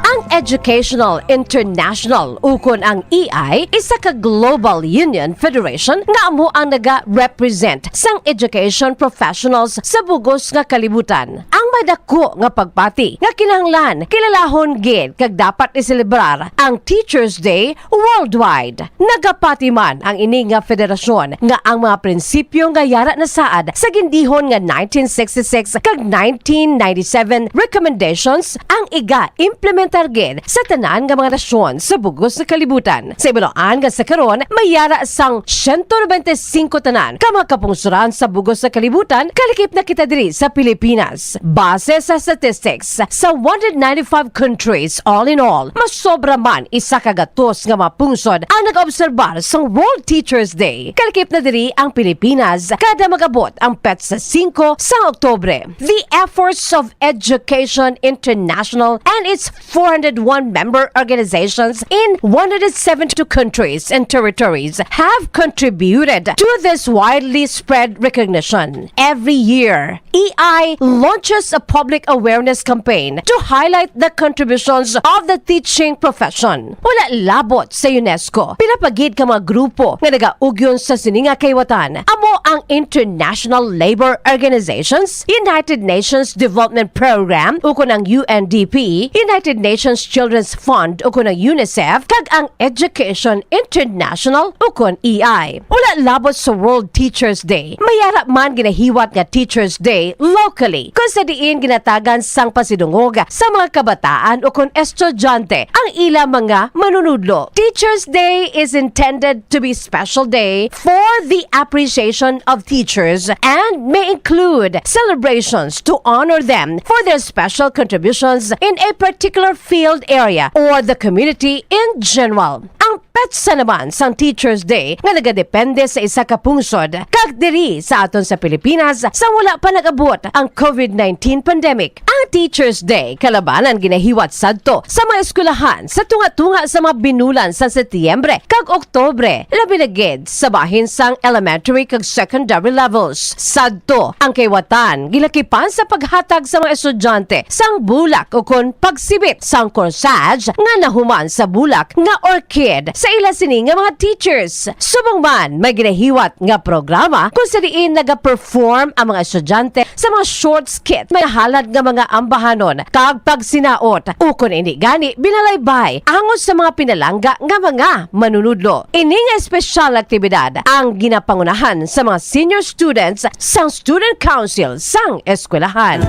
S17: Ang Educational International ukon ang EI isa ka global union federation nga amo ang naga-represent sang education professionals sa bugos nga kalibutan. Ang madako nga pagpati nga kinahanglan kilalahon gid kag dapat iselebrar ang Teachers Day worldwide. Nagapati man ang ini nga federasyon nga ang mga prinsipyo nga yara na saad sa gindihon nga 1966 kag 1997 recommendations ang iga-implementar gid sa tanan nga mga nasyon sa bugos nga kalibutan. Sa ibalaan nga sa karon mayara sang 195 tanan ka mga kapungsuran sa bugos nga kalibutan kalikip na kita diri sa Pilipinas. Base sa statistics sa 195 countries all in all, mas sobra man isa ka gatos nga mapungsod ang nag-obserbar sa World Teachers Day. Kalikip na diri ang Pilipinas kada magabot ang petsa 5 sa Oktubre. The efforts of Education International and its 401 member organizations in 172 countries and territories have contributed to this widely spread recognition. Every year, EI launches a public awareness campaign to highlight the contributions of the teaching profession. Wala labot sa UNESCO. Pinapagid ka mga grupo nga nagaugyon sa sininga kaywatan. Amo ang International Labor Organizations, United Nations Development Program, ukon ang UNDP, United Nations Children's Fund, ukon ang UNICEF, kag ang Education International, ukon EI. Wala labot sa World Teachers Day. Mayara man ginahiwat nga Teachers Day locally kung sa diin ginatagan sang pasidungog sa mga kabataan o kung estudyante ang ila mga manunudlo. Teachers Day is intended to be special day for the appreciation of teachers and may include celebrations to honor them for their special contributions in a particular field area or the community in general. Ang petsa naman sang Teachers Day nga nagadepende sa isa ka pungsod kag diri sa aton sa Pilipinas sa wala pa nag-abot ang COVID-19 COVID-19 pandemic. Ang Teachers Day kalabanan ginahiwat sadto sa mga eskwelahan sa tunga-tunga sa mga binulan sa Setyembre kag Oktobre, labi na gid sa bahin sang elementary kag secondary levels. Sadto ang kaywatan gilakipan sa paghatag sa mga estudyante sang bulak o kon pagsibit sang corsage nga nahuman sa bulak nga orchid sa ila sini nga mga teachers. Subong man may ginahiwat nga programa kung sa diin naga-perform ang mga estudyante sa mga short skit may halad nga mga ambahanon kag pagsinaot ukon ini gani binalaybay angos sa mga pinalangga nga mga manunudlo. Ining espesyal aktibidad ang ginapangunahan sa mga senior students sang Student Council sang eskwelahan.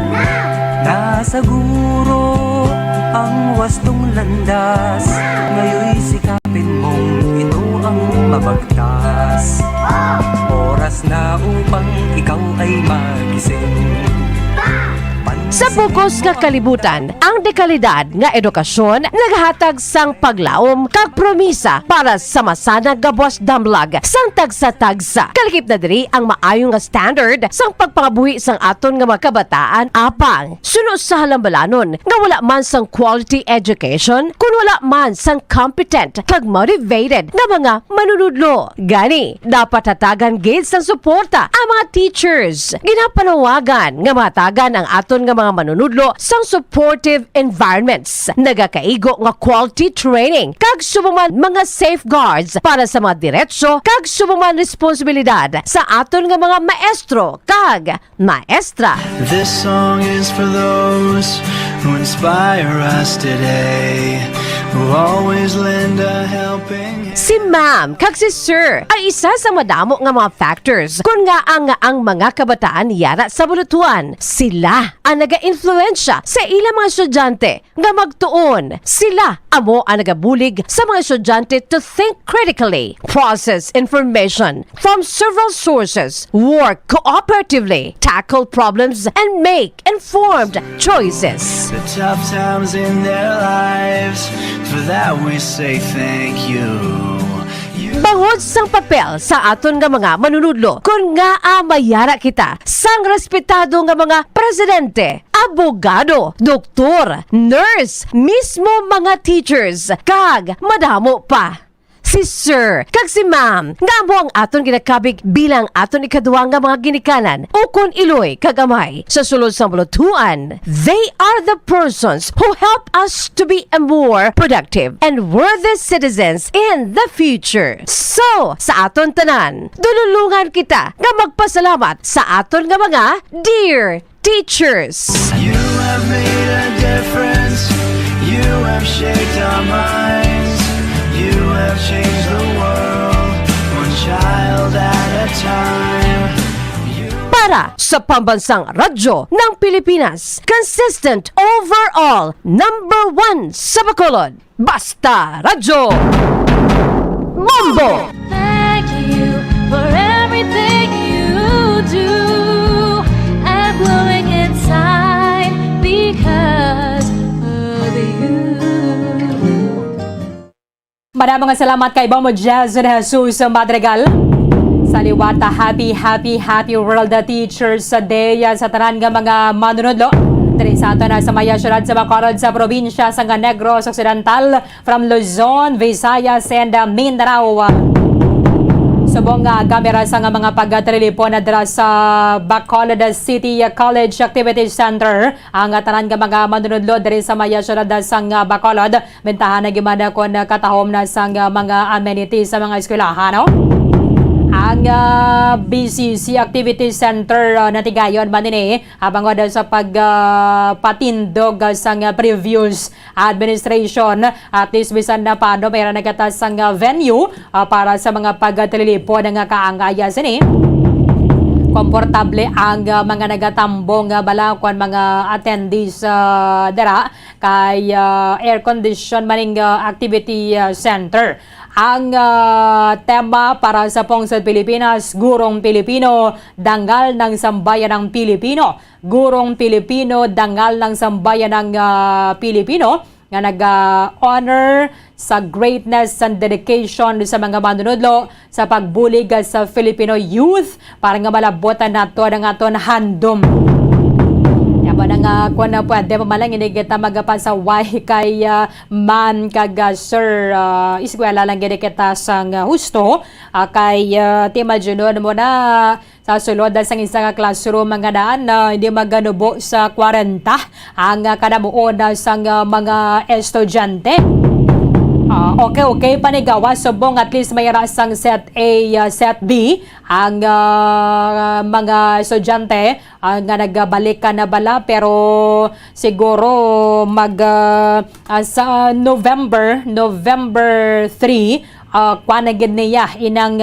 S14: Nasa guro ang wastong landas, ngayon'y sikapin mong ito ang mabagtas. Oras na upang ikaw ay magising.
S17: Sa bukos nga kalibutan, ang dekalidad nga edukasyon naghatag sang paglaom kag promisa para sa masanag nga buwas damlag sang tagsa-tagsa. Kalikip na diri ang maayong nga standard sang pagpangabuhi sang aton nga mga kabataan apang suno sa halambalanon nga wala man sang quality education kun wala man sang competent kag motivated nga mga manunudlo. Gani, dapat hatagan gid sang suporta ang mga teachers. Ginapanawagan nga matagan ang aton nga mga manunudlo sang supportive environments, nagakaigo nga quality training kag subuman mga safeguards para sa mga diretso kag subuman responsibilidad sa aton nga mga maestro kag maestra.
S13: This song is for those who inspire us today, who always lend a helping hand.
S17: Si ma'am kag si sir ay isa sa madamo nga mga factors kung nga ang mga kabataan yara sa bulutuan. Sila ang naga-influensya sa ilang mga estudyante nga magtuon. Sila amo ang nagabulig sa mga estudyante to think critically, process information from several sources, work cooperatively, tackle problems, and make informed choices.
S13: The tough times in their lives, for that we say thank you.
S17: Bangod sang papel sa aton nga mga manunudlo kung nga mayara kita sang respetado nga mga presidente, abogado, doktor, nurse, mismo mga teachers, kag madamo pa. Si sir, kag si ma'am, nga mo ang aton ginakabig bilang aton ikaduwa nga mga ginikanan ukon iloy kag amay sa sulod sa bulutuan. They are the persons who help us to be a more productive and worthy citizens in the future. So, sa aton tanan, dululungan kita nga magpasalamat sa aton nga mga dear teachers.
S13: You have made a difference. You have shaped our minds. You have changed the world, one child at a time.
S17: Para sa pambansang radyo ng Pilipinas, consistent overall #1 sa Bacolod, Basta Radyo Bombo!
S15: Thank you for everything you do. I'm glowing inside because of you.
S16: Maraming salamat kay Bombo Jazz Jesus Madrigal. Sa liwata, happy World Teachers Day sa tanan nga mga manunodlo. Diri sa ato na sa maya syudad sa Bacolod sa probinsya sa Negros Occidental from Luzon, Visayas and Mindanao. Subong nga kamera sa nga mga pagatelefon na dira sa Bacolod City College Activity Center ang tanan nga mga manunodlo diri sa maya syudad sa Bacolod. Bentahan na gimana kon katahom na sa mga amenities sa mga eskwelahan, no? Ang BCC Activity Center natigayon man din habang wala sa pagpatindog sa previous administration at least bisan na paano mayroon nagatas ang venue para sa mga pagtelefon ng kaangaya sini. Komportable ang mga nagatambong balakon mga attendees dara kay air condition maning activity center. Ang tema para sa Pungsod Pilipinas, Gurong Pilipino, Dangal ng Sambayan ng Pilipino. Gurong Pilipino, Dangal ng Sambayan ng Pilipino nga nag-honor sa greatness and dedication sa mga manunodlo sa pagbulig sa Filipino youth para nga malabotan nato ang aton handom. Aba na nga kung na pwede pamalang inigita magapasaway kay man kag sir iskwela lang gini kita sang husto kay Tima Junod mo na sa sulod dahil sang isa nga classroom mga daan na hindi maganubo sa 40 ang kanabuon sang mga estudyante. Okay, panigawa subong at least may rasang set A, set B ang mga estudyante nga nagbalik ka na bala pero siguro sa November 3 kwanagid niya inang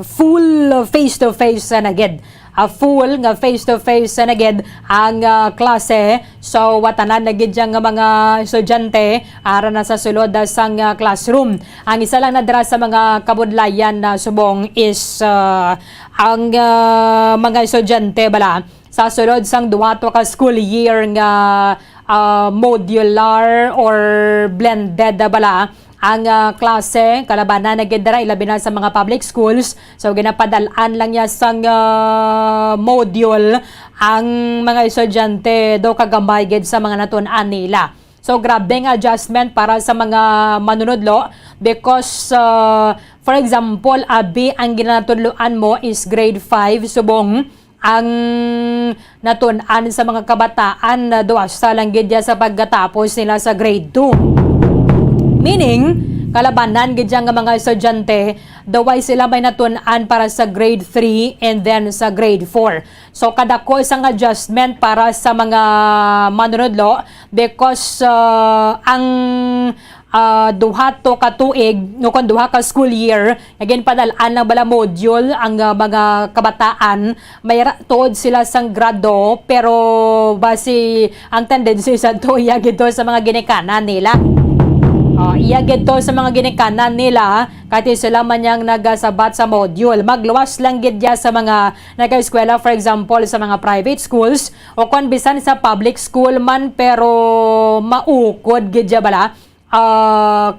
S16: full face-to-face na gid. Full nga face-to-face na gid ang klase. So watanan na gid nga mga estudyante ara na sa sulod sang classroom. Ang isa lang nadra sa mga kabudlayan na subong is ang mga estudyante bala sa sulod sang duwato ka school year nga modular or blended bala ang klase kalabanan na gidra ilabi na sa mga public schools. So ginapadalaan lang niya sang module ang mga estudyante do kagamay gid sa mga natun-an nila. So grabing adjustment para sa mga manunodlo because for example abi ang ginatudloan mo is grade 5 subong ang natun-an sa mga kabataan duwas sa lang gid sa pagkatapos nila sa grade 2. Meaning, kalabanan gid nga mga estudyante, daway sila may natun-an para sa grade 3 and then sa grade 4. So kadako isang adjustment para sa mga manunodlo because ang duha to ka tuig no kon duha ka school year again padalaan na bala module ang mga kabataan may tuod sila sang grado pero base ang tendency sa to iya gito sa mga ginikanan nila. Iya gito sa mga ginikanan nila kahit sila man yang nagasabat sa module. Magluwas lang gid sa mga nag-eskwela for example sa mga private schools o kung bisan sa public school man pero maukod gid bala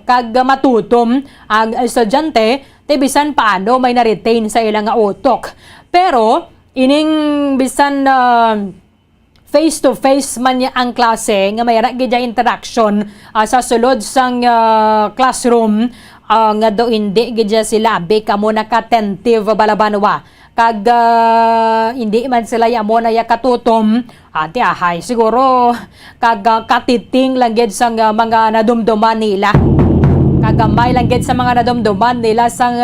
S16: kag matutom ang estudyante te bisan paano may na-retain sa ilang utok. Pero ining bisan face-to-face man niya ang klase nga mayra gid interaction sa sulod sang classroom nga do hindi gid sila abi kamo naka-attentive balabanwa kag hindi man sila yamo na yakatutom ati ahay siguro kag katiting lang gid sang mga nadumduman nila kagamay lang gid sa mga nadumduman nila sang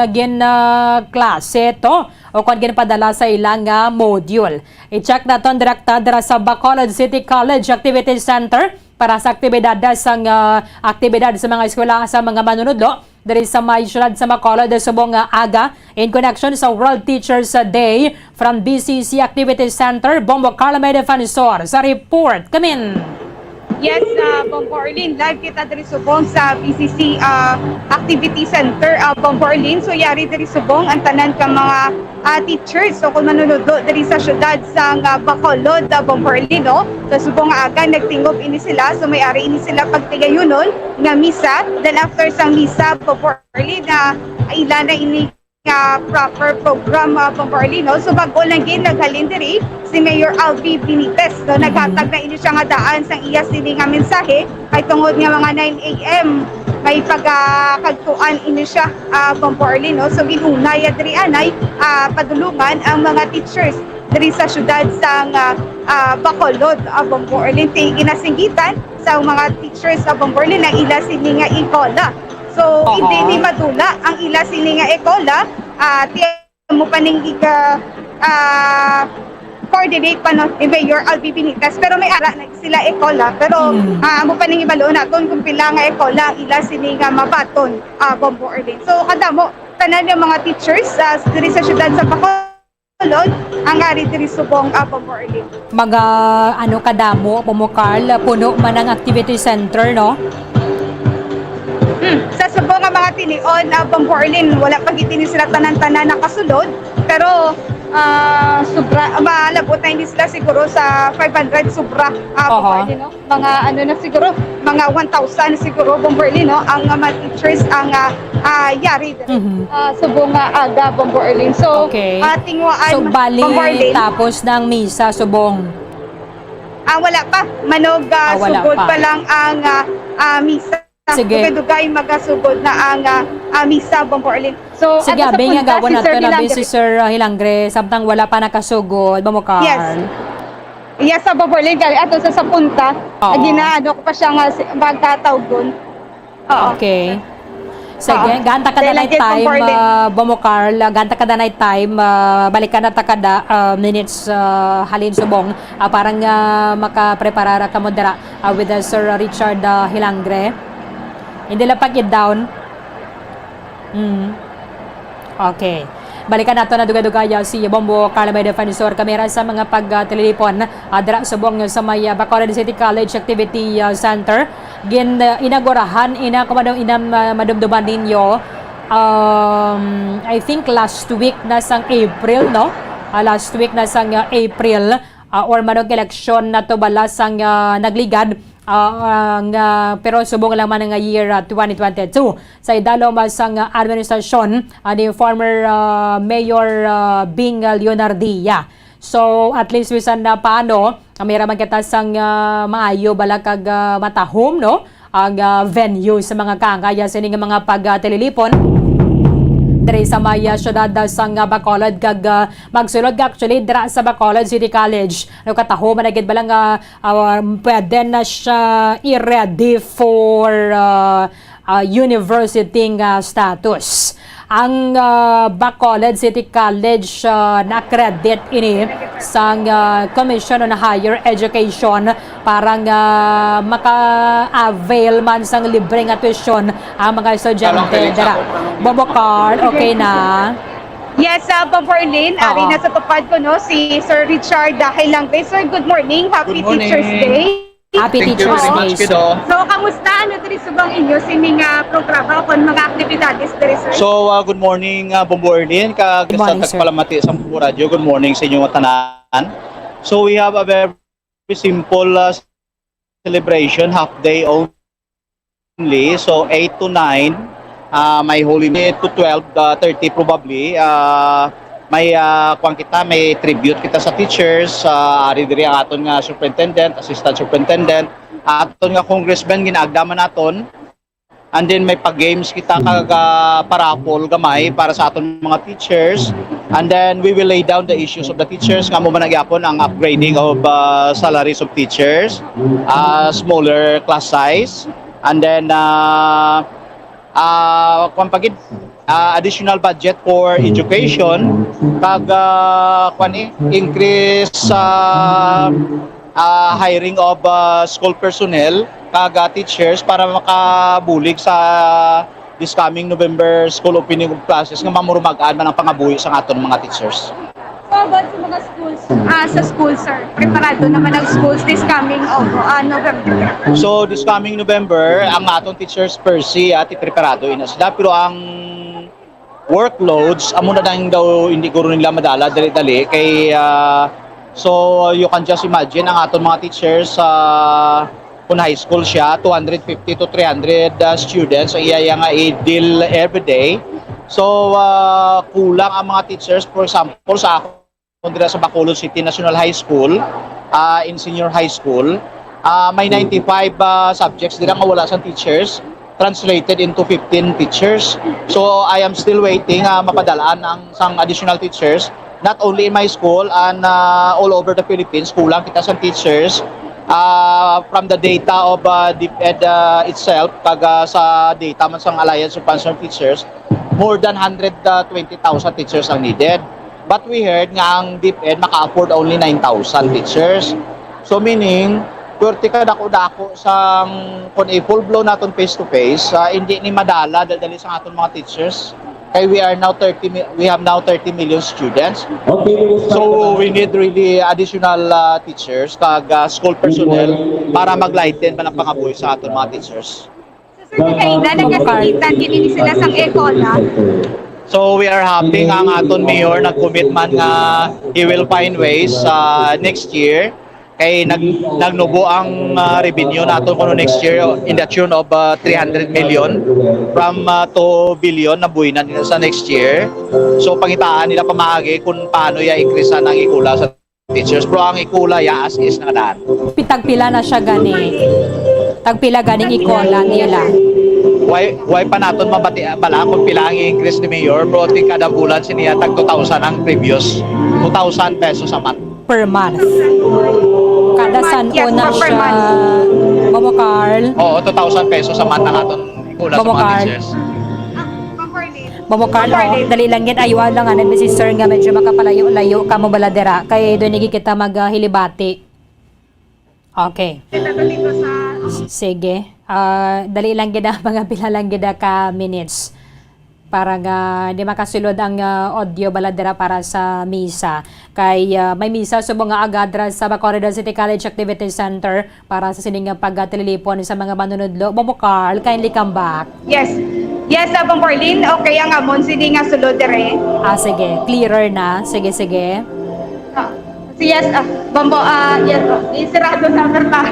S16: klase to o kung padala sa ilang module. I-check na itong direkta sa Bacolod City College Activity Center para sa aktibidad sa mga eskwela sa mga manunodlo. Dari sa may syudad sa Bacolod subong aga in connection sa World Teachers Day from BCC Activity Center, Bombo Carlamay Defensor sa report. Come in!
S18: Yes, Bombo Orlin, live kita dari subong sa BCC Activity Center, Bombo Orlin. So yari dari subong ang tanan ka mga teachers so kung manunodlo dari sa syudad sa Bacolod, Bombo Orlin, no? So subong aga nagtingob ini sila, so may ari ini sila pagtigayunon nga misa. Then after sa misa, Bombo Orlin ilan na ini proper program Bombo Orlin, no? So bago lang gin naghalin diri si Mayor Alvi Benitez, no? Naghatag na ini siya nga daan sang iya sini nga mensahe ay tungod nga mga 9 AM may pagkagtuan ini siya Bombo Orlin, no? So ginunay diri anay padulungan ang mga teachers diri sa syudad sa Bacolod Bombo Orlin ti ginasinggitan sa mga teachers sa Bombo Orlin na ila sini nga ikola. So hindi ni madula ang ila sini nga ikola ti mo paning coordinate pa no ni Mayor Alvi Benitez pero may ara na sila ekola pero mo pa ning ibalo naton kung pila nga ekola ila sini nga mabaton Bombo Orlin. So kadamo tanan yung mga teachers diri sa syudad sa Bacolod ang ari diri subong Bombo Orlin.
S16: Mga kadamo pumukal puno man ang activity center no.
S18: Sa subong nga mga tinion Bombo Orlin wala pa gid sila tanan-tanan nakasulod pero sobra maalabot na hindi sila siguro sa 500 sobra Bombo Orlin, no? Mga na siguro mga 1,000 siguro Bombo Orlin, no? Ang mga teachers ang yari subong nga aga Bombo Erlin. So
S16: Okay.
S18: tingwaan
S16: So, bali,
S18: Bombo Erlin.
S16: tapos ng misa, subong.
S18: Wala pa. Manog
S16: Wala
S18: sugod
S16: pa.
S18: pa lang ang misa.
S16: Sige.
S18: Dugay magasugod na ang misa Bombo Erlin. So
S16: Sige,
S18: ato sa
S16: abing nga
S18: punta,
S16: gawan
S18: si Sir
S16: nato na
S18: Hilangre.
S16: si Sir Hilangre, samtang wala pa nakasugod, Bomokar.
S18: Yes, sa Bombo Erlin gali ato sa punta.
S16: Oo.
S18: Ginaano ko pa siya nga magtatawgon. Oo.
S16: Okay. Sige, ganta ka na night
S18: Delegate
S16: time,
S18: Bombo Erlin.
S16: Bomokar, ganta ka na night time, balikan na takada minutes halin subong, parang makapreparara ka mo dira with Sir Richard Hilangre. Hindi lang pag down. Okay. Balikan nato na duga-dugaya si Bombo Carla may defensor kamera sa mga pag-telepon dira subong sa may Bacolod City College Activity Center. Inaugurahan kumadong madumduman ninyo I think last week na sang April, no? Last week na sang April or manong eleksyon na to bala sang nagligad pero subong lang man nga year 2022 sa idalo masang administrasyon ni former Mayor Bing Leonardia. So at least bisan na paano mayroon man kita sang maayo bala kag matahom, no, ang venue sa mga kaangaya sining mga pagtelelipon diri sa may syudad sang Bacolod kag magsulod actually dira sa Bacolod City College. No kataho man gid balang pwede na siya i-ready for university status. Ang Bacolod City College na-credit ini sa Commission on Higher Education parang maka-avail man sang libreng tuition ang mga estudyante dira. Bomokar, okay na?
S18: Yes, Bombo Erlin, ari na sa tupad ko no si Sir Richard Hilangre. Sir, good morning. Happy Teachers Day.
S16: Happy Teachers Day.
S18: So, kamusta? Ano diri subang inyo sining programa kon mga aktibidades diri, sir?
S1: So, good morning, Bombo Erlin, kag sa tagpalamati sa Bombo Radio. Good morning sa inyong tanan. So, we have a very simple celebration, half day only. So, 8 to 9, may Holy Day to 12:30 probably. May may tribute kita sa teachers, ari diri ang aton nga superintendent, assistant superintendent, aton nga congressman ginaagdaman naton. And then may pag-games kita kag parapol gamay para sa aton mga teachers. And then we will lay down the issues of the teachers nga mo man nagyapon ang upgrading of salaries of teachers, smaller class size, and then additional budget for education kag increase hiring of school personnel kag teachers para makabulig sa this coming November school opening of classes nga mamurmagaan man ang pangabuhi sa aton mga teachers.
S18: So, about sa mga schools, sa school, sir, preparado naman ang schools this coming November.
S1: So, this coming November, ang atong teachers per se at ipreparado ina sila. Pero ang workloads, amo na lang daw hindi ko nila madala dali-dali. Kay, so, you can just imagine ang atong mga teachers kung high school siya, 250 to 300 students. So, iya nga i-deal every day. So, kulang ang mga teachers. For example, sa ako, sa Bacolod City National High School, in senior high school, may 95 subjects nila nga wala sa teachers, translated into 15 teachers. So, I am still waiting mapadalaan ang sang additional teachers, not only in my school and all over the Philippines. Kulang kita sa teachers. From the data of DepEd itself, kag sa data man sang Alliance of Concerned Teachers, more than 120,000 teachers ang needed. But we heard nga ang DepEd maka-afford only 9,000 teachers. So meaning, pwerte ka dako-dako sa kung full blow naton face-to-face, hindi ni madala dali sa aton mga teachers. Kay we have now 30 million students. So we need really additional teachers kag school personnel para maglighten man ang pangabuhi sa aton mga teachers.
S18: Sir, kaina nagkasitan din sila sang ECOLA.
S1: So we are happy nga ang aton mayor nag-commit man nga he will find ways next year kay nagnubo ang revenue nato kuno next year in the tune of 300 million from 2 billion na buwinan nila sa next year. So pangitaan nila pamaagi kung paano ya increase ang ikula sa teachers. Pero ang ikula ya as is na daan.
S16: Pitagpila na siya gani. Tagpila ganing ikola nila.
S1: Why pa naton mabati bala kung pila ang increase ni Mayor, pero kada bulan siniya tag 2,000 ang previous 2,000 pesos a month
S16: Per month. Kada san
S18: Yes,
S16: una
S18: per
S16: siya.
S18: month.
S16: Momo Carl.
S1: Oo, 2,000 pesos a month ang aton ikula sa
S16: Bobo
S1: mga
S16: Carl.
S1: teachers.
S16: Momo Carl, dali lang yan. Ayuan lang nga si Sir nga medyo makapalayo-layo ka mo baladera. Kay doon kita maghilibati. Okay. Sige. Dali lang gida mga pila lang gida ka minutes para nga di makasulod ang audio baladera para sa misa. Kay may misa subong nga agadra sa Bacolod City College Activity Center para sa sining pagtililipon sa mga manunodlo. Momo Carl, kindly come back.
S18: Yes. Yes, Bong Corlin. Okay, ang amon sini nga sulod dire.
S16: Sige. Clearer na. Sige, sige.
S18: Yes, Bombo, yes, isirado na ta.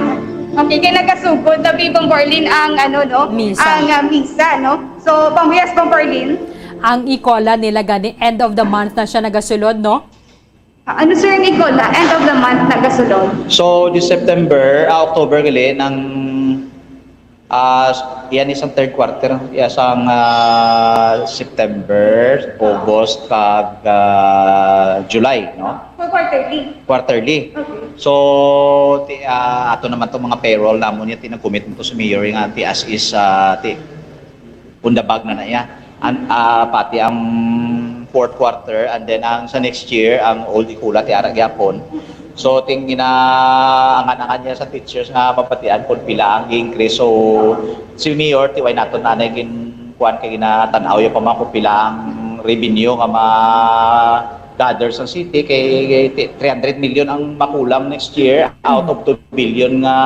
S18: Okay, kaya nagkasugod na Bong Corlin ang ano, no?
S16: Misa.
S18: Ang misa, no? So, yes, Bong Corlin.
S16: Ang ikola nila gani end of the month na siya nagasulod, no?
S18: Ano sir ang ikola? End of the month nagasulod.
S1: So this September, October gali ng yan isang third quarter, isang September, August kag July, no?
S18: For quarterly.
S1: Quarterly.
S18: Okay.
S1: So ato naman tong mga payroll namon ya tinag-commit mo to sa mayor nga ti as is ti undabag na ya. Pati ang fourth quarter and then ang sa next year ang old ikula ti ara gyapon. So ting angan-angan niya sa teachers nga mapatian kung pila ang increase. So si mayor ti way naton nanay gin kuan kay ginatanaw ya pa man kung pila ang revenue nga gather sa city kay 300 million ang makulam next year out of 2 billion nga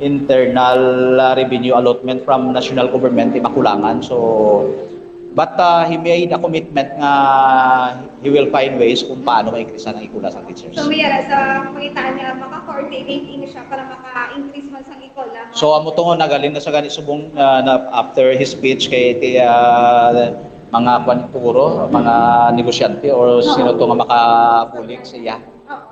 S1: internal revenue allotment from national government ay makulangan. So but he made a commitment nga he will find ways kung paano ma-increase ang ikula sa teachers.
S18: So, mayara sa pangitaan niya, maka-coordinate ini siya para maka-increase man sa ikola.
S1: So amo tungo nagaling na sa ganit subong na after his speech kay mga kwanituro, mga negosyante or sino to nga makabulig siya.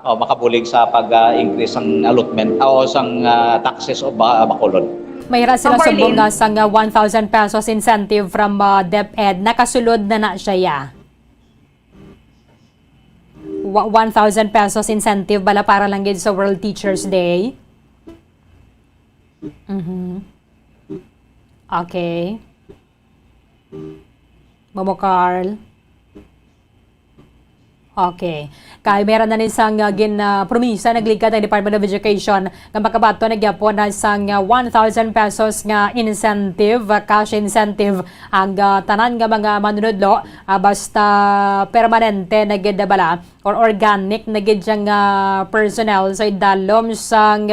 S1: Makabulig sa pag-increase ang allotment o sang taxes o Bacolod.
S16: Mayra sila subong nga sang 1,000 pesos incentive from DepEd. Nakasulod na siya ya. 1,000 pesos incentive bala para lang gid sa World Teachers Day. Okay. Momo Carl. Okay. Kaya meron na rin sang promisa naglikat ng Department of Education nga makabato nagyapon na sang 1,000 pesos nga incentive, cash incentive ang tanan nga mga manunodlo basta permanente na gid bala or organic na gid personnel sa idalom sang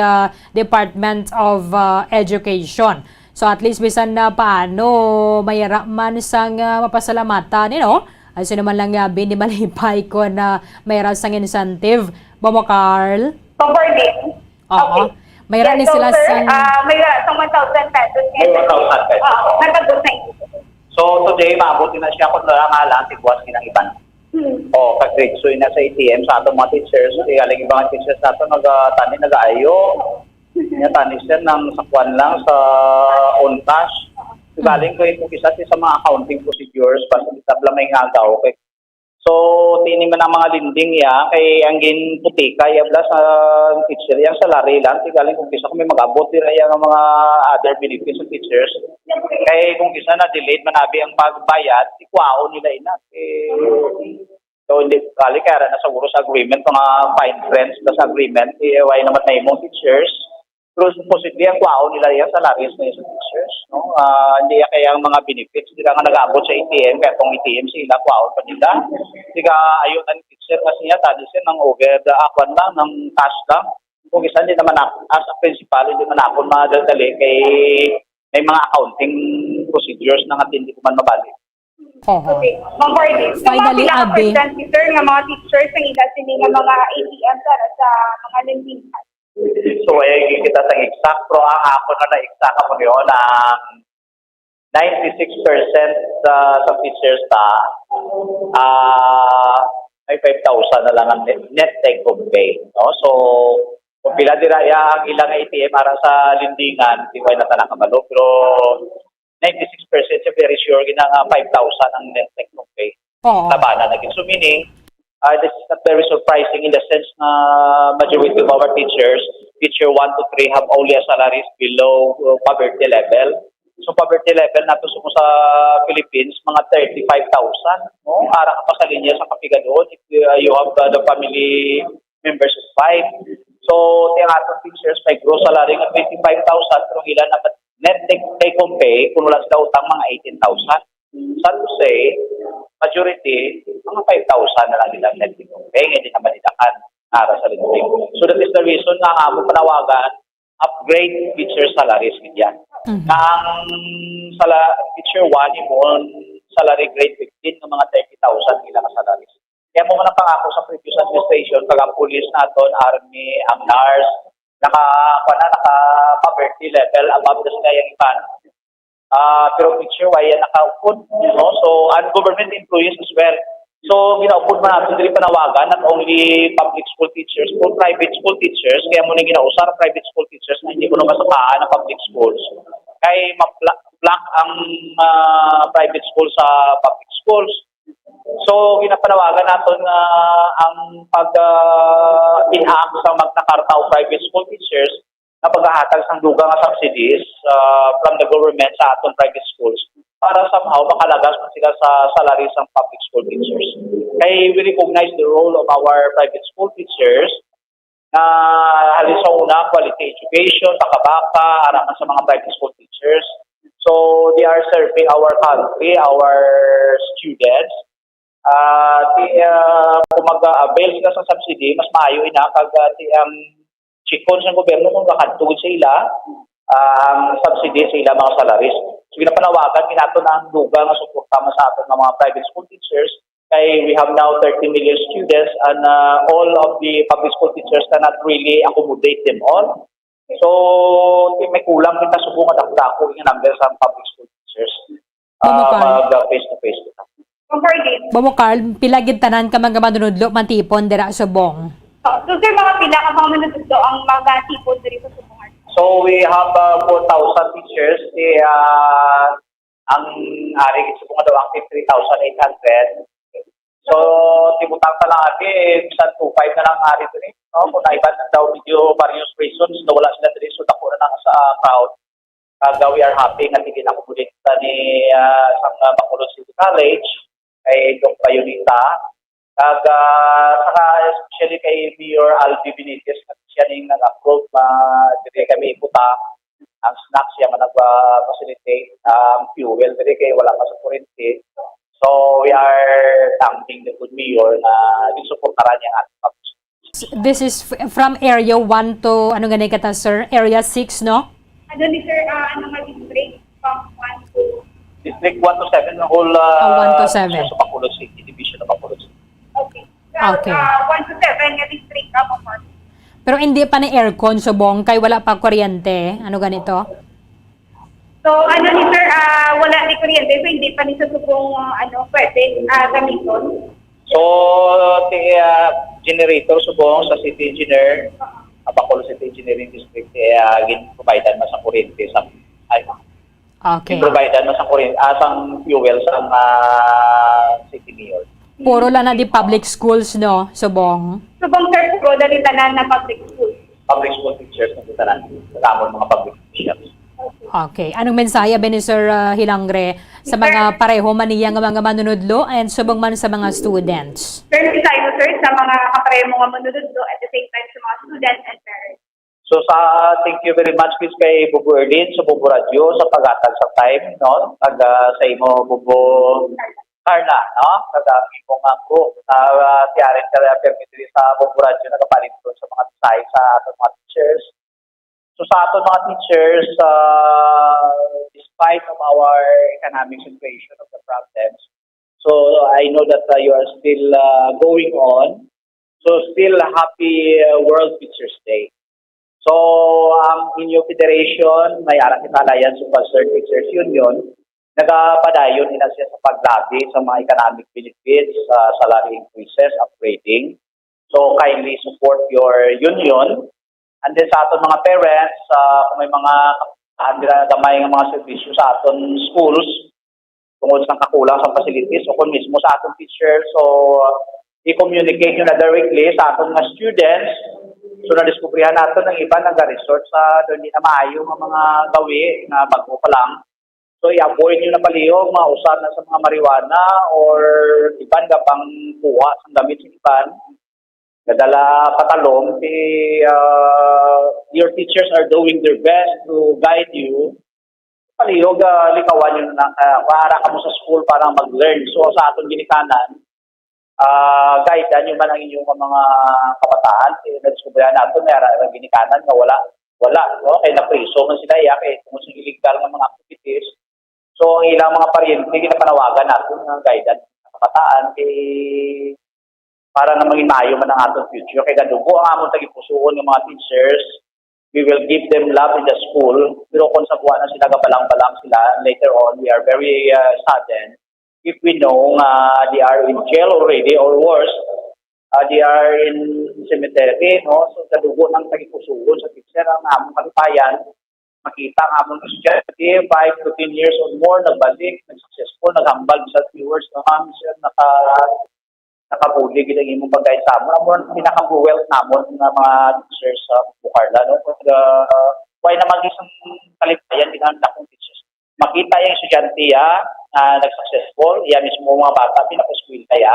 S16: Department of Education. So at least bisan na paano mayara man sang mapasalamatan, Ay naman lang gabi, di malipay ko na mayroon sang incentive. Momo Carl?
S18: Converting.
S16: Oo. Mayroon din sila sang...
S18: Mayroon sang 1,000 pesos.
S1: 1,000 pesos.
S18: Nagkagusay.
S1: So today, maabuti na siya kung narangalan, tigwas kinang iban. Kag-grade so na sa ATM sa atong mga teachers. Galing ibang teachers nato nag-tani, nag-aayo. Tani siya ng sakwan lang sa on cash. Galing ko yung isa sa mga accounting procedures basta tabla may ngagaw. Okay. So, tini man ang mga linding ya kay ang ginputi kaya bla sa teacher yang salary lang galing kung isa kami mag-abot dira yang mga other benefits ng teachers. Kay kung isa na delayed manabi ang pagbayad, ikwao nila ina. So, hindi kali kaya na siguro sa agreement mga fine friends sa agreement why naman na imong teachers. Pero supposedly ang kwao nila yung salaries na yung teachers, no? Hindi kaya ang mga benefits, hindi nga nag-aabot sa ATM, kaya kung ATM sila, kwao pa nila. Hindi ka ayutan ng teacher kasi niya, tali siya ng over the akwan lang, ng cash lang. Kung isa, hindi naman ako, as a principal, hindi naman ako madadali kay may mga accounting procedures na hindi ko man mabalik.
S16: Oho.
S18: Okay, Ma'am Marlene. So,
S16: Finally,
S18: mga
S16: Abi.
S18: pinaka-present, sir, nga mga teachers ang ila sila nga mga ATM para sa mga lendingan.
S1: So, kita sa exact, pero ang ako na exact ako yun, ang 96% sa teachers may 5,000 na lang ang net take home pay. No? So, kung pila diraya ang ilang ATM para sa lindingan, di ko na tanang kabalo, pero 96% siya very sure ginang 5,000 ang net take home pay.
S16: Oo.
S1: Labanan naging. So, meaning, this is not very surprising in the sense na majority of our teachers, teacher 1 to 3 have only a salaries below poverty level. So poverty level nato sa Philippines mga 35,000, no? Ara ka pa sa linya sa kapiga doon if you have the family members of 5. So tiyang atong teachers may gross salary nga 25,000 pero ilan na net take home pay kung wala sila utang mga 18,000. Sad to say, majority mga 5,000 na lang nilang net take home pay hindi naman nidakan ara sa linding. So that is the reason nga amo panawagan upgrade teacher salaries niya. Ang teacher 1 imon salary grade 15 ng mga 30,000 ilang salaries. Kaya mo man pangako sa previous administration pag ang police naton, army, ang nurse naka poverty level above the sky ang iban. Pero teacher Y yan nakaupod, no? So and government employees as well. So, ginaupod man natin dili panawagan not only public school teachers, but private school teachers. Kaya mo na ginausar private school teachers na hindi ko na masakaan ng public schools. Kaya ma-block ang private school sa public schools. So, ginapanawagan natin ang pag-inhak sa Magna Carta o private school teachers na paghahatag sang dugang subsidies from the government sa atong private schools para somehow makalagas man sila sa salaries ng public school teachers. Kaya we recognize the role of our private school teachers na halin sa una, quality education, takabaka, araman sa mga private school teachers. So, they are serving our country, our students. Kung mag-avail sila sa subsidy, mas maayo ina kag chikon sa gobyerno kung makatugod sa ila ang subsidy sa ila mga salaries. So, ginapanawagan, ginato na ang duga nga suporta sa atin ng mga private school teachers. Kaya we have now 30 million students and all of the public school teachers cannot really accommodate them all. So, may kulang kita subungan ang dako yung number sa public school teachers. Face-to-face kita.
S16: Bobo Carl, pilagid tanan ka mga manunudlo mantipon dira sa Bong.
S18: So, sir, mga pila ka mga manunudlo ang mga tipon diri sa Subong.
S1: So we have 4,000 teachers. Ang ari sa mga daw active 3,800. So timutang pa lang bisan 2,500 na lang ari diri. No, kung naiban na daw medyo various reasons na wala sila diri so dako na sa crowd. We are happy nga tigil na kulit ni sang Bacolod City College kay Dr. Payunita. Saka especially kay Mayor Albi Benitez na siya ning nag-approve dire kami iputa ang snacks siya man nag-facilitate fuel dire kay wala pa sa kuryente. So we are thanking the good mayor na gisuportaran niya ating public.
S16: This is from area 1 to ano ganay kata sir? Area 6, no?
S18: Ano ni sir, ano nga district? From 1 to...
S1: District 1 to 7, the whole
S16: 1 to 7.
S1: Sa Bacolod City, division of Bacolod City.
S18: Okay. So,
S16: Okay.
S18: 1 to 7 nga district mo for.
S16: Pero hindi pa ni aircon sa Bong kay wala pa kuryente. Ano ganito?
S18: So, ano ni sir, wala ni kuryente, so hindi pa ni sa Subong, pwede gamiton.
S1: So, generator subong sa city engineer, Bacolod City Engineering District, gin-providean mas sa kuryente sa
S16: Okay.
S1: providean mas sa kuryente, sang fuel sa city mayor.
S16: Puro lang na di public schools, no? Subong.
S18: Subong sir, puro dali tanan na public school.
S1: Public school teachers na kitaran sa mga public officials.
S16: Okay. Anong mensahe ba ni Sir Hilangre sa mga pareho maniya nga mga manunudlo and subong man sa mga students?
S18: Sir, isayo sir sa mga kapareho mga manunodlo at the same time sa mga students and parents.
S1: So thank you very much please kay Bubo Erlin sa Bubo Radio sa paghatag sa time, no? Sa imo Bubo Carla, no? Imo nga group na tiyarin ka permitted sa Bubo Radio nagapalit sa mga design sa atong mga teachers. So sa aton mga teachers, despite of our economic situation of the problems, So I know that you are still going on. So still happy World Teachers Day. So ang inyong federation, may Arakita Alliance of Concerned Teachers Union, nagapadayon ina siya sa paglabi sa mga economic benefits, salary increases, upgrading. So kindly support your union. And then sa aton mga parents, kung may mga gamay ng mga servisyo sa aton schools, tungkol sa kakulang sa facilities o kung mismo sa aton teachers, so i-communicate nyo na directly sa aton mga students. So na-discoveryhan natin ng iba nag-resort sa doon di na maayo ng mga gawi na bago pa lang. So i-avoid nyo na palihog, mausap na sa mga marijuana or iban ka pang kuha sa damit sa iban. Nadala patalong, your teachers are doing their best to guide you. Palihog, likawan nyo na, para ka mo sa school para mag-learn. So sa aton ginikanan, guidean nyo man ang inyong mga kabataan. Na-discoveryan natin, may ginikanan na wala. No? Kaya na-preso man sila, kaya kung sa illegal ng mga activities. So ang ilang mga paryente, ginapanawagan natin ng guidean ng kabataan, para na maging mayo man ang atong future. Kaya dugo ang among tagipusuon ng mga teachers. We will give them love in the school. Pero kung sa buwan na sila, gabalang-balang sila, later on, we are very saddened if we know they are in jail already or worse, they are in cemetery. No? So sa dugo ng tagipusuon sa teacher, ang among kalipayan, makita ang among estudyante, 5 to 10 years or more, nagbalik, nag-successful, naghambal sa viewers, nakabulig ang imong pagkain sa amon. Amon pinaka-wealth namon ng mga teachers sa Bucarla. No? Why naman isang kalipayan din ang dakong teachers. Makita yung estudyante nag-successful, yan mismo mga bata, pinaka-school kaya,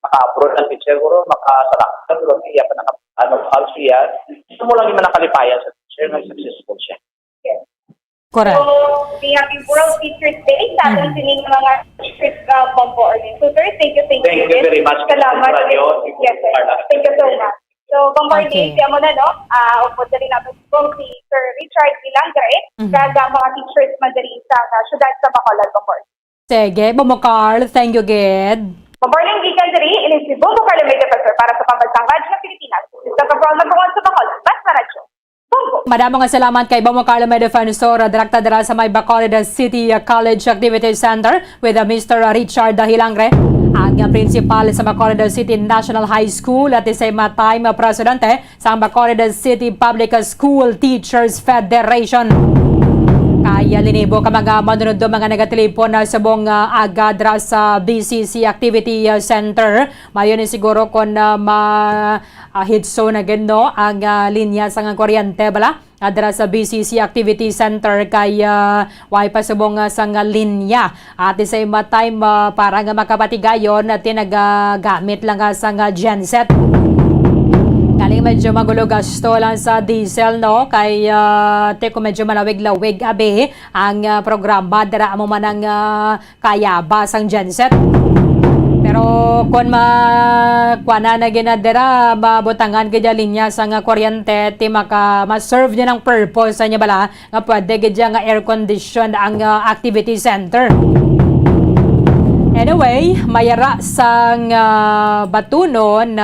S1: maka-abroad ng teacher, makasalaktan, iya pa naka-also yan. Ito mo lang yung nakalipayan sa teacher, nag-successful siya.
S16: Correct.
S18: So, we happy World Teachers Day sa ating sining mga teachers Bombo Orlin. So, sir, thank you
S1: very much.
S18: Salamat. Yes, sir. Thank you so much. So, Bombo Orlin, siya mo na, no? Upod na rin natin si Sir Richard Vilangre, kaya mga teachers madali sa syudad sa Bacolod, Bombo Orlin.
S16: Sige, Bombo Carl, thank you, Ged.
S18: Bombo Orlin, gikan diri, inis si Bombo Carl may defensor para sa pambansang radyo ng Pilipinas. Sa kaproon na sa Bacolod, Basta Radyo.
S16: Madamong nga salamat kay Bombo Carlo May Defensor, direkta dira sa may Bacolod City College Activity Center with Mr. Richard Hilangre, ang principal sa Bacolod City National High School at the same time presidente sa Bacolod City Public School Teachers Federation. Kaya linibo ka mga manunod do mga nagatelepon na subong agad sa BCC Activity Center. Mayon ni siguro kung hitso na gano ang linya sa kuryente bala adra sa BCC Activity Center kaya way pa subong sang linya. At the same time para nga makapatigayon at nagagamit lang sang genset. Kaling medyo magulo gasto lang sa diesel, no? Kaya teko medyo malawig-lawig abi ang programa dara mo man ang kayaba sang genset. Pero kung kuana na ginadera mabutangan kaya linya sang kuryente ti ma-serve niya ng purpose sa niya bala nga pwede kaya nga air conditioned ang activity center. Anyway, mayara sang batunon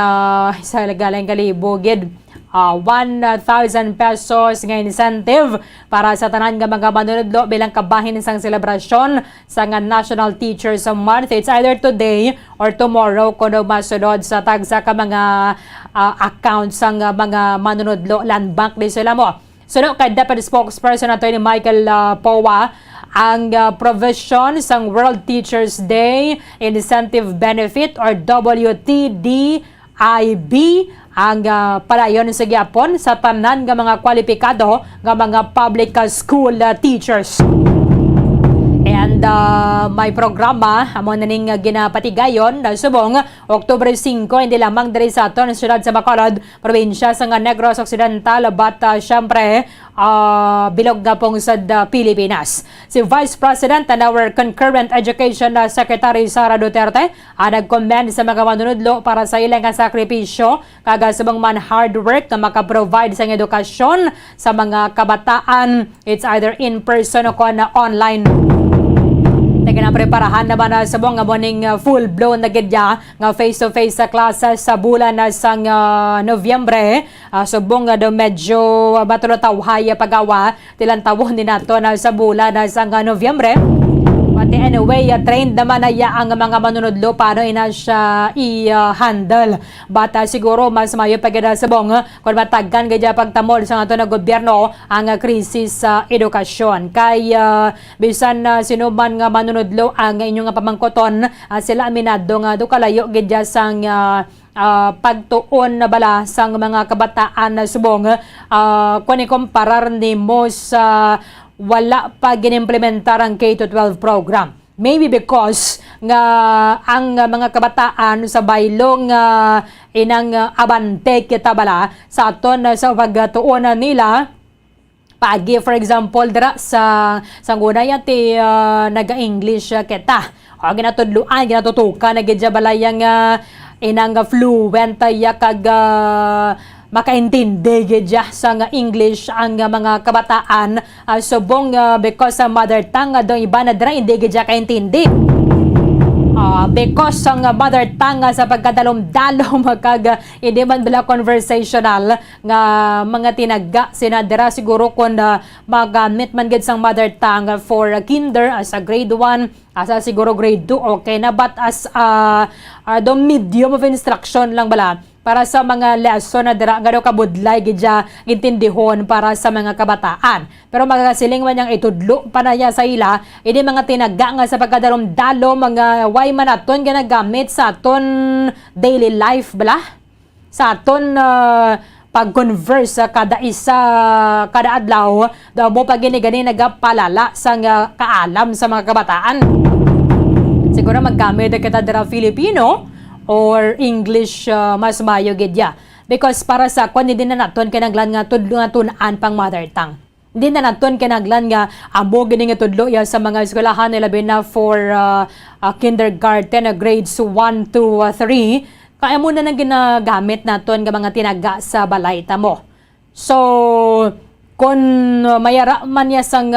S16: sa galing kalibugid 1,000 pesos nga incentive para sa tanan nga mga manunodlo bilang kabahin sang selebrasyon sa National Teachers Month. It's either today or tomorrow kuno masunod sa tagsa ka mga accounts sang mga manunodlo land bank di sila mo. Suno kay Deputy Spokesperson Attorney Michael Powa, ang provision sang World Teachers Day Incentive Benefit or WTDIB ang palayon sa gyapon sa tanan nga mga kwalipikado nga mga public school teachers. And may programa amo na ning ginapatigayon na subong Oktubre 5 hindi lamang diri sa aton siyudad sa Bacolod, probinsya sa Negros Occidental but syempre bilog nga pong sa Pilipinas. Si Vice President and our Concurrent Education Secretary Sara Duterte nag-commend sa mga manunodlo para sa ilang sakripisyo kaga subong man hard work na maka-provide sa edukasyon sa mga kabataan. It's either in person o online. Teka na preparahan naman sa buong nga morning full-blown na gidya nga face-to-face sa klase sa bulan na sang Nobyembre. Subong nga daw medyo matulotawhay pagawa tilang tawon ni nato na sa bulan na sang Nobyembre. But anyway, trained naman na ang mga manunodlo paano ina siya i-handle. But siguro mas mayo pagkada sa bong kung matagkan gadya pagtamol sa ato na gobyerno ang krisis sa edukasyon. Kay bisan sino man nga manunodlo ang inyong pamangkoton, sila aminado nga do kalayo gadya sang pagtuon na bala sang mga kabataan na subong kung ikumparar nimo sa wala pa ginimplementar ang K-12 program. Maybe because nga ang mga kabataan sa baylong inang abante kita bala sa aton sa pagtuon nila pagi, for example dira sa gunaya ti naga-English kita o ginatudluan ginatutukan na gidya balayang inang fluent ya kag makaintindi gidya sa English ang mga kabataan subong because sa mother tongue do iba na dira hindi gidya kaintindi. Because ang mother tongue sa pagkadalom-dalom kag hindi man bila conversational nga mga tinagga sinadira siguro kung magamit man gid sang mother tongue for kinder as a grade 1 asa siguro grade 2 okay na, but as the medium of instruction lang bala para sa mga lesson na dira nga kabudlay gidya intindihon para sa mga kabataan. Pero magasiling man yang itudlo panaya sa ila ini mga tinagga nga sa pagkadalom-dalom mga way man aton ginagamit sa aton daily life bala sa aton pag-converse kada isa kada adlaw daw mo pag gani nagapalala sa kaalam sa mga kabataan. Siguro maggamit kita dira Filipino or English mas mayo gidya. Because para sa kung hindi na naton kinaglan nga tudlo-tunan pang mother tongue. Hindi na naton kinaglan nga amo gini nga tudlo ya sa mga eskwelahan labi na for kindergarten grades 1 to 3. Kaya mo na nang ginagamit naton nga mga tinaga sa balay mo. So kung mayara man ya sang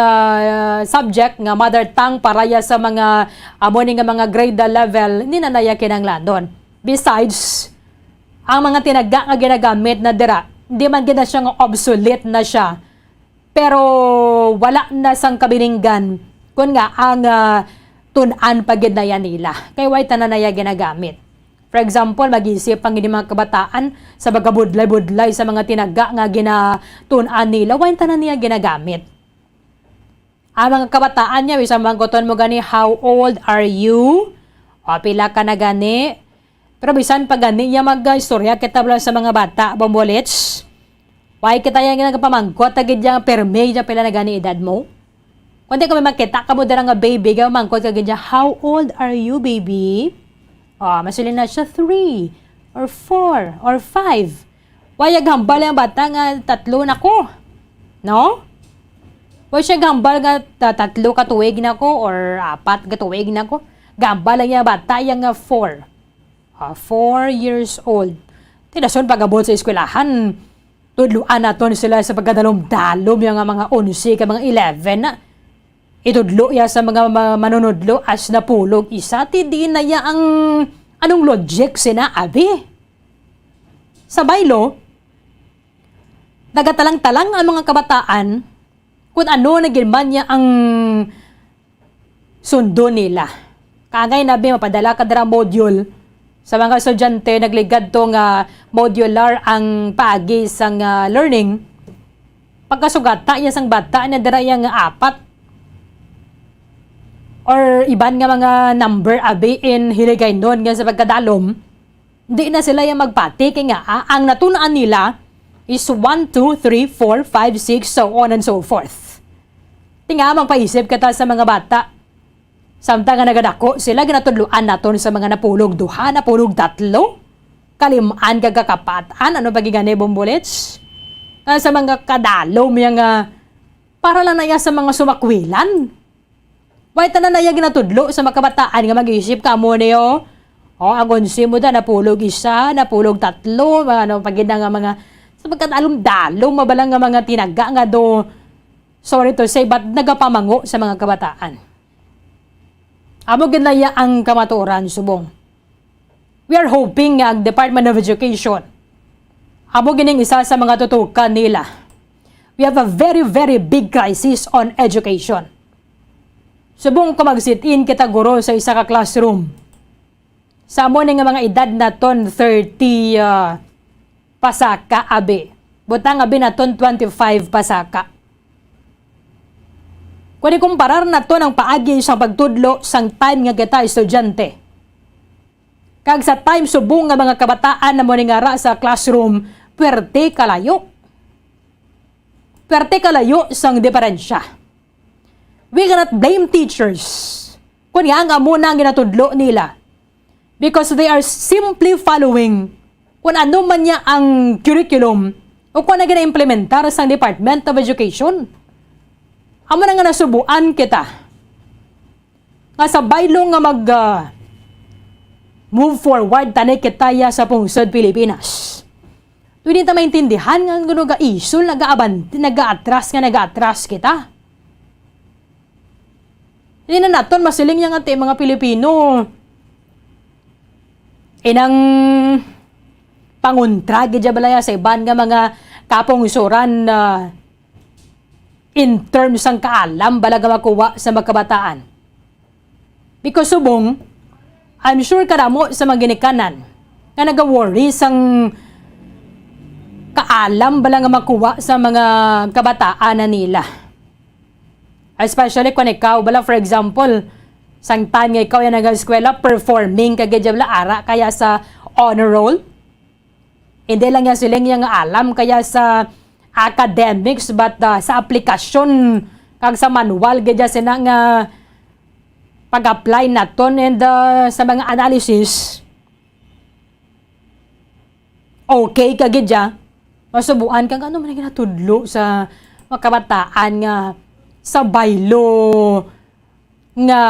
S16: subject nga mother tongue para ya sa mga amo nga mga grade level hindi na naya kinanglan doon. Besides, ang mga tinaga nga ginagamit na dira, hindi man gina siya nga obsolete na siya. Pero wala na sang kabilinggan kung nga ang tunan pagid na yan nila. Kaya why tanan na ginagamit. For example, mag-isip ang mga kabataan sa bagabudlay-budlay sa mga tinaga nga ginatunan nila, why tanan niya ginagamit. Ang mga kabataan niya, isang mangkoton mo gani, how old are you? O pila ka na gani? Pero bisan pag gani niya mag-istorya kita sa mga bata, bombolets. Why kita yung nagpamangkot, agad yung perme, yung pila na gani edad mo? Kung di kami makita ka mo dara nga baby, yung mangkot agad yung, how old are you, baby? Masulin na siya 3, or 4, or 5. Why gambal yung bata nga 3 na ko? No? Why siya gambal nga 3 katuwig na ko, or 4 katuwig na ko? Gambal lang yung bata yung 4. 4 years old. Tinason pagabot sa eskwelahan. Tudluan naton sila sa pagkadalom-dalom yung mga 11 ka mga 11 na. Itudlo ya sa mga manunodlo as napulog isa. Di na ya ang anong logic sinaabi. Sa baylo, nagatalang-talang ang mga kabataan kung ano naging man niya ang sundo nila. Kagay nabi mapadala ka dara module sa mga estudyante nagligad to nga modular ang paagi sang learning. Pagkasugata ya sang bata na dara yang 4 or iban nga mga number abi in hiligay nun nga sa pagkadalom, hindi na sila yung magpati kaya nga ang natunaan nila is 1, 2, 3, 4, 5, 6, so on and so forth. Tinga magpaisip kita sa mga bata. Samtang nga nagadako sila ginatudluan naton sa mga napulog 2, napulog 3, kalimaan gagakapatan, ano pagigane bombolets? Sa mga kadalom yung para lang na sa mga sumakwilan. Why tanan na yung ginatudlo sa mga kabataan nga mag-isip ka mo niyo? Ang unsi mo da, napulog 1, napulog 3, ano pagina nga mga sa pagkadalom-dalom, mabalang nga mga tinaga nga do, sorry to say, but nagapamango sa mga kabataan. Amo ginaya ang kamatuoran subong. We are hoping nga ang Department of Education amo gining isa sa mga tutukan nila. We have a very, very big crisis on education. Subong ko mag-sit-in kita guro sa isa ka classroom. Sa amo nga mga edad na ton 30 pasaka abi. Butang abi na ton 25 pasaka. Kung kumparar na to ng paagi sa pagtudlo sang time nga kita estudyante. Kag sa time subong nga mga kabataan na mo nga sa classroom, puwerte kalayo. Puwerte kalayo sang diferensya. We cannot blame teachers kung nga muna ang ginatudlo nila because they are simply following kung ano man niya ang curriculum o kung na gina-implementar sa Department of Education. Amo na nga nasubuan kita nga sa baylong nga move forward tanay kitaya sa pungsod Pilipinas. Hindi ta maintindihan nga nga isul nag-aatras kita. Hindi na naton masiling nga ate mga Pilipino. Inang panguntra gidya balaya sa iban nga mga kapungsuran in terms ng kaalam balaga makuha sa magkabataan. Because subong, I'm sure karamo sa mga ginikanan nga nag-worry sang kaalam bala nga makuha sa mga kabataan na nila. Especially kung ikaw, bala for example, sang time nga ikaw yan nag-eskwela, performing kagayabla ara kaya sa honor roll. Hindi lang yan siling yung alam kaya sa academics but sa aplikasyon kag sa manual gadya sila nga pag-apply naton and sa mga analysis okay kagidya masubuan kang ano man ginatudlo sa mga kabataan nga sa baylo nga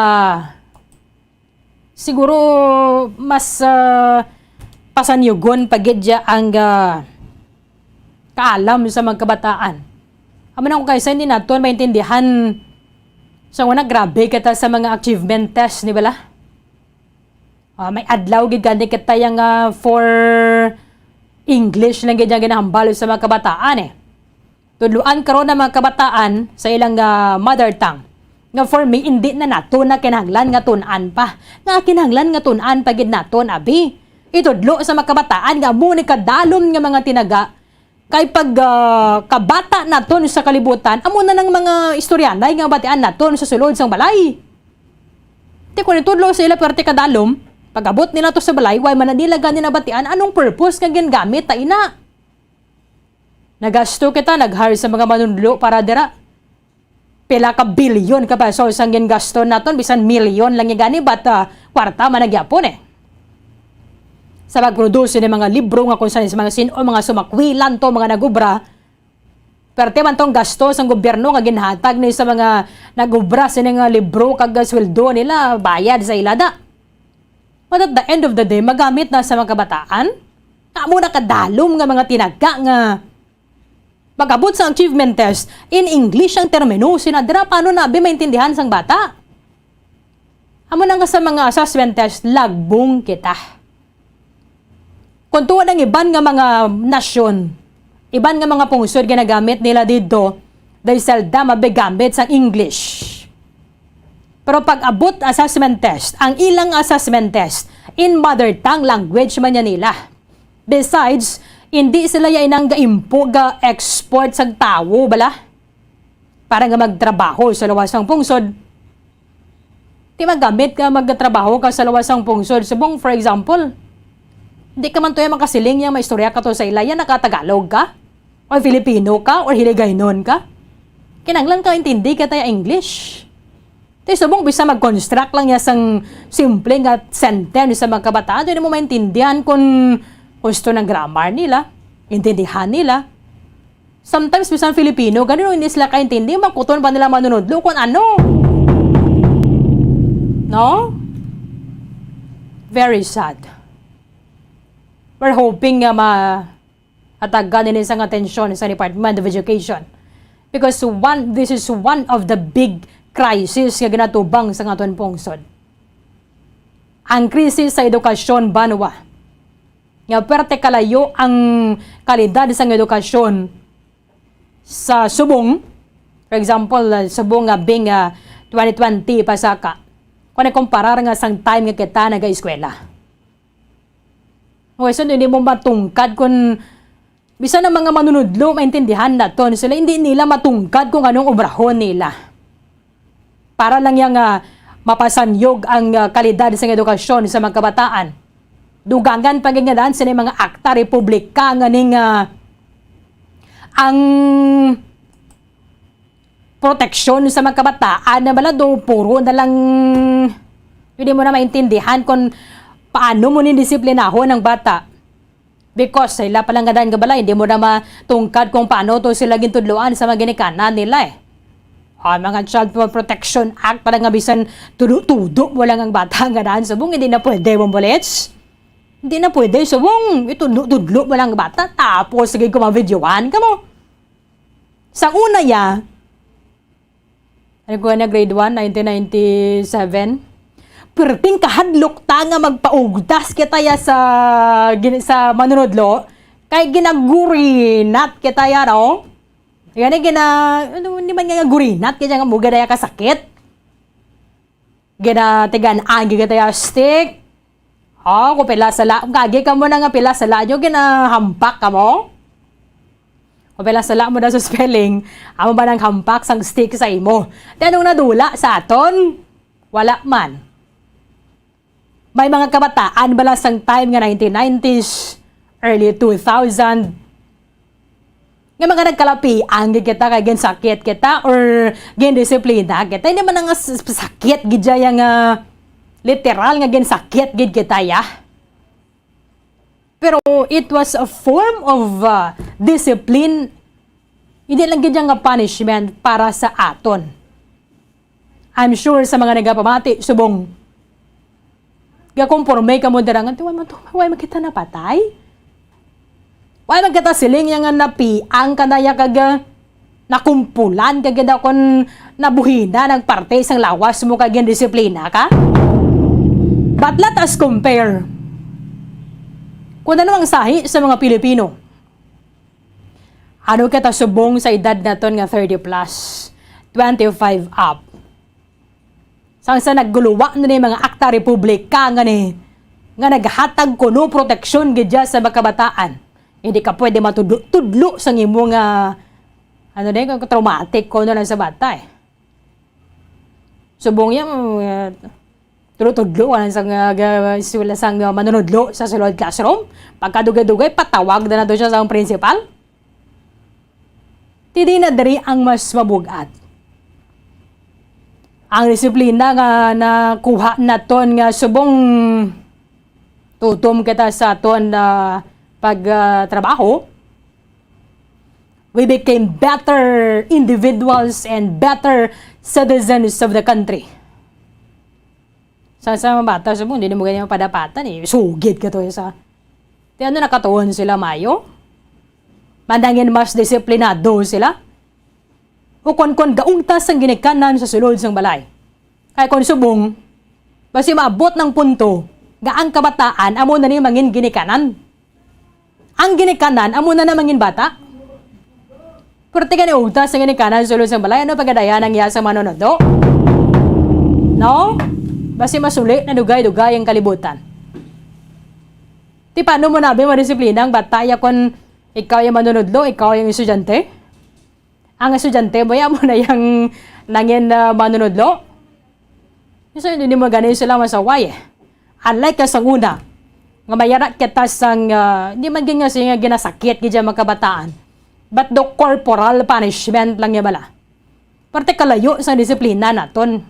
S16: siguro mas pasanyugon pagidya ang kaalam sa mga kabataan. Amo na kung kaysa hindi naton maintindihan sa una grabe kita sa mga achievement test ni bala. May adlaw gid gani kita yang for English lang gid ginahambal sa mga kabataan eh. Tudluan karon ng mga kabataan sa ilang mother tongue. Nga for me hindi na nato na kinahanglan nga tun-an pa. Nga kinahanglan nga tun-an pa gid naton abi. Itudlo sa mga kabataan nga mo ni kadalom nga mga tinaga kay pag kabata naton sa kalibutan amo na ng mga istoryanay nga batian naton sa sulod sang balay. Ti kun itudlo sa ila perti kadalom pag-abot nila to sa balay way man nila ganin na batian anong purpose nga gingamit ta ina. Nagasto kita nag-hire sa mga manunlo para dira. Pila ka bilyon ka peso sang gingasto naton bisan milyon lang gani but kwarta man nagyapon eh. Sa pag-produce ng mga libro nga kung saan sa mga sino mga sumakwilan to mga nagubra perte man tong gastos ang gobyerno nga ginhatag ni sa mga nagubra sa nga libro kag sweldo nila bayad sa ilada. But at the end of the day magamit na sa mga kabataan amo na kadalom nga mga tinaga nga pag-abot sa achievement test in English ang termino sinadra paano na maintindihan sang bata. Amo na nga sa mga assessment test lagbong kita. Kung tuwa ng iban nga mga nasyon, iban nga mga pungsod ginagamit nila dito, dahil seldom mabigamit sa English. Pero pag abot assessment test, ang ilang assessment test, in mother tongue language man yan nila. Besides, hindi sila yan ga-impo, ga-export sa tao, bala? Para nga magtrabaho sa lawasang pungsod. Di magamit ka magtrabaho ka sa lawasang pungsod. Subong, for example, hindi ka man to yung makasiling yung maistorya ka to sa ilaya, nakatagalog ka? O Filipino ka? O Hiligaynon ka? Kinanglan ka intindi ka tayo English. Tayo subong bisa mag-construct lang yan sang simple nga sentence sa mga kabataan. Doon mo maintindihan kung gusto ng grammar nila, intindihan nila. Sometimes bisan Filipino, ganun hindi sila kaintindi, makuton pa nila manunodlo kung ano. No? Very sad. We're hoping nga ma-atagan din isang atensyon sa Department of Education. Because this is one of the big crisis nga ginatubang sa aton pungsod. ang krisis sa edukasyon banwa. Nga perte kalayo ang kalidad sa edukasyon sa subong. For example, subong nga bing 2020 pasaka. Kung kumparar nga sang time nga kita nag-eskwela. So hindi mo matungkad kung bisa ng mga manunudlo maintindihan na to sila, hindi nila matungkad kung anong obrahon nila. Para lang yung mapasanyog ang kalidad sa edukasyon sa mga kabataan. Dugangan pagingadaan sa mga akta republika nga ning ang proteksyon sa mga kabataan na balado puro na lang hindi mo na maintindihan kung paano mo nindisiplinahon ang bata. Because sila palang gadaan gabala, hindi mo na matungkad kung paano to sila gintudloan sa mga ginikanan nila eh. Mga Child Protection Act, parang nga bisan tudo mo lang ang bata ang gadaan subong, hindi na pwede bullets. Hindi na pwede subong, tudlo mo lang ang bata, tapos sige kumabidyoan ka mo. Sa una ya, ano ko na grade 1, 1997, perting kahadlok ta nga magpaugdas kita ya sa manunodlo kay ginagurinat kita ya no. Gani hindi man nga gurinat kaya nga muga daya kasakit. Gina tigan agi kita ya stick. Ko pila sala gagi ka mo na nga pila sala nyo ginahampak ka mo. Ko pila sala mo na sa spelling, amo ba nang hampak sang stick sa imo. Tanong nadula sa aton? Wala man. May mga kabataan bala sang time nga 1990s, early 2000, nga mga nagkalapi, ang kita kay sakit kita or disiplina kita, hindi man nga sakit gidya yang literal nga sakit gid kita ya. Pero it was a form of discipline, hindi lang gidya nga punishment para sa aton. I'm sure sa mga nagapamati, subong, gakomporme ka mo darangan, why makita na patay? Why magkita siling yang napi, ang kanaya kaga nakumpulan, kaga daw kon nabuhina ng parte sang lawas mo kagyan disiplina ka? But let us compare. Kung ano ang sahi sa mga Pilipino, ano kita subong sa edad naton nga 30 plus, 25 up. Sang sa nagguluwa na ni mga akta republika nga naghatag ko no proteksyon gidya sa mga kabataan. Hindi ka pwede matudlo sa imong traumatic ko na lang sa bata eh. Subong yan, tudlo sang manunodlo sa sulod classroom. Pagkadugay-dugay, patawag na doon siya sa principal. Hindi na dari ang mas mabugat. Ang disiplina nga nakuha naton nga subong tutom kita sa aton pagtrabaho, we became better individuals and better citizens of the country. Sa mga bata, subong, hindi mo ganyan padapatan eh. Sugid ka to sa... Di ano nakatuon sila mayo? Mandangin mas disiplinado sila? O kon gaungtas ang ginikanan sa sulod sang balay. Kaya kon subong, basi maabot ng punto, gaang kabataan, amo na ni mangin ginikanan. Ang ginikanan, amo na mangin bata. Kurti ka ni ugtas ang ginikanan sa sulod sang balay, ano pagadaya ng iya sa manonodo? No? Basi masulit na dugay-dugay ang kalibutan. Ti paano mo nabi madisiplina ang bata, kon ikaw yung manunodlo, ikaw yung estudyante? Ang estudyante mo, mo na yung nangin manunodlo. So, hindi mo ganin sila masaway eh. Unlike ka sang una, nga mayarat kita sang, hindi man nga siya ginasakit gidya mga kabataan. But the corporal punishment lang niya bala. Parte kalayo sa disiplina naton.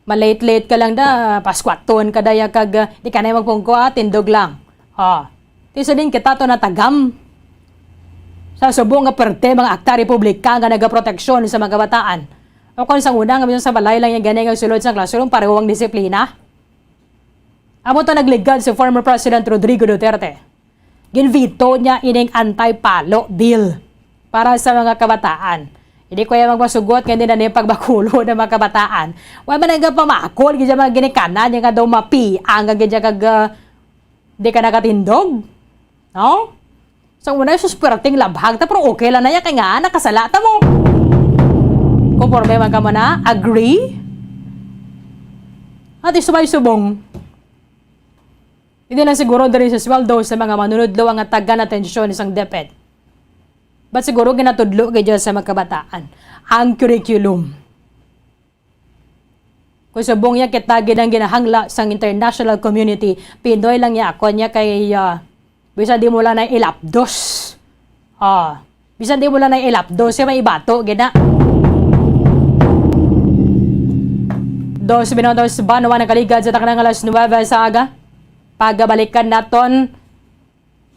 S16: Malate-late ka lang da, paskwaton ka daya kag, di ka na magpungko tindog lang. Tisa din kita to natagam. Sa subong nga perte mga akta republika nga nagaproteksyon sa mga kabataan. O kung sa una nga sa balay lang yung ganyan ang sulod sa classroom, pareho ang disiplina. Amo to nagligad si former President Rodrigo Duterte. Ginvito niya ining anti-palo bill para sa mga kabataan. Hindi ko yung magmasugot nga din na yung pagbakulo ng mga kabataan. Wala man nga pamakol, gaya mga ginikanan, yung nga daw mapiang, gaya kag di ka nakatindog. No? So, una yung suspirating labhag, pero okay lang na yan, kaya nga, nakasalata mo. Conforme man ka mo na, agree? At isubay-subong. Hindi lang siguro dari sa sweldo sa mga manunodlo ang tagan atensyon isang DepEd. But siguro ginatudlo kay sa mga kabataan ang curriculum. Kung subong niya kita ginang ginahangla sa international community, Pinoy lang niya ako niya kay bisan di mo lang na ilapdos. Bisan di mo lang na ilapdos siya may ibato gina. 2 minutos ba naman ang kaligad sa taknang alas 9 sa aga? Pagabalikan naton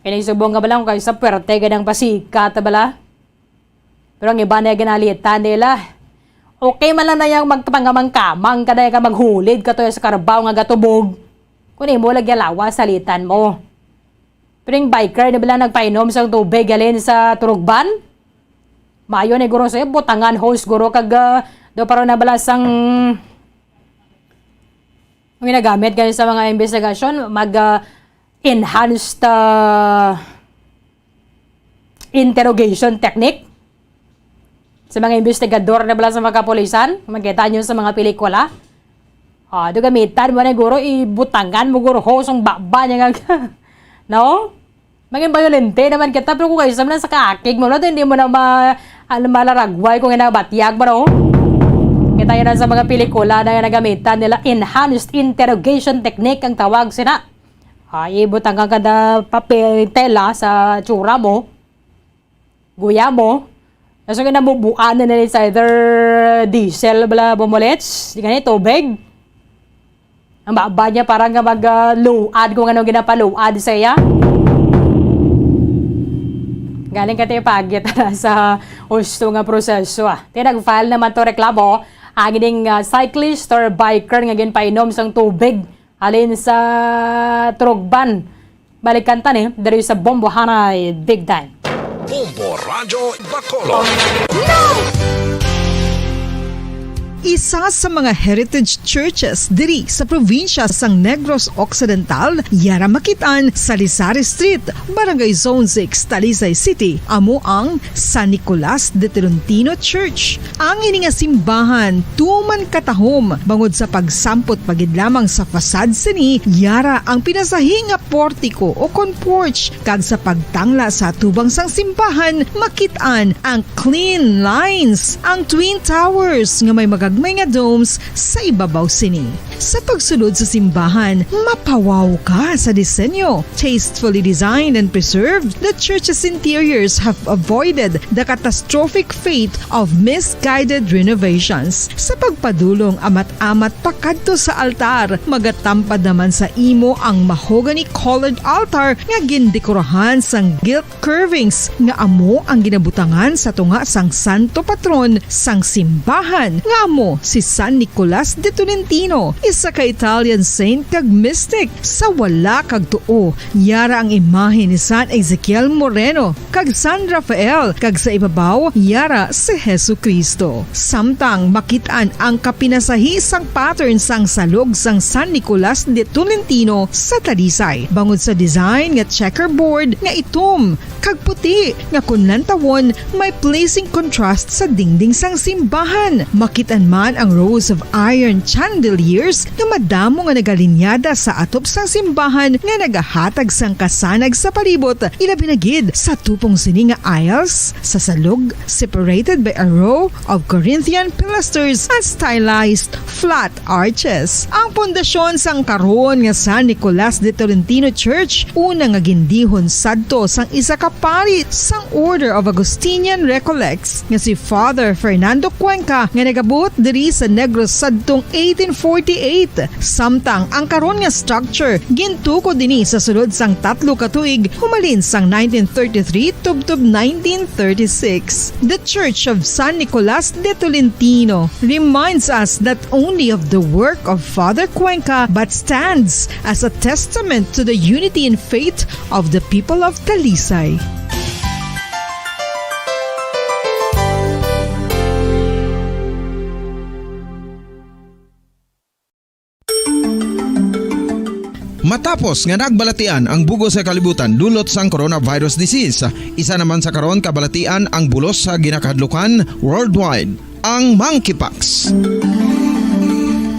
S16: Kinisubong nga balang kay sa pwerte ganang pasika ta bala. Pero ang iba na ginalitan nila. Okay man lang na yung magpangamang-kamang kada ka maghulid ka to sa karabaw nga gatubog. Kunin mo lagyan lawas sa litan mo. Pero yung biker na bala nagpainom sa tubig galin sa turugban. Mayo ni guro sa'yo, butangan host guro kag do para na bala sang ginagamit ganyan sa mga investigasyon enhanced interrogation technique sa mga investigador na bala sa mga kapulisan. Makita nyo sa mga pelikula. Do gamitan mo na guro, ibutangan mo guro hosong baba niya nga. No? Maging violente naman kita, pero kung kayo sa sa kakig mo, hindi mo na malaragway kung inabatyag mo, no? Kita yun sa mga pelikula na nagamitan nila, enhanced interrogation technique ang tawag sina. Ibutang ka kada papel, tela sa tsura mo, guya mo, nasa nga nabubuan na nila sa either diesel bala bumulets, di ganito, tubig. Ang baba niya parang mag-luad kung ano ginapaluad sa iya. Galing ka tayo pagit sa gusto nga proseso. Nag-file naman to reklamo, ang ining cyclist or biker nga ginpainom sang tubig alin sa Trugban. Balikan tan dari sa Bombo Hanay Big Time.
S19: Bombo Radyo Bacolod.
S20: Isa sa mga heritage churches diri sa probinsya sang Negros Occidental, yara makitaan sa Lisari Street, Barangay Zone 6, Talisay City, amo ang San Nicolas de Tolentino Church. Ang ininga simbahan tuman katahom bangod sa pagsampot pagid lamang sa fasad sini, yara ang pinasahi nga portiko o porch kag sa pagtangla sa tubang sang simbahan makitaan ang clean lines, ang twin towers nga may may nga domes sa ibabaw sini. Sa pagsulod sa simbahan, mapawaw ka sa disenyo. Tastefully designed and preserved, the church's interiors have avoided the catastrophic fate of misguided renovations. Sa pagpadulong amat-amat pakadto sa altar, magatampad naman sa imo ang mahogany colored altar nga gindekorahan sang gilt curvings nga amo ang ginabutangan sa tunga sang santo patron sang simbahan nga amo si San Nicolas de Tolentino, isa ka Italian saint kag mystic. Sa wala kag tuo, yara ang imahe ni San Ezekiel Moreno kag San Rafael, kag sa ibabaw yara si Hesu Kristo. Samtang makitaan ang kapinasahi sang pattern sang salog sang San Nicolas de Tolentino sa Talisay, bangod sa design nga checkerboard nga itom kag puti nga kunlantawon may placing contrast sa dingding sang simbahan. Makitaan man ang rows of iron chandeliers nga madamo nga nagalinyada sa atop sang simbahan nga nagahatag sang kasanag sa palibot, ilabi na gid sa tupong sini nga aisles sa salog separated by a row of Corinthian pilasters and stylized flat arches. Ang pundasyon sang karon nga San Nicolas de Tolentino Church una nga gindihon sadto sang isa ka pari sang Order of Augustinian Recollects nga si Father Fernando Cuenca nga nagabot diri sa Negros sadtong 1848. Samtang ang karon nga structure gintuko dinhi sa sulod sang 3 ka tuig humalin sang 1933 tubtob 1936. The Church of San Nicolas de Tolentino reminds us not only of the work of Father Cuenca but stands as a testament to the unity and faith of the people of Talisay.
S3: Matapos nga nagbalatian ang bugos sa kalibutan dulot sang coronavirus disease, isa naman sa karon kabalatian ang bulos sa ginakadlukan worldwide, ang monkeypox.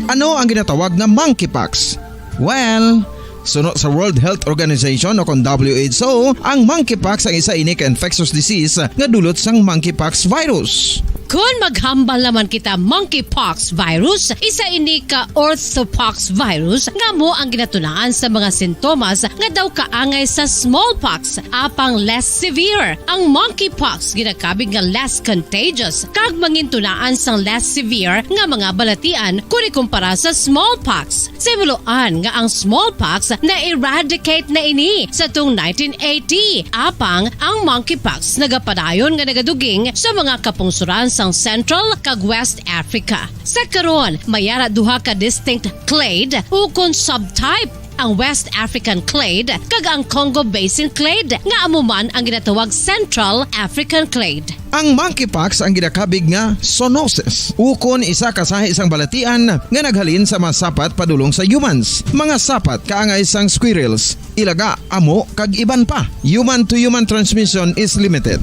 S3: Ano ang ginatawag na monkeypox? Well, sunod sa World Health Organization o kung WHO, ang monkeypox ang isa ini ka infectious disease nga dulot sang monkeypox virus.
S17: Kung maghambal naman kita monkeypox virus, isa ini ka orthopox virus nga mo ang ginatunaan sa mga sintomas nga daw kaangay sa smallpox apang less severe. Ang monkeypox ginakabig nga less contagious kag mangintunaan sang less severe nga mga balatian kung ikumpara sa smallpox. Simuloan nga ang smallpox na-eradicate na ini sa tung 1980 apang ang monkeypox nagapadayon nga nagaduging sa mga kapungsuran sang Central kag West Africa. Sa karon, mayara duha ka distinct clade ukon subtype, ang West African clade kag ang Congo Basin clade nga amuman ang ginatawag Central African clade.
S3: Ang monkeypox ang ginakabig nga zoonosis. Ukon isa ka sa isang balatian nga naghalin sa mga sapat padulong sa humans. Mga sapat kaangay sang squirrels, ilaga, amo kag iban pa. Human to human transmission is limited.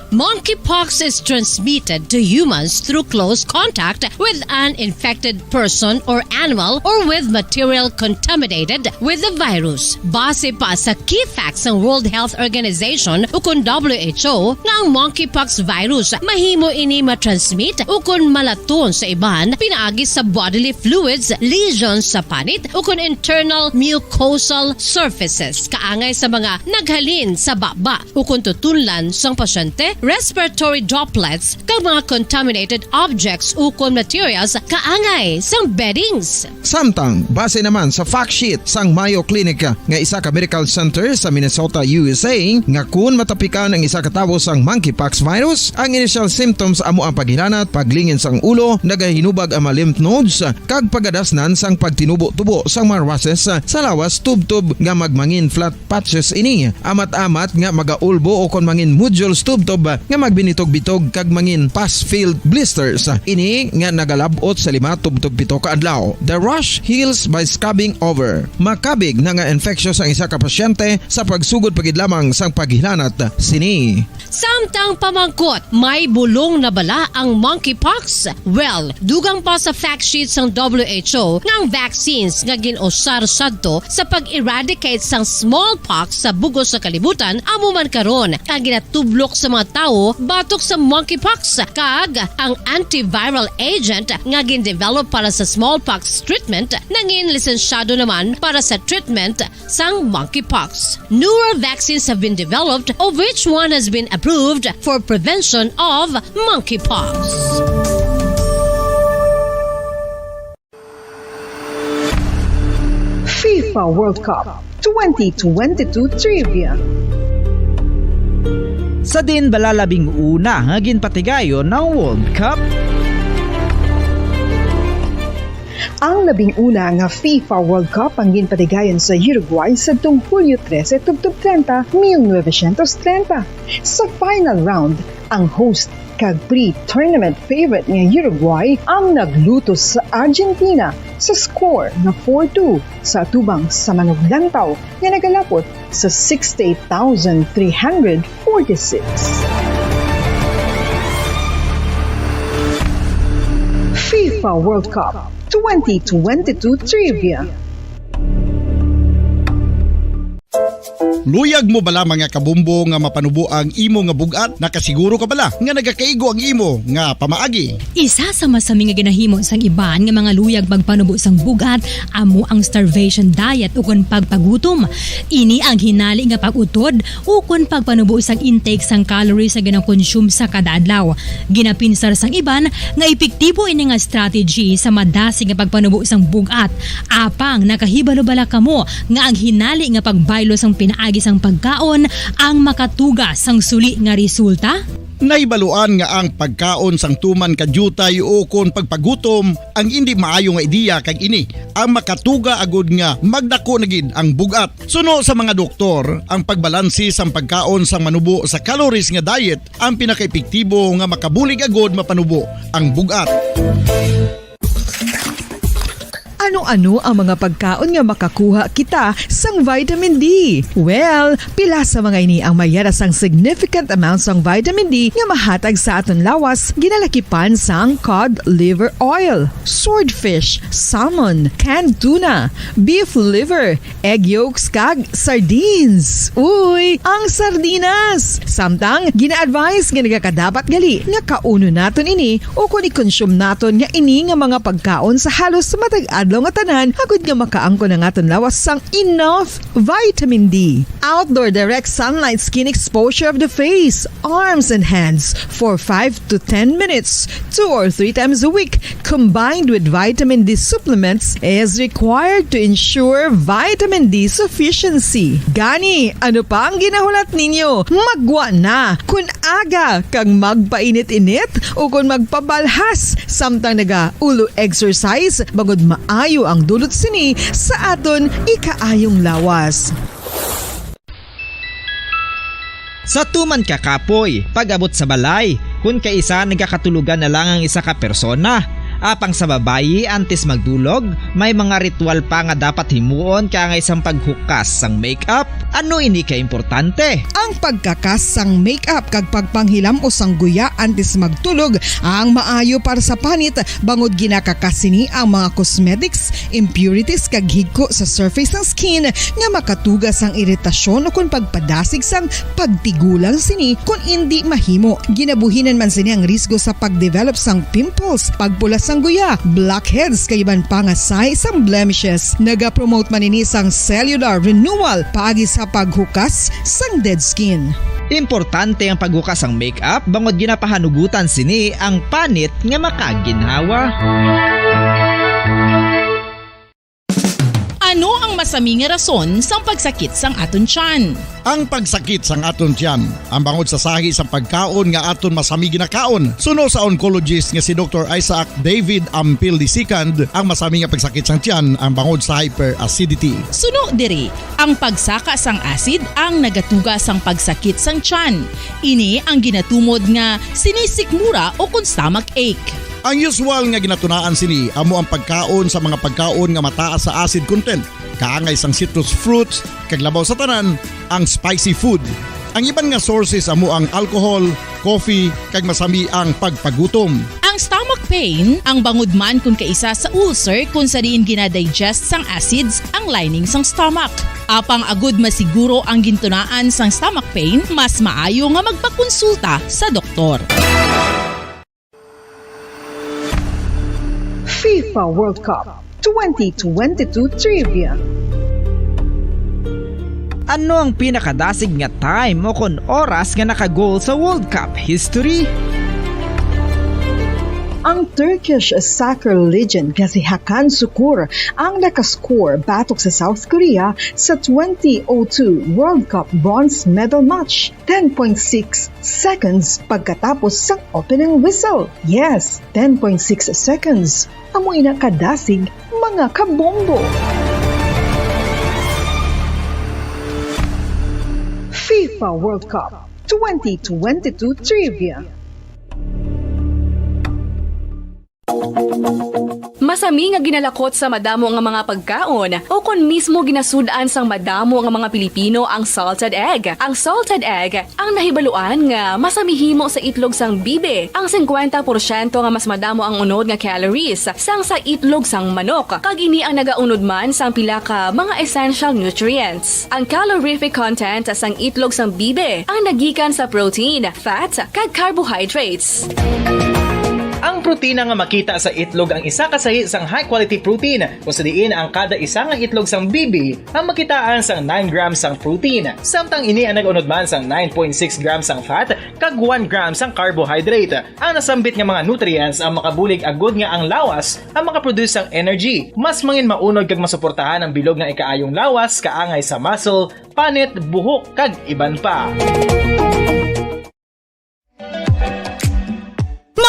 S17: Monkeypox is transmitted to humans through close contact with an infected person or animal or with material contaminated with the virus. Base pa sa key facts ng World Health Organization ukon WHO nga ang monkeypox virus mahimo ini matransmit ukon malaton sa iban pinaagi sa bodily fluids, lesions sa panit ukon internal mucosal surfaces kaangay sa mga naghalin sa baba ukon tutunlan sang pasyente, respiratory droplets kag mga contaminated objects ukon materials kaangay sang beddings.
S3: Samtang base naman sa fact sheet sang Mayo Clinic nga isa ka medical center sa Minnesota, USA, nga kun matapikan ang isa ka tawo sang monkeypox virus, ang initial symptoms amo ang paghilanat, paglingin sang ulo, nagahinubag ang mga lymph nodes kag pagadasnan sang pagtinubo-tubo sang mga rashes sa lawas tubtob nga magmangin flat patches ini. Amat-amat nga magaulbo o kon mangin nodules tubtob nga magbinitog-bitog kag mangin pus-filled blisters. Ini nga nagalabot sa 5 tubtob 7 ka adlaw. The rash heals by scabbing over. Makabig na nga infectious ang isa ka pasyente sa pagsugod pagid lamang sang paghilanat sini.
S17: Samtang pamangkot, may bulong na bala ang monkeypox? Well, dugang pa sa fact sheets ng WHO nga ang vaccines nga ginusar sadto sa pag-eradicate sang smallpox sa bugos sa kalibutan amo man karon ang ginatublok sa mga tao batok sa monkeypox kag ang antiviral agent nga gin-develop para sa smallpox treatment nangin lisensyado naman para sa treatment sang monkeypox. Newer vaccines have been developed of which one has been approved for prevention of monkeypox.
S20: FIFA World Cup 2022 Trivia.
S5: Sa din balalabing una nga ginpatigayon ng World Cup.
S20: Ang labing una nga FIFA World Cup ang ginpatigayon sa Uruguay sa tung Hulyo 13 tubtob 30, 1930. Sa final round, ang host kag pre-tournament favorite nga Uruguay ang naglutos sa Argentina sa score na 4-2 sa atubang sa manuglantaw nga nagalapot sa 68,346. FIFA World Cup 2022 Trivia.
S21: Luyag mo bala mga kabumbo nga mapanubo ang imo nga bugat? Nakasiguro ka bala nga nagakaigo ang imo nga pamaagi?
S16: Isa sa masami nga ginahimo sang iban nga mga luyag pagpanubo sang bugat amo ang starvation diet ukon pagpagutom. Ini ang hinali nga pag-utod ukon pagpanubo sang intake sang calories sa gina-consume sa kada adlaw. Ginapinsar sang iban nga epektibo ini nga strategy sa madasi nga pagpanubo sang bugat. Apang nakahibalo bala kamo nga ang hinali nga pagbaylo sang pinaagi sang pagkaon ang makatuga sang suli nga resulta?
S21: Naibaluan nga ang pagkaon sang tuman kadyutay o kon pagpagutom ang hindi maayo nga ideya kag ini ang makatuga agud nga magdako na gid ang bugat. Suno sa mga doktor, ang pagbalansi sang pagkaon sang manubo sa calories nga diet ang pinakaepektibo nga makabulig agud mapanubo ang bugat.
S20: Ano Ano ang mga pagkaon nga makakuha kita sang vitamin D? Well, pila sa mga ini ang mayara sang significant amounts sang vitamin D nga mahatag sa aton lawas ginalakipan sang cod liver oil, swordfish, salmon, canned tuna, beef liver, egg yolks kag sardines. Uy, ang sardinas! Samtang gina-advise nga nagakadapat gali nga kauno naton ini o kung i-consume naton nga ini nga mga pagkaon sa halos matag adlaw nga tanan hagud nga makaangko na aton lawas sang enough vitamin D. Outdoor direct sunlight skin exposure of the face, arms and hands for 5 to 10 minutes 2 or 3 times a week combined with vitamin D supplements is required to ensure vitamin D sufficiency. Gani, ano pa ang ginahulat ninyo? Magwa na kun aga kang magpainit-init o kung magpabalhas samtang naga-ulo exercise bagod maayo ang dulot sini sa aton ikaayong lawas.
S5: Sa tuman ka kapoy, pag-abot sa balay, kung kaisa nagakatulugan na lang ang isa ka persona. Apang sa babayi antes magdulog, may mga ritual pa nga dapat himuon kaya nga isang paghukas sang makeup. Ano ini ka importante?
S20: Ang pagkakas sang makeup kag pagpanghilam o sang guya antes magtulog ang maayo para sa panit bangod ginakakasini ang mga cosmetics, impurities kag higko sa surface ng skin nga makatugas sang iritasyon o kung pagpadasig sang pagtigulang sini kung hindi mahimo. Ginabuhinan man sini ang risgo sa pagdevelop sang pimples, pagpulas sang guya, blackheads kay iban pa nga sign sang blemishes. Naga-promote man ini sang cellular renewal paagi sa paghukas sang dead skin.
S5: Importante ang paghukas ang makeup bangod ginapahanugutan sini ang panit nga makaginhawa.
S2: Ano ang masaming rason sa pagsakit sang aton tiyan?
S21: Ang pagsakit sang aton tiyan, ang bangod sa sahi sang pagkaon nga aton masami ginakaon. Suno sa oncologist nga si Dr. Isaac David Ampil II, ang masami nga pagsakit sang tiyan ang bangod sa hyperacidity.
S2: Suno diri, ang pagsaka sang acid ang nagatuga sang pagsakit sang tiyan. Ini ang ginatumod nga sinisikmura o kung stomach ache.
S21: Ang usual nga ginatunaan sini amo ang pagkaon sa mga pagkaon nga mataas sa acid content, kaangay sang citrus fruits, kag labaw sa tanan ang spicy food. Ang iban nga sources amo ang alcohol, coffee, kag masami ang pagpagutom.
S2: Ang stomach pain ang bangod man kung kaisa sa ulcer kung sa diin ginadigest sang acids ang lining sang stomach. Apang agud masiguro ang gintunaan sang stomach pain, mas maayo nga magpakonsulta sa doktor.
S20: FIFA World Cup 2022 Trivia.
S5: Ano ang pinakadasig nga time o kon oras nga nakagol sa World Cup history?
S20: Ang Turkish soccer legend nga si Hakan Şükür ang nakascore batok sa South Korea sa 2002 World Cup bronze medal match 10.6 seconds pagkatapos sa opening whistle. Yes, 10.6 seconds. Amoy na kadasig mga kabombo. FIFA World Cup 2022 Trivia.
S22: Masami nga ginalakot sa madamo nga mga pagkaon o kon mismo ginasud-an sang madamo nga mga Pilipino ang salted egg. Ang salted egg ang nahibaluan nga masamihimo sa itlog sang bibe. Ang 50% nga mas madamo ang unod nga calories sang sa itlog sang manok. Kag ini ang nagaunod man sang pila ka mga essential nutrients. Ang calorific content sang itlog sang bibe ang nagikan sa protein, fat, kag carbohydrates.
S23: Ang protina nga makita sa itlog ang isa kasahi sang high quality protein kung sa diin ang kada isa nga itlog sang bibi ang makitaan sang 9 grams sang protein. Samtang ini ang nag-unod man sang 9.6 grams sang fat kag 1 gram sang carbohydrate. Ang nasambit nga mga nutrients ang makabulig agud nga ang lawas ang makaproduce sang energy. Mas mangin maunod kag masuportahan ang bilog nga ikaayong lawas kaangay sa muscle, panit, buhok kag iban pa.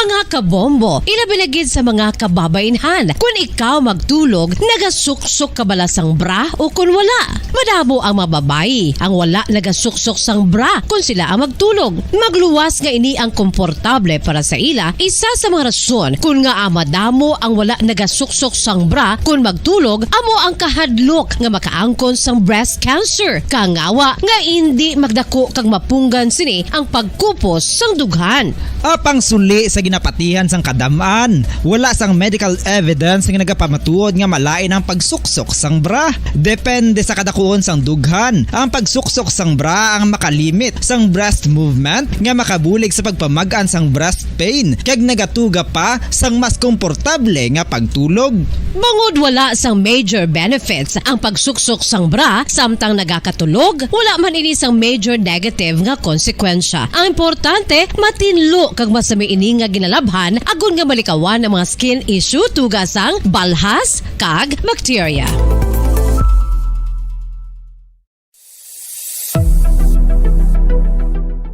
S17: Mga kabombo, ilabilagid sa mga kababainhan. Kung ikaw magtulog, nagasuksok ka bala sang bra o kung wala. Madamo ang mababayi ang wala nagasuksok sang bra kung sila ang magtulog. Magluwas nga ini ang komportable para sa ila. Isa sa mga rason kung nga madamo ang wala nagasuksok sang bra kung magtulog, amo ang kahadlok nga makaangkon sang breast cancer. Kangawa nga hindi magdako kag mapunggan sini ang pagkupos sang dughan.
S5: Apang suli sa ginapatihan sang kadamaan, wala sang medical evidence nga nagapamatuod nga malain ang pagsuksok sang bra. Depende sa kadakuon sang dughan. Ang pagsuksok sang bra ang makalimit sang breast movement nga makabulig sa pagpamagaan sang breast pain kag nagatuga pa sang mas komportable nga pagtulog.
S17: Bangod wala sang major benefits ang pagsuksok sang bra samtang nagakatulog, wala man ini sang major negative nga konsekwensya. Ang importante, matinlo kag masami ini nga ginalabhan agon nga malikawan ang mga skin issue tugas sang balhas kag bacteria.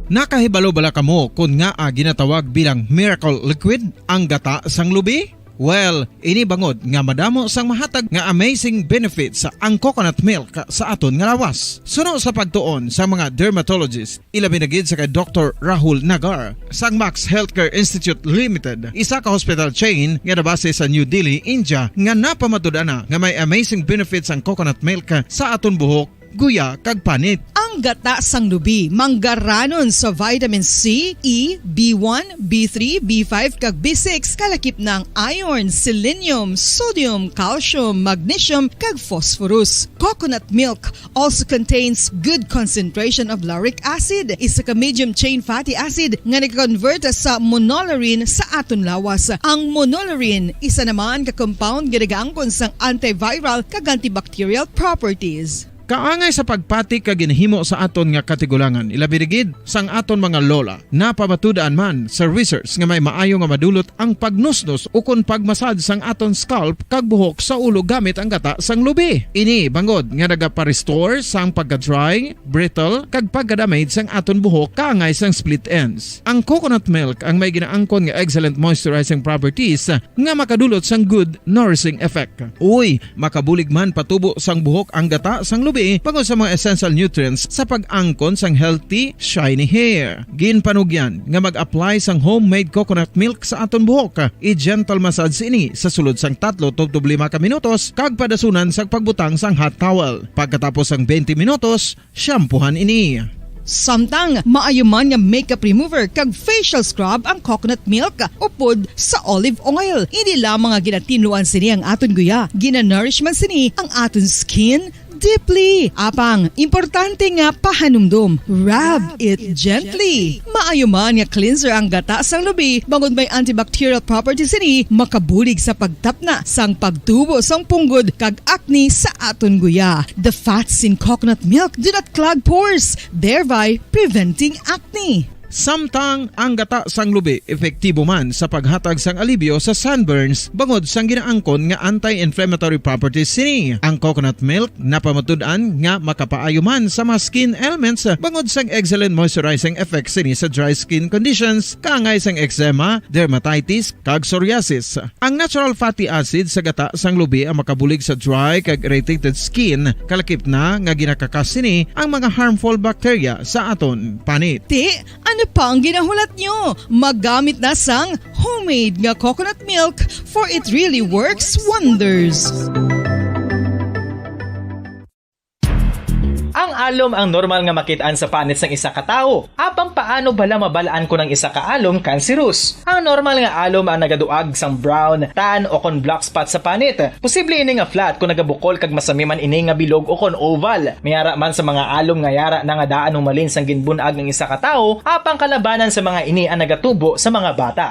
S3: Nakahibalo bala kamo kung nga ginatawag bilang miracle liquid ang gata sang lubi? Well, ini bangod nga madamo sang mahatag nga amazing benefits sa ang coconut milk sa aton nga lawas. Suno sa pagtuon sa mga dermatologist, ilabi na gid sa kay Dr. Rahul Nagar sang Max Healthcare Institute Limited, isa ka hospital chain nga nabase sa New Delhi, India, nga napamatud-ana nga may amazing benefits ang coconut milk sa aton buhok, guya kag panit.
S20: Ang gata sang lubi manggaranon sa vitamin C, E, B1, B3, B5 kag B6 kalakip ng iron, selenium, sodium, calcium, magnesium kag phosphorus. Coconut milk also contains good concentration of lauric acid, isa ka medium chain fatty acid nga nag-convert sa monolarin sa aton lawas. Ang monolarin isa naman ka compound nga nagaangkon sang antiviral kag antibacterial properties.
S3: Kaangay sa pagpati ka ginhimo sa aton nga katigulangan, ilabirigid sang aton mga lola na pamatudaan man sa research nga may maayo nga madulot ang pagnusnos o kun pagmasad sang aton scalp kag buhok sa ulo gamit ang gata sang lubi. Ini bangod nga nagapa-restore sang pagka-dry, brittle kag pagka-damage sang aton buhok kaangay sang split ends. Ang coconut milk ang may ginaangkon nga excellent moisturizing properties nga makadulot sang good nourishing effect. Uy, makabulig man patubo sang buhok ang gata sang lubi pagod sa mga essential nutrients sa pag-angkon sang healthy, shiny hair. Ginpanugyan nga mag-apply sang homemade coconut milk sa aton buhok. I-gentle massage ini sa sulod sang 3 to 5 ka minutos kag padasunan sa pagbutang sang hot towel. Pagkatapos sang 20 minutos, shampoohan ini.
S20: Samtang maayuman nga makeup remover kag facial scrub ang coconut milk upod sa olive oil. Hindi lamang nga ginatinluan sini ang aton guya, ginanourishman sini ang aton skin deeply. Apang, importante nga pahanumdum. Rub it gently. Maayuman nga cleanser ang gata sang lubi, bangod may antibacterial properties ini, makabulig sa pagtapna sang pagtubo sang punggod kag acne sa aton guya. The fats in coconut milk do not clog pores, thereby preventing acne.
S3: Samtang ang gata sang lubi epektibo man sa paghatag sang alibyo sa sunburns bangod sang ginaangkon nga anti-inflammatory properties sini. Ang coconut milk napamatud-an nga makapaayo man sa mga skin ailments bangod sang excellent moisturizing effects sini sa dry skin conditions kaangay sang eczema, dermatitis kag psoriasis. Ang natural fatty acid sa gata sang lubi ang makabulig sa dry kag irritated skin, kalakip na nga ginakakas sini ang mga harmful bacteria sa aton panit.
S20: Ano pa ang ginahulat nyo? Maggamit na sang homemade nga coconut milk for it really works wonders.
S23: Ang alom ang normal nga makitaan sa panit sang isa ka tawo. Apang paano bala mabalaan ko ng isa ka alom cancerous? Ang normal nga alom ang nagaduag sang brown, tan o kon black spot sa panit. Posible ini nga flat kung nagabukol kag masami man ini nga bilog o kon oval. Mayara man sa mga alom nga yara na nga daan malin sang ginbunag ng isa ka tawo, apang kalabanan sa mga ini ang nagatubo sa mga bata.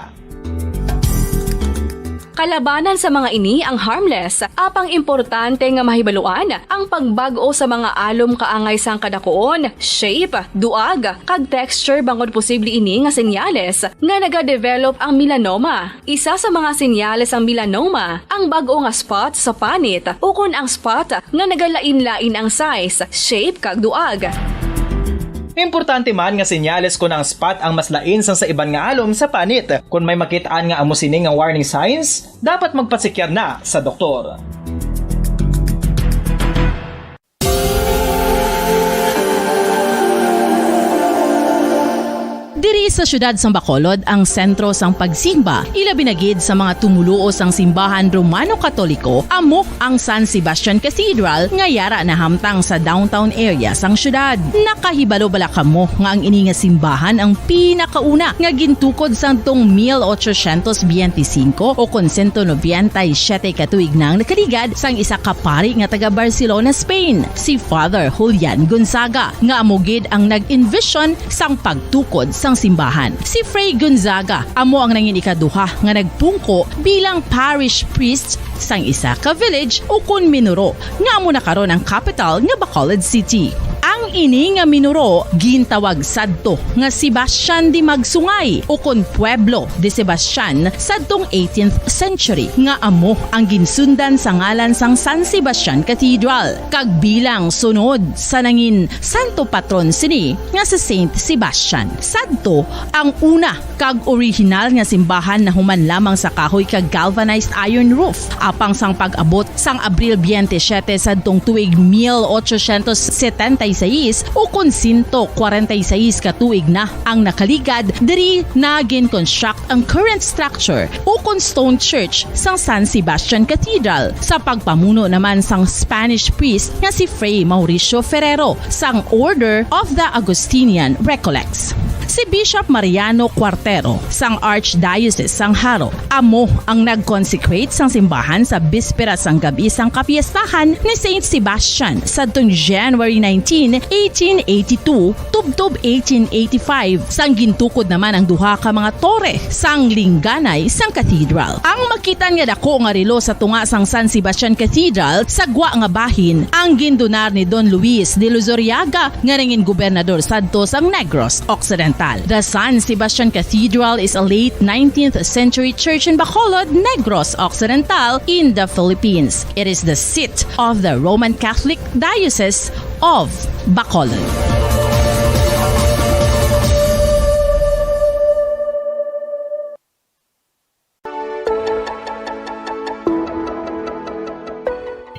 S22: Kalabanan sa mga ini ang harmless, apang importante nga mahibaluan ang pagbago sa mga alom kaangay sang kadakuon, shape, duag, kag texture bangod posible ini nga senyales nga nagadevelop ang melanoma. Isa sa mga senyales ang melanoma, ang bag-o nga spot sa panit ukon ang spot nga nagalain-lain ang size, shape kag duag.
S23: Importante man nga senyales kung ang spot ang mas lain sang sa iban nga alom sa panit. Kung may makitaan nga amo sining nga warning signs, dapat magpasikyar na sa doktor.
S2: Diri sa syudad sang Bacolod ang sentro sang pagsimba, ilabi na gid sa mga tumuluo sang simbahan Romano-Katoliko, amo ang San Sebastian Cathedral nga yara na hamtang sa downtown area sang syudad. Nakahibalo bala kamo nga ang ini nga simbahan ang pinakauna nga gintukod sang tong 1825 o kon 197 katuig nang nakaligad sang isa ka pari nga taga Barcelona, Spain, si Father Julian Gonzaga, nga amo gid ang nag-envision sang pagtukod sang simbahan. Si Fray Gonzaga amo ang nangin ikaduha nga nagpungko bilang parish priest sang isa ka village o kun Minuro nga amo na karon ang capital nga Bacolod City. Ang ini nga Minuro gintawag sadto nga Sebastian de Magsungay o kon Pueblo de Sebastian sadtong 18th century nga amo ang ginsundan sa ngalan sang San Sebastian Cathedral kag bilang sunod sa nangin santo patron sini nga si Saint Sebastian. Sadto ang una kag original nga simbahan na human lamang sa kahoy kag galvanized iron roof apang sang pag-abot sang Abril 27 sadtong tuig 1876 o kun 146 katuig na ang nakaligad diri na gin-construct ang current structure o kun stone church sang San Sebastian Cathedral sa pagpamuno naman sang Spanish priest nga si Fray Mauricio Ferrero sang Order of the Augustinian Recollects. Si Bishop Mariano Cuartero sang Archdiocese sang Haro amo ang nag-consecrate sang simbahan sa bispera sang gabi sang kapiestahan ni Saint Sebastian sadtong January 19, 1882 tubtob 1885 sang gintukod naman ang duha ka mga tore sang lingganay sang cathedral. Ang makitan nga dako nga relo sa tunga sang San Sebastian Cathedral sa gwa nga bahin ang gindonar ni Don Luis de Luzuriaga nga ringin gobernador sadto sang Negros Occidental. The San Sebastian Cathedral is a late 19th century church in Bacolod, Negros Occidental in the Philippines. It is the seat of the Roman Catholic Diocese of Bacolod.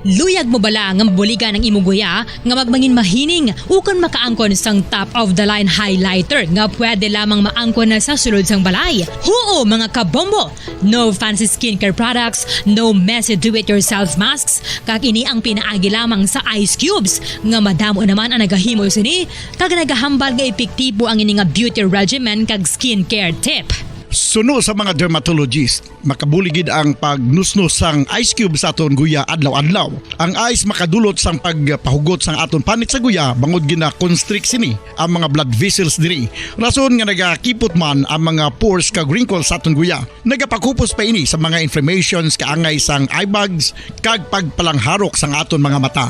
S6: Luyag mo bala nga buligan ang imuguya nga magmangin mahining ukon makaangkon sang top of the line highlighter nga pwede lamang maangkon na sa sulod sang balay. Huo mga kabombo! No fancy skincare products, no messy do-it-yourself masks, kag ini ang pinaagi lamang sa ice cubes nga madamo naman ang nagahimo sini kag nagahambal nga epektibo ang ini nga beauty regimen kag skincare tip.
S21: Suno sa mga dermatologist, makabuligid ang pagnusnos sang ice cube sa aton guya adlaw-adlaw. Ang ice makadulot sang pagpahugot sang aton panit sa guya bangod gina constrict sini ang mga blood vessels diri. Rason nga nagakipot man ang mga pores kag wrinkles sa aton guya. Nagapakupos pa ini sa mga inflammations kaangay sang eye bags kag pagpalangharok sang aton mga mata.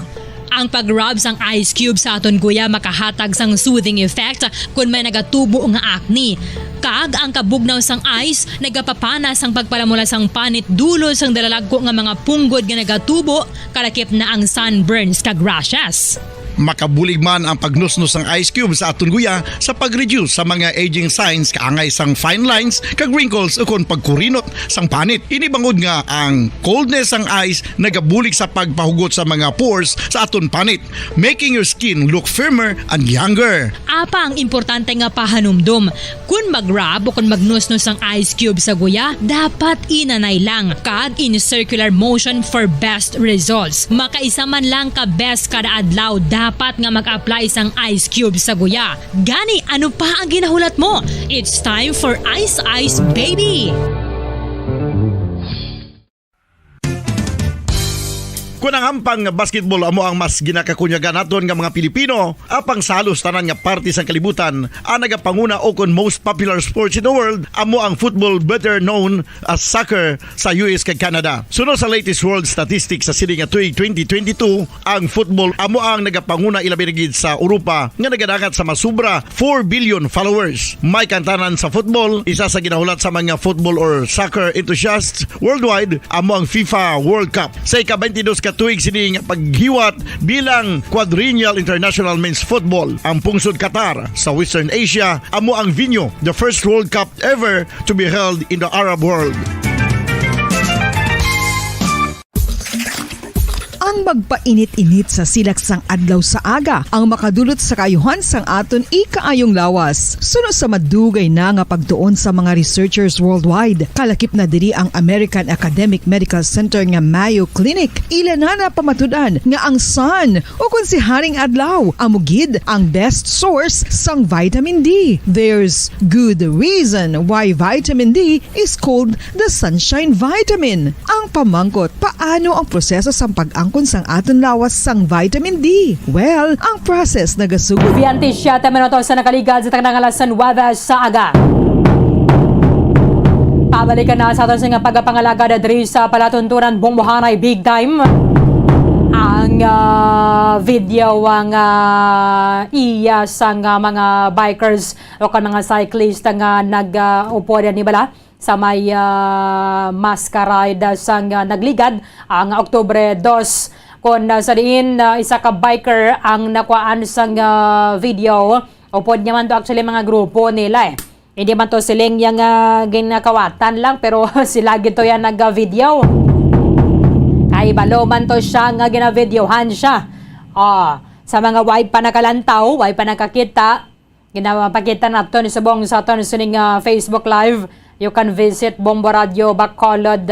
S6: Ang pag-rub sang ice cube sa aton guya makahatag sang soothing effect kung may nagatubo nga acne. Kag ang kabugnaw sang ice nagapapana sang pagpalamula sang panit dulo sang dalalagko nga mga punggod nga nagatubo kalakip na ang sunburns kag rashes.
S21: Makabulig man ang pagnusnos ng ice cube sa aton guya sa pag-reduce sa mga aging signs kaangay sang fine lines kag wrinkles ukon pagkurinot sang panit. Ini bangod nga ang coldness sang ice nagabulig sa pagpahugot sa mga pores sa aton panit, making your skin look firmer and younger.
S6: Apa ang importante nga pahanumdum, kung mag-rub o kung magnusnos ang ice cube sa guya, dapat inanay lang kag in circular motion for best results. Makaisa man lang ka best kada adlaw dapat nga mag-apply sang ice cube sa guya. Gani, ano pa ang ginahulat mo? It's time for Ice Ice Baby!
S21: Kung ang hampang basketball amo ang mas ginakakunyagan naton nga mga Pilipino, apang salos tanan nga parte sang kalibutan, ang nagapanguna o kon most popular sports in the world, amo ang football, better known as soccer sa US kag Canada. Suno sa latest world statistics sa sini nga tuig 2022, ang football amo ang nagapanguna ilabi na gid sa Europa nga nagadagat sa masubra 4 billion followers. May kantanan sa football, isa sa ginahulat sa mga football or soccer enthusiasts worldwide, amo ang FIFA World Cup. Sa ika-22 ka Gatuig sini nga paghiwat bilang Quadrennial International Men's Football ang pungsod Qatar sa Western Asia amo ang venue, the first World Cup ever to be held in the Arab world.
S20: Ang magpainit-init sa silaksang adlaw sa aga ang makadulot sa kayuhan sang aton ikaayong lawas. Suno sa madugay na nga pagtuon sa mga researchers worldwide. Kalakip na diri ang American Academic Medical Center nga Mayo Clinic. Ila na pamatudan nga ang sun o kung si Haring Adlaw amugid ang best source sang vitamin D. There's good reason why vitamin D is called the sunshine vitamin. Ang pamangkot, paano ang proseso sang pag-angkon sang aton lawas sang vitamin D? Well, ang process nagasugod.
S16: Biyanti siya minuto sa nakaligad sa tanang alas 9 sa aga. Pabalikan na sa aton sa pagpangalaga na diri sa palatuntunan Bombohanay Big Time. Ang video ang iya sang mga bikers o kan mga cyclist nga nag-upo ni bala sa may masquerade sang nagligad ang Oktubre 2 kung sa diin isa ka biker ang nakuhaan sang video upod niya man to actually mga grupo nila hindi man to siling yung ginakawatan lang pero sila gito yan nag-video kay balo man to siya nga gina-videohan siya sa mga way pa nakalantaw way pa nakakita ginapakita natin sa buong sa aton sining Facebook Live. You can visit Bombo Radio Bacolod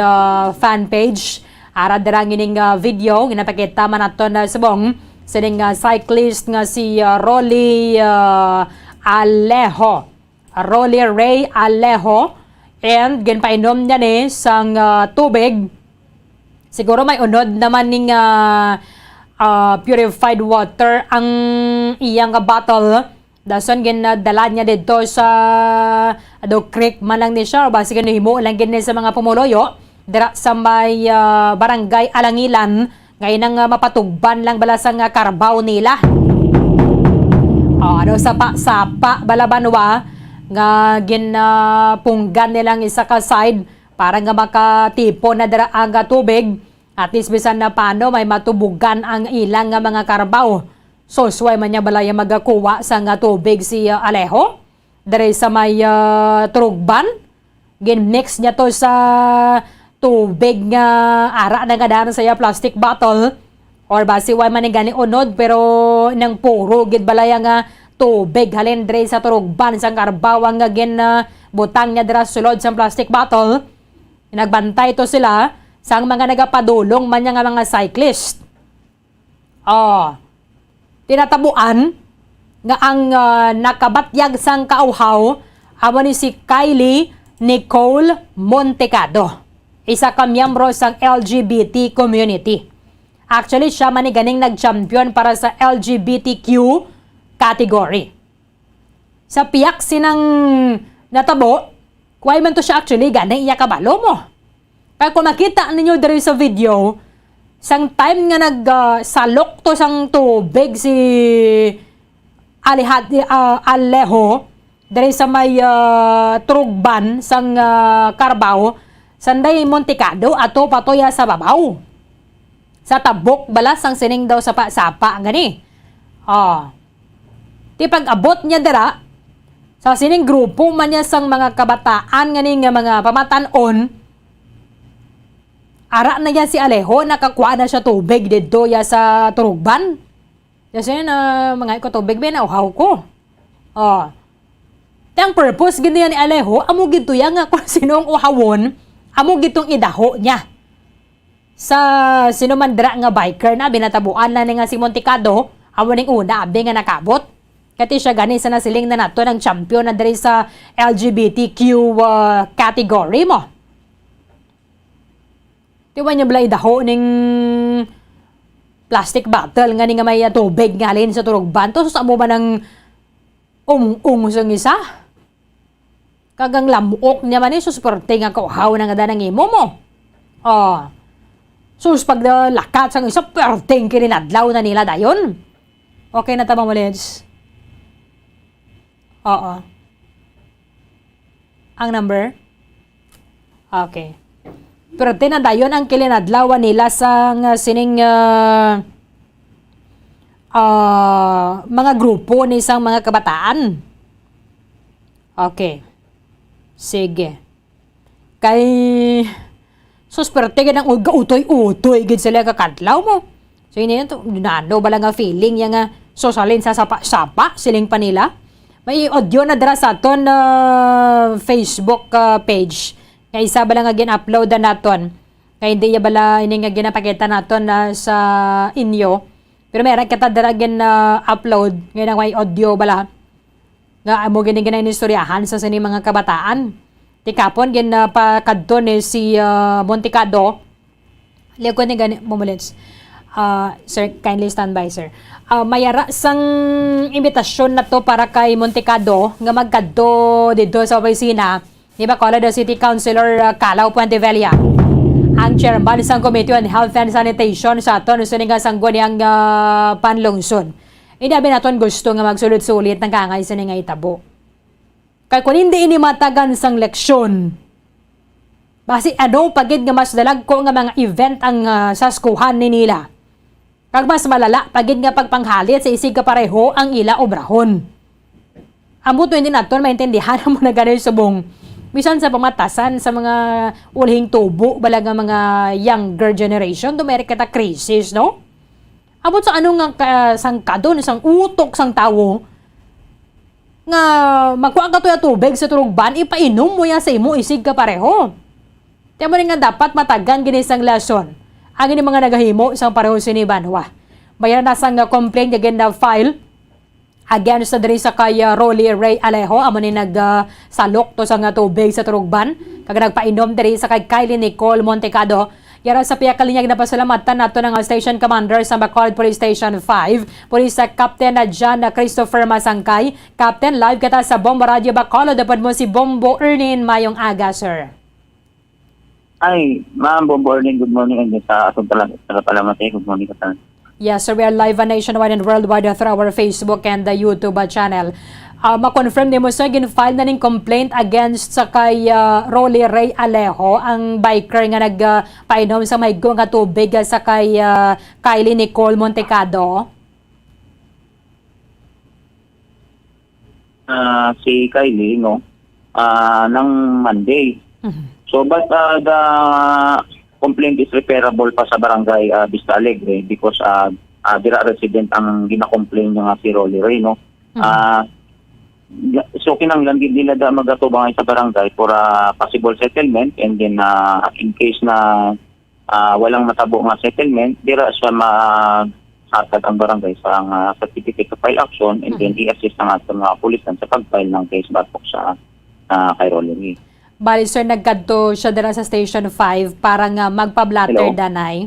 S16: fan page. Arad rangining video ginapakita man naton sa bong sining cyclist nga si Rolly Alejo. Rolly Ray Alejo and ginpainom niya ni sang tubig. Siguro may unod naman ning purified water ang iyang bottle. Dason ginadala niya dito sa creek man lang ni siya o basi himo lang gini sa mga pumuloyo dira sa may barangay Alangilan ngayon ang mapatugban lang bala sa karbaw nila sapa balabanwa nga ginapunggan nilang isa ka side para nga makatipo na dira ang tubig at least bisan na paano may matubugan ang ilang mga karbaw. So, suway man niya balaya magakuha sa nga tubig si Alejo. Dari sa may trugban. Gin-mix niya to sa tubig nga ara na gadaran sa plastic bottle. Or basi way man ni gani unod pero nang puro gid balaya nga tubig halin dari sa trugban sa karbawang nga gin butang niya dira sulod sa plastic bottle. Nagbantay to sila sang mga nagapadulong man nga mga cyclist. Tinatabuan nga ang nakabatyag sang kauhaw amo ni si Kylie Nicole Montecado, isa ka miyembro sang LGBT community. Actually, siya man ni ganing nag-champion para sa LGBTQ category. Sa piyak sinang natabo, kuway man to siya actually ganing iya kabalo mo. Kaya kung makita ninyo diri sa video, sang time nga nagsalok to sang tubig si Alejo dari sa may trugban sang karbaw sanday Montecado ato patoya sa babaw sa tabok balas sang sining daw sapa gani ti pag-abot niya dira sa sining grupo man niya sang mga kabataan ngani nga mga pamatan-on. Ara na yan si Alejo, nakakuha na siya tubig dito ya sa turugban. Kasi mga ko tubig, binauhaw ko. Ang purpose gito yan ni Alejo, amo gito yan nga kung sinong uhawon, amo gitong idaho niya. Sa sino man dira nga biker na, binatabuan na nga si Montecado, amo ning una, abi nga nakabot. Kati siya gani sa nasiling na nato ng champion na diri sa LGBTQ category mo. Diba niya balay daho ning plastic bottle nga ni nga may tubig nga alin sa turugban. To sa mo ba ng sang isa? Kagang lamuok niya man susperte nga kauhaw na nga danang imo mo. Sus pag lakat sang isa perting kininadlaw na nila dayon. Okay na tama mo, Leds? Ang number? Okay. Pero tinadayon ang kilinadlawan nila sa sining mga grupo ni isang mga kabataan. Okay. Sige. Kay susperte ka ng utoy-utoy gid sila kakadlaw mo. So yun yun, nano ba lang nga feeling yung sosalin sa sapa-sapa siling pa nila. May audio na dara sa aton Facebook page. Kaya isa ba lang nga gin-upload na naton. Kaya hindi ya bala ini nga ginapakita naton sa inyo. Pero meron kita dara gin-upload. Ngayon may audio bala. Nga amo gini-gina inistoryahan sa sini mga kabataan. Tikapon ginapakadto ni si Monticado. Liya ko ni gani moments. Sir, kindly stand by, sir. Mayara sang imbitasyon na to para kay Monticado nga magkadto dito sa opisina ni Bacolod City Councilor Calao Puentevilla. Ang chairman sa Committee on Health and Sanitation sa aton nga sangguniang panlungsod. Inabi naton gusto nga magsulit-sulit ng kangay sa nga itabo. Kaya kung hindi ini matagan sang leksyon, basi pagid nga mas dalag ko nga mga event ang saskuhan ni nila. Kag mas malala, pagid nga pagpanghalit sa isig kapareho ang ila obrahon. Amo to hindi naton maintindihan mo na ganun subong. Bisan sa pamatasan sa mga ulihing tubo, balang mga younger generation, dumeri kata crisis, no? Amo sa ano nga sangkadon, sang utok sang tawo, nga magkuha ka to ya tubig sa turugban, ipainom mo ya sa imo isig kapareho. Tiyan mo nga dapat matagan ginisang lason. Ang ini mga nagahimo isang pareho sinibanwa. Bayan na sang complaint again na file against sa diri sa kay Rolly Ray Alejo amo ni nagsalok to sa tubig sa turugban kag nagpainom diri sa kay Kylie Nicole Montecado. Yara sa piya kalinyag na pasalamatan nato ng station commander sa Bacolod Police Station 5, Police Captain John Christopher Masangkay. Captain, live kita sa Bombo Radio Bacolod. Dapat mo si Bombo Ernin mayong aga, sir.
S7: Ay, ma'am, Bombo Ernin, good morning. And sa atong talapalamate, good morning ka.
S16: Yes, sir, we are live nationwide and worldwide through our Facebook and the YouTube channel. Ma-confirm ni mo, sir, gin-file na ning complaint against sa kay Rolly Ray Alejo, ang biker nga nagpainom sa may nga tubig sa kay Kylie Nicole Montecado.
S7: Si Kylie, no, ng Monday. So, but the complaint is repairable pa sa barangay Vista Alegre because dira resident ang gina-complain nga si Rolly Ray, no. So kinanglan gid nila da magatubangay sa barangay for a possible settlement, and then in case na walang matabo nga settlement, dira siya hatag ang barangay sa certificate of file action, and then i-assist ang atong mga pulisan sa pag-file ng case batok sa kay Rolly Ray.
S16: Bali, sir, nagkadto siya dira sa Station 5 para nga magpa-blatter danay.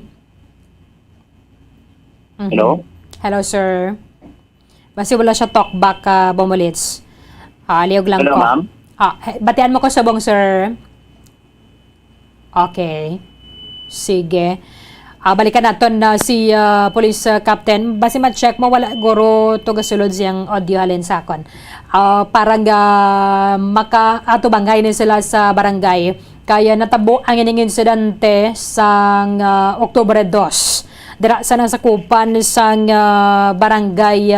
S7: Hello?
S16: Hello, sir. Basi wala siya talkback, Bomolits. Aliyog lang
S7: Hello,
S16: ko.
S7: ma'am?
S16: Batian mo ko subong, sir. Okay. Sige. Balikan natin si Police Captain. Basi ma-check mo, wala guro to gasulod siyang audio halin sa akon. Parang maka-atubangay na sila sa barangay. Kaya natabo ang ining insidente sa Oktubre 2. Dira sa nasakupan sa barangay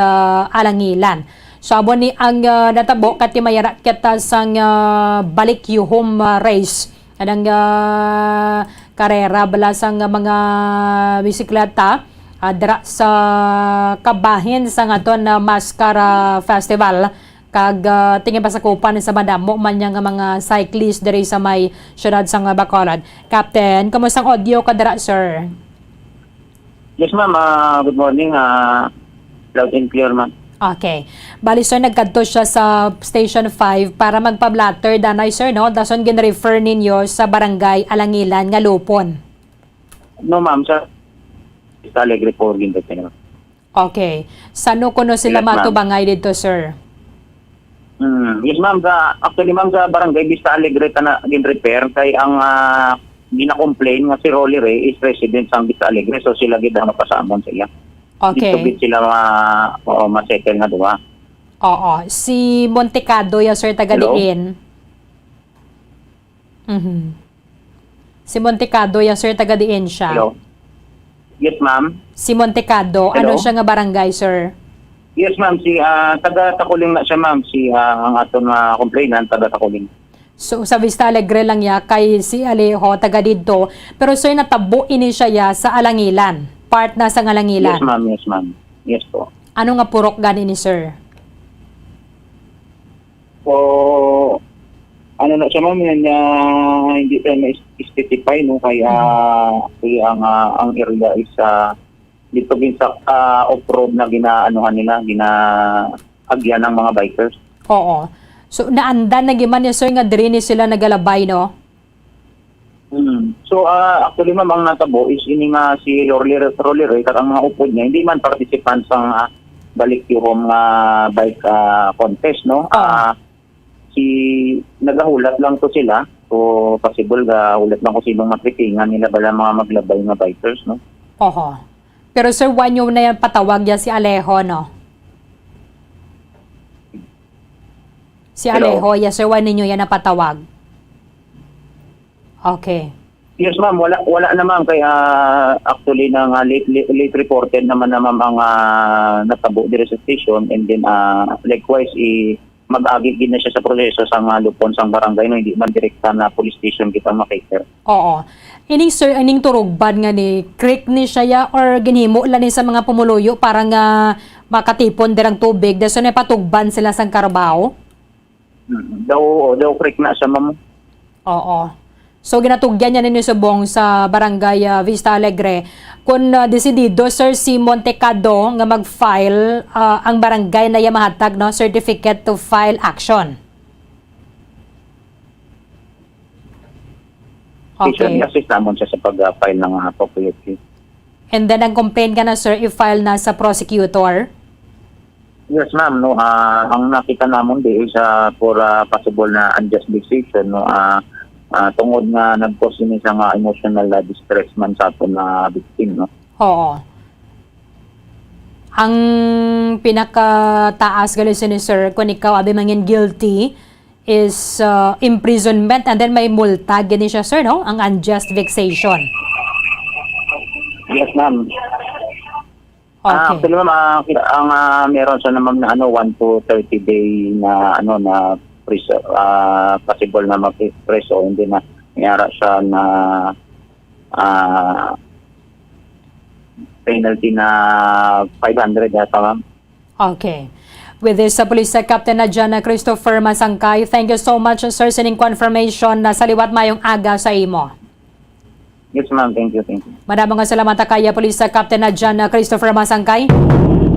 S16: Alangilan. So abo ni ang natabo kati mayara kita sa balik yuhom race. Anang karera bala sa mga bisikleta dira sa kabahin sa ngaton na Mascara Festival. Kag tingin pa sa kupan sa madamo man nga mga cyclist diri sa may syudad sa Bacolod. Captain, kamusta ang audio ka dira, sir?
S7: Yes, ma'am. Good morning. Loud and clear, ma'am.
S16: Okay. Bali, sir, nagkadto siya sa Station 5 para magpa-blatter danay, sir, no? Dason gin-refer ninyo sa barangay Alangilan nga Lupon.
S7: No, ma'am. Sa Vista Alegre po, gindatin.
S16: Okay. Sano kuno sila
S7: Yes, ma'am.
S16: matubangay dito, sir?
S7: Yes, ma'am. Actually, ma'am, sa barangay Vista Alegre na gin-repair kay ang gina-complain nga si Rolly Ray is resident sa Vista Alegre. So, sila gid ang mapasamon sila.
S16: Okay.
S7: Dito sila ma-settle nga duwa.
S16: Oo. Si Montecado, ya, sir, taga-diin. Si Montecado, yes sir, taga diin siya.
S7: Hello? Yes, ma'am.
S16: Si Montecado,
S7: Hello?
S16: ano siya nga barangay, sir?
S7: Yes, ma'am. Si taga Takuling na siya, ma'am. Si ang aton complainant, taga Takuling.
S16: So sa Vista Alegre lang ya kay si Alejo taga dito. Pero sir natabo ini siya ya sa Alangilan. Part na sa Alangilan.
S7: Yes, ma'am. Yes, ma'am. Yes po.
S16: Ano nga purok gani ni sir?
S7: So, ano na siya, ma'am, yan, hindi tayo na-specify, no? Kaya ang area is dito din sa off-road na ginaanuhan nila, ginaagyan ng mga bikers.
S16: Oo. So naandan na giman ni sir nga diri ni sila nagalabay, no?
S7: So, actually, ma'am, ang natabo is ini nga si Roller kat ang mga upod niya, hindi man participant sa balik-yuhom bike contest, no? Si nagahulat lang to sila. So, possible hulat lang ko silang matrikingan nila bala mga maglabay nga bikers, no?
S16: Oo. Pero sir, wanyo na yan patawag yan si Alejo, no? Si
S7: Hello?
S16: Alejo, yes sir, wanyo ninyo yan napatawag. Okay.
S7: Yes, ma'am. Wala na, ma'am. Kaya actually nang late reported naman na, ma'am, ang natabo dire sa station, and then likewise mag-agi din na siya sa proseso sa lupon sang barangay, no, hindi man direkta na police station kita makater.
S16: Oo. Ining sir, ining turugban nga ni creek ni siya ya or ginhimo lang ni sa mga pumuluyo para nga makatipon dirang tubig. Daso na patugban sila sang Carabao.
S7: Daw creek na siya, ma'am.
S16: Oo. So ginatugyan niya ninyo subong sa barangay Vista Alegre. Kung desidido sir si Montecado nga mag-file ang barangay na mahatag, no, certificate to file action.
S7: Okay. Assist naman siya sa pag-file ng appropriate case.
S16: And then ang complaint ka na sir i-file na sa prosecutor.
S7: Yes, ma'am. No, ang nakita namon di is for possible na unjust decision, no, tungod nga nag-cause ini sa emotional distress man sa ato na victim, no.
S16: Oo. Ang pinakataas gali ni sir kung ikaw abi mangin guilty is imprisonment and then may multa gani siya sir, no, ang unjust vexation.
S7: Yes, ma'am.
S16: Okay.
S7: Actually, ma'am, ang meron siya naman na 1 to 30 day na na possible na mag-preso, hindi na mayara siya na penalty na 500 yata, ma'am.
S16: Okay. With this, Police Captain na dyan, Christopher Masangkay, thank you so much, sir, sining confirmation na saliwat mayong aga sa imo.
S7: Yes, ma'am. Thank you.
S16: Maraming salamat kay Police Captain na dyan, Christopher Masangkay.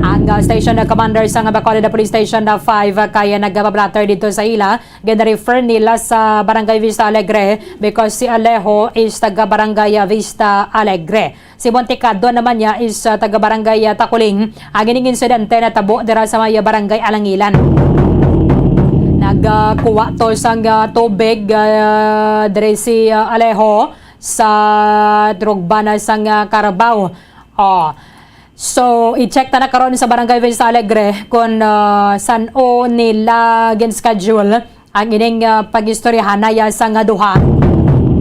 S16: Ang station na commander sa Bacolod Police Station na 5 kaya nagbabratter dito sa ila. Gina-refer nila sa Barangay Vista Alegre because si Alejo is taga Barangay Vista Alegre. Si Montecado naman niya is taga Barangay Takuling. Ang ining insidente na tabo dira sa may Barangay Alangilan. Nagkuha to sang tubig dire si Alejo sa drogba na sang Carabao. So, i-check na karon sa Barangay Vista Alegre kung saan nila schedule ang ining pag-istoryahan na sa nga duha.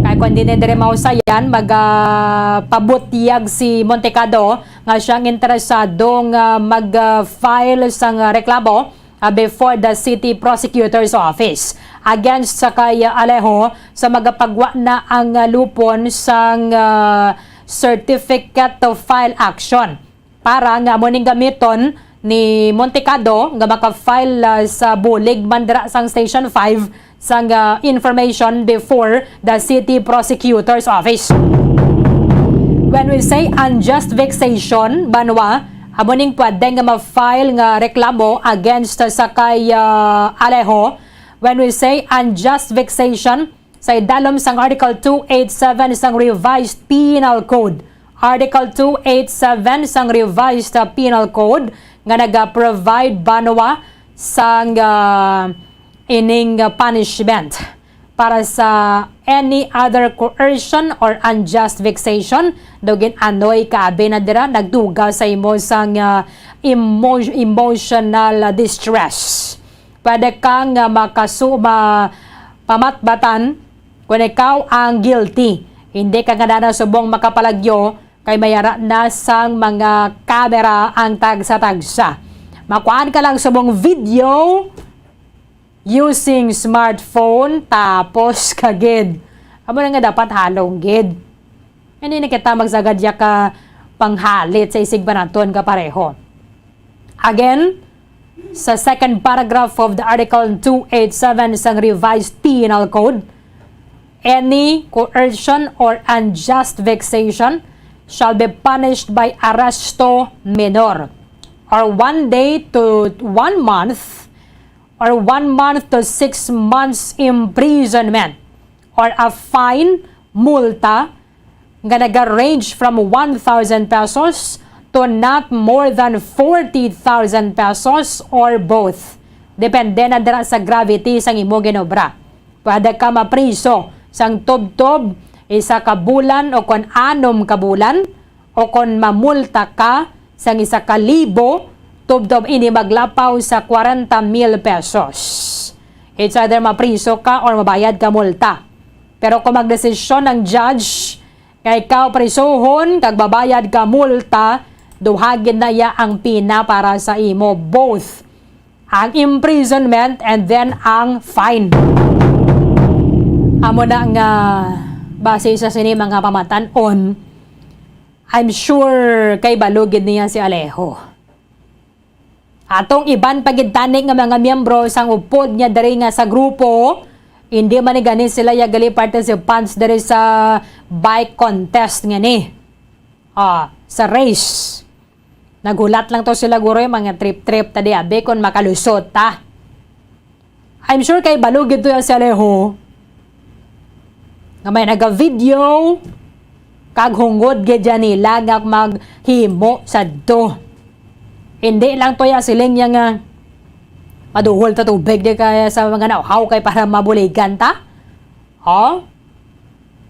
S16: Kaya kung hindi nila mausayan, magpabutyag si Montecado nga siyang interesadong mag-file sang reklamo before the City Prosecutor's Office against sa kay Alejo sa magapagwa na ang lupon sang certificate to file action para nga muning gamiton ni Montecado nga maka-file sa bulig mandra sang Station 5 sang information before the City Prosecutor's Office. When we say unjust vexation, banwa, amuning pwede nga ma-file nga reklamo against sa kay Alejo. When we say unjust vexation, sa idalom sang Article 287 sang Revised Penal Code. Article 287 sang Revised Penal Code nga naga-provide banwa sang ining punishment para sa any other coercion or unjust vexation dogin anoy kaabe na dira nagduga sa imo sang emotional distress. Pwede kang pamatbatan kung ikaw ang guilty Hindi ka nga na subong makapalagyo kay mayara na sang mga kamera ang tagsa-tagsa. Makuhaan ka lang subong video using smartphone tapos kagid. Amo na nga dapat halong gid. Hindi na kita magsagadya ka panghalit sa isig banaton ka pareho. Again, sa second paragraph of the Article 287 sang Revised Penal Code, any coercion or unjust vexation shall be punished by arresto menor, or 1 day to 1 month, or 1 month to 6 months imprisonment, or a fine, multa, nga nag-range from 1,000 pesos to not more than 40,000 pesos or both. Depende na dira sa gravity sang imo ginobra. Pwede ka mapriso sang tubtob, 1 ka bulan o kon 6 ka bulan, o kon mamulta ka sang 1,000 tubtob ini maglapaw sa 40,000 pesos. It's either mapriso ka or mabayad ka multa. Pero kung magdesisyon ng judge kay ikaw prisuhon kag babayad ka multa, duhagin na ya ang pina para sa imo, both ang imprisonment and then ang fine. Amo na nga base sa sini mga pamatanon, I'm sure kay balugid niya si Alejo. Atong iban pagidtanik nga mga miyembro sang upod niya dari nga sa grupo, hindi man ni gani sila yagali participants dari sa bike contest nga ni. Sa race. Nagulat lang to sila guro yung mga trip-trip tadi abe kon makalusot ta. I'm sure kay balugid to yung si Alejo. Nga may naga-video kag hungod gedya nila nga maghimo sa do. Hindi lang to ya siling yang maduhol ta tubig di kaya sa mga nauhaw kay para mabuligan ta.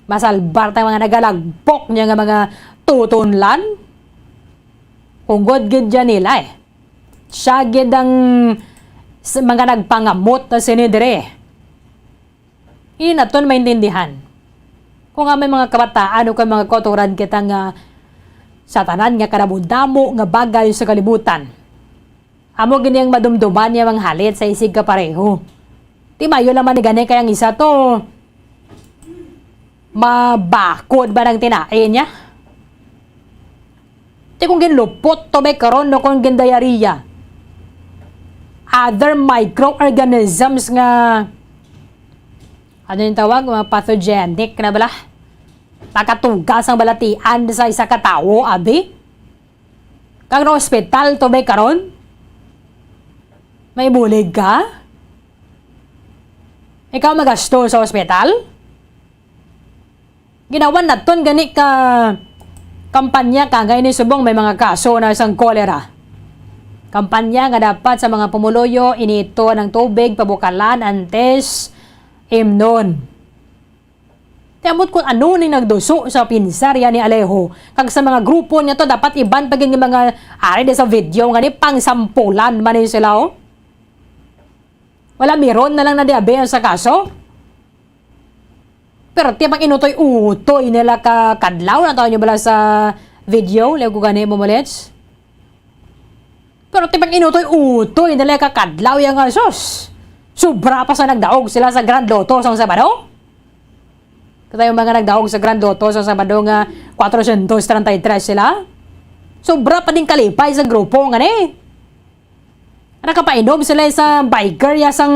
S16: Masalbar tayong mga nagalagbok niya nga mga tutunlan. Hungod gedya nila Siya gid ang mga nagpangamot na sinidire. Hindi na ito maintindihan. Kung nga may mga kabataan o mga kotoran kita nga sa tanan nga karabudamo nga bagay sa kalibutan. Amo gini ang madumduman niya mga halit sa isig ka pareho. Di mayo naman ni gani kayang isa to mabakod ba ng tinain niya? Di kung ginlupot to may karon no kung gindayariya. Other microorganisms nga ano yung tawag? Mga pathogenic na bala? Nakatugas ang balatian sa isa katao, abi? Kang na hospital to may karon? May bulig ka? Ikaw magasto sa hospital? Ginawan na ton gani ka kampanya ka ngayon ni subong may mga kaso na isang kolera. Kampanya nga dapat sa mga pumuloyo inito ng tubig, pabukalan, antes, imnon. Tiamot kung ano ni nagduso sa pinsarya ni Alejo. Kag sa mga grupo niya to dapat iban paging mga ari sa video nga ni pangsampulan man ni sila Wala meron na lang na diabe sa kaso. Pero tiyapang inutoy utoy nila ka kadlaw na taon nyo bala sa video. Lego gani mo malets. Pero tiyapang inutoy utoy nila ka kadlaw yung asos. Sobra pa sa nagdaog sila sa Grand Loto sa Sabado. Kaya yung mga nagdaog sa Grand Loto sa Sabado nga 433 sila. Sobra pa din kalipay sa grupo nga ni. Nakapainom sila sa biker yasang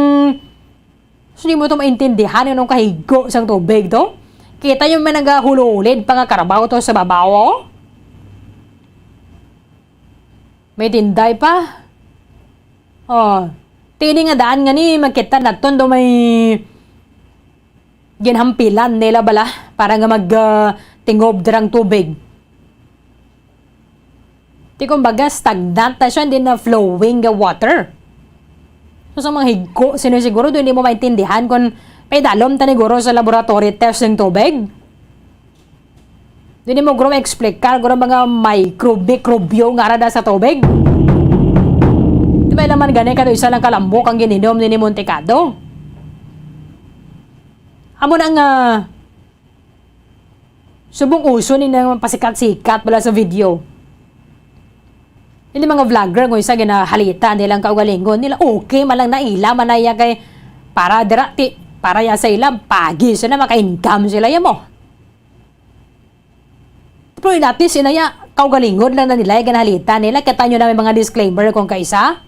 S16: so, di mo ito maintindihan yung kahigo sa tubig to. Kita yung may nagahululid pa nga karabaw to sa babaw. May tinday pa. Tini nga daan nga ni magkita na to do may ginhampilan nila bala para nga magtingob dirang tubig. Di kumbaga stagnant na siya, hindi na flowing water. So sa mga higo, sinisiguro doon hindi mo maintindihan kung pedalom taniguro sa laboratory test ng tubig. Hindi mo guro ma-explicar guro mga microbio nga rada sa tubig. Di ba naman gani ka isa lang kalambok ang gininom ni Montecado? Amo nang Subong uso ni nang pasikat-sikat pala sa video. Hindi mga vlogger kung isa ginahalita nilang kaugalingon nila, okay malang naila manaya kay para dirati para ya sa ilang pagi sila maka-income sila ya mo. Pero natin sinaya kaugalingon lang na nila ginahalita nila kita nyo na may mga disclaimer kung kaisa.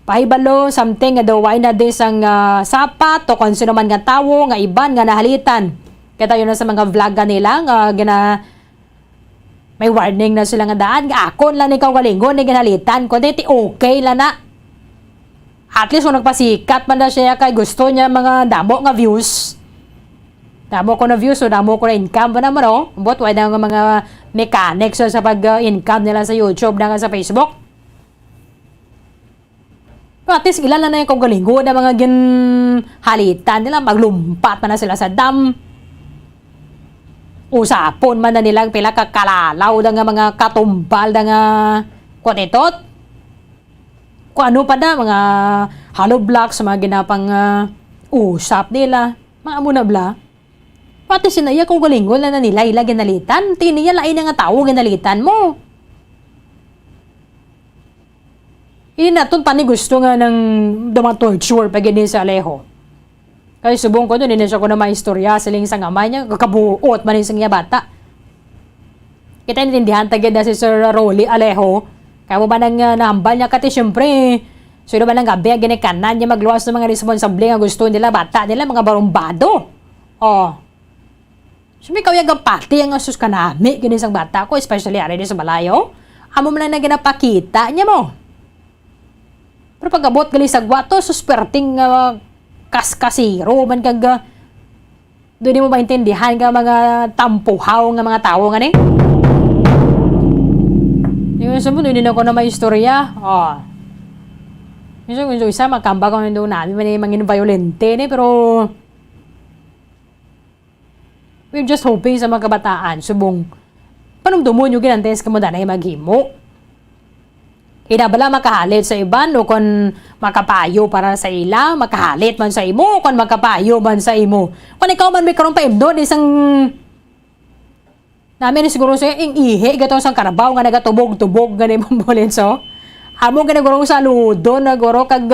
S16: Pahibalo something nga daw na din sang sapat o kung sino man nga tawo nga iban nga nahalitan. Kita yun na sa mga vlog nila nga may warning na sila nga daan. Akon lang ikaw galingon ni ginalitan. Kundi okay lang na. At least kung nagpasikat man na siya kay gusto niya mga damo nga views. Damo ko na views o damo ko na income ba naman o. But why na mga mechanics sa pag-income nila sa YouTube na sa Facebook. Pero at least ilan lang na yung galingon na mga ginhalitan nila. Maglumpat man na sila sa dam. Usapon man na nilang pila kakalalaw da nga mga katumbal da nga kwatitot. Kung ano pa na, mga hollow blocks, mga ginapang usap nila. Mga amo na bla. Pati sinaya kung galingon na nila ila ginalitan. Tiniya lain na nga tao ginalitan mo. Hindi natin pa ni gusto nga ng torture pag gini sa Alejo. Kaya subong ko doon, hindi siya ko na maistorya siling sa ngamay niya, kakabuot man yung niya bata. Kita natindihan tagid na si Sir Rolly Alejo. Kaya mo ba nang nahambal niya kati, syempre, sino ba nang gabi, ginikanan niya magluwas ng mga responsable nga gusto nila, bata nila, mga barumbado. Oh. Syempre, ikaw yung pati ang asus ka nami, ginisang bata ko, especially ari sa Balayo. Amo mo lang na ginapakita niya mo. Pero pag abot gali sa gwato, susperting kaskasiro man kag doon mo maintindihan ka mga tampuhaw nga mga tao nga ni. Yung sa mo doon din ako na may istorya. Oh. Yung isa makamba ko doon namin mangin violente ni pero we're just hoping sa mga kabataan subong panumdumon yung ginantes ka mo danay maghimo. Inabala makahalit sa iban o kung makapayo para sa ila, makahalit man sa imo o kung makapayo man sa imo. Kung ikaw man may karoon pa imdo, isang namin siguro sa yung ihi, gatong sang karabaw nga nagatubog-tubog gani mong so. Amo nga nagurong sa ludo, naguro kag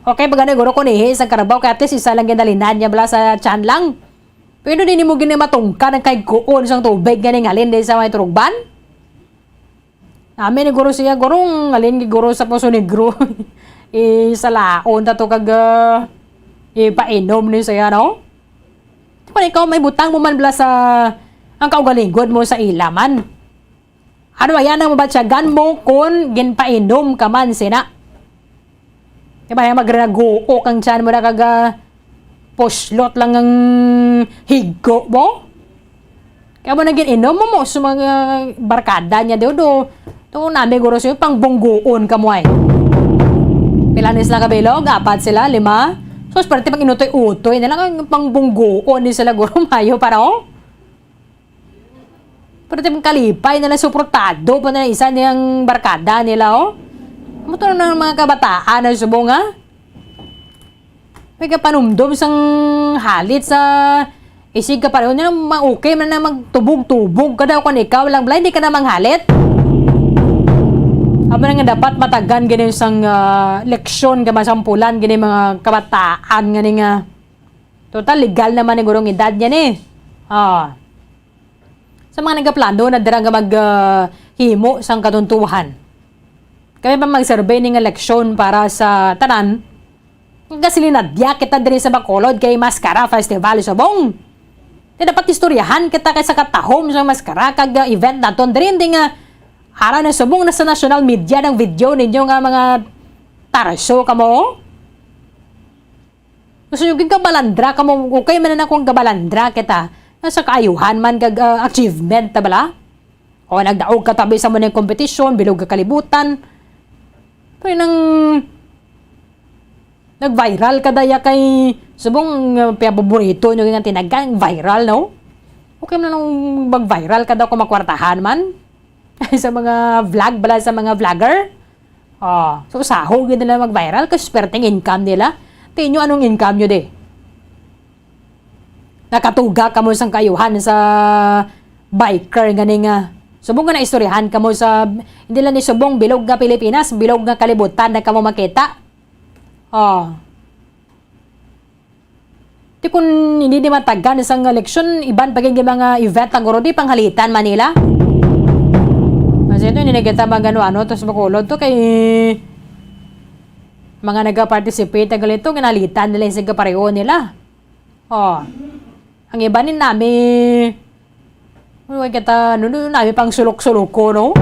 S16: okay pag naguro ko nihi isang karabaw kaya at least isa lang ginalinan niya bala sa tiyan lang. Pero din mo gini matungka ng kay kuon sang tubig ganing halin din sa may turugban. Amin ni guro siya, gurong alin guro sa Poso Negro. Sa laon ta to kag ipainom ni siya, no? Kung ikaw may butang mo man bala sa ang kaugalingod mo sa ilaman. Ano ayan ang mabatsyagan mo kung ginpainom ka man sina. Diba yung magraguo kang tiyan mo na kag poslot lang ang higgo mo? Kaya mo naging inom mo sa mga barkada niya do. Ito namin guro siya, pang bungguon ka mo ay. Pilanis na kabilog, 4 sila, 5. So, pati pag inutoy-utoy, nalang pang bungguon ni sila guro mayo para o. Pero pag kalipay nila suportado pa na isa niyang barkada nila o. Ito na ng mga kabataan na subong ha. May kapanumdom sang halit sa isig ka pareho nila, okay man na magtubog-tubog ka daw kung ikaw lang, hindi ka na manghalit. Aba nga dapat matagan gani sang leksyon ka masampulan gani mga kabataan gani nga total legal naman ni gurong edad niya ni. Sa mga nagaplano na dira nga maghimo sang katuntuhan. Kami pa mag-survey ning eleksyon para sa tanan. Gasilinadya kita diri sa Bacolod kay Mascara Festival subong. Dapat istoryahan kita kay sa katahom sa Mascara kag event naton diri nga ara na subong na sa national media ng video ninyo nga mga tarso ka mo. Gusto nyo gabalandra ka mo, okay man na akong gabalandra kita. Nasa kaayuhan man kag achievement na bala. O nagdaog ka tabi sa mo ng kompetisyon, bilog ka kalibutan. Pero nang nag-viral ka daya kay subong paborito nyo nga tinagang viral, no? Okay man nang mag-viral ka daw kung makwartahan man. Sa mga vlog, bala sa mga vlogger. So sahog nila mag-viral kasi sperting income nila. Tingin nyo anong income nyo de? Nakatuga ka mo sang kayuhan sa biker gani nga. Subong nga na istoryahan kamo sa hindi lang ni subong bilog nga Pilipinas, bilog nga kalibutan na kamo makita. Ti kun hindi di matagan isang eleksyon, iban paging mga event ang guro di panghalitan Manila. Kasi ito ninigita mga ano, tapos makulod to kay mga nag-participate na galito, ginalitan nila yung sigapareho nila. Ang iba din namin kita, namin pang sulok-sulok ko, no?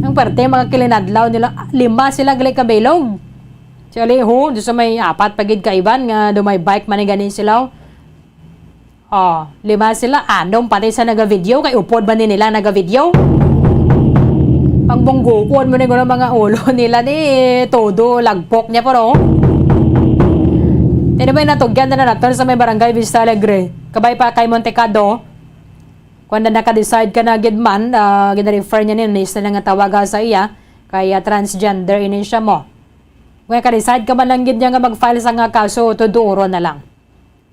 S16: Ang parte, mga kilinadlaw nila, 5 sila gali kabilog. Si Alejo, doon sa may 4 pagid kaiban, nga doon may bike maniganin sila. 5 sila, andong pati sa naga-video, kay upod ba nila naga-video? Ang bonggokon mo na yung mga ulo nila ni todo, lagpok niya po, no? Tino ba yung natugyan na natin sa may barangay Vista Alegre? Kabay pa kay Montecado, kung na naka-decide ka na gidman, gina-refer niya ninis na nga tawaga sa iya, kaya transgender ini siya mo. Kung naka-decide ka man lang gid niya nga mag-file sa nga kaso, tuduro na lang.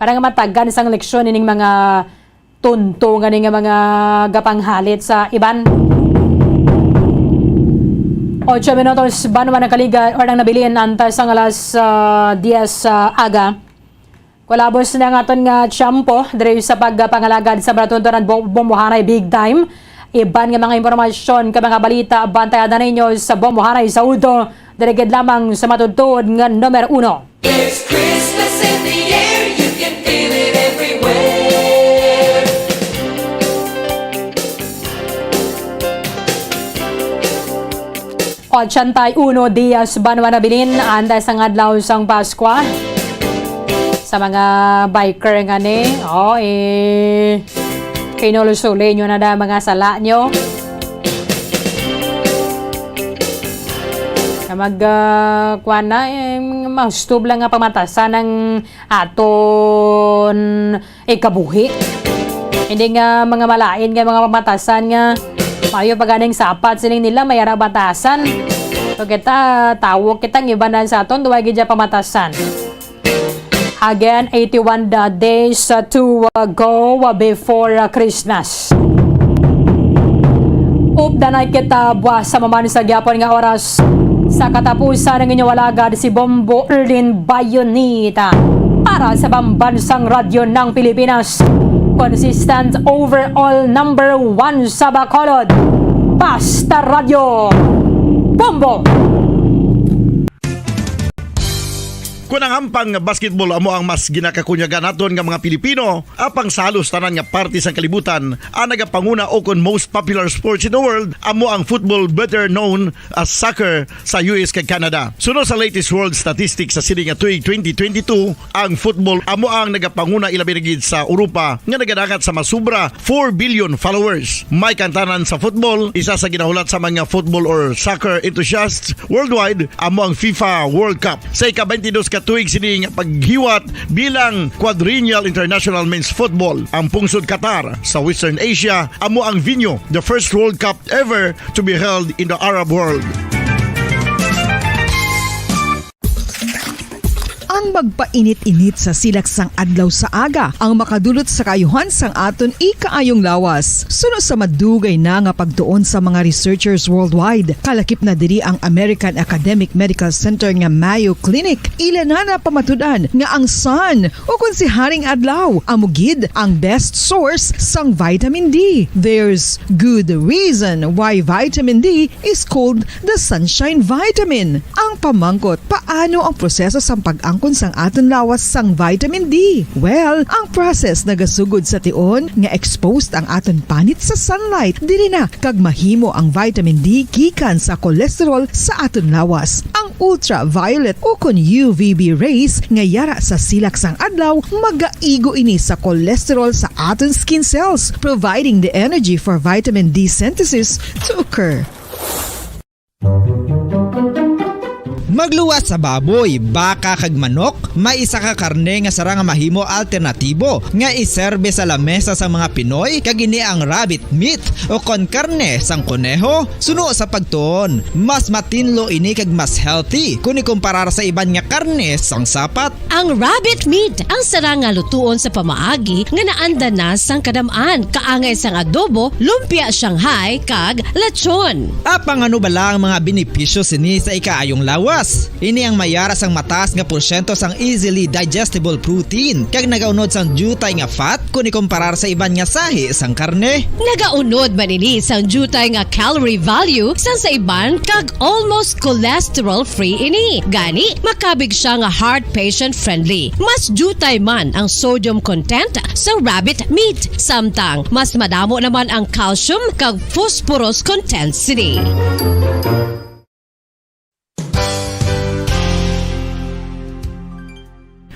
S16: Para nga matagan isang leksyon ining mga tunto nga nga mga gapanghalit sa iban. 8 minutos ba naman ang kaliga or nang nabilin antas ang alas 10 aga. Kulabos na nga aton nga tiyampo diri sa pagpangalagad sa Baratunturan Bombohanay Big Time. Iban nga mga impormasyon ka mga balita bantayan ninyo sa Bombohanay sa Udo. Dirigid lamang sa matudtod nga numero 1.
S13: It's Christmas in the air, you can feel it everywhere.
S16: Ochantay 1 Dias Banwa nabilin anday sang adlaw sang Pasko. Sa mga biker nga ni, kinulusuli nyo na mga sala nyo. Kuha na, mahustub lang nga pamatasan ng aton ikabuhi. Hindi nga mga malain nga mga pamatasan nga, mayo paganing sapat siling nila mayara batasan. So kita, tawag kitang iba na sa aton, duwag dyan pamatasan. Again, 81 days to go before Christmas. Updanay kita buwas sa maman sa gyapon nga oras sa katapusan ng inyong walagad si Bombo Erlin Bayonita para sa Pambansang Radyo ng Pilipinas. Consistent overall number 1 sa Bacolod. Basta Radio Bombo!
S21: Kung ang hampang basketball amo ang mas ginakakunyagan naton nga mga Pilipino, apang salos tanan nga parte sang kalibutan, ang nagapanguna o kon most popular sports in the world, amo ang football better known as soccer sa US kag Canada. Suno sa latest world statistics sa sining nga tuig 2022, ang football amo ang nagapanguna ilabi na gid sa Europa nga nagadangat sa masubra 4 billion followers. May kantanan sa football, isa sa ginahulat sa mga football or soccer enthusiasts worldwide, amo ang FIFA World Cup. Sa ika-22 tuig sining paghiwat bilang Quadrennial International Men's Football. Ang pungsod Qatar sa Western Asia amo ang venue, the first World Cup ever to be held in the Arab world.
S20: Ang magpainit-init sa silaksang adlaw sa aga ang makadulot sa kayuhan sang aton ikaayong lawas. Suno sa madugay na nga pagtuon sa mga researchers worldwide. Kalakip na diri ang American Academic Medical Center nga Mayo Clinic. Ila na pamatudan nga ang sun o kung si Haring Adlaw amugid ang best source sang vitamin D. There's good reason why vitamin D is called the sunshine vitamin. Ang pamangkot, paano ang proseso sang pag-angkon sang aton lawas sang vitamin D? Well, ang process nagasugod sa tion nga exposed ang aton panit sa sunlight dili na kag mahimo ang vitamin D gikan sa cholesterol sa aton lawas. Ang ultraviolet o kon UVB rays nga yara sa silak sang adlaw magaigo ini sa cholesterol sa aton skin cells, providing the energy for vitamin D synthesis to occur.
S5: Magluwas sa baboy, baka kag manok, may isa ka karne nga sara nga mahimo alternatibo nga iserbe sa lamesa sa mga Pinoy kag ini ang rabbit meat o kon karne sang kuneho. Suno sa pagtuon, mas matinlo ini kag mas healthy kung ikumparar sa iban nga karne sang sapat.
S17: Ang rabbit meat ang sara nga lutuon sa pamaagi nga naanda na sang kadamaan, kaangay sang adobo, lumpia Shanghai kag lechon.
S5: Apang ano bala ang mga benepisyo sini sa ikaayong lawas? Ini ang mayara sang mataas nga porsyento sang easily digestible protein kag nagaunod sang jutay nga fat kung ikumparar sa iban nga sahi sang karne.
S17: Nagaunod man ini sang jutay nga calorie value sang sa iban kag almost cholesterol free ini. Gani makabig siya nga heart patient friendly. Mas jutay man ang sodium content sa rabbit meat, samtang mas madamo naman ang calcium kag phosphorus content sini.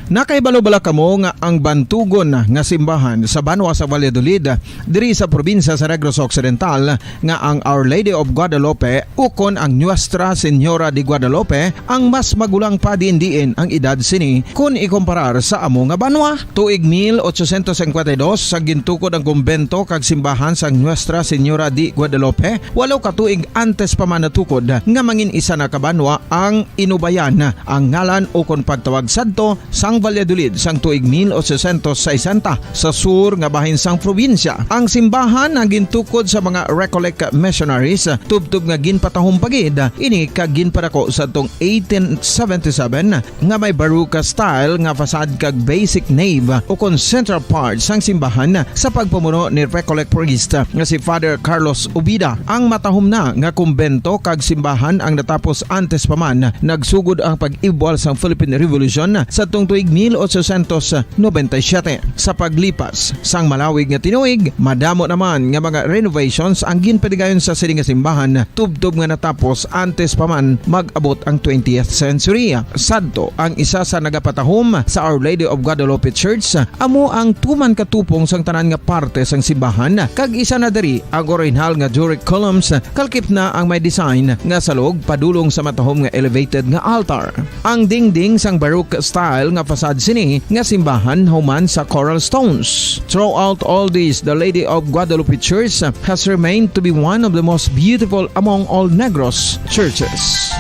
S3: Nakaibalo-bala kamo nga ang bantugon nga simbahan sa Banwa sa Valladolid diri sa probinsya sa Negros Occidental nga ang Our Lady of Guadalupe ukon ang Nuestra Señora de Guadalupe ang mas magulang pa diin ang edad sini kung ikumparar sa amo nga banwa. Tuig 1852 sa gintukod ang kumbento kag simbahan sa Nuestra Señora de Guadalupe, walo ka tuig antes pa man natukod nga mangin isa na kabanwa ang inubayan ang ngalan ukon pagtawag sadto sang Valladolid sang tuig 1860 sa sur nga bahin sang probinsya. Ang simbahan ang gintukod sa mga Recollect missionaries tubtub nga ginpatahom pagid ini kag ginpadako sa tong 1877 nga may baroque style nga fasad kag basic nave o kon central part sang simbahan sa pagpamuno ni Recollect priest nga si Father Carlos Ubida. Ang matahom na nga kumbento kag simbahan ang natapos antes pa man nagsugod ang pag-ibwal sang Philippine Revolution sa tong tuig 1897. Sa paglipas sang malawig nga tinuig, madamo naman nga mga renovations ang ginpadigayon sa sining nga simbahan tubtob nga natapos antes pa man mag-abot ang 20th century. Sadto ang isa sa nagapatahom sa Our Lady of Guadalupe Church, amo ang tuman katupong sang tanan nga parte sang simbahan kag isa na diri ang original nga Doric columns kalkip na ang may design nga salog padulong sa matahom nga elevated nga altar. Ang dingding sang baroque style nga fasad sini nga simbahan human sa coral stones. Throughout all this, the Lady of Guadalupe Church has remained to be one of the most beautiful among all Negros churches.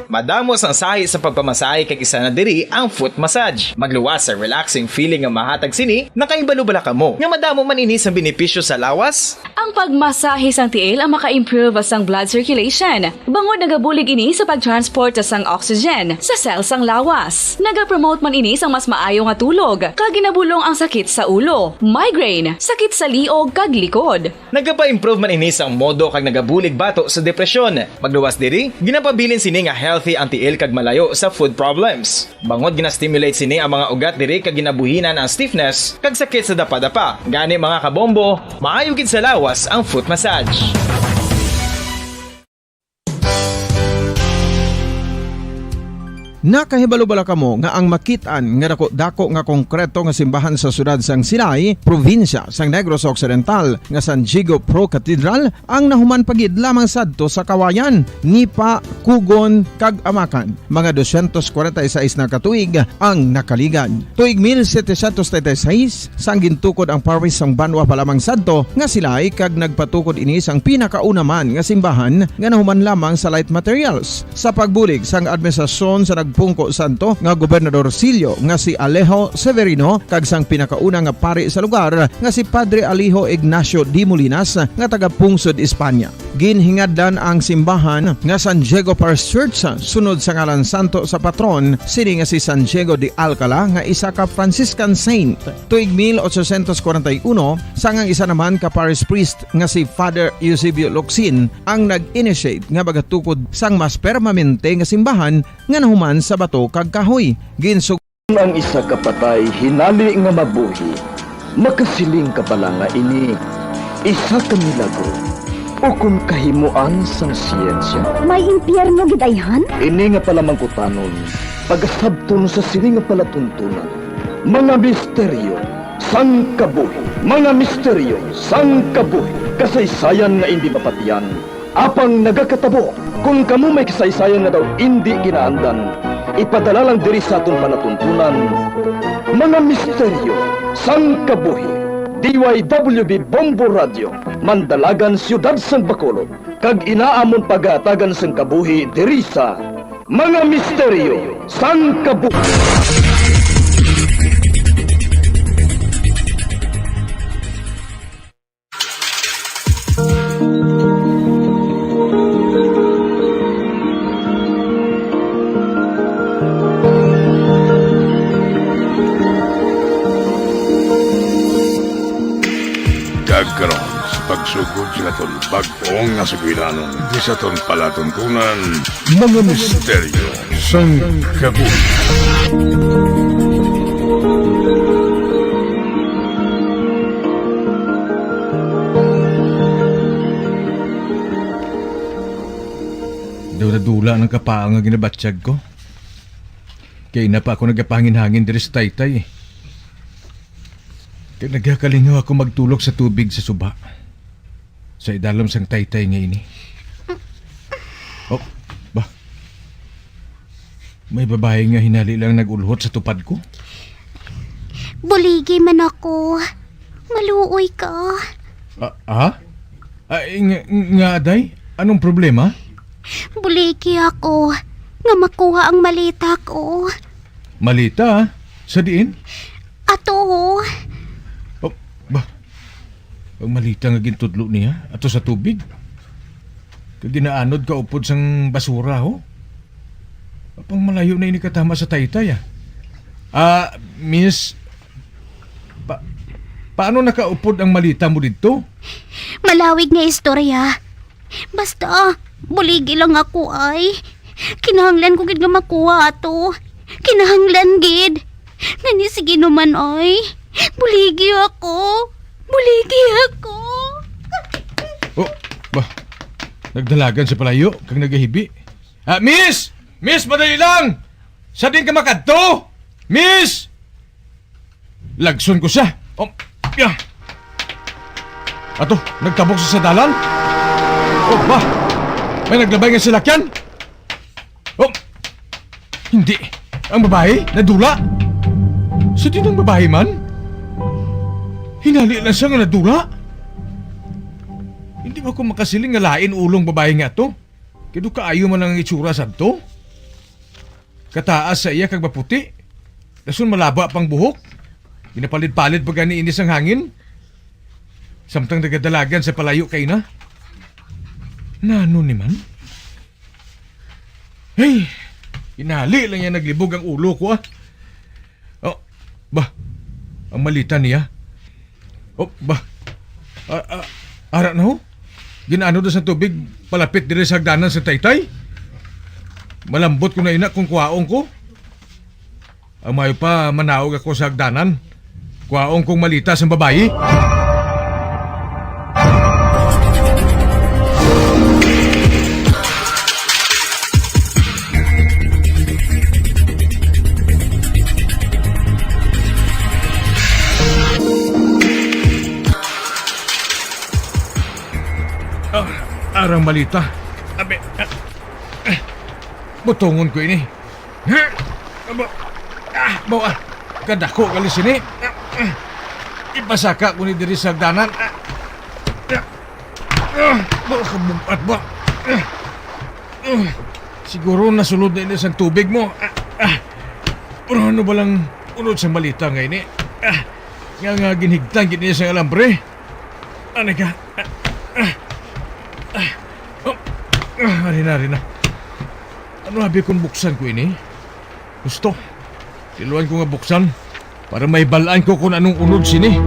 S23: Madamos ang sahi sa pagpamasahe kag isa na diri ang foot massage. Magluwas sa relaxing feeling nga mahatag sini, nakaibalo-bala kamo. Nga madamo man ini sa benepisyo sa lawas.
S22: Ang pagmasahe sang tiil ang maka-improve sang blood circulation. Bangod nagabulig ini sa pag-transport sang oxygen sa cell sang lawas. Nagapromote man ini sang mas maayo nga tulog, kag ginabulong ang sakit sa ulo, migraine, sakit sa liog kag likod.
S23: Nagapa-improve man ini sang modo kag nagabulig bato sa depresyon. Magluwas diri, ginapabilin sini nga healthy ang tiil kag malayo sa food problems. Bangod gina-stimulate sini ang mga ugat diri kag ginabuhinan ang stiffness kag sakit sa dapa-dapa. Gani mga kabombo, maayo gid sa lawas ang foot massage.
S3: Nakahibalo-bala kamo nga ang makitaan nga dako nga konkreto nga simbahan sa sudad sang Sinay, probinsya sang Negros Occidental nga San Diego Pro Cathedral ang nahuman pagid lamang sadto sa Kawayan, Nipa, Kugon kag Amakan. Mga 246 na katuig ang nakaligan. Tuig 1736 sang gintukod ang parish sang Banwa pa lamang sadto nga Silay kag nagpatukod ini sang pinakauna man nga simbahan nga nahuman lamang sa light materials. Sa pagbulig sang administrasyon sa pungko santo nga Gobernador Silio nga si Alejo Severino kag sang pinakauna nga pari sa lugar nga si Padre Alijo Ignacio de Molinas nga taga Pungsod, Espanya. Ginhingaddan ang simbahan nga San Diego Parish Church sunod sa ngalan santo sa patron sini nga si San Diego de Alcala nga isa ka Franciscan saint. Tuig 1841 sangang isa naman ka parish priest nga si Father Eusebio Locsin ang nag-initiate nga bagatukod sang mas permanente nga simbahan nga nahuman sa bato kag kahoy. Ginsug
S8: ang isa ka patay hinali nga mabuhi, makasiling ka pala nga ini isa ka milagro o kung kahimuan sang siyensya.
S10: May impyerno gidayhan?
S8: Ini nga pala mangkutanon, pagasabton sa sini nga palatuntunan, mga misteryo sang kabuhi. Mga misteryo sang kabuhi, kasaysayan nga hindi mapatiyan. Apang nagakatabo, kung kamo may kasaysayan nga daw hindi ginaandan, ipadala lang diri sa aton panatuntunan. Mga misteryo sang kabuhi, DYWB Bombo Radio, Mandalagan, Siyudad San Bacolod, kag inaamon pagatagan sang kabuhi diri sa Mga Misteryo sang Kabuhi.
S4: Dagkaroon sa pagsugod sila ton bagong nasugilanon di sa ton palatuntunan mga misteryo sang kabuhi.
S3: Dula ng kapaang nga ginabatsyag ko. Kaya na pa ako nagapangin-hangin diri sa taytay. Kaya nagkakalingaw ako magtulog sa tubig sa suba. Sa idalom sang taytay nga ini. Oh, ba? May babae nga hinali lang nagulhot sa tupad ko.
S11: Buligi man ako. Maluoy ka.
S3: Nga aday? Anong problema?
S11: Buligi ako. Nga makuha ang malita ko.
S3: Malita? Sa diin?
S11: Ato.
S3: Ang malita nga gintudlo niya ato sa tubig. Kag ginaanod ka upod sang basura ho. Apang malayo na ini katama sa taytay miss, paano nakaupod ang malita mo dito?
S11: Malawig nga istorya. Basta, buligi lang ako ay. Kinahanglan ko gid nga makuha ato. Kinahanglan gid. Ngani sige naman ay. Buligi ako. Buligi ako.
S3: Oh, ba? Nagdalagan sa palayo kag nagahibi. Miss! Miss, madali lang! Sa din ka makadto? Miss! Lagson ko siya. Oh, yeah. Ato, nagtabok sa dalan? Oh, ba? May naglabay nga silakyan? Oh, hindi. Ang babae, nadula. Sa din ang babae man? Hinali lang siya nga nadula. Hindi ba ko makasiling nga lain ulong babae nga to? Kaya kaayo man ang itsura sa to. Kataas sa iya kag maputi. Lasun malaba pang buhok. Ginapalit-palit pa gani inis ang hangin. Samtang nagadalagan sa palayo kay na. Nano ni man? Hey, hinali lang yan naglibog ang ulo ko Oh, ba? Ang malita niya. Oh, ba? Ara na ho? Ginaano doon sa tubig, palapit dire sa hagdanan sa taytay? Malambot ko na ina kung kuwaong ko. Ang mayo pa, manaog ako sa hagdanan. Kuwaong kong malita sa babayi. Arang malita. Abe, butongon ko ini. Bawa, kadako kali sini. Ipasaka ko ni diri sa hagdanan. Bawa kabubat ba? Siguro nasulod na ini sa tubig mo. Pero ano ba lang unod sa malita nga ini? Nga ginhigtan gini sa alambre. Ano ka? Harina. Ano habi kong buksan ko ini? Gusto. Tiluan ko nga buksan para may balaan ko kung anong unod sini.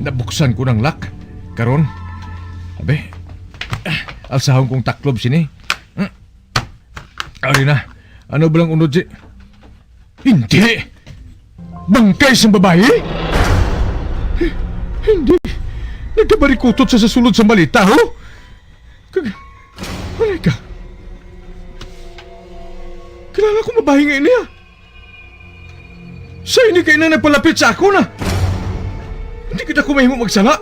S3: Nabuksan ko ng lock. Karon. Abe. Alsahon kong taklob sini.
S4: Arina, ano ba lang unod si... Hindi! Bangkay sa babae? Hindi. Nagkabarikutot sa sulod sa malita, ho? Malay ka. Kilala ko babae nga niya. Sa ini kayo na nagpalapit sa ako na. Hindi kita kumahimo magsala.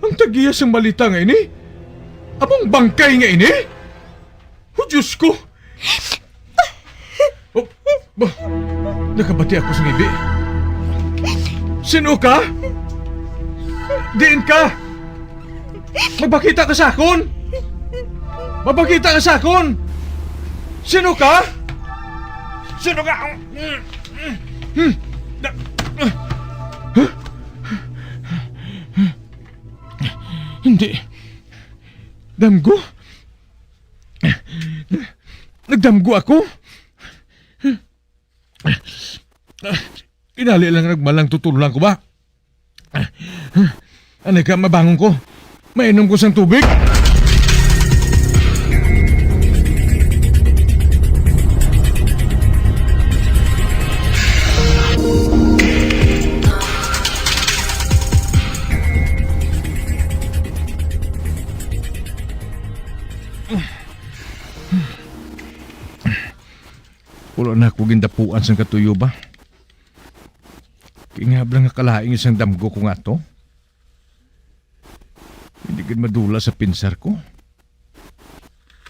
S4: Ang tagiyas ng malita nga ini? Amang bangkay nga ini? Oh, Diyos ko! Oh, nakabati ako sa ngibi. Sino ka? Diin ka! Mabakita ka sa akon! Mabakita ka sa akon! Sino ka? Sino ka? Hindi. Damgo? Nagdamgo ako? Inali lang nagmalang tutulong ko ba? Anay ka, mabangon ko. Mainom ko sang tubig. Wala na ako gindapuan sang katuyo ba? Kingablang nga kalaing isang damgo ko nga to. Hindi gid madula sa pinsar ko.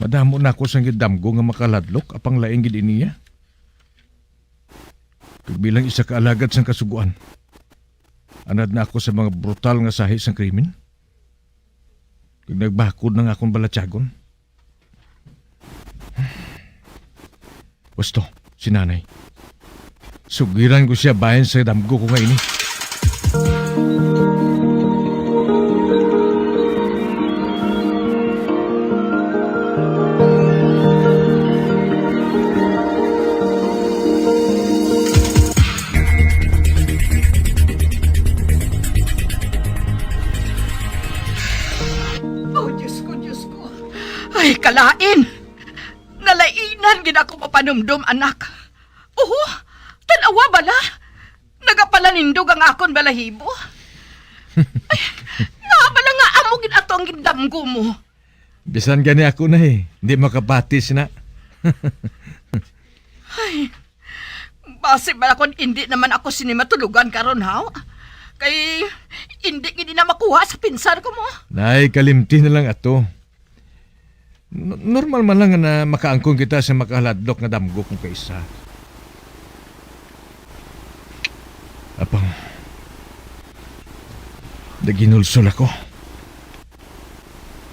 S4: Madamo na ako sang damgo nga makaladlok apang laing gid iniya. Kag bilang isa ka alagad sang kasuguan. Anad na ako sa mga brutal nga sahi sang krimen. Kag nagbakod na nga akong balatyagon. Wasto, si nanay. Sugiran ko siya bayan sa damgo ko nga ini.
S9: Oh, Diyos ko, Diyos ko. Ay, kalain! Nalainan gid ako mapanumdum, anak. Oo, tanawa bala. Nagapalanindog ang akon balahibo. Ay, naabala nga amo gid ato ang gindamgo mo.
S4: Bisan gani ako na hindi makapatis na.
S9: Ay, base bala kon hindi naman ako sinimatulugan karon ha. Kay hindi gid na makuha sa pinsan ko mo.
S4: Nay, kalimti na lang ato. Normal man lang na makaangkong kita sa makaladlok na damgo kung kaisa. Apang, naginulsol ako.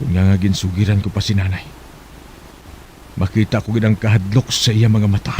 S4: Kung nga ginsugiran ko pa si nanay, makita ko ginang kahadlok sa iya mga mata.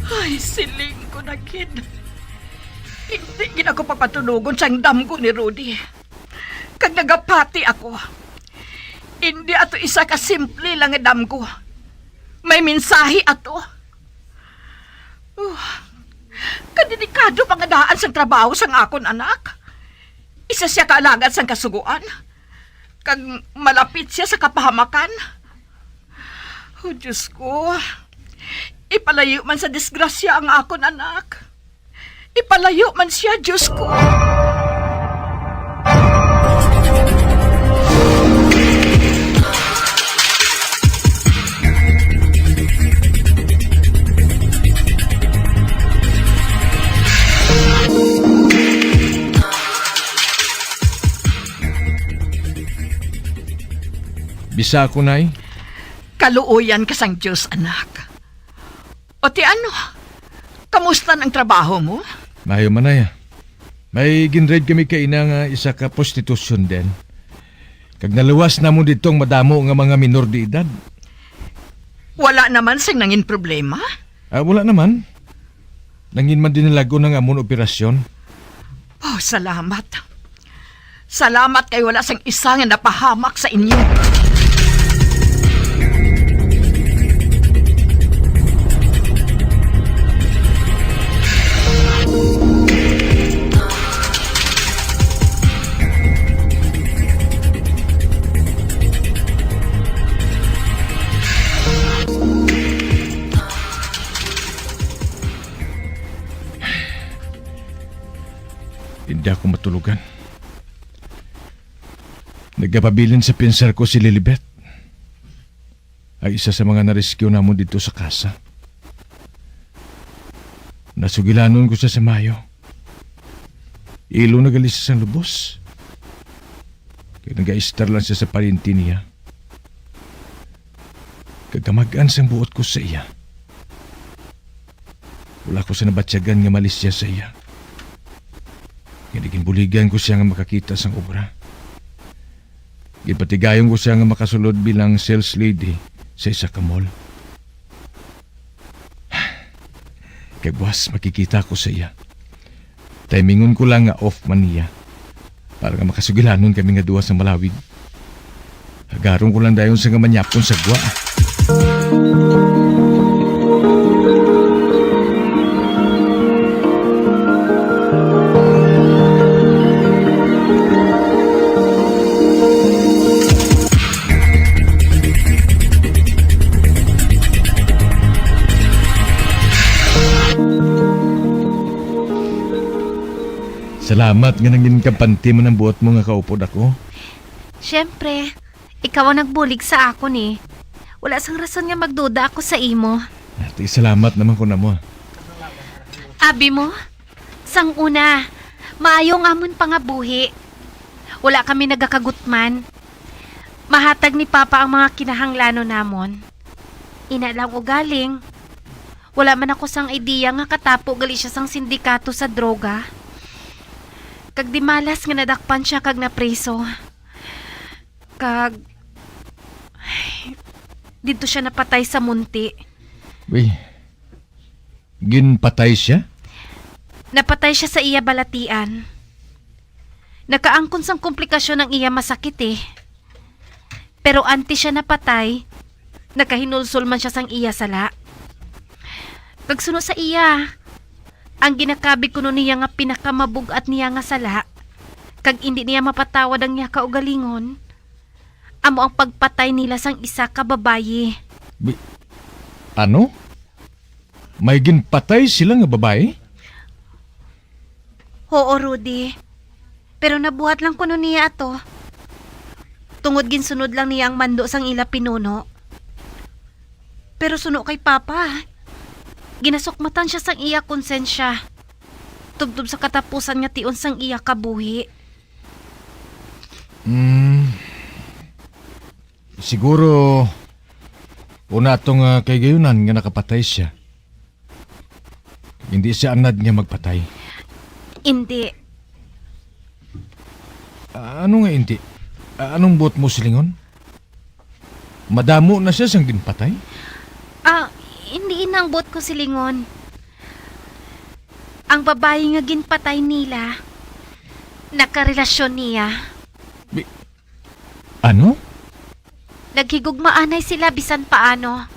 S9: Ay, siling ko na, kid. Hindi gid ako papatunugon sa damgo ni Rudy. Kag nagapati ako. Hindi ato isa ka simple lang nga damgo. May mensahe ato. Kadelikado pangadaan sang trabaho sang akon anak. Isa siya kaalagat sang kasuguan. Kag malapit siya sa kapahamakan. Oh, Diyos ko. Ipalayo man sa disgrasya ang akon anak. Ipalayo man siya, Diyos ko.
S4: Bisa ko, nay.
S9: Kaluoyan ka sang Diyos, anak. O ti ano? Kamusta ang trabaho mo?
S4: Mayo man ay. May ginread kami kay nga isa ka prostitusyon din. Kag naluwas na mo ditong madamo nga mga minor de edad.
S9: Wala naman sing nangin problema.
S4: Wala naman. Nangin man din nalago ng amon operasyon.
S9: Oh, salamat. Salamat kay wala sang isa nga napahamak sa inyo.
S4: Hindi ako matulugan. Nagkapabilin sa pinsar ko si Lilibet. Ay isa sa mga narescue namon dito sa kasa. Nasugilanon ko siya sa Mayo. Ilo nagalis sa lubos. Kaya nag-aistar lang siya sa parinti niya. Kagamagan sa buot ko sa iya. Wala ko sa nabatsyagan nga malis siya sa iya. Kaya buligan ko siya nga makakita sang obra. Gipatigayon ko siya nga makasulod bilang sales lady sa isa ka mall. Kay boss, makikita ko sa iya. Timingon ko lang nga off man niya para nga makasugilanon kami nga duwa sa malawig. Hagarong ko lang dayon sa nga manyapon sa gwa. Salamat nga nangin kapanti mo ng buot mo nga kaupod ako.
S11: Siyempre, ikaw ang nagbulig sa akon eh. Wala sang rason nga magduda ako sa imo.
S4: Ati, salamat naman ko na mo.
S11: Abi mo, sang una, maayong amon pangabuhi. Wala kami nagakagutman. Mahatag ni Papa ang mga kinahanglano namon. Ina lang o galing. Wala man ako sang idea nga katapo gali siya sang sindikato sa droga. Kag di malas nga nadakpan siya kag napreso. Kag dito siya napatay sa munti.
S4: Uy, ginpatay siya?
S11: Napatay siya sa iya balatian. Nakaangkon sang komplikasyon ng iya masakit eh. Pero anti siya napatay, nakahinulsol man siya sang iya sala. Kag suno sa iya, ang ginakabi ko niya nga pinakamabugat niya nga sala, kag hindi niya mapatawad ang niya kaugalingon, amo ang pagpatay nila sang isa ka babayi.
S4: Ano? May ginpatay sila nga babae?
S11: Oo, Rudy. Pero nabuhat lang kuno niya ato. Tungod ginsunod lang niya ang mando sang ila pinuno. Pero suno kay Papa, ginasukmatan siya sang iya konsensya. Tubtub sa katapusan nga tion sang iya kabuhi.
S4: Siguro una tong kay gayunan nga nakapatay siya. Hindi siya anad nga magpatay.
S11: Hindi.
S4: Ano nga hindi? Anong buot mo silingon? Madamo na siya sang ginpatay?
S11: Hindi inang ko silingon. Ang babae nga ginpatay nila, nakarelasyon niya.
S4: Ano?
S11: Naghigugmaanay sila bisan paano.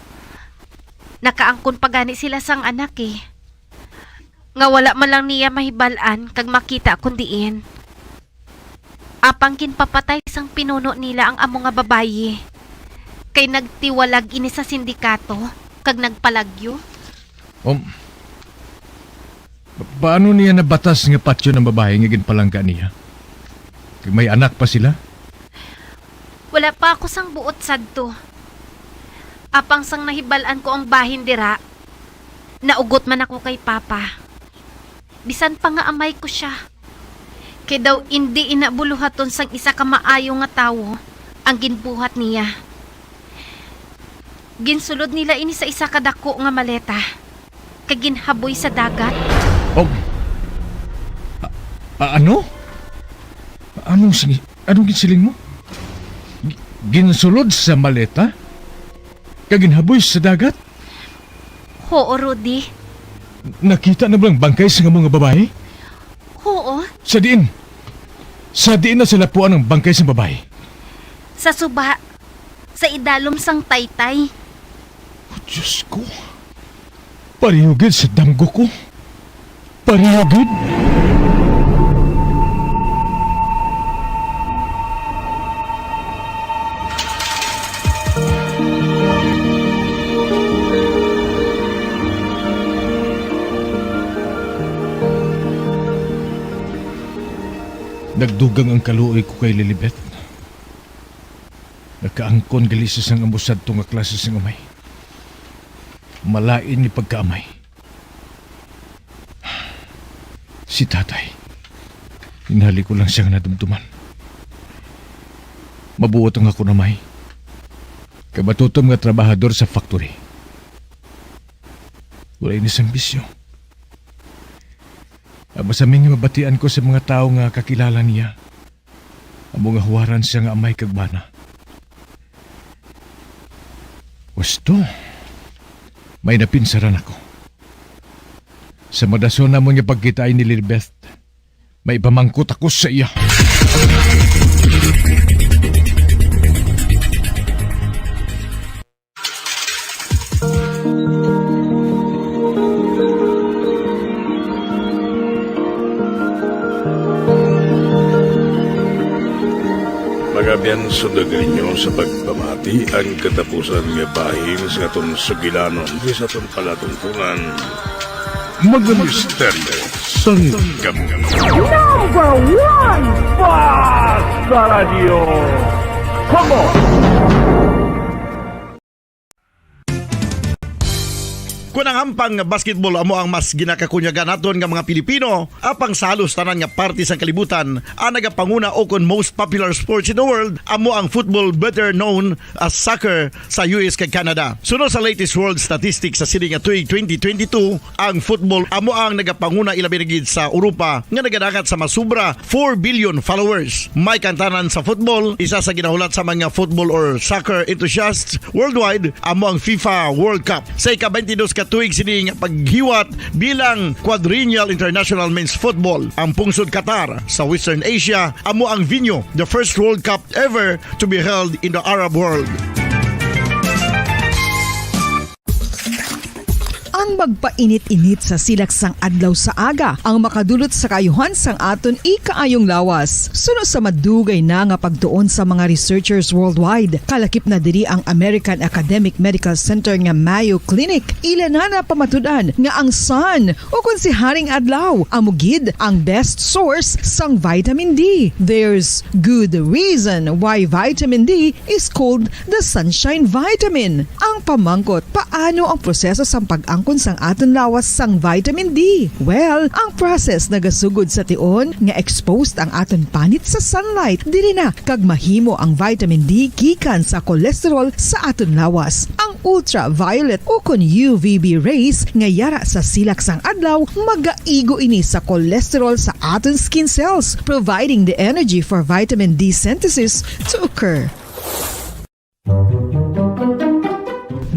S11: Nakaangkon pa gani sila sang anak eh. Nga wala man lang niya mahibalan kag makita kundiin. Apang kinpapatay sang pinuno nila ang amo nga babayi. Kay nagtiwalag ini sa sindikato kag nagpalagyo.
S4: Paano niya nabatas nga patyo ng babae nga ginpalangga niya? Kag may anak pa sila?
S11: Wala pa ako sang buot sadto. Apang sang nahibalan ko ang bahin dira, naugot man ako kay Papa. Bisan pa nga amay ko siya. Kay daw hindi inabuluhaton sang isa ka maayo nga tawo ang ginbuhat niya. Ginsulod nila ini sa isa kadako nga maleta. Kay ginhaboy sa dagat.
S4: Ano? Anong ginsiling mo? Ginsulod sa maleta? kaginhaboy sa dagat?
S11: Oo, Rudy.
S4: Nakita na ba ang bangkay sa mga babae?
S11: Oo.
S4: Sa diin na sila puan ang bangkay sa babae.
S11: Sa suba. Sa idalom sang taytay.
S4: Diyos ko. Parihugid sa damgo ko. Parihugid. Nagdugang ang kaluoy ko kay Lilibet. Nakaangkon gali sa sang amusad to nga klase sang amay. Malain ni pagkaamay. Si tatay. Inhali ko lang siyang nadumduman. Mabuot ang ako na may. Kabatutom nga trabahador sa factory. Wala inisang bisyo. Masaming mabatian ko sa mga tao nga kakilala niya. Ang mga huwaran siya nga amay kagbana. Wasto, may napinsaran ako. Sa madason na mo niya pagkitain ni Lilibeth, may pamangkot ako sa iya.
S12: Magabiyan sudagay nyo sa pagpamati ang katapusan nga bahing sa atong sugilanon di sa atong palatuntunan. Mga misteryo sang gamgam.
S8: Number 1 Basta Radio. Come on!
S21: Kung ang hampang basketball amo ang mas ginakakunyagan naton nga mga Pilipino, apang salos tanan nga parte sang kalibutan, ang nagapanguna o kon most popular sports in the world, amo ang football, better known as soccer sa US kag Canada. Sunod sa latest world statistics sa sini nga tuig 2022, ang football amo ang nagapanguna ilabi na gid sa Europa nga nagadagat sa masubra 4 billion followers. May kantanan sa football, isa sa ginahulat sa mga football or soccer enthusiasts worldwide, amo ang FIFA World Cup. Sa ika-22 katuig sini nga paghiwat bilang quadrennial international men's football. Ang pungsod Qatar sa Western Asia amo ang venue, the first World Cup ever to be held in the Arab world.
S20: Ang magpainit-init sa silaksang adlaw sa aga ang makadulot sa kaayuhan sang aton ikaayong lawas. Suno sa madugay na nga pagtuon sa mga researchers worldwide, kalakip na diri ang American Academic Medical Center nga Mayo Clinic. Ilan na pamatudan nga ang sun o kung si Haring Adlaw amugid ang best source sang vitamin D. There's good reason why vitamin D is called the sunshine vitamin. Ang pamangkot, paano ang proseso sang pag-angkon sang aton lawas sang vitamin D? Well, ang process nagasugod sa tion nga exposed ang aton panit sa sunlight, dili na kag mahimo ang vitamin D gikan sa cholesterol sa aton lawas. Ang ultraviolet o kon UVB rays nga yara sa silak sang adlaw magaigo ini sa cholesterol sa aton skin cells, providing the energy for vitamin D synthesis to occur.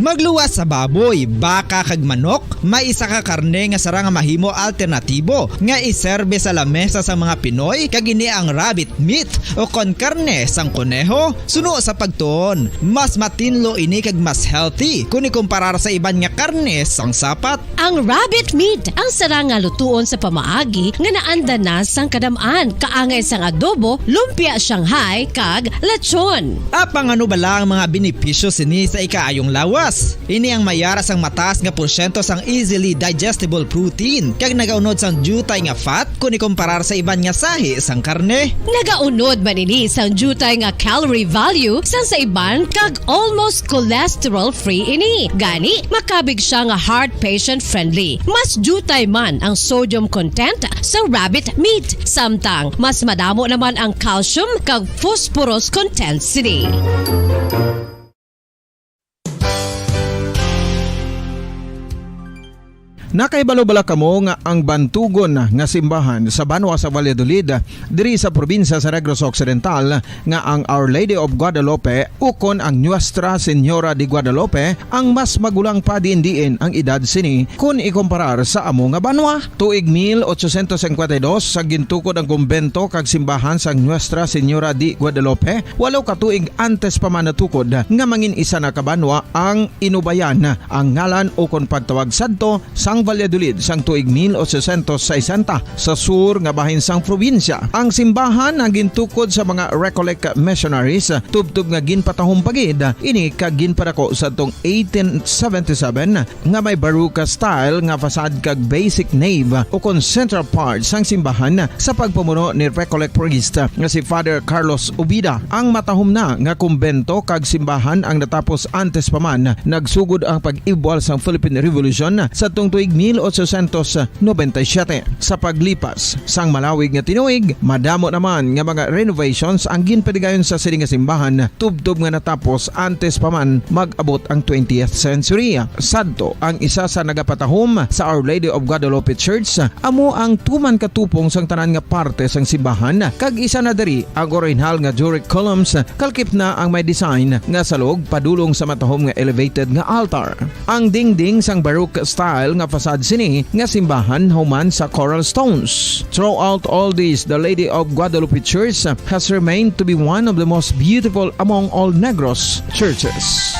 S5: Magluwas sa baboy, baka kag manok, may isa ka karne nga sara nga mahimo alternatibo nga iserbe sa lamesa sa mga Pinoy kag ini ang rabbit meat o kon karne sang kuneho. Suno sa pagtuon, mas matinlo ini kag mas healthy kung ikumparar sa iban nga karne sang sapat.
S14: Ang rabbit meat ang sara nga lutuon sa pamaagi nga naanda na sang kadamaan, kaangay sang adobo, lumpia Shanghai kag lechon.
S5: Apang ano bala ang mga benepisyo sini sa ikaayong lawas? Ini ang mayara sang mataas nga porsyento sang easily digestible protein kag nagaunod sang jutay nga fat kung ikumparar sa iban nga sahi sang karne.
S14: Nagaunod man ini sang jutay nga calorie value sang sa iban kag almost cholesterol free ini. Gani makabig siya nga heart patient friendly. Mas jutay man ang sodium content sa rabbit meat, samtang mas madamo naman ang calcium kag phosphorus content sini.
S3: Nakaibalo-bala kamo nga ang bantugon nga simbahan sa Banwa sa Valladolid diri sa probinsya sa Negros Occidental nga ang Our Lady of Guadalupe ukon ang Nuestra Señora de Guadalupe ang mas magulang pa diin ang edad sini kung ikomparar sa amo nga banwa. Tuig 1852 sa gintukod ang kumbento kag simbahan sa Nuestra Señora de Guadalupe, 8 ka tuig antes pa man natukod nga mangin isa na kabanwa ang inubayan ang ngalan ukon pagtawag sadto sang Valladolid sang tuig 1860 sa sur nga bahin sang probinsya. Ang simbahan ang gintukod sa mga Recollect missionaries tubtub nga ginpatahong pagid ini kag ginpadako sa tong 1877 nga may baroque style nga fasad kag basic nave ukon central part sang simbahan sa pagpamuno ni Recollect priest nga si Father Carlos Ubida. Ang matahom na nga kumbento kag simbahan ang natapos antes pa man nagsugod ang pag-ibwal sang Philippine Revolution sa tong tuig 1897. Sa paglipas sang malawig nga tinuig, madamo naman nga mga renovations ang ginpadigayon sa sining nga simbahan tubtob nga natapos antes pa man mag-abot ang 20th century. Sadto ang isa sa nagapatahom sa Our Lady of Guadalupe Church amo ang tuman katupong sang tanan nga parte sang simbahan kag isa na diri ang original nga Doric columns kalkip na ang may design nga salog padulong sa matahom nga elevated nga altar. Ang dingding sang baroque style nga fasad sini nga simbahan human sa coral stones. Throughout all this, the Lady of Guadalupe Church has remained to be one of the most beautiful among all Negros churches.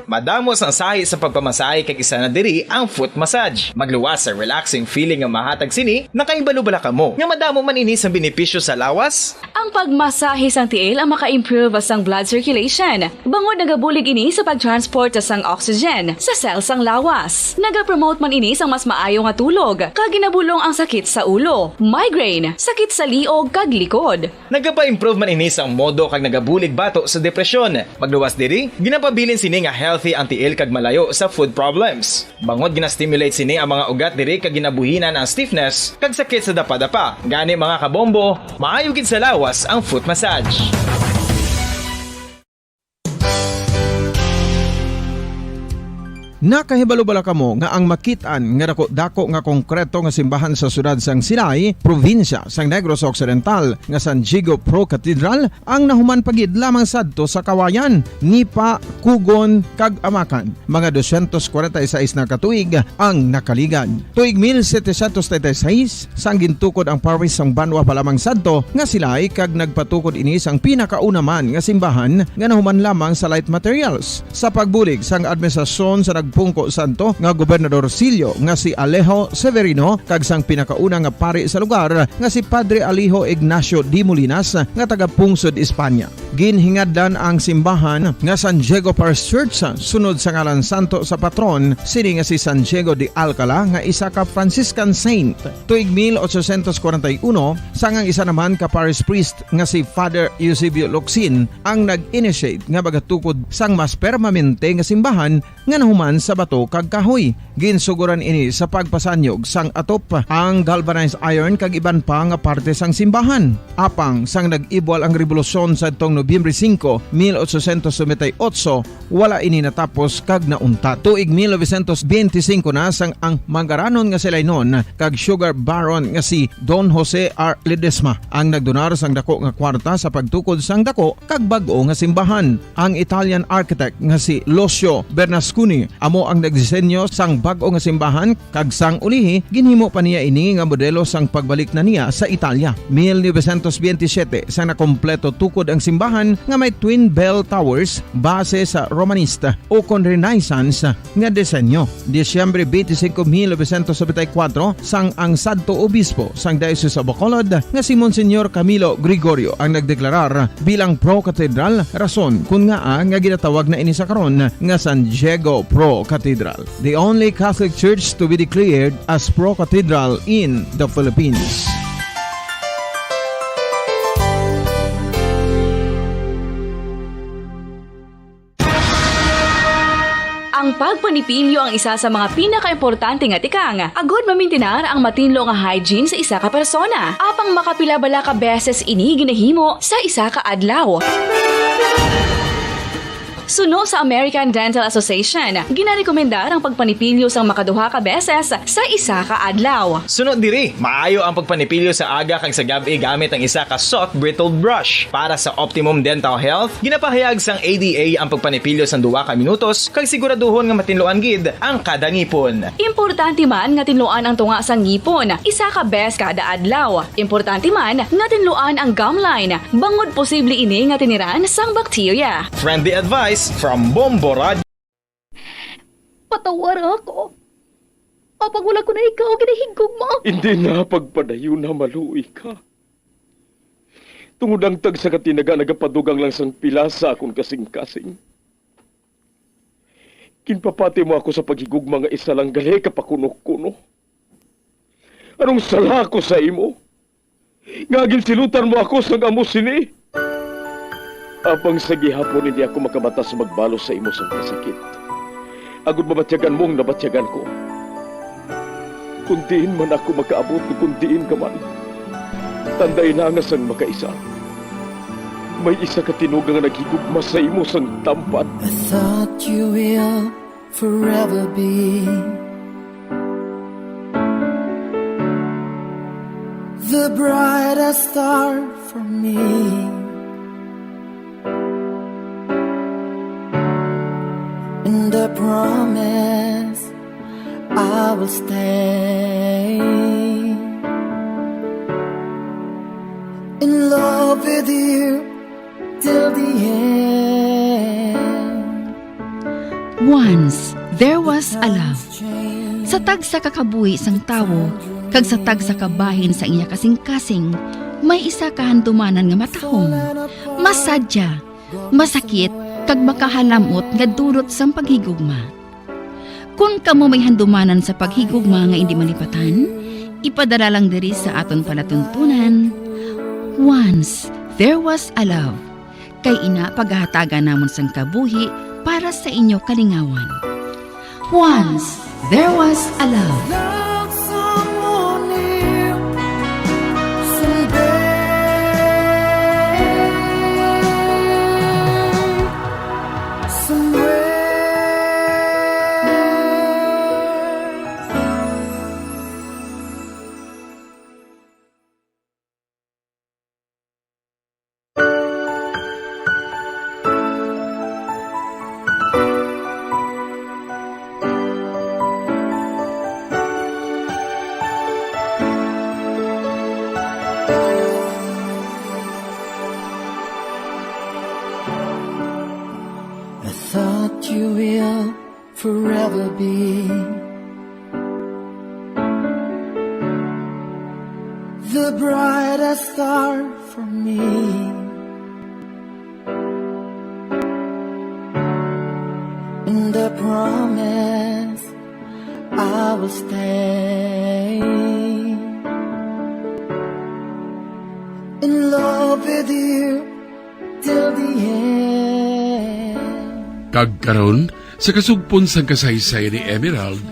S23: Madamos ang sahi sa pagpamasahe kag isa na diri ang foot massage. Magluwas sa relaxing feeling nga mahatag sini, nakaibalo-bala kamo. Nga madamo man ini sa benepisyo sa lawas.
S22: Ang pagmasahe sang tiil ang maka-improve sang blood circulation. Bangod nagabulig ini sa pag-transport sang oxygen sa cells sang lawas. Nagapromote man ini sang mas maayo nga tulog, kag ginabulong ang sakit sa ulo, migraine, sakit sa liog kag likod.
S23: Nagapa-improve man ini sang modo kag nagabulig bato sa depresyon. Magluwas diri, ginapabilin sini nga healthy ang tiil kag malayo sa food problems. Bangod gina-stimulate sini ang mga ugat diri kag ginabuhinan ang stiffness kag sakit sa dapa-dapa. Gani mga kabombo, maayo gid sa lawas ang foot massage.
S3: Nakahibalo-bala kamo nga ang makitaan nga dako nga konkreto nga simbahan sa sudad sang Sinay, probinsya sang Negros Occidental nga San Diego Pro Cathedral ang nahuman pagid lamang sadto sa Kawayan, Nipa, Kugon kag Amakan. Mga 246 na katuig ang nakaligan. Tuig 1736 sang gintukod ang parish sang Banwa pa lamang sadto nga silay kag nagpatukod ini sang pinakauna man nga simbahan nga nahuman lamang sa light materials. Sa pagbulig sang administrasyon sa Pungko Santo nga Gobernador Silio nga si Alejo Severino kag sang pinakauna nga pari sa lugar nga si Padre Alijo Ignacio de Molinas nga taga Pungsod, Espanya. Ginhingadlan ang simbahan nga San Diego Parish Church sunod sa ngalan santo sa patron sini nga si San Diego de Alcala nga isa ka Franciscan saint. Tuig 1841 sangang isa naman ka parish priest nga si Father Eusebio Locsin ang nag-initiate nga bagatukod sang mas permanente nga simbahan nga nahuman sa bato kag kahoy. Ginsuguran ini sa pagpasanyog sang atop ang galvanized iron kag iban pa nga parte sang simbahan. Apang sang nag-ibwal ang revolusyon sa tong Nobyembre 5, 1898, wala ini natapos kag naunta. Tuig 1925 na sang ang mangaranon nga silay noon kag sugar baron nga si Don Jose R. Ledesma ang nagdonar sang dako nga kwarta sa pagtukod sang dako kag bag-o nga simbahan. Ang Italian architect nga si Lucio Bernasconi amo ang nagdisenyo sang bag-o nga simbahan kag sang ulihi ginhimo pa niya ini nga modelo sang pagbalik na niya sa Italia. 1927 sang nakompleto tukod ang simbahan nga may twin bell towers base sa Romanista o kon Renaissance nga disenyo. Disyembre 25, 1974 sang ang sadto obispo sang Diocese of Bacolod nga si Monsignor Camilo Gregorio ang nagdeklarar bilang pro-cathedral, rason kung nga ginatawag na ini sa karon nga San Diego Pro Cathedral, the only Catholic church to be declared as pro-cathedral in the Philippines.
S22: Ang pagpanipilyo ang isa sa mga pinaka-importante nga tikang. Agod mamintinar ang matinlo nga hygiene sa isa ka persona. Apang makapilabala ka beses ini ginahimo sa isa ka adlaw. Suno sa American Dental Association, ginarekomendar ang pagpanipilyo sang makaduha ka beses sa isa ka adlaw.
S23: Sunod diri, maayo ang pagpanipilyo sa aga kag sa gabi gamit ang isa ka soft brittled brush. Para sa optimum dental health, ginapahayag sang ADA ang pagpanipilyo sang 2 ka minutos kag siguraduhon nga matinluan gid ang kada ngipon.
S22: Importante man nga tinluan ang tunga sang ngipon, isa ka bes kada adlaw. Importante man nga tinluan ang gum line, bangod posible ini nga tiniran sang bakterya.
S23: Friendly advice from Bombo Radio.
S11: Patawar ako. Apag wala ko na ikaw, ginahigog mo.
S8: Hindi na pagpadayo na maluoy ka. Tungod ang tag sa katinaga nagapadugang lang sang pila sa akong kasing-kasing. Kinpapati mo ako sa paghigug mga isa lang gali kapakuno-kuno. Anong sala ko sa imo? Ngagin silutan mo ako sa amo sini. Apang sa gihapon hindi ako makabatas magbalo sa imo sa kasakit. Agud mabatyagan mong nabatyagan ko. Kundiin man ako makaabot, kundiin ka man. Tanday na nga sang makaisa. May isa ka tinugang naghigugma sa imo sang tampat.
S13: I thought you will forever be the brightest star for me. And I promise I will stay in love with you till the end.
S1: Once, there was a love. Sa tag sa kakabuhi sang tawo, kag sa tag sa kabahin sa iya kasing-kasing, may isa kahandumanan nga matahong. Masadya, masakit, kag makahalamot nga durot sang paghigugma. Kung kamo may handumanan sa paghigugma nga hindi malipatan, ipadala lang diri sa aton palatuntunan. Once, there was a love. Kay ina paghahatagan namon sang kabuhi para sa inyo kalingawan. Once, there was a love.
S13: Someone new someday. Thought you will forever be the brightest star for me. And I promise I will stay in love with you till the end.
S15: Kagkaron sa kasugpon sang kasaysay ni Emerald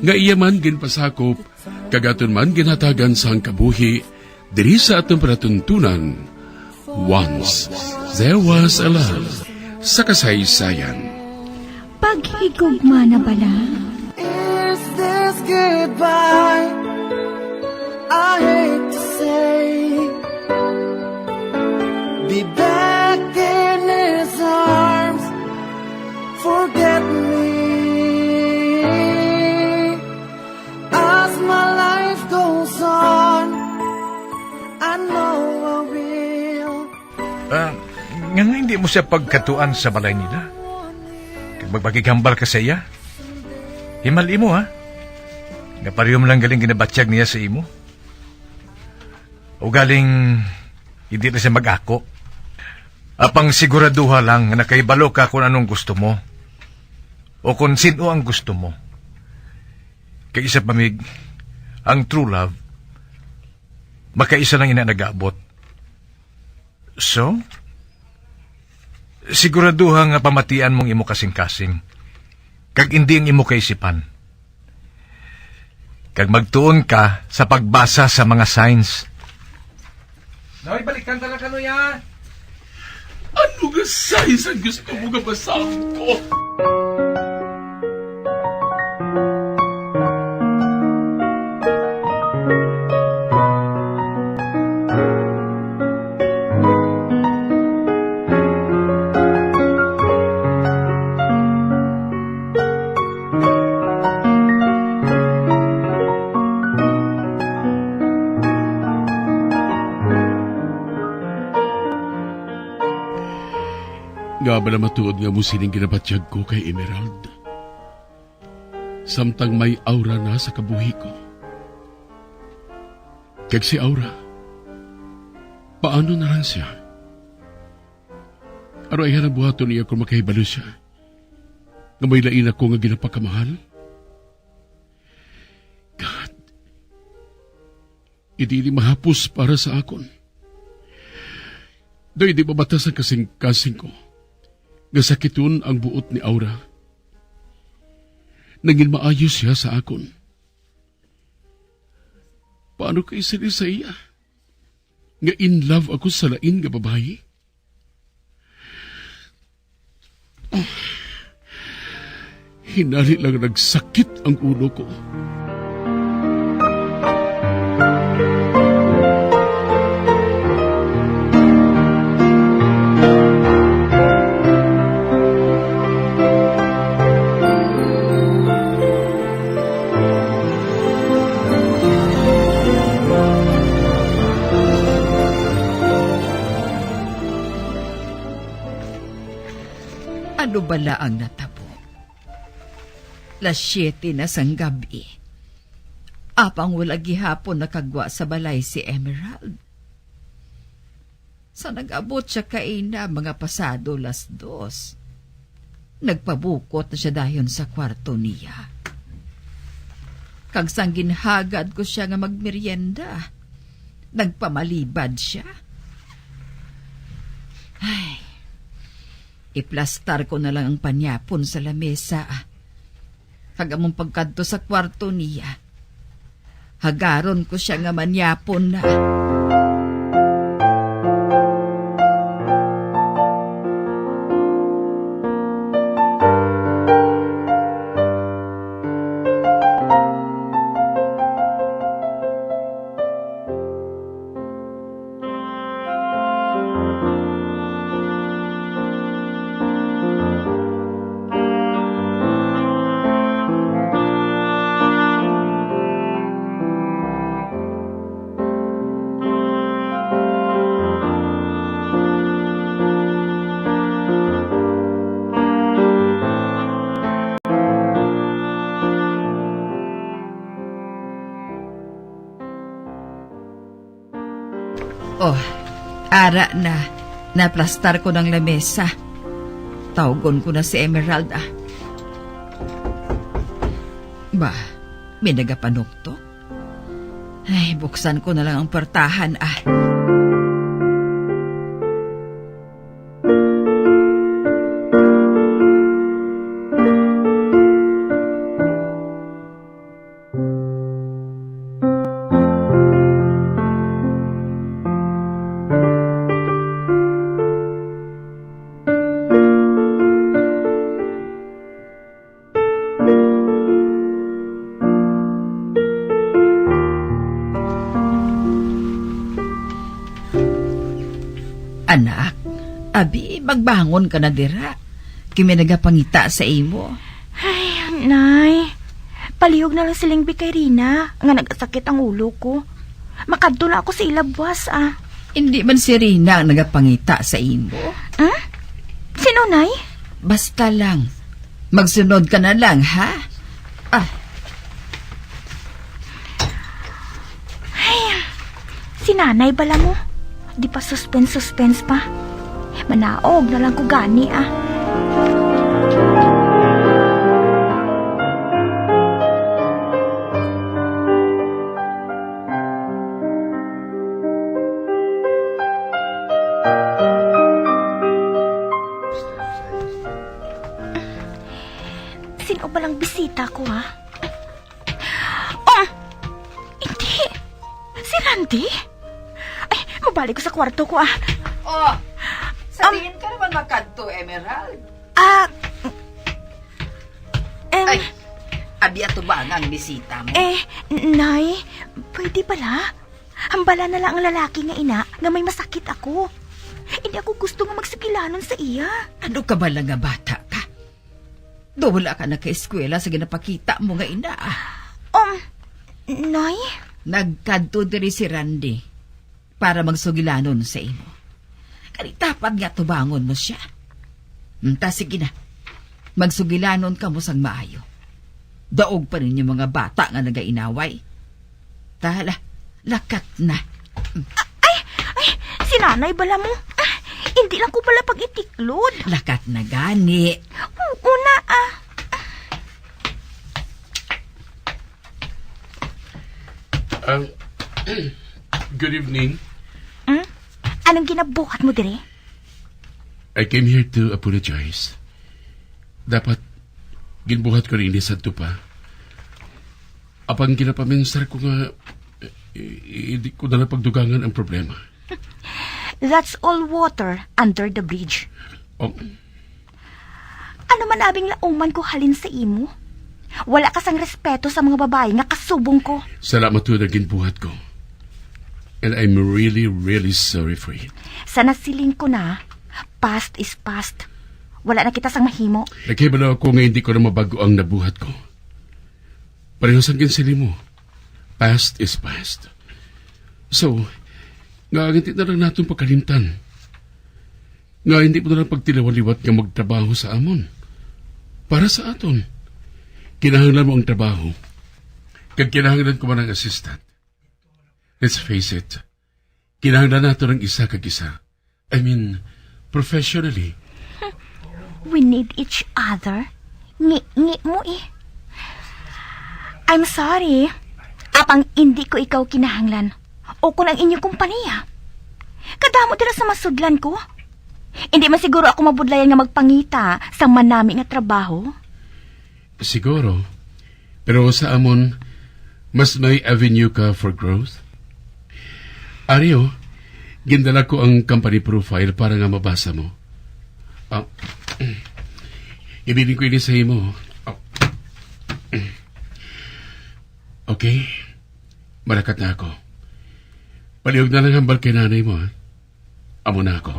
S15: nga iya man ginpasakop kagaton man ginhatagan sang kabuhi diri sa atong panatuntunan. Once there was a love sa kasaysayan.
S11: Paghigugma na bala.
S13: Is this goodbye? I hate to say. Be back in his arms. Forget me. As my life goes on, I know I will.
S4: Nga hindi mo siya pagkatuan sa balay nila. Kag magbagigambal ka sa iya. Himali mo ha. Nga parehom lang galing ginabatsyag niya sa imo. O galing hindi na siya mag-ako. Apang siguraduha lang na nakaibalo ka kung anong gusto mo. O kung sino ang gusto mo. Kay isa pamig, ang true love, makaisa lang ina nag-aabot. So, siguraduha nga pamatian mong imo kasing-kasing. Kag hindi ang imo kaisipan. Kag magtuon ka sa pagbasa sa mga signs. Noy, balikan talaga no ya.
S15: Ano nga size ang gusto mo nga basahan ko? Nga ba na matuod nga mo sining ginabatyag ko kay Emerald? Samtang may aura na sa kabuhi ko. Kag si Aura, paano na lang siya? Aro ay hanang buhaton niya kung makahibalo siya. Nga may lain ako nga ginapakamahal? God, hindi mahapos para sa akon. Doy di mabatas ang kasing-kasing ko. Nga sakiton ang buot ni Aura. Nangin maayos siya sa akon. Paano kay sila sa iya? Nga in love ako sa lain nga babae? Oh, hinali lang nagsakit ang ulo ko.
S9: Ano bala ang natabo? 7:00 na sang gabi. Apang wala gihapon nakagwa sa balay si Emerald. Sa nag-abot siya kaina mga pasado 2:00. Nagpabukot na siya dayon sa kwarto niya. Kag sang ginhagad ko siya nga magmerienda, nagpamalibad siya. Ay, iplastar ko na lang ang panyapon sa lamesa. Kag among pagkadto sa kwarto niya, hagaron ko siya nga manyapon na. Oh, ara na. Naplastar ko ng lamesa. Tawgon ko na si Emerald Ba, may nagapanukto? Ay, buksan ko na lang ang portahan Anak, abi, magbangon ka na dira. Kimi nagapangita sa imo.
S11: Ay, Nay. Palihog na lang siling kay Rina nga nagsakit ang ulo ko. Makadto na ako sa ilabwas
S9: Hindi man si Rina ang nagapangita sa imo?
S11: Sino, Nay?
S9: Basta lang. Magsunod ka na lang, ha?
S11: Ay, si Nanay bala mo. Di pa suspense pa. Manaog na lang ko gani Sino balang bisita ko Oh! Hindi! Si Randy? Balik ko sa kwarto ko
S9: Oh, Sabihin ka naman magkanto, Emerald. Ay, abi ato ba ang bisita mo?
S11: Nay, pwede pala. Hambala na lang ang lalaki nga ina nga may masakit ako. Hindi ako gusto nga magsikilanon sa iya.
S9: Ano ka ba lang nga bata ka? Wala ka na ka-eskwela sa ginapakita mo nga ina.
S11: Nay?
S9: Nagkanto diri si Randy para magsugilanon sa imo. Kanitapat nga tubangon mo siya. Ta, sige na. Magsugilanon ka mo sang maayo. Daog pa rin yung mga bata nga nagainaway. Tahala, lakat na.
S11: Si nanay bala mo. Hindi lang ko pala pag-itiklod.
S9: Lakat na gani.
S11: Una
S15: Good evening.
S11: Anong ginabuhat mo dire?
S15: I came here to apologize. Dapat ginbuhat ko rin sa tupa. Apang ginapaminsar ko nga hindi ko na pagdugangan ang problema.
S11: That's all water under the bridge.
S15: Oh,
S11: Ano man abing lauman ko halin sa imo? Wala ka sang respeto sa mga babae nga kasubong ko.
S15: salamat to na ginbuhat ko. And I'm really, really sorry for it.
S11: Sa nasiling ko na, past is past. Wala na kita sang mahimo.
S15: Naghibala ako nga hindi ko na mabago ang nabuhat ko. Pareho sang ginsili mo. Past is past. So, nga hindi na lang natin pagkalimtan. Nga hindi mo na lang pagtilawaliwat nga magtrabaho sa amon. Para sa aton. Kinahanglan mo ang trabaho. Kag kinahanglan ko man ang assistant. Let's face it. Kinahanglan nato ng isa kag isa. I mean, professionally.
S11: We need each other. Ngi mo eh. I'm sorry. Apang hindi ko ikaw kinahanglan. O kung ang inyong kumpanya. Kadamo dira sa masudlan ko. Hindi man siguro ako mabudlayan nga magpangita sa manami nga trabaho.
S15: Siguro. Pero sa amon, mas may avenue ka for growth. Ario, gindala ko ang company profile para nga mabasa mo. Ibilin ko ini sa imo. Okay? Malakat na ako. Palihog na lang hambal kay nanay mo, ha? Amo na ako.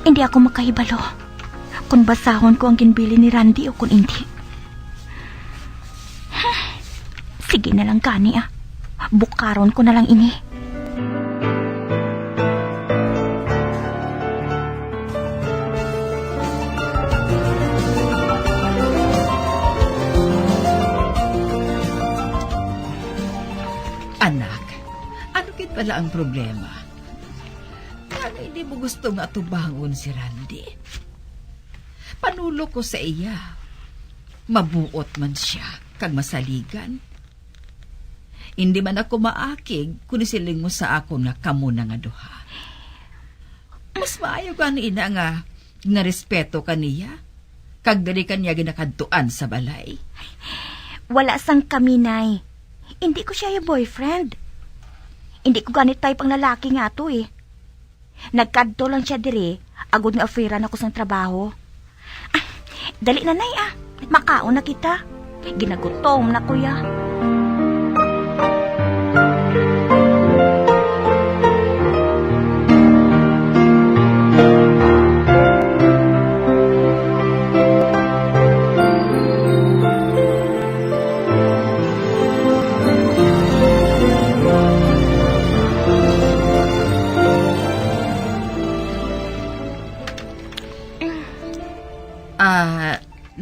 S11: Hindi ako makahibalo kung basahon ko ang ginbili ni Randy o kung hindi. Sige na lang gani Bukaron ko na lang ini.
S9: Anak, ano kit pala ang problema? Kaya hindi mo gusto nga tubangon si Randy. Panulo ko sa iya. Mabuot man siya, kag masaligan. Hindi man ako maakig kung siling mo sa ako na kamo na nga duha. Mas maayo ka ina nga narespeto ka niya, kag dali kanya ginakadtuan sa balay.
S11: Wala sang kami, Nay. Hindi ko siya yung boyfriend. Hindi ko ganit type ang lalaki nga to eh. Nagkadto lang siya dire, agod nga affair ako sa trabaho. Dali na, Nay Makaon na kita. Ginagutom na kuya.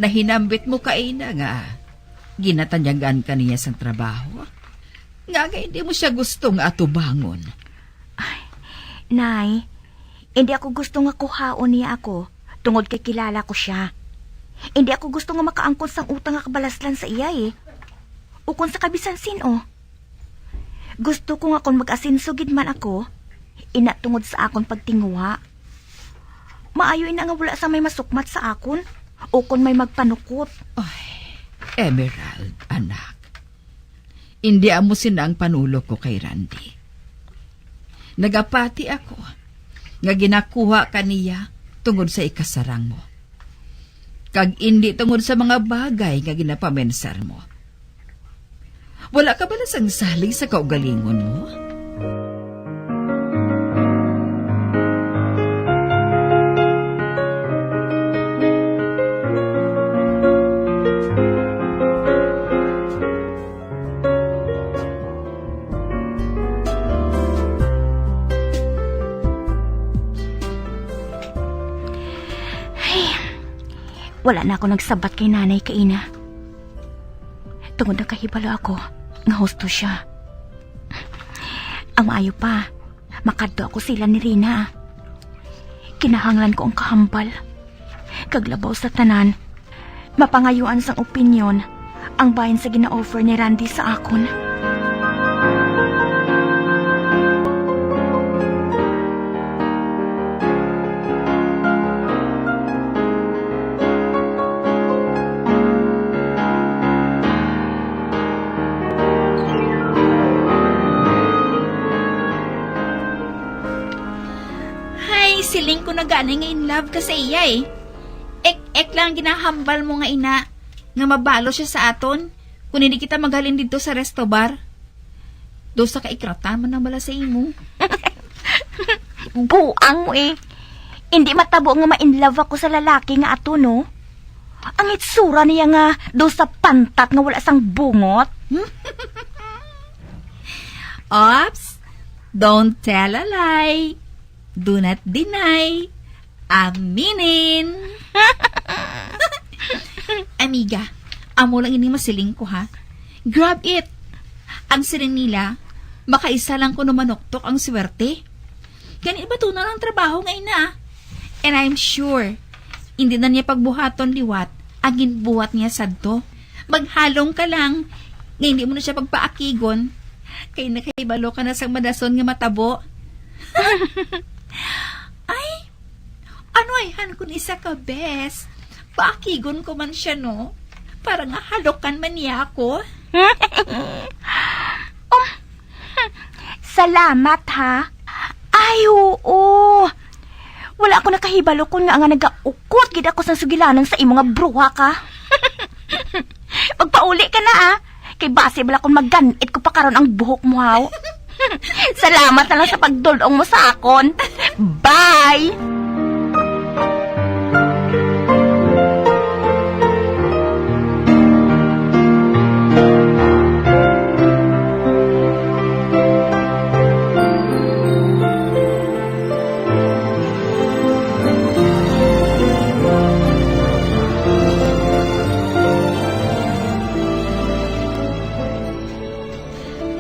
S1: nahinambit mo ka ina nga ginatanyagan ka niya sa trabaho. Nga hindi mo siya gusto nga atubangon.
S11: Nay, hindi ako gusto nga kuhaon niya ako tungod kay kilala ko siya. Hindi ako gusto nga makaangkon sang utang nga kabalaslan sa iya Ukon sa kabisan sino. Gusto ko nga kung mag-asinsugid man ako, ina tungod sa akon pagtinguha. Maayo ina nga wala sa may masukmat sa akon o kung may magpanukot.
S1: Emerald, anak. Hindi amo sinang panulok ko kay Randy. Nagapati ako nga ginakuha kaniya tungod sa ikasarang mo. Kag hindi tungod sa mga bagay nga ginapamensar mo. Wala ka ba nasang salig sa kaugalingon mo?
S11: Wala na ako nagsabat kay nanay kaina. Tungod na kahibalo ako, nga husto siya. Ang maayo pa, makadto ako sila ni Rina. Kinahanglan ko ang kahambal. Kaglabaw sa tanan, mapangayuan sang opinyon ang bayan sa gina-offer ni Randy sa akon.
S2: Siling ko na gani nga in love ka sa iya Ek lang ginahambal mo nga ina nga mabalo siya sa aton kung hindi kita maghalin dito sa resto bar. Do sa kaikratan man ang bala sa imo.
S11: Buang mo Hindi matabo nga ma-in love ako sa lalaki nga ato no. Ang itsura niya nga do sa pantat nga wala sang bungot.
S2: Ops! Don't tell a lie. Do not deny. Aminin. Amiga, amo lang ini masiling ko ha. Grab it. Ang siling nila, makaisa lang ko numanoktok ang swerte. Ganit ba na lang trabaho ngayon na? And I'm sure, hindi na niya pagbuhaton liwat, ang ginbuhat niya sadto. Maghalong ka lang, nga hindi mo na siya pagpaakigon, kay nakaibalo ka na sa madason nga matabo. Ay, ano han kun isa ka bes? Paakigon ko man siya no? Para nga halokan man niya ako.
S11: Salamat ha. Ay, oo. Wala ako nakahibalo kung nga nagaukot gid ako sa sugilanon sa imo nga bruha ka. Magpauli ka na Kay base bala kung magganit ko pa karon ang buhok mo haw. Salamat na lang sa pagdulong mo sa akon. Bye!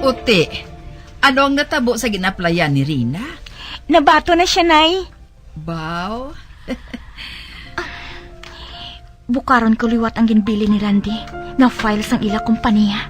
S1: Uti, ano ang natabo sa ginaplayan ni Rina?
S11: Nabato na siya, Nay.
S1: Baw?
S11: Bukaron ko liwat ang ginbili ni Randy nga files ang ila kumpanya.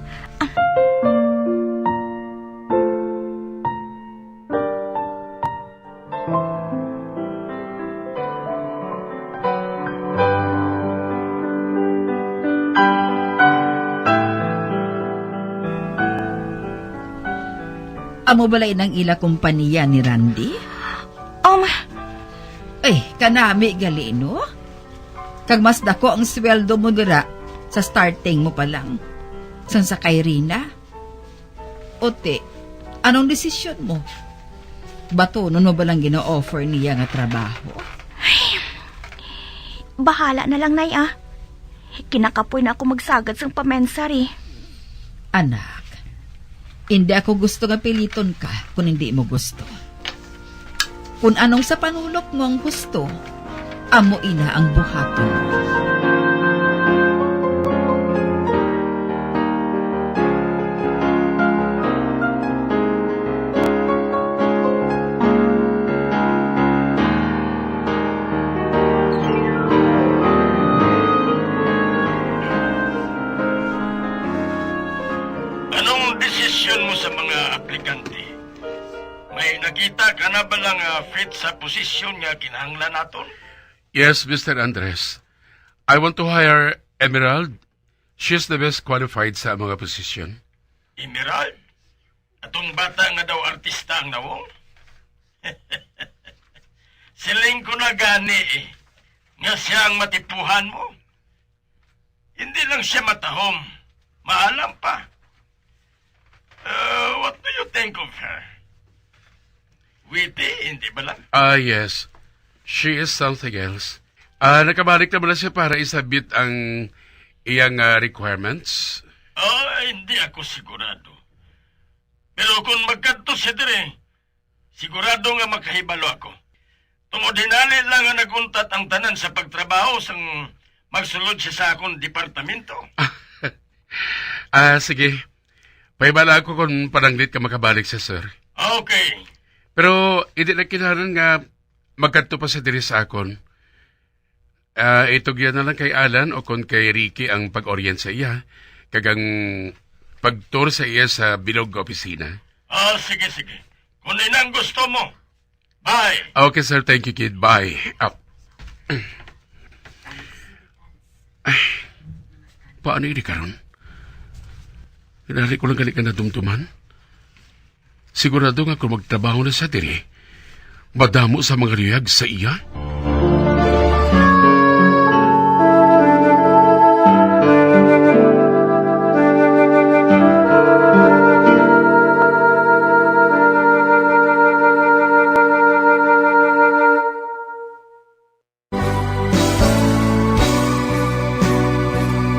S1: Amo balay ng ila kumpanya ni Randy? Kanami gali no? Kag mas dako ang sweldo mo dira sa starting mo pa lang. San sa kay Rina? Ote, anong desisyon mo? Bato, no ba lang gina-offer niya nga trabaho?
S11: Ay, bahala na lang, Nay, Kinakapoy na ako magsagad sang pamensari.
S1: Anak, hindi ako gusto nga piliton ka kung hindi mo gusto. Kung anong sa panulok mo ang gusto, amo ina ang buhaton mo.
S12: May nakita ka na ba lang fit sa posisyon nga kinahanglan naton?
S15: Yes, Mr. Andres. I want to hire Emerald. She's the best qualified sa mga posisyon.
S12: Emerald? Atong bata nga daw artista ang nawong? Siling ko na gani nga siya ang matipuhan mo. Hindi lang siya matahom, maalam pa. What do you think of her? Witty, hindi ba lang?
S15: Yes. She is something else. Nakabalik na ba siya para isabit ang iyang requirements?
S12: Hindi ako sigurado. Pero kung magkadto siya dire, sigurado nga makahibalo ako. Tungod hinali lang nga naguntat ang tanan sa pagtrabaho sang magsulod siya sa akong departamento.
S15: Sige. Paibala ako kung pananglit ka makabalik siya, sir.
S12: Okay.
S15: Pero hindi na kinahanglan nga magkadto pa siya diri sa akon. Itugyan na lang kay Alan o kung kay Ricky ang pag-orient sa iya. Kagang pag-tour sa iya sa bilog opisina.
S12: Sige. Kung yun ang gusto mo. Bye.
S15: Okay, sir. Thank you, kid. Bye. Ay, paano ini karon? Hinari ko lang gali ka na dumtuman. Sigurado nga kung magtrabaho na sa diri, madamo sa mga riyag sa iya.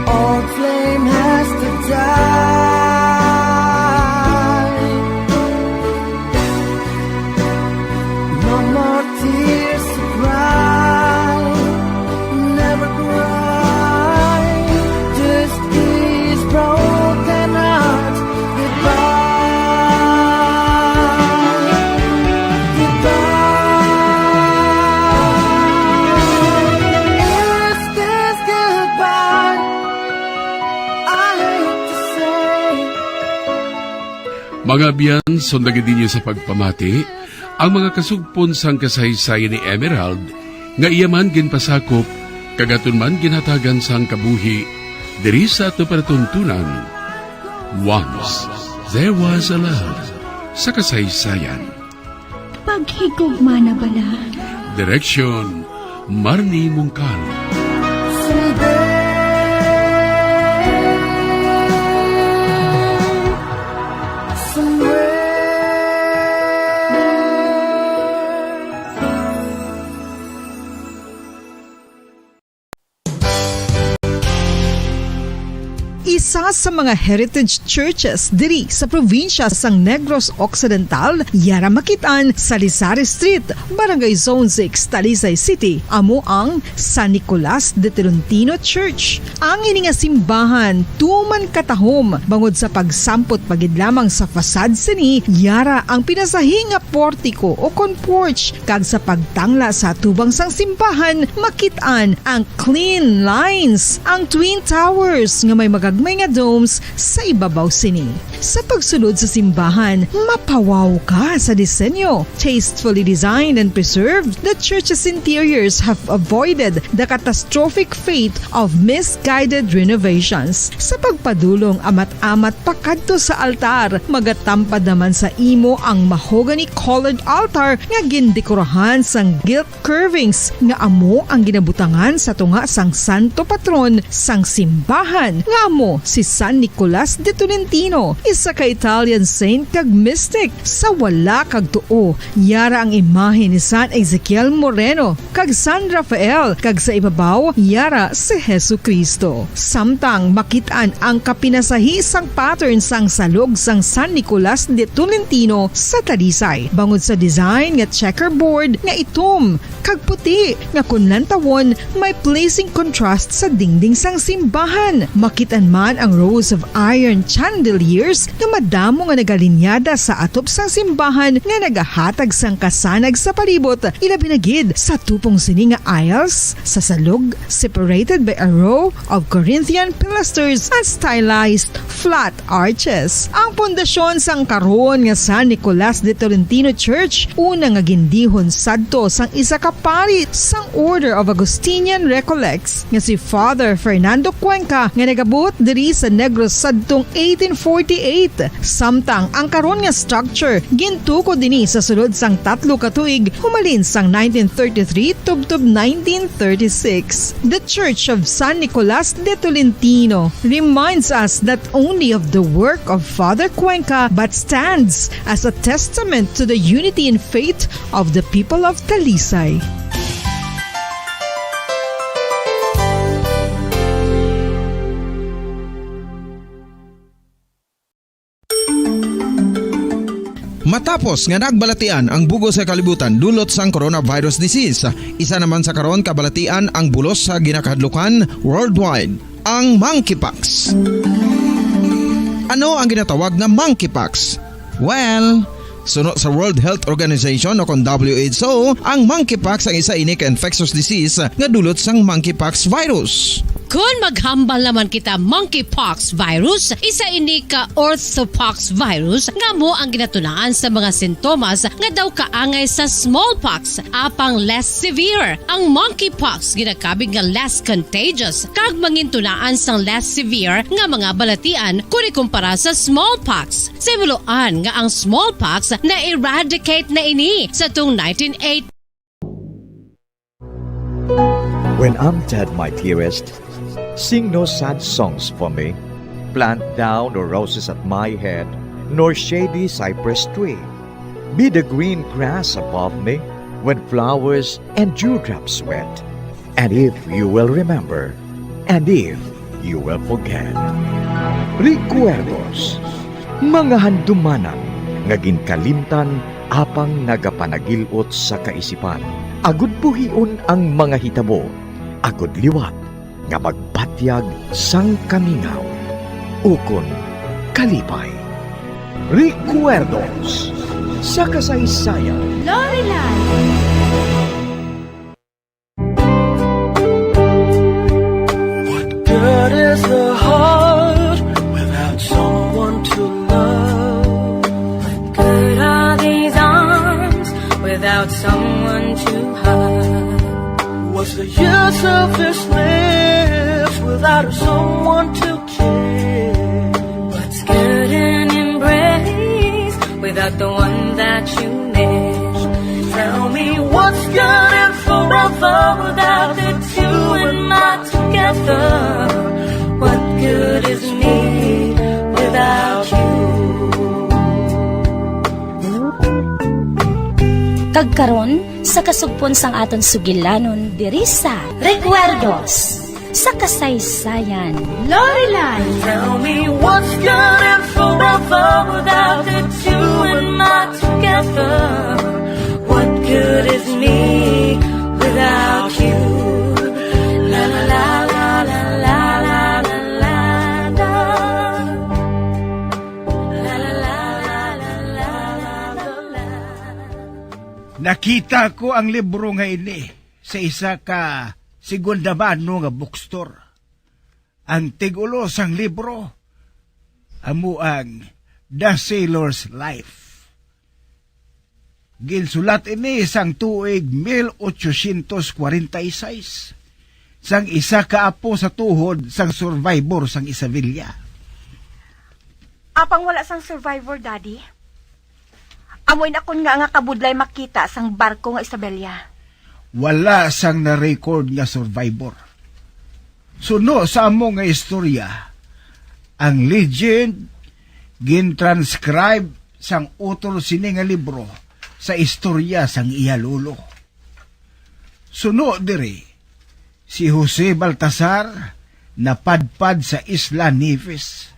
S13: Old flame has to die. No more tears to cry. Never cry. Just these broken hearts. Goodbye. Is this goodbye?
S15: Mga biyan, sundagin din niyo sa pagpamati ang mga kasugpon sang kasaysayan ni Emerald nga iyaman ginpasakop kagaton man ginhatagan sang kabuhi diri sa ato panatuntunan. Once there was a love sa kasaysayan.
S11: Paghigugma na bala.
S15: Direksyon Marnie Mungkal.
S20: Isa sa mga heritage churches diri sa probinsya sang Negros Occidental, yara makitaan sa Lizares Street, Barangay Zone 6, Talisay City, amo ang San Nicolas de Tolentino Church. Ang ini nga simbahan tuman katahom bangod sa pagsampot pagid lamang sa fasad sini, yara ang pinasahi nga portiko o kon porch, kag sa pagtangla sa tubang sang simbahan makitaan ang clean lines, ang twin towers nga may magagmay nga domes sa ibabaw sini. Sa pagsulod sa simbahan, mapawaw ka sa disenyo. Tastefully designed and preserved, the church's interiors have avoided the catastrophic fate of misguided renovations. Sa pagpadulong amat-amat pakadto sa altar, magatampad naman sa imo ang mahogany colored altar nga gindekorahan sang gilt curvings nga amo ang ginabutangan sa tunga sang santo patron sang simbahan nga amo si San Nicolas de Tolentino, isa ka Italian saint kag mystic. Sa wala kag tuo, yara ang imahe ni San Ezekiel Moreno kag San Rafael, kag sa ibabaw yara si Hesu Kristo. Samtang makitaan ang kapinasahi sang pattern sang salog sang San Nicolas de Tolentino sa Talisay, bangod sa design nga checkerboard nga itom kag puti nga kunlantawon may placing contrast sa dingding sang simbahan. Makitaan man ang rows of iron chandeliers ministers nga madamo nga nagalinyada sa atop sang simbahan nga nagahatag sang kasanag sa palibot, ilabi na gid sa tupong sini nga aisles sa salug separated by a row of Corinthian pilasters and stylized flat arches. Ang pundasyon sang karon nga San Nicolas de Tolentino Church una nga gindihon sadto sang isa ka pari sang Order of Augustinian Recollects nga si Father Fernando Cuenca nga nagabot diri sa Negros sadtong 1848. Samtang ang karon nga structure gintuko dinhi sa sulod sang 3 ka tuig humalin sang 1933 tubtob 1936. The Church of San Nicolas de Tolentino reminds us not only of the work of Father Cuenca but stands as a testament to the unity and faith of the people of Talisay.
S3: Matapos nga nagbalatian ang bugos sa kalibutan dulot sang coronavirus disease, isa naman sa karon kabalatian ang bulos sa ginakadlukan worldwide, ang monkeypox. Ano ang ginatawag na monkeypox? Well, sunod sa World Health Organization o kung WHO, ang monkeypox ang isa ini ka infectious disease nga dulot sang monkeypox virus.
S14: Kung maghambal naman kita monkeypox virus, isa ini ka orthopox virus nga mo ang ginatunaan sa mga sintomas nga daw kaangay sa smallpox, apang less severe. Ang monkeypox ginakabig nga less contagious kag mangintunaan sang less severe nga mga balatian kung ikumpara sa smallpox. Simuloan nga ang smallpox na eradicate na ini sa tung 1980.
S6: When I'm dead, my dearest, sing no sad songs for me. Plant down no roses at my head, nor shady cypress tree. Be the green grass above me when flowers and dewdrops wet. And if you will remember, and if you will forget. Recuerdos, mga handumanan, nga ginkalimtan apang nagapanagilot sa kaisipan. Agud buhion ang mga hitabo, agud liwat, nga magpatyag sang kamingaw. Ukon kalipay. Recuerdos sa kasaysayan.
S11: Lorelai!
S13: Good is the heart without someone to love.
S18: Good are these arms without someone to hug.
S13: What's the use of this life without someone to kiss?
S18: What's good an embrace without the one that you miss?
S13: Tell me what's good and forever without the two and not together.
S18: What good is me without you?
S11: Kagkaron sa kasugpon sang aton sugilanon diri sa Recuerdos sa kasaysayan.
S18: Lorelai!
S13: Tell me what's good and forever without the two and not together.
S18: What good is me without you? La la la la la la la la la la. La la la la la la la la.
S19: Nakita ko ang libro nga ini sa isa ka segundamano nga bookstore. Ang tigulo sang libro amo ang The Sailor's Life. Ginsulat ini sang tuig 1846 sang isa ka apo sa tuhod sang survivor sang Isabela.
S9: Apang wala sang survivor, Daddy? Amoy na kun nga kabudlay makita sang barko nga Isabela.
S19: Wala sang na-record nga survivor. Suno sa amo nga istorya, ang legend gin-transcribe sang utol sini nga libro sa istorya sang iya lolo. Suno diri, si Jose Baltasar napadpad sa Isla Nieves.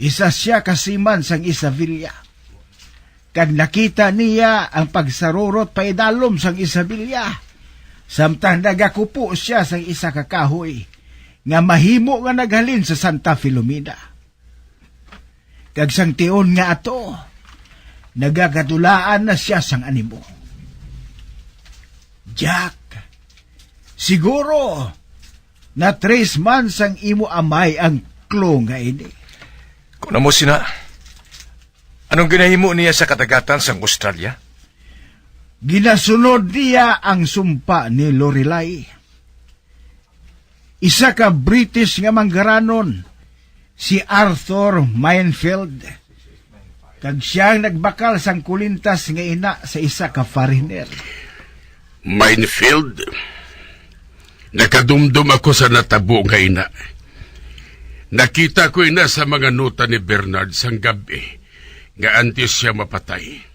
S19: Isa siya kasiman sang Isabela. Kag nakita niya ang pagsarurot paidalom sang Isabela, samtang nagakupo siya sang isa ka kahoy nga mahimo nga naghalin sa Santa Filomena. Kag sang tion nga ato, nagakatulaan na siya sang animo. Jack, siguro na 3 months ang imo amay ang klo nga ini.
S7: Kuna mo sina, anong ginahimo niya sa kadagatan sang Australia?
S19: Ginasunod niya ang sumpa ni Lorelai. Isa ka British nga manggaranon, si Arthur Minefield. Kag siyang nagbakal sang kulintas nga ina sa isa ka foreigner.
S15: Minefield? Nakadumdum ako sa natabo nga ina. Nakita ko ina sa mga nota ni Bernard sang gabi nga antes siya mapatay.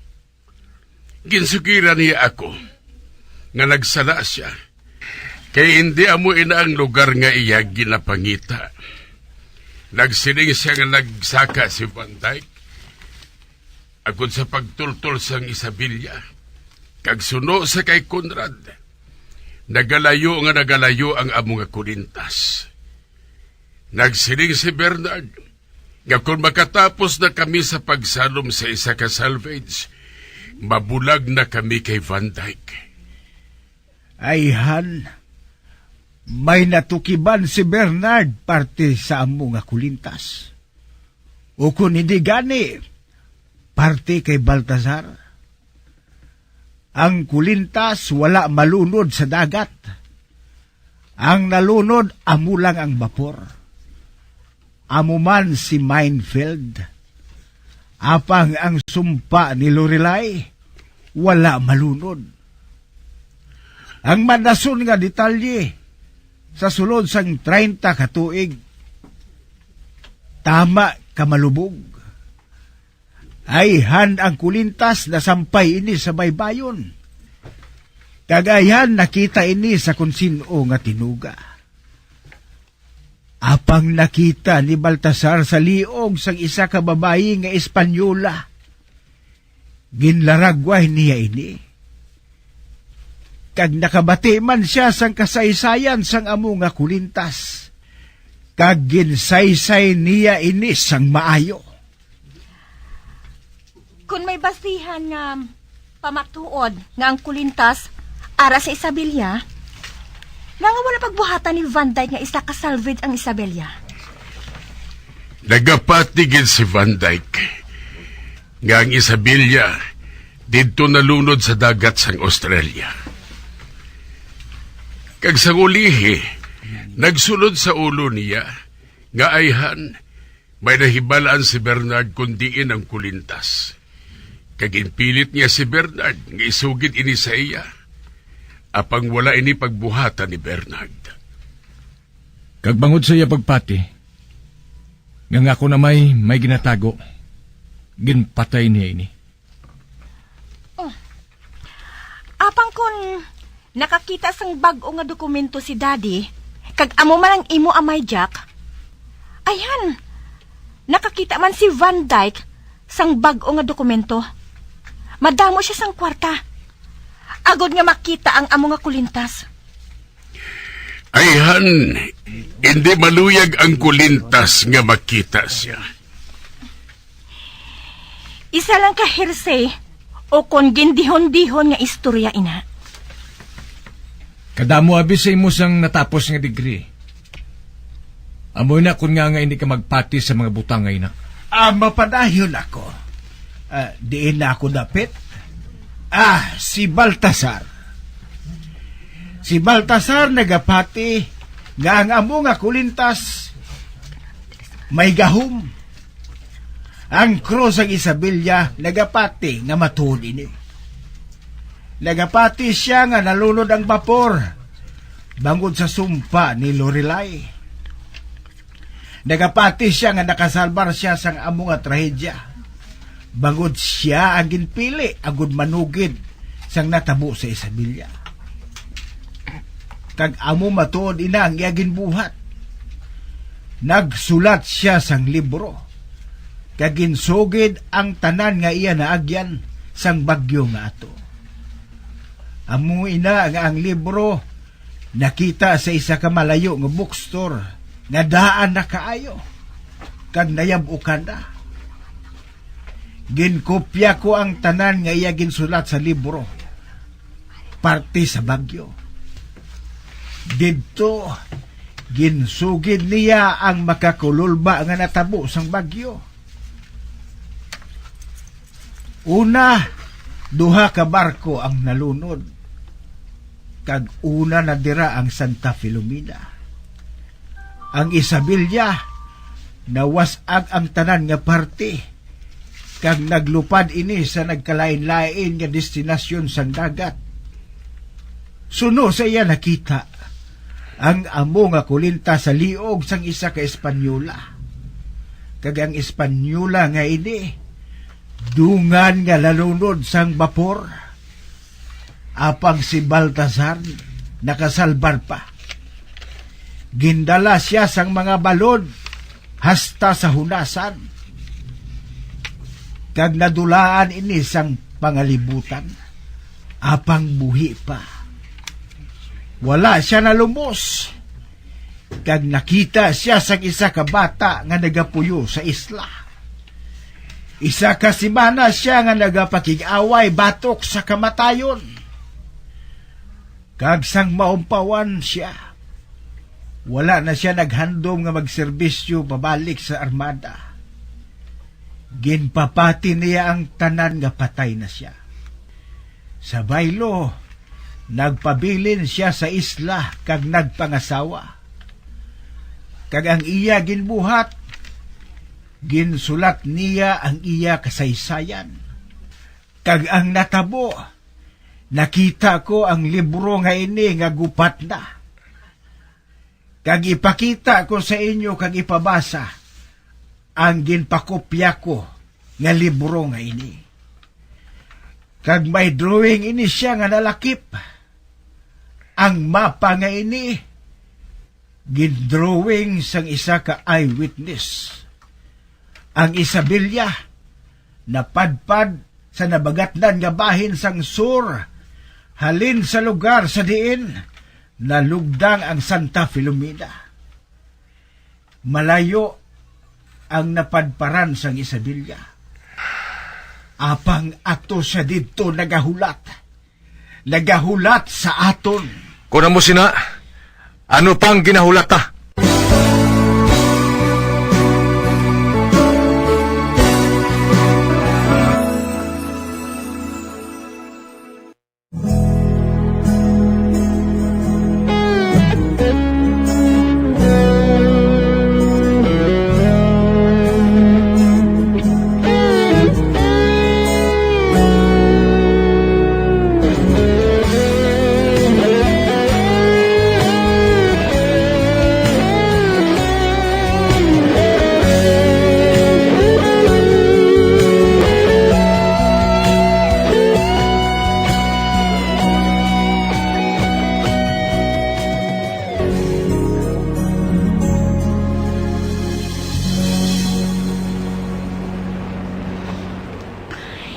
S15: Ginsugiran niya ako nga nagsala siya kay hindi amo ina ang lugar nga iya ginapangita. Nagsiling siya nga nagsaka si Van Dyke agud sa pagtultol sang Isabela kag suno sa kay Conrad. Nagalayo ang amo nga kulintas. Nagsiling si Bernard nga kung makatapos na kami sa pagsalom sa isa ka salvage, mabulag na kami kay Van Dyke.
S19: Ay, Han, may natukiban si Bernard parte sa amo nga kulintas. O kung hindi gani, parte kay Baltazar. Ang kulintas wala malunod sa dagat. Ang nalunod, amo lang ang bapor. Amo man si Minefield. Apang ang sumpa ni Lorelai, wala malunod. Ang manason nga detalye, sa sulod sang 30 katuig, tama kamalubog. Ayhan ang kulintas na sampay ini sa baybayon. Kagayan nakita ini sa konsino nga tinuga. Apang nakita ni Baltasar sa liog sang isa ka babayi nga Espanyola. Ginlaragway niya ini. Kag nakabati man siya sang kasaysayan sang amo nga kulintas. Kag ginsaysay niya ini sang maayo.
S16: Kung may basihan nga pamatuod nga ang kulintas ara sa Isabela, nga wala pagbuhatan ni Van Dyke nga isa ka salvage ang Isabela.
S15: Nagapatigil si Van Dyke nga ang Isabela dito nalunod sa dagat sang Australia. Kag sa ulihi, nagsulod sa ulo niya nga ayhan may nahibalaan si Bernard kundiin ang kulintas. Kag inpilit niya si Bernard nga isugid ini sa iya. Apang wala ini pagbuhatan ni Bernard.
S4: Kag bangod sa iya pagpati, nga ako na may ginatago, ginpatay niya ini.
S16: Apang kun nakakita sang bag-o nga dokumento si Daddy, kag amo man ang imo amay Jack, ayan, nakakita man si Van Dyke sang bag-o nga dokumento. Madamo siya sang kwarta. Agod nga makita ang amo nga kulintas.
S15: Ayhan, hindi maluyag ang kulintas nga makita siya.
S16: Isa lang ka hearsay o kon gindihon-dihon nga istorya ina.
S4: Kadamo abis sa imo sang natapos nga degree. Amoy na kun nga hindi ka magpati sa mga butang ngay na.
S19: Mapadayon ako. Diin na ako dapit. Si Baltasar. Si Baltasar nagapati nga ang amo nga kulintas may gahom. Ang cross ang Isabela nagapati nga matuod ini. Nagapati siya nga nalunod ang bapor bangod sa sumpa ni Lorelai. Nagapati siya nga nakasalbar siya sang amo nga trahedya. Bangod siya ang ginpili agud manugid sang natabo sa Isabela. Kag amo matuod ina ang iya ginbuhat. Nagsulat siya sang libro. Kag ginsugid ang tanan nga iya naagyan sang bagyo nga ato. Amo ina nga ang libro nakita sa isa ka malayo nga bookstore nga daan na kaayo. Kag nayabukan na. Ginkopya ko ang tanan nga iya ginsulat sa libro. Parte sa Bagyo. Didto, ginsugid niya ang makakululba nga natabo sang Bagyo. Una, duha ka barko ang nalunod. Kag una na dira ang Santa Filomena. Ang Isabela, nawasag ang tanan nga parte. Kag naglupad ini sa nagkalain-lain nga destinasyon sang dagat. Suno sa iya nakita ang amo nga kulinta sa liog sang isa ka Espanyola. Kag ang Espanyola nga ini, dungan nga lalunod sang bapor. Apang si Baltasar nakasalbar pa. Gindala siya sang mga balod hasta sa hunasan. Kag nadulaan ini sang pangalibutan, apang buhi pa. Wala siya nalumos. Kag nakita siya sang isa ka bata nga nagapuyo sa isla. Isa ka simana siya nga nagapakig-away batok sa kamatayon. Kag sang maumpawan siya, wala na siya naghandom nga magserbisyo pabalik sa armada. Ginpapati niya ang tanan nga patay na siya. Sa baylo, nagpabilin siya sa isla kag nagpangasawa. Kag ang iya ginbuhat, ginsulat niya ang iya kasaysayan. Kag ang natabo, nakita ko ang libro nga ini nga gupat na. Kag ipakita ko sa inyo kag ipabasa ang ginpakopya ko nga libro nga ini. Kag may drawing ini siya nga nalakip. Ang mapa nga ini, gindrawing sang isa ka eyewitness. Ang Isabela, napadpad sa nabagatnan nga bahin sang sur, halin sa lugar sa diin, nalugdang ang Santa Filomena. Malayo ang napadparan sang Isabela. Apang ato siya dito nagahulat. Nagahulat sa aton.
S7: Kuna mo sina, ano pang ginahulat ta?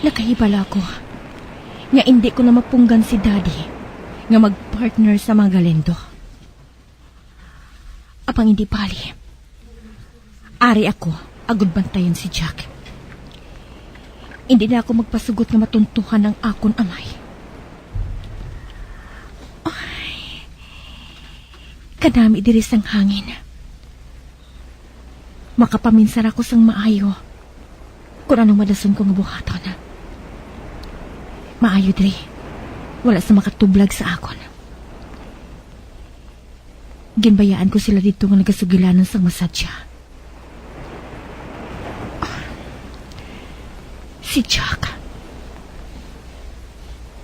S16: Nakahibala ko nga hindi ko na mapunggan si Daddy nga magpartner sa mga Galindo. Apang hindi pali, ari ako agud bantayan si Jack. Hindi na ako magpasugot nga matuntuhan ng akon amay. Ay, kadami diri sang hangin. Makapaminsar ako sang maayo kung anong madason ko nga buhaton. Maayo diri, wala sa makatublag sa akon. Ginbayaan ko sila dito nga nagasugilanan sang masadya. Si Jack,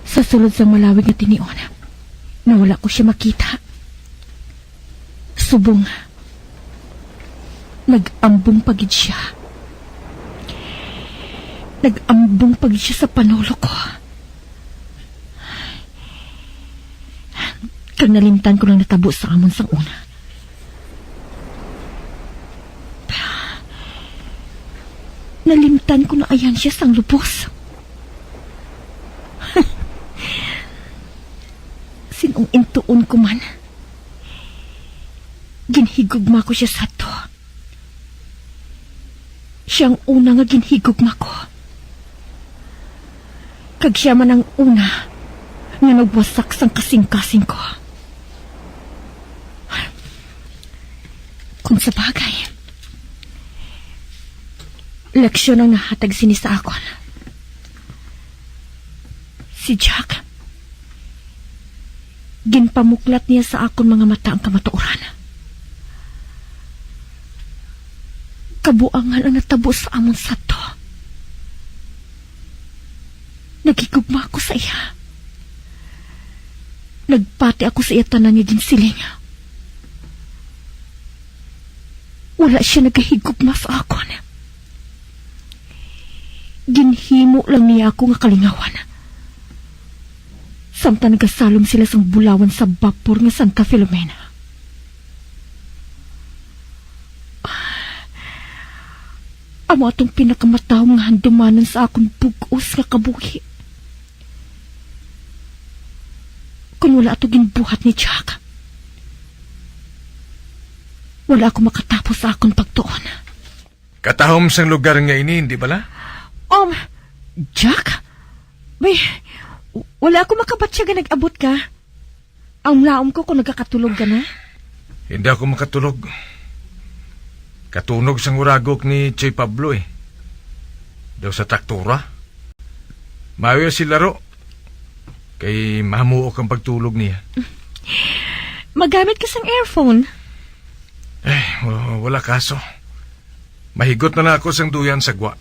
S16: sa sulod sang malawig na tinion, na wala ko siya makita. Subong, nag-ambong pagid siya. Nag-ambong pagid siya sa panulo ko. Kag nalimtan ko lang natabo sa amon sang una. Nalimtan ko na ayan siya sang lubos. Sinong intuon ko man. Ginhigugma ko siya sa to. Siyang una nga ginhigugma ko.
S2: Kag siya man ang una nga nagwasak sang kasing-kasing ko. Kung sa bagay, leksyon ang nahatag sini sa akon. Si Jack, ginpamuklat niya sa akon mga mata ang kamatuoran. Kabuangan ang natabo sa amon sato. Nagigugma ako sa iya. Nagpati ako sa iya tanan niya ginsiling. Wala siya nagahigugma sa akon. Ginhimo lang niya ako nga kalingawan. Samtang nagasalom sila sang bulawan sa bapor nga Santa Filomena. Amo atong pinakamatawang nga handumanan sa akong bugos nga kabuhi. Kung wala ato ginbuhat ni Jack, wala ako makatapos sa akong pagtuon.
S7: Katahom sang lugar nga ini, hindi bala?
S2: Jack? Bay, wala ako makabatsya nga nag-abot ka. Ang laom ko kung nagkakatulog ka na.
S7: Hindi ako makatulog. Katunog sang uragok ni Choy Pablo Daw sa traktura. Mayo si laro. Kay mahamuok ang pagtulog niya.
S2: Magamit ka sang earphone.
S7: Wala kaso. Mahigot na ako sang duyan sa gwa.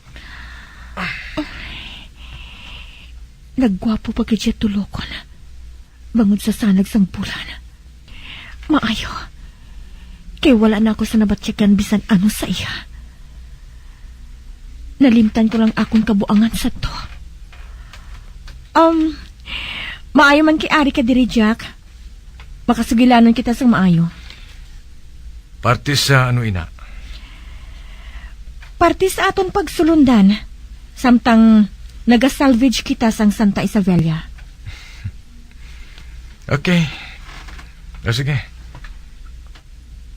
S2: Nagwapo pa kaya tulokon. Bangod sa sanag sang bulan. Maayo. Kay wala na ako sa nabatsyakan bisan ano sa iya. Nalimtan ko lang akong kabuangan sa to. Maayo man kay ari ka diri, Jack. Makasugilanon kita sang maayo.
S7: Parte sa ano ina?
S2: Parte sa aton pagsulundan. Samtang nagasalvage kita sang Santa Isabella.
S7: Okay. Sige.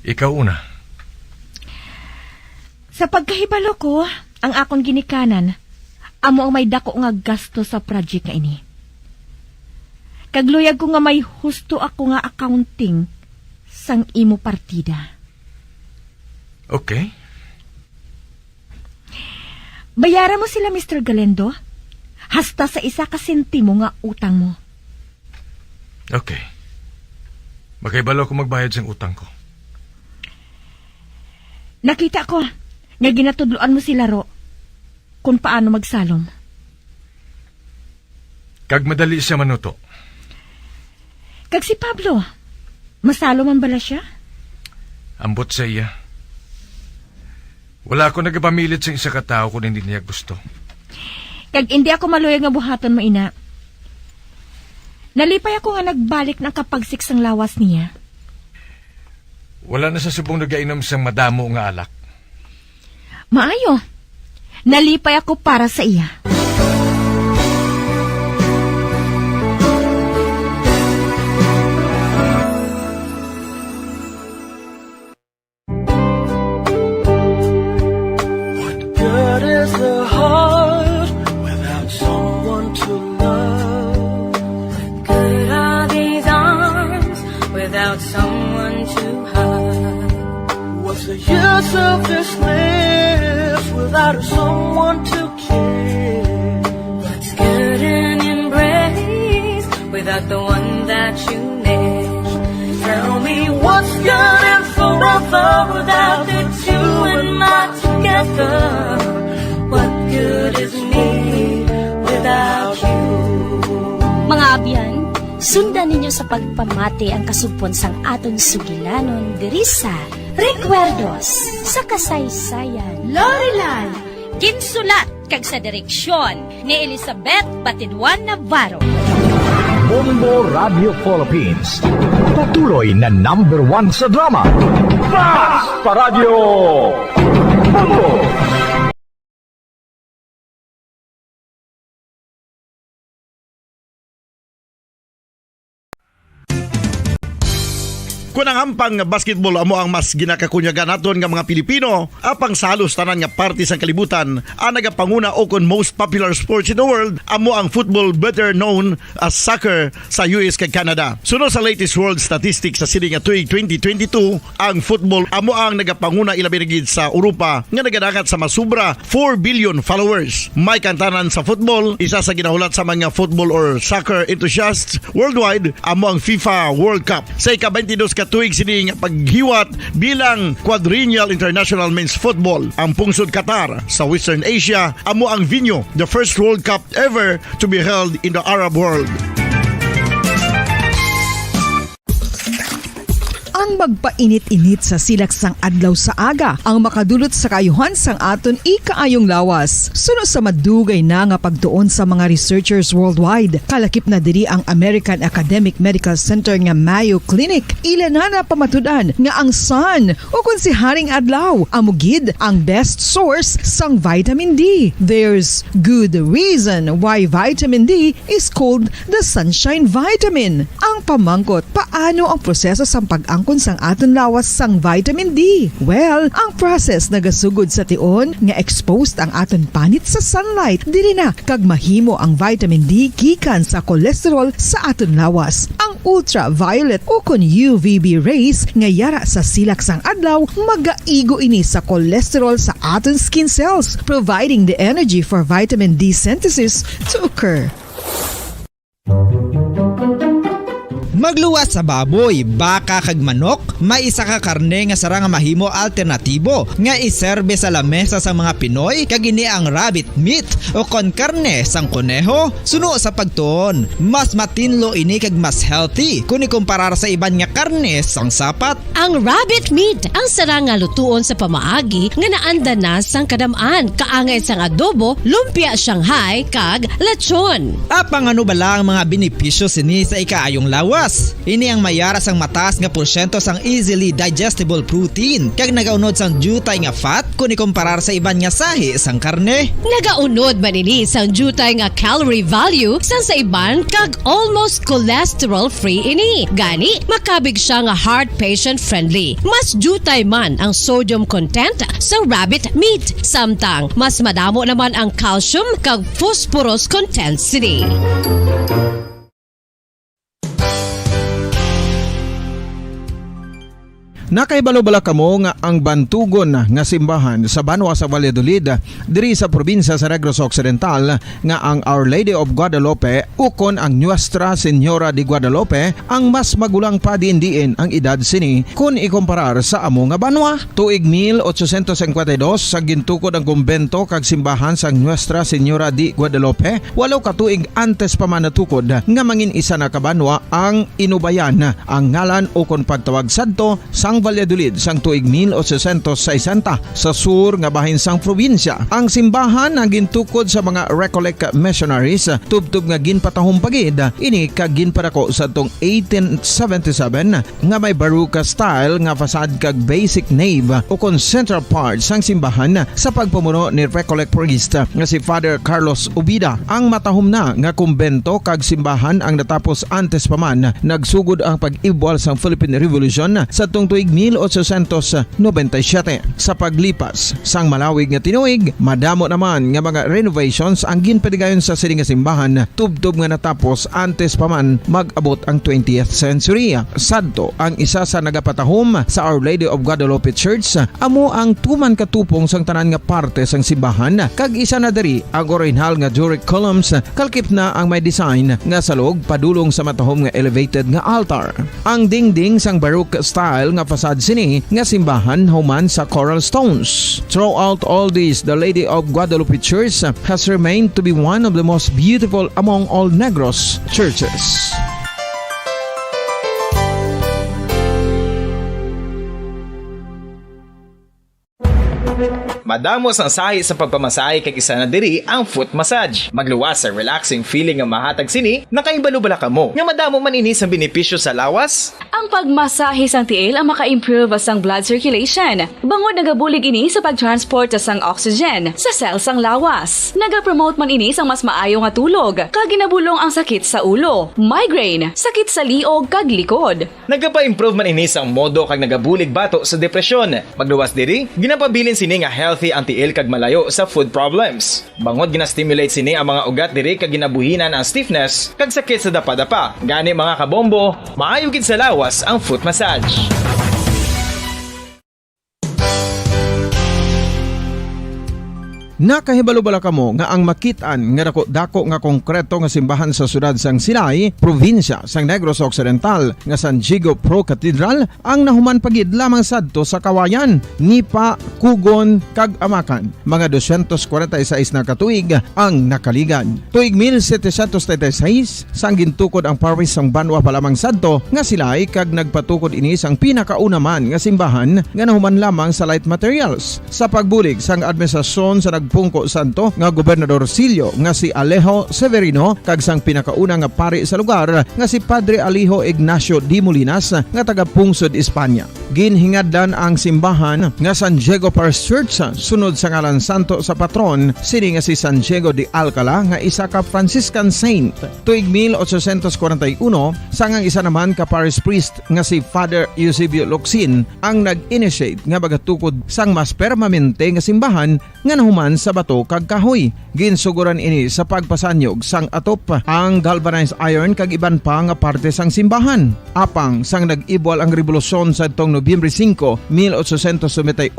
S7: Ikaw una.
S2: Sa pagkahibalo ko, ang akong ginikanan, amo ang may dako nga gasto sa project nga ini. Kagluyag ko nga may husto ako nga accounting sang imo partida.
S7: Okay.
S2: Bayaran mo sila, Mr. Galendo, hasta sa isa ka sentimo nga utang mo.
S7: Okay. Makaibalo ko magbayad sa utang ko.
S2: Nakita ko nga ginatudloan mo sila ro kung paano magsalom.
S7: Kag madali siya manuto.
S2: Kag si Pablo, masalo man bala siya?
S7: Ambot sa iya. Wala ako nagpamilit sa isa katao kung hindi niya gusto.
S2: Kag hindi ako maluyag nga buhaton mo, ina. Nalipay ako nga nagbalik ng kapagsik sang lawas niya.
S7: Wala na sa subong nagainom sang madamo nga alak.
S2: Maayo. Nalipay ako para sa iya.
S13: Good is the heart without someone to love.
S18: Good are these arms without someone to hug.
S13: What's the use of this lips without someone to kiss?
S18: What's good in embrace without the one that you miss?
S13: Tell me what's good in forever without the two and not together.
S18: What good is me without you?
S11: Mga abyan, sundan ninyo sa pagpamati ang kasugpon sang aton sugilanon diri sa Recuerdos sa kasaysayan.
S2: Lorelan,
S11: ginsulat kag sa direksyon ni Elizabeth Batidwan Navarro.
S6: Bombo Radio Philippines. Patuloy na #1 sa drama. Mas Paradyo Bombo!
S10: Kung ang ampang basketball amo ang mas ginakakunyagan naton nga mga Pilipino, apang salos tanan nga parte sang kalibutan, ang nagapanguna o kon most popular sports in the world, amo ang football, better known as soccer sa US kag Canada. Sunod sa latest world statistics sa sini nga tuig 2022, ang football amo ang nagapanguna ilabi na gid sa Europa nga nagadagat sa masubra 4 billion followers. May kantanan sa football, isa sa ginahulat sa mga football or soccer enthusiasts worldwide, amo ang FIFA World Cup. Sa ika-22 ka tuig sini nga paghiwat bilang quadrennial international men's football. Ang pungsod Qatar sa Western Asia amo ang venue, the first World Cup ever to be held in the Arab world.
S20: Ang magpainit-init sa silaksang adlaw sa aga ang makadulot sa kayuhan sang aton ikaayong lawas. Sunod sa madugay na nga pagtuon sa mga researchers worldwide, kalakip na diri ang American Academic Medical Center nga Mayo Clinic. Ila na pamatudan nga ang sun o kung si Haring Adlaw amugid ang best source sang vitamin D. There's good reason why vitamin D is called the sunshine vitamin. Ang pamangkot, paano ang proseso sang pag-angkon sang aton lawas sang vitamin D? Well, ang process nagasugod sa tion nga exposed ang aton panit sa sunlight dili na kag mahimo ang vitamin D gikan sa cholesterol sa aton lawas. Ang ultraviolet o kon UVB rays nga yara sa silak sang adlaw magaigo ini sa cholesterol sa aton skin cells, providing the energy for vitamin D synthesis to occur.
S5: Magluwas sa baboy, baka kag manok, may isa ka karne nga sara nga mahimo alternatibo nga iserbe sa lamesa sa mga Pinoy kag ini ang rabbit meat o kon karne sang kuneho. Suno sa pagtuon, mas matinlo ini kag mas healthy kung ikumparar sa iban nga karne sang sapat.
S14: Ang rabbit meat ang sara nga lutuon sa pamaagi nga naanda na sang kadamaan, kaangay sang adobo, lumpia Shanghai kag lechon.
S5: Apang ano bala ang mga benepisyo sini sa ikaayong lawas? Ini ang mayara sang mataas nga porsyento sang easily digestible protein kag nagaunod sang jutay nga fat kung ikumparar sa iban nga sahi sang karne.
S14: Nagaunod man ini sang jutay nga calorie value sang sa iban kag almost cholesterol free ini. Gani makabig siya nga heart patient friendly. Mas jutay man ang sodium content sa rabbit meat, samtang mas madamo naman ang calcium kag phosphorus content sini.
S3: Nakaibalo-bala kamo nga ang bantugon nga simbahan sa Banwa sa Valladolid diri sa probinsya sa Negros Occidental nga ang Our Lady of Guadalupe ukon ang Nuestra Señora de Guadalupe ang mas magulang pa diin ang edad sini kung ikumparar sa amo nga banwa. Tuig 1852 sa gintukod ang kumbento kag simbahan sa Nuestra Señora de Guadalupe, walaw ka tuig antes pa man natukod nga mangin isa na kabanwa ang inubayan ang ngalan ukon pagtawag sadto sang Valladolid sang tuig 1860 sa sur nga bahin sang probinsya. Ang simbahan ang gintukod sa mga Recollect missionaries tubtub nga ginpatahong pagid ini kag ginpadako sa tong 1877 nga may baroque style nga fasad kag basic nave o kon central part sang simbahan sa pagpamuno ni Recollect priest nga si Father Carlos Ubida. Ang matahom na nga kumbento kag simbahan ang natapos antes pa man nagsugod ang pag-ibwal sang Philippine Revolution sa tong tuig 1897. Sa paglipas sang malawig nga tinuig, madamo naman nga mga renovations ang ginpadigayon sa sining nga simbahan tubtob nga natapos antes pa man mag-abot ang 20th century. Sadto ang isa sa nagapatahom sa Our Lady of Guadalupe Church, amo ang tuman katupong sang tanan nga parte sang simbahan kag isa na diri ang original nga Doric columns kalkip na ang may design nga salog padulong sa matahom nga elevated nga altar. Ang dingding sang baroque style nga fasad sini nga simbahan human sa coral stones. Throughout all this, the Lady of Guadalupe Church has remained to be one of the most beautiful among all Negros churches.
S23: Madamos ang sahi sa pagpamasahe kag isa na diri ang foot massage. Magluwas sa relaxing feeling nga mahatag sini, nakaibalo-bala ka mo. Nga madamo man ini sa benepisyo sa lawas.
S17: Ang pagmasahe sang tiil ang maka-improve sang blood circulation. Bangod nagabulig ini sa pag-transport sang oxygen sa cells sang lawas. Nagapromote man ini sang mas maayo nga tulog, kag ginabulong ang sakit sa ulo, migraine, sakit sa liog kag likod.
S23: Nagapa-improve man ini sang modo kag nagabulig bato sa depresyon. Magluwas diri, ginapabilin sini nga healthy ang tiil kag malayo sa food problems. Bangod gina-stimulate sini ang mga ugat diri kag ginabuhinan ang stiffness kag sakit sa dapa-dapa. Gani mga kabombo, maayo gid sa lawas ang foot massage.
S3: Nakahibalo-bala kamo nga ang makitaan nga dako nga konkreto nga simbahan sa sudad sang Sinay, probinsya sang Negros Occidental nga San Diego Pro Cathedral ang nahuman pagid lamang sadto sa kawayan, Nipa, Kugon kag Amakan. Mga 246 na katuig ang nakaligan. Tuig 1736 sang gintukod ang parish sang Banwa pa lamang sadto nga Silay kag nagpatukod ini sang pinakauna man nga simbahan nga nahuman lamang sa light materials. Sa pagbulig sang administrasyon sa pungko santo nga Gobernador Silio nga si Alejo Severino kag sang pinakauna nga pari sa lugar nga si Padre Alijo Ignacio de Molinas nga taga Pungsod, Espanya. Ginhingadlan ang simbahan nga San Diego Parish Church sunod sa ngalan santo sa patron sini nga si San Diego de Alcala nga isa ka Franciscan saint. Tuig 1841 sang ang isa naman ka parish priest nga si Father Eusebio Locsin ang nag-initiate nga bagatukod sang mas permanente nga simbahan nga nahuman sa bato kag kahoy. Ginsuguran ini sa pagpasanyog sang atop ang galvanized iron kag iban pa nga parte sang simbahan. Apang sang nag-ibwal ang revolusyon sa tong Nobyembre 5, 1898,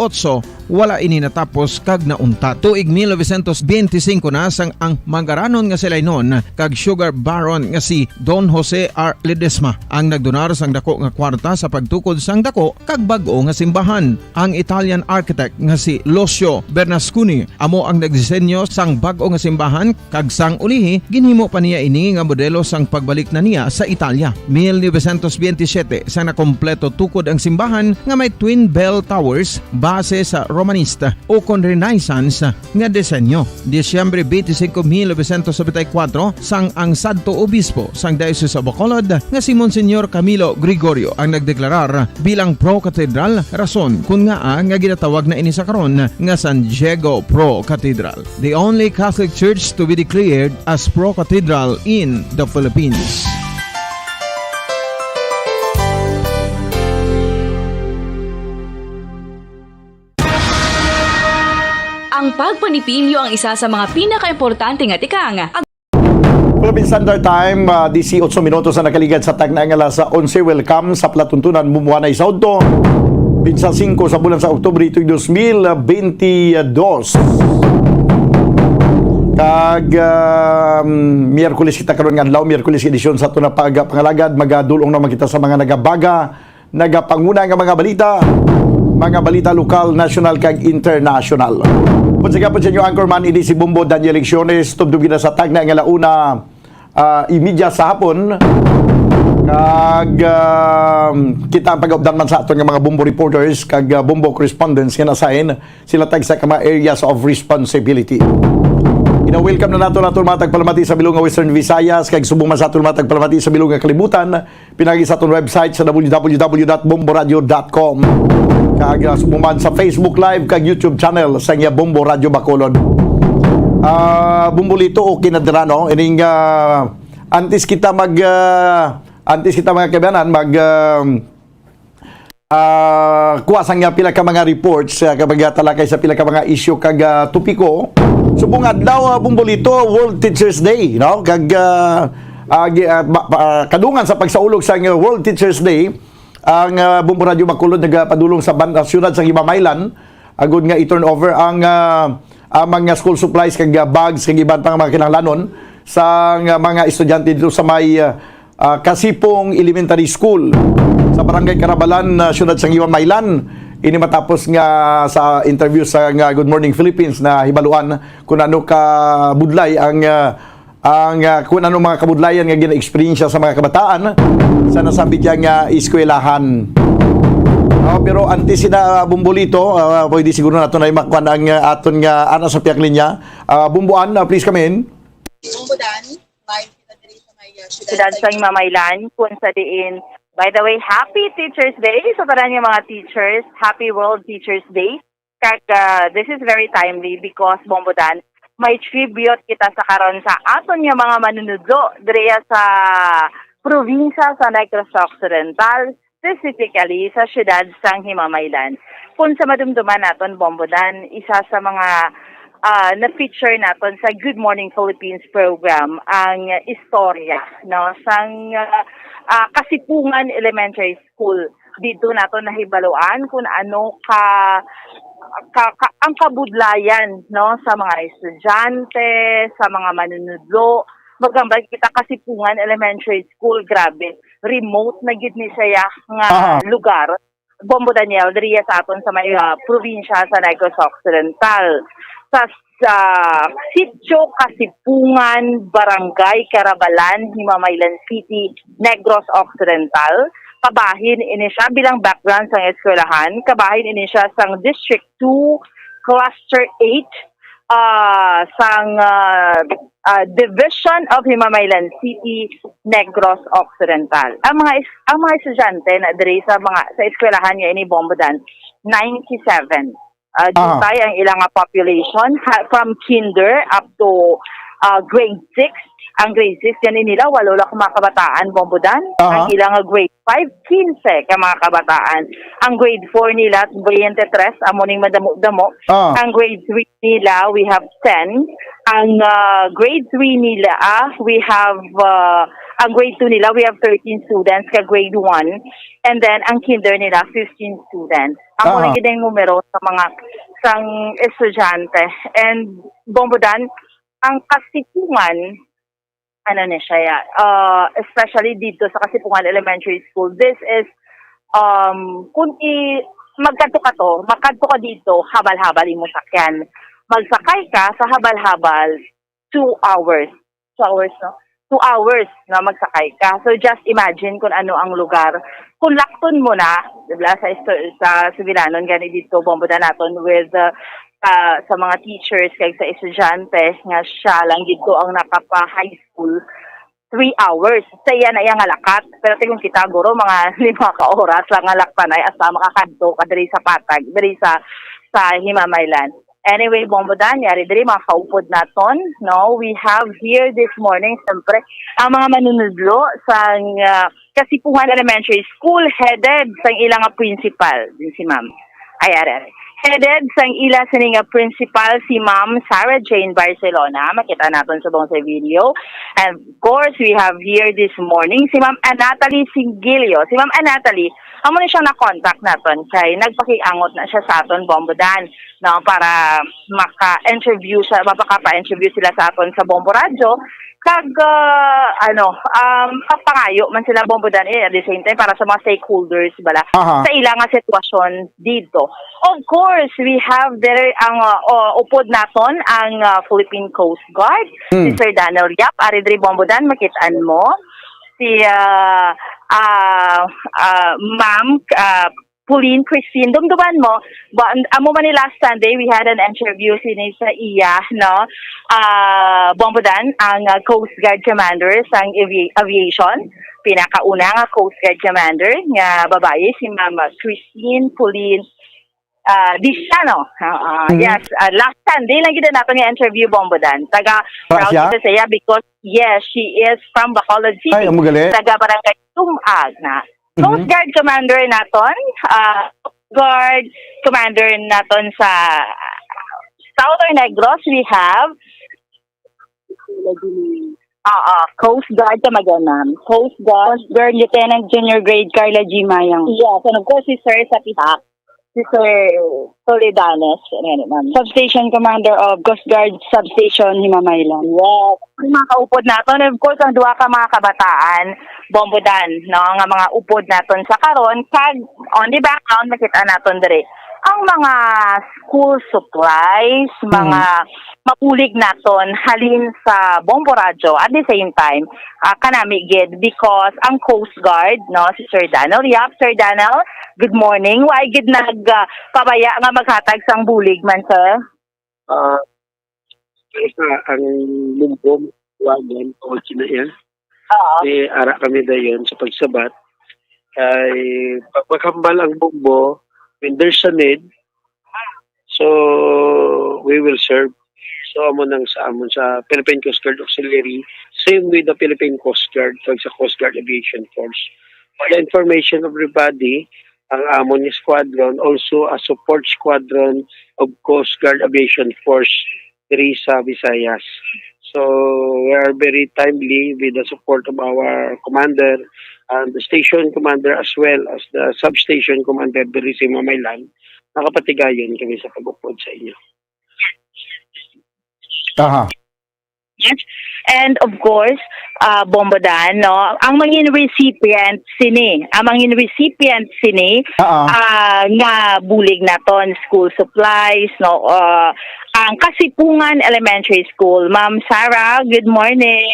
S3: wala ini natapos kag naunta. Tuig 1925 na sang ang mangaranon nga sila noon kag sugar baron nga si Don Jose R. Ledesma ang nagdonar sang dako nga kwarta sa pagtukod sang dako kag bag-o nga simbahan. Ang Italian architect nga si Lucio Bernasconi amo ang nagdisenyo sang bag-o nga simbahan kag sang ulihi ginhimo pa niya ini nga modelo sang pagbalik na niya sa Italia. 1927 sang nakompleto tukod ang simbahan nga may twin bell towers base sa Romanista o kon Renaissance nga disenyo. Disyembre 25, 1974 sang ang Santo Obispo sang Diocese of Bacolod nga si Monsignor Camilo Gregorio ang nagdeklarar bilang pro cathedral, rason kung nga nga ginatawag na ini sa karon nga San Diego Pro Cathedral, the only Catholic church to be declared as pro cathedral in the Philippines.
S17: Ang pagpanipilyo ang isa sa mga pinaka-importante nga tikang.
S10: Philippine Standard Time, 18 minutos na nakaligad sa tagna nga alas 11. Welcome sa Platuntunan Mumuanay sa Udto. Pinsa 5 sa bulan sa Oktubre ito 2022. Kag Miyerkules kita karon nga adlaw, Miyerkules edisyon sa tuna pangalagad, magadulong naman kita sa mga nagabaga, nagapanguna nga mga balita lokal, national kag international. Pagsagapon sa inyo anchorman ini si Bombo Daniel Lecciones, tubdugin na sa tagna nga launa imidya sa hapon. Kag kita ang pag-updan man sa aton nga mga Bombo reporters kag Bombo correspondents nga nasahin sila tag sa mga areas of responsibility. Ina-welcome na nato mga tagpalamati sa bilong nga Western Visayas kag subong man sa aton mga tagpalamati sa bilong nga kalibutan pinagi sa aton website sa www.bomboradio.com kag subong man sa Facebook Live kag YouTube channel sa nga Bombo Radio Bacolod. Bombolito o kinadra no ining antes kita mga kabanan kuwasang nga pila ka mga reports kapag talakay sa pila ka mga issue kag topiko. Subong adlaw Bombolito World Teachers Day no kag kadungan sa pagsaulog sa World Teachers Day ang Bombo Radio Bacolod nagapadulong sa syudad sa Himamaylan agud nga i-turn over ang mga school supplies kag bags kag iban pang mga kinahanglanon sa mga estudyante dito sa may Kasipong Elementary School sa Barangay Carabalan, syudad sa Himamaylan. Ini matapos nga sa interview sa Good Morning Philippines na hibaluan kung ano ka budlay ang kung ano mga kabudlayan nga gina-experience sa mga kabataan sa nasabi niya nga eskwelahan. Pero antes sina Bumbulito, pwede siguro nato na makuha ang aton nga ana sa piyak linya. Bumbuan, please come in.
S8: Sudad sa Mamaylan, kung sa diin. By the way, happy Teachers Day. So para niyo mga teachers, happy World Teachers Day. This is very timely because Bombodan, may tribute kita sa karon sa aton nga mga manunudlo direya sa probinsya sa Negros Occidental, specifically sa siyudad sang Himamaylan. Kung sa madumduman naton Bombodan, isa sa mga na-feature naton sa Good Morning Philippines program ang istorya no sang Kasipungan Elementary School. Dito naton nahibaluan kung ano ang kabudlayan no sa mga estudyante, sa mga manunudlo. Magambal kita Kasipungan Elementary School, grabe. Remote na gid ni siya nga lugar. Bombo Daniel, diriya sa aton sa may probinsya sa Negros Occidental. Sa Sitio Kasipungan, Barangay Carabalan, Himamaylan City, Negros Occidental. Kabahin ini siya bilang background sa eskwelahan. Kabahin ini siya sang District 2, Cluster 8, sang Division of Himamaylan City, Negros Occidental. Ang mga estudyante na diri sa eskwelahan niya ini Bombodan, 97. Jutay ang ilang population from kinder up to grade 6. Ang grade 6 yan nila, 8 lang mga kabataan, Bombodan. Ang ilang grade 5, 15 ka mga kabataan. Ang grade 4 nila, 23, amuning madamo-damo. Ang grade 3 nila, we have 10. Ang grade 3 nila, we have, ang grade 2 nila, we have 13 students ka grade 1. And then, ang kinder nila, 15 students. Ang muna yung numero sa mga sang estudyante. And, Bombodan, ang Kasipungan, ano na siya, especially dito sa Kasipungan Elementary School, this is, kung magkanto ka dito, habal-habal mo sakyan. Magsakay ka sa habal-habal, 2 hours. 2 hours, no? 2 hours na magsakay ka. So just imagine kung ano ang lugar. Kung lakton mo na, diba, sa Sibilanon, gani dito, Bombodan natin with sa mga teachers kay sa estudyante nga siya lang dito ang nakapa-high school 3 hours. Sa iya na iyang alakat. Pero tingin kita, guro, mga 5 ka oras lang alakpanay asa makakadto ka diri sa Patag, diri sa Himamaylan. Anyway, Bombodan, yari diri mga kaupod naton, no? We have here this morning, siyempre, ang mga manunudlo sa Kasipungan Elementary School, headed sa ilang principal, din si ma'am. Ayari. Headed sa ila sininga principal si Ma'am Sarah Jane Barcelona. Makita natin sa buong sa video. And of course, we have here this morning si Ma'am Anatoly Singilio. Si Ma'am Anatoly, amo na siyang na-contact natin kay nagpakiangot na siya sa aton Bombodan, no, para maka-interview sila sa aton sa Bombo Radio. Kag papangayo man sila Bombodan at the same time para sa mga stakeholders bala sa ilang sitwasyon dito. Of course, we have there ang upod naton ang Philippine Coast Guard, si Sir Daniel Yap, ari diri Bombodan, makitaan mo si Ma'am Pauline Christine, dumduman mo, amo man ni last Sunday, we had an interview sa iya, no? Bombodan, ang Coast Guard Commander sa aviation, pinakauna nga Coast Guard Commander, nga babae, si Ma'am Christine Pauline Diciano. Yes, last Sunday lang gina natin yung interview, Bombodan. Proud kita siya because, yes, she is from Bacolod City. Taga Barangay Tumag na. Coast Guard Commander naton, Guard Commander naton sa Southern Negros, we have Coast Guard Tamaganam, Coast Guard Lieutenant Junior Grade Carla G. Mayang. Yes, and of course si Sir Sapihak, si Sir Solidanes, Substation Commander of Coast Guard Substation Himamaylan. Yes. Mga kaupod naton, of course, ang duwa ka mga kabataan, Bombodan, no, nga mga upod naton sa karon, kag on the background, makita naton dire ang mga school supplies, mga mapulig naton halin sa Bombo Radyo at the same time kanami gid because ang Coast Guard no si Sir Daniel. Sir Daniel, good morning. Why gid pabaya nga maghatag sang bulig man sir?
S1: Ang lumbom wagon o yan. Ara kami dayon sa pagsabat kay pagkambal ang bumbo when there's a need, so we will serve. So amon sa Philippine Coast Guard Auxiliary, same with the Philippine Coast Guard, sa Coast Guard Aviation Force. For the information of everybody, ang amon nga squadron also a support squadron of Coast Guard Aviation Force diri sa Visayas. So we are very timely with the support of our commander and the station commander as well as the substation commander diri sa Mamaylan. Nakapatigayon kami sa pag-upod sa inyo.
S8: Yes. And of course, Bombodan, no, ang mga recipient sini nga bulig naton school supplies, no, ang Kasipungan Elementary School. Ma'am Sarah, good morning.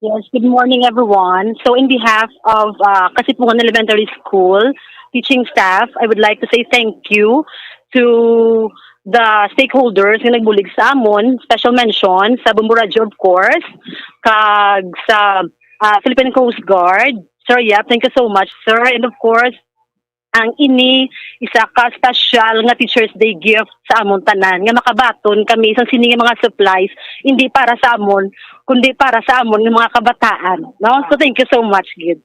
S21: Yes, good morning everyone. So in behalf of Kasipungan Elementary School teaching staff, I would like to say thank you to the stakeholders nga nagbulig sa amon. Special mention sa Bombo Radyo, of course, kag sa Philippine Coast Guard. Sir, thank you so much, sir. And of course, ang isa ka special nga Teachers Day gift sa amon tanan nga makabaton kami isang sini nga mga supplies hindi para sa amon kundi para sa amon nga mga kabataan, no? So thank you so much, Gid.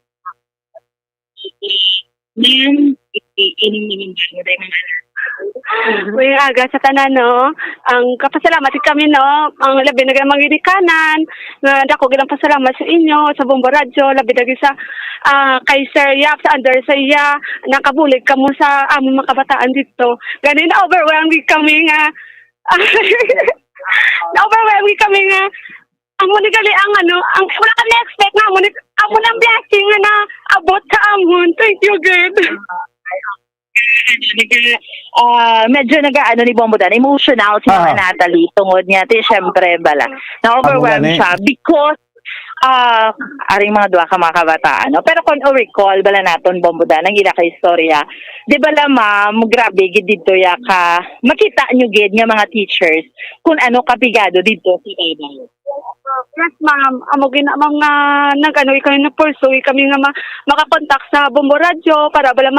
S22: Uy, aga sa tanan, no? Ang kapasalamat kami, no? Ang labi na magidikanan, na dako gilang pasalamat sa inyo, sa Bombo Radyo, labi na sa kay Sir Yap, sa under sa iya, nakabulig ka mo sa among mga kabataan dito. Ganun, na-overwhelmed kami nga. Na-overwhelmed kami nga. Ang munigali ang wala kami expect na amon ang blessing na abot sa amon. Thank you, God.
S8: Medyo ni Bombodan, emotional si Mama Natalie tungod niya, syempre bala. Na-overwhelmed siya because aring mga duwa ka mga kabataan. No? Pero kung recall, bala naton Bombodan, ang gila ka istorya. Di bala ma'am, grabe, gid dito ya ka, makita nyo gid nga mga teachers kung ano kapigado dito sa Ibayo.
S22: Yes, ma'am. Amo mga kami na pursue kami nga makakontak sa Bombo Radyo para bala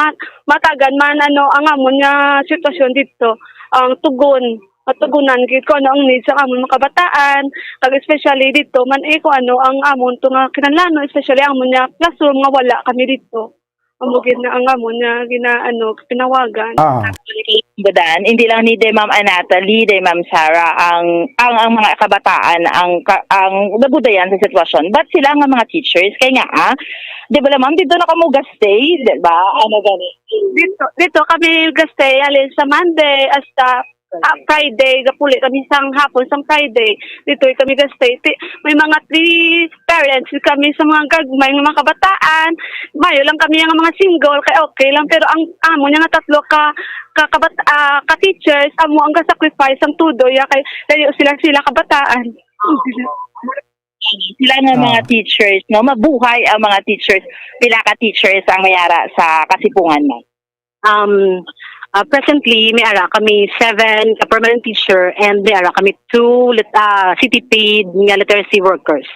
S22: matagan man ang amon nga sitwasyon dito. Ang matugunan gid ko ano ang needs sa amon mga kabataan, kag especially dito man ko ang amon to nga kinahanglan, especially ang amon nga classroom nga wala kami dito. Amo gid na ang amon nga pinawagan.
S8: Badan, hindi lang ni Ma'am Natalie, Ma'am Sarah ang mga kabataan ang nabudayan sa sitwasyon. But sila nga mga teachers kay nga di ba ma'am dito na kamo gastay, di ba? Ano gani?
S22: Dito kami gastay alin sa Monday hasta Friday, gapuli kami sang hapon sang Friday. Dito kami gastay. May mga 3 parents kami sa mga gagmay ng mga kabataan. Mayo lang kami nga mga single kay okay lang, pero ang amo nga tatlo ka teachers amo ang sacrifice ang tudo ya kay layo sila kabataan.
S8: Sila nga mga teachers, no, mabuhay ang mga teachers. Pila ka teachers ang mayara sa Kasipungan mo?
S22: Presently, may ara kami 7 permanent teacher and may ara kami 2 CTP nga literacy workers.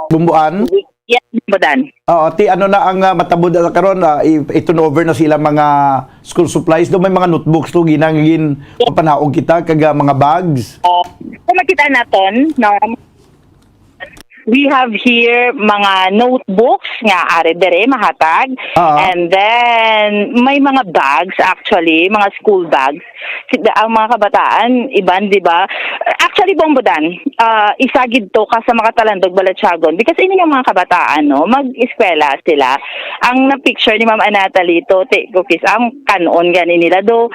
S10: Bumbuan?
S8: Yes, Bombodan.
S10: Oo, ano na ang matabod na karon, i-turnover na sila mga school supplies. Doon may mga notebooks to ginangin panaog kita kag mga bags.
S8: Kung makita naton, no, we have here mga notebooks nga are dere mahatag, and then may mga bags actually, mga school bags. Ang mga kabataan iban, di ba? Actually Bombodan, isagid to ka sa Makatalandog, Balatsagon because ini yung mga kabataan, no, mag-eskwela sila. Ang na-picture ni Ma'am Natalie to, kukis ang kanon gani nila do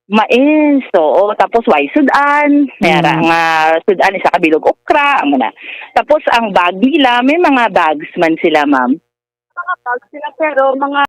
S8: mais, so, tapos why sudan, mayara nga sudan isa kabilog okra, amo na. Tapos ang bag nila, may mga bags man sila, ma'am.
S22: mga bag sila pero mga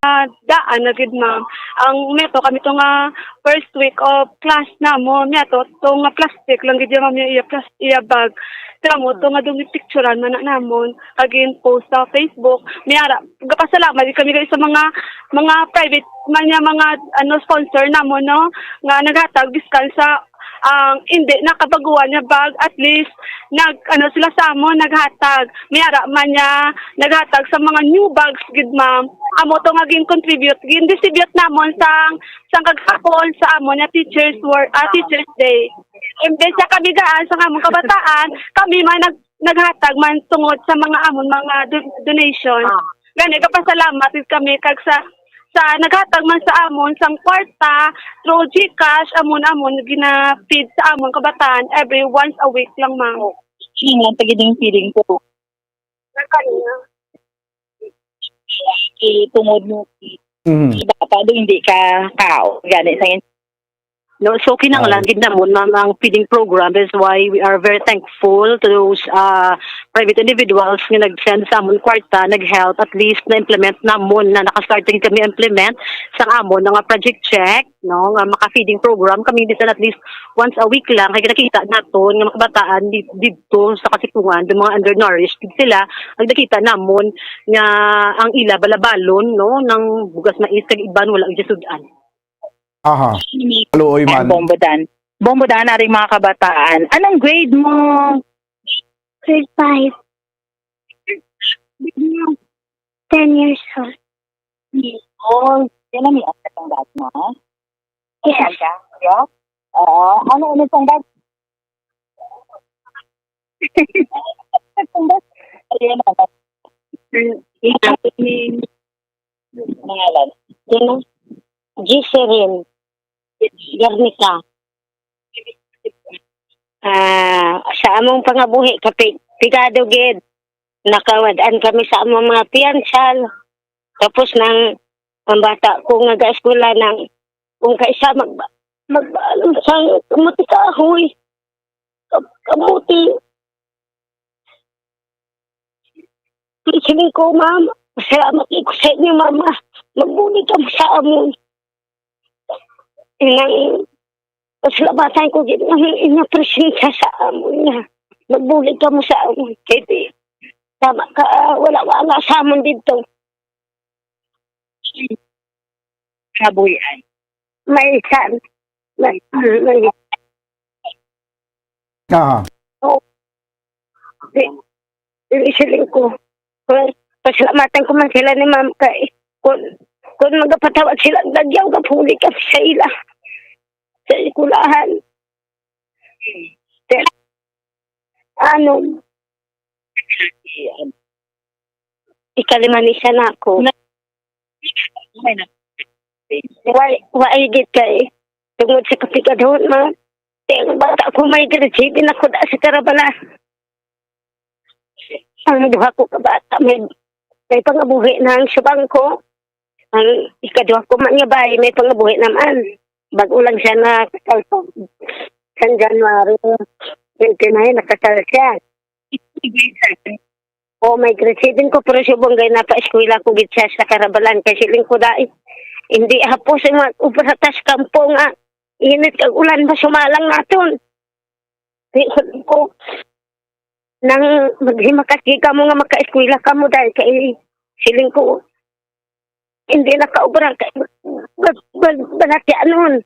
S22: daan na gid ma'am. Ang meto kami to nga first week of class na mo meto to nga plastic lang gid ma'am yung iya bag. Kamo to nga dumi picturean man na namon again post sa Facebook. Miyara gapasalamat gid kami guys sa mga private man niya mga sponsor namo no nga naghatag discount sa hindi nakabaguan niya bag at least sila sa amon naghatag miyara man niya naghatag sa mga new bags gid ma'am amo to nga contribute distribute namon sang kaghapon sa amon nga teachers day imbes sa kabigaan sa among kabataan kami man naghatag man tungod sa mga amon mga donation gani kapasalamat kami kag sa naghatag man sa amon sang kwarta through GCash amon gina-feed sa amon kabataan every once a week lang ma'am.
S8: Hingan pagiding feeling ko.
S22: Kanina.
S8: Tungod mo iba pa do hindi ka kao gani sa
S21: No, so kinanglan gid namon ma'am ang feeding program. That's why we are very thankful to those private individuals nga nag-send sa amon kwarta, nag-help at least na implement namon na naka-start din kami implement sa amon nga project check, no, nga maka-feeding program kami bisan at least once a week lang kay nakita naton nga mga kabataan didto sa kasipungan ng mga undernourished sila ang nakita namon nga ang ila balabalon no ng bugas mais kag iban wala gyud sudan.
S9: Aha. Luoy man.
S8: Bombodan na rin mga kabataan. Anong grade mo?
S11: Grade 5. 10 years old.
S8: Oh, yan ang iyas sa tanggat mo?
S11: Yes.
S8: Oo. Ano pang bag? Ayan na. Nangalan?
S21: Giserin Garnica. Sa among pangabuhi pigado gid nakawadaan kami sa among mga piansal tapos nang ang bata ko nga ga-eskwela nang kung kaisa magbalong sa kamuti kahoy kamuti Pisilin ko ma'am salamat ko sa inyo mama magbuli ka sa amon inang pasalamatan ko gid nang ina-presensya sa amon na magbuli ka mo sa amon kay tama ka wala sa amon dito
S8: Kabuyan.
S21: may san may
S9: Ah.
S21: Isiling ko pasalamatan ko man sila ni ma'am kay kung magpatawag sila dagyaw kapuli kami sa ila sa ikulahan. Ikaliman isa na ako. Why git kay tungod sa kapigadon ma. Ang bata ko may grade ako da sa Karabala. Ang duha ko kabata may pangabuhi ng subang ko. Ang ikaduha ko man nga bay may pangabuhi naman. Bago lang siya na kasal sa January 29 nakasal siya. May grade 7 ko pero subong gay na pa-eskwela ko gid siya sa Karabalan kasi ling ko dai. Hindi hapos ang ubratas kampo nga. Init kag ulan ba sumalang naton. Di ko nang maghimakasi ka mo nga maka-eskwela ka mo dahil kay siling ko hindi nakaubra kay banati anon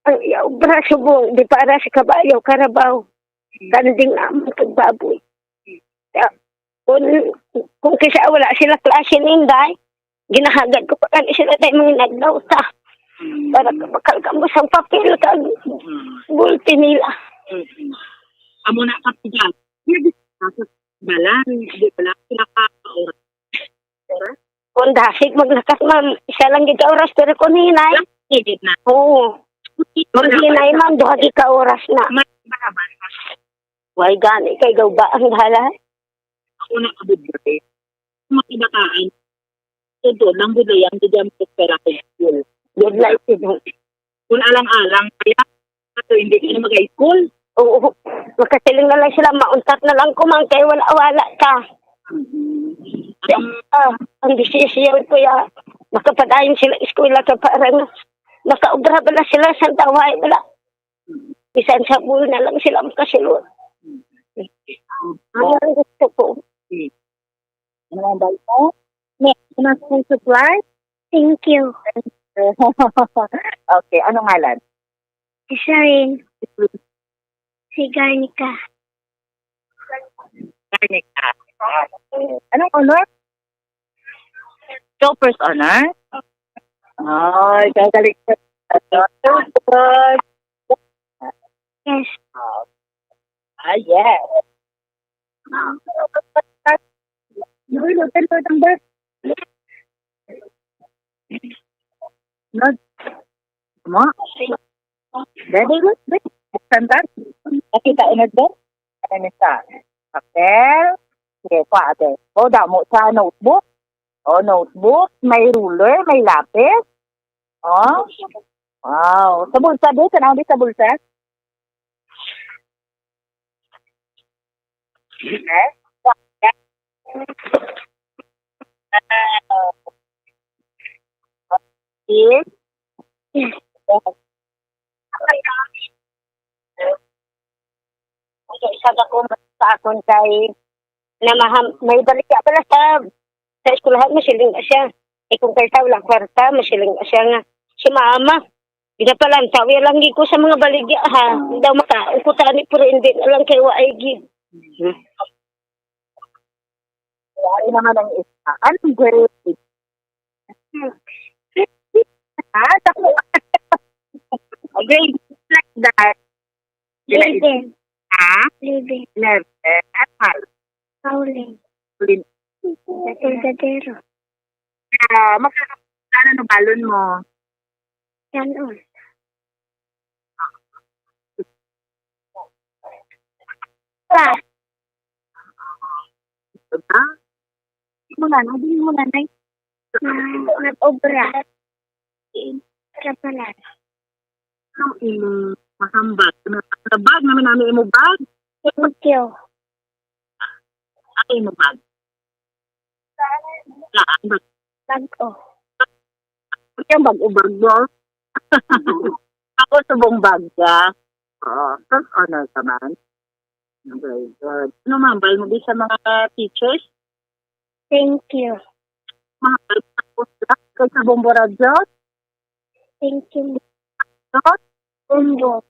S21: ang ubra subong di para sa kabayo karabaw kanding among pagbaboy kung kisa wala sila klase ninday ginahagad ko pa kan sila tayo mga nagdaw ta para bakal ka mo sang papel kag bulti nila
S8: Amo na kapigan. Balan, di pala pinaka-oras.
S21: Kung dasig maglakas ma'am, isa lang gid ka oras pero kung hinay.
S8: Edit na.
S21: Oo. Kung hinay ma'am, duha gid ka oras na. Why gani kay gaw ba ang hala?
S8: Ako na kabudre. Makibataan. Ito, nang budayang di jam pera ko school.
S21: Good life ito.
S8: Kung alang-alang, kaya ito hindi ka na mag-school.
S21: Oo. Makasiling na lang sila, mauntat na lang kumang kay wala-wala ka.
S4: Ang desisyon ko ya, makapadayon sila eskwela ka parang nakaubra bala sila sa taway bala. Bisan sa bull na lang sila makasulod. Ano ang gusto ko? Ano ang dahil mo? May school supply? Thank you. Okay, anong ngalan? Si Shine. Si Garnica. Garnica. Anong honor? First honor? Ay, gagaling ka. Yes. Yes. No. Mo? Very good. Standard. Nakita inad ba? Ano sa? Papel. Sige, ate. O, damo sa notebook. O, notebook. May ruler, may lapis. O. Wow. Sa bulsa din? Saan ako sa bulsa? Okay. Yes. Okay, isa ko sa akon kay na may balik pala sa eskwelahan masiling siya. Kung kaysa walang kwarta, masiling siya nga. Si mama, ginapalan, sawi lang ko sa mga baligya ha. Daw maka, ukutani pero hindi lang kay waigi. Wala naman ang isa. Anong grade? Grade like that. Grade. Grade. Apal. Pauling. Sa magkakasana no balon mo? Yan o. Diba? Hindi mo na, nag-obra. Kapalan. Ang imong mahambat. Sa bag namin imo bag? Thank you. Ay, imo bag? Bag ko. Yung bag-ubag mo? Ako subong bag ka. Oo. First honor ka man. Very good. Ano mambal mo di sa mga teachers? Thank you. Mahal ko sa Bombo Radio? Thank you. Bombo.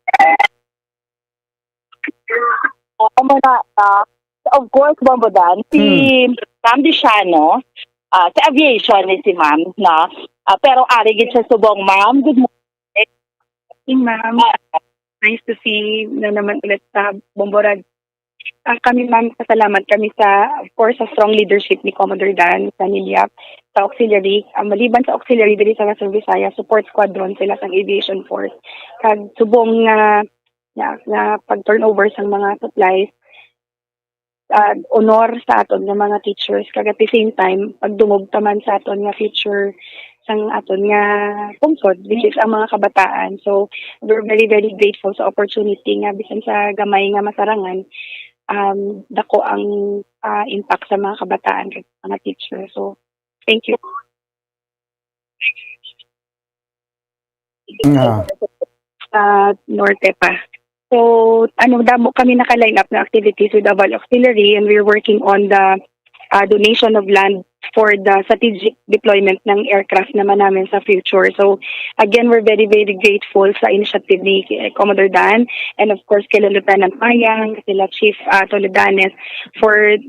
S4: Of course, Bombo Dan, si Ma'am Diciano, sa aviation ni si Ma'am, na pero arigid sa subong Ma'am. Good morning. Si Ma'am, nice to see na naman ulit sa Bombo Radio. Kami ma'am, pasalamat kami sa, of course, sa strong leadership ni Commodore Dan, sa Niliap, sa auxiliary. Maliban sa auxiliary, dili sa Western Visayas, support squadron sila sa aviation force. Kag subong na pag-turnover sa mga supplies, honor sa aton ng mga teachers. Kag at the same time, pagdungog taman sa aton nga future sang aton nga pungsod, which is ang mga kabataan. So, we're very, very grateful sa opportunity nga bisan sa gamay nga masarangan. Dako ang impact sa mga kabataan at mga teacher. So, thank you. Norte pa. So, damo kami naka-line up na activities with Davao Auxiliary and we're working on the donation of land for the strategic deployment ng aircraft naman namin sa future. So, again, we're very, very grateful sa initiative ni Commodore Dan and of course, kay Lieutenant Mayang, sila Chief Toledanes for,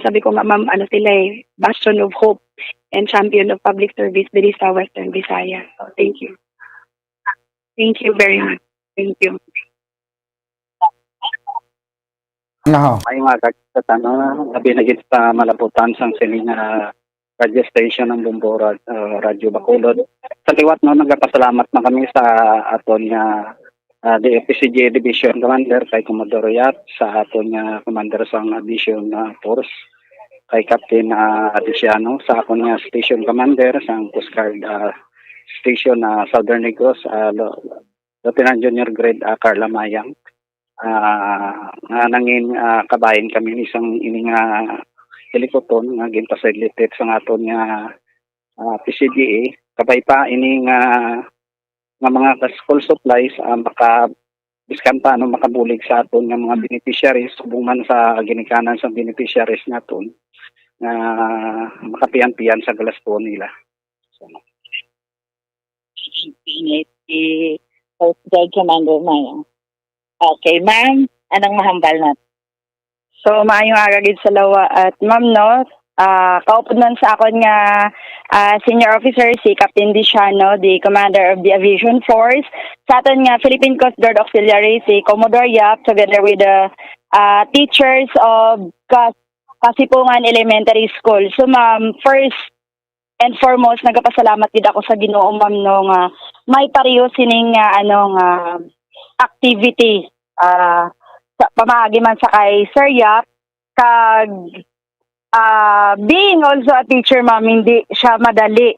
S4: sabi ko nga, ma'am, sila bastion of hope and champion of public service dito sa Western Visayas. So, thank you. Thank you very much. Thank you.
S12: Ay mga kagtatan, labi na git sa malabutan sang siling radio station ng Bombo Radio Bacolod. Sa liwat nagapasalamat na kami sa aton nga DFPCJ Division Commander kay Commodore Yat, sa aton nga Commander sang Aviation Force kay Captain Adiciano, sa aton nga Station Commander sang Coast Guard Station Southern Negros, Lieutenant Junior Grade Carla Mayang. Nangin kabayan kami isang ining Telikoton nga ginfacilitate sa aton nga PCDA kabay pa ini nga mga school supplies maka diskanta makabulig sa aton nga mga beneficiaries subong man sa ginikanan sa beneficiaries naton nga makapian-pian sa galaston nila.
S8: Coast Guard Commander Maya. Okay, ma'am, anong mahambal natin?
S4: So, maayong agagid sa lawa at ma'am, no? Kaupod man sa akon nga senior officer si Captain Diciano, the commander of the Aviation Force. Sa aton nga Philippine Coast Guard Auxiliary si Commodore Yap together with the teachers of Kasipungan Elementary School. So, ma'am, first and foremost, nagapasalamat gid ako sa Ginoo, ma'am, no, nga may pariyo sining activity pamaagi man sa kay Sir Yap kag being also a teacher, ma'am, hindi siya madali.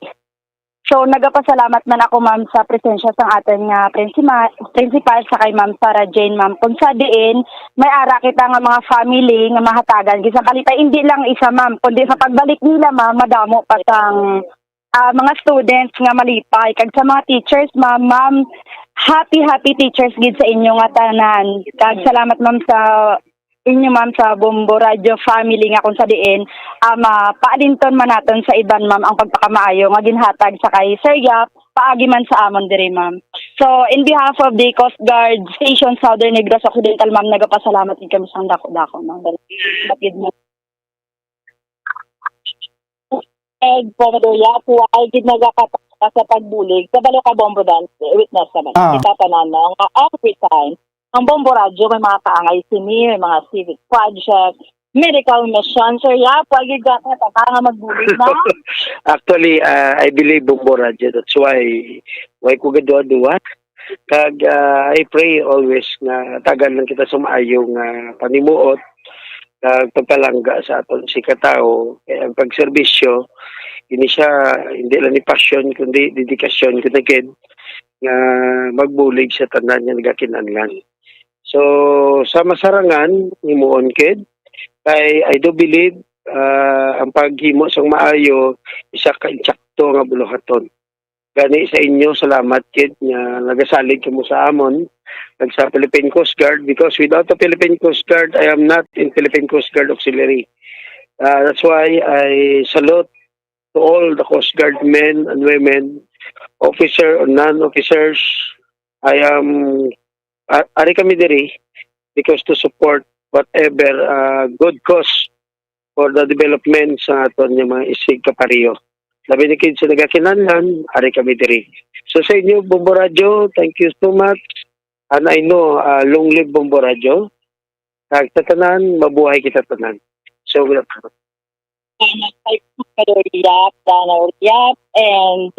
S4: So nagapasalamat man ako, ma'am, sa presensya sa atin nga principal sa kay Ma'am Sarah Jane, ma'am, kung sa diin may ara kita nga mga family nga mahatagan gisang kalipay hindi lang isa, ma'am, kundi sa pagbalik nila, ma'am, madamo pa sang mga students nga malipay kag sa mga teachers, ma'am, happy teachers gid sa inyo nga tanan. Kag salamat, ma'am, sa inyo, ma'am, sa Bombo Radio family nga kung sa diin paalinton man naton sa iban, ma'am, ang pagpakamaayo nga ginhatag sa kay Sir Yap paagi man sa amon diri, ma'am. So in behalf of the Coast Guard Station Southern Negros Occidental, ma'am, nagapasalamat gid kami sa dako-dako, ma'am. Bakit mo
S8: Commodore Yap, ay gid nagakataka sa pagbulig sa balo ka Bombo Dance witness naman. Itatanan na nga every time ang Bombo Radio may mga kaangay sini, may mga civic project, medical mission. Sir Yap, wag gid ka nga magbulig na.
S1: Actually, I believe Bombo Radio. That's why ko gadwa-duwa. Kag I pray always na tagan lang kita sa maayong panimuot kag pagkalangga sa aton si katao. Kaya ang pagserbisyo hindi lang ni passion kundi dedikasyon kunagid nga magbulig sa tanan nga nagakinahanglan. So sa masarangan himuon kid kay I do believe ang paghimo sang maayo isa ka insakto nga buluhaton. Gani sa inyo salamat kid nga nagasalig kamo sa amon kag sa Philippine Coast Guard, because without the Philippine Coast Guard I am not in Philippine Coast Guard Auxiliary. That's why I salute to all the Coast Guard men and women, officer or non-officers. I am ari kami diri because to support whatever good cause for the development sa aton nga mga isig kapariyo. Labi ni kid sa nagakinahanglan, ari kami diri. So sa inyo, Bombo Radio, thank you so much. And I know, long live Bombo Radio. Kag tatanan, mabuhay kita tanan. So, good afternoon.
S8: Yap, and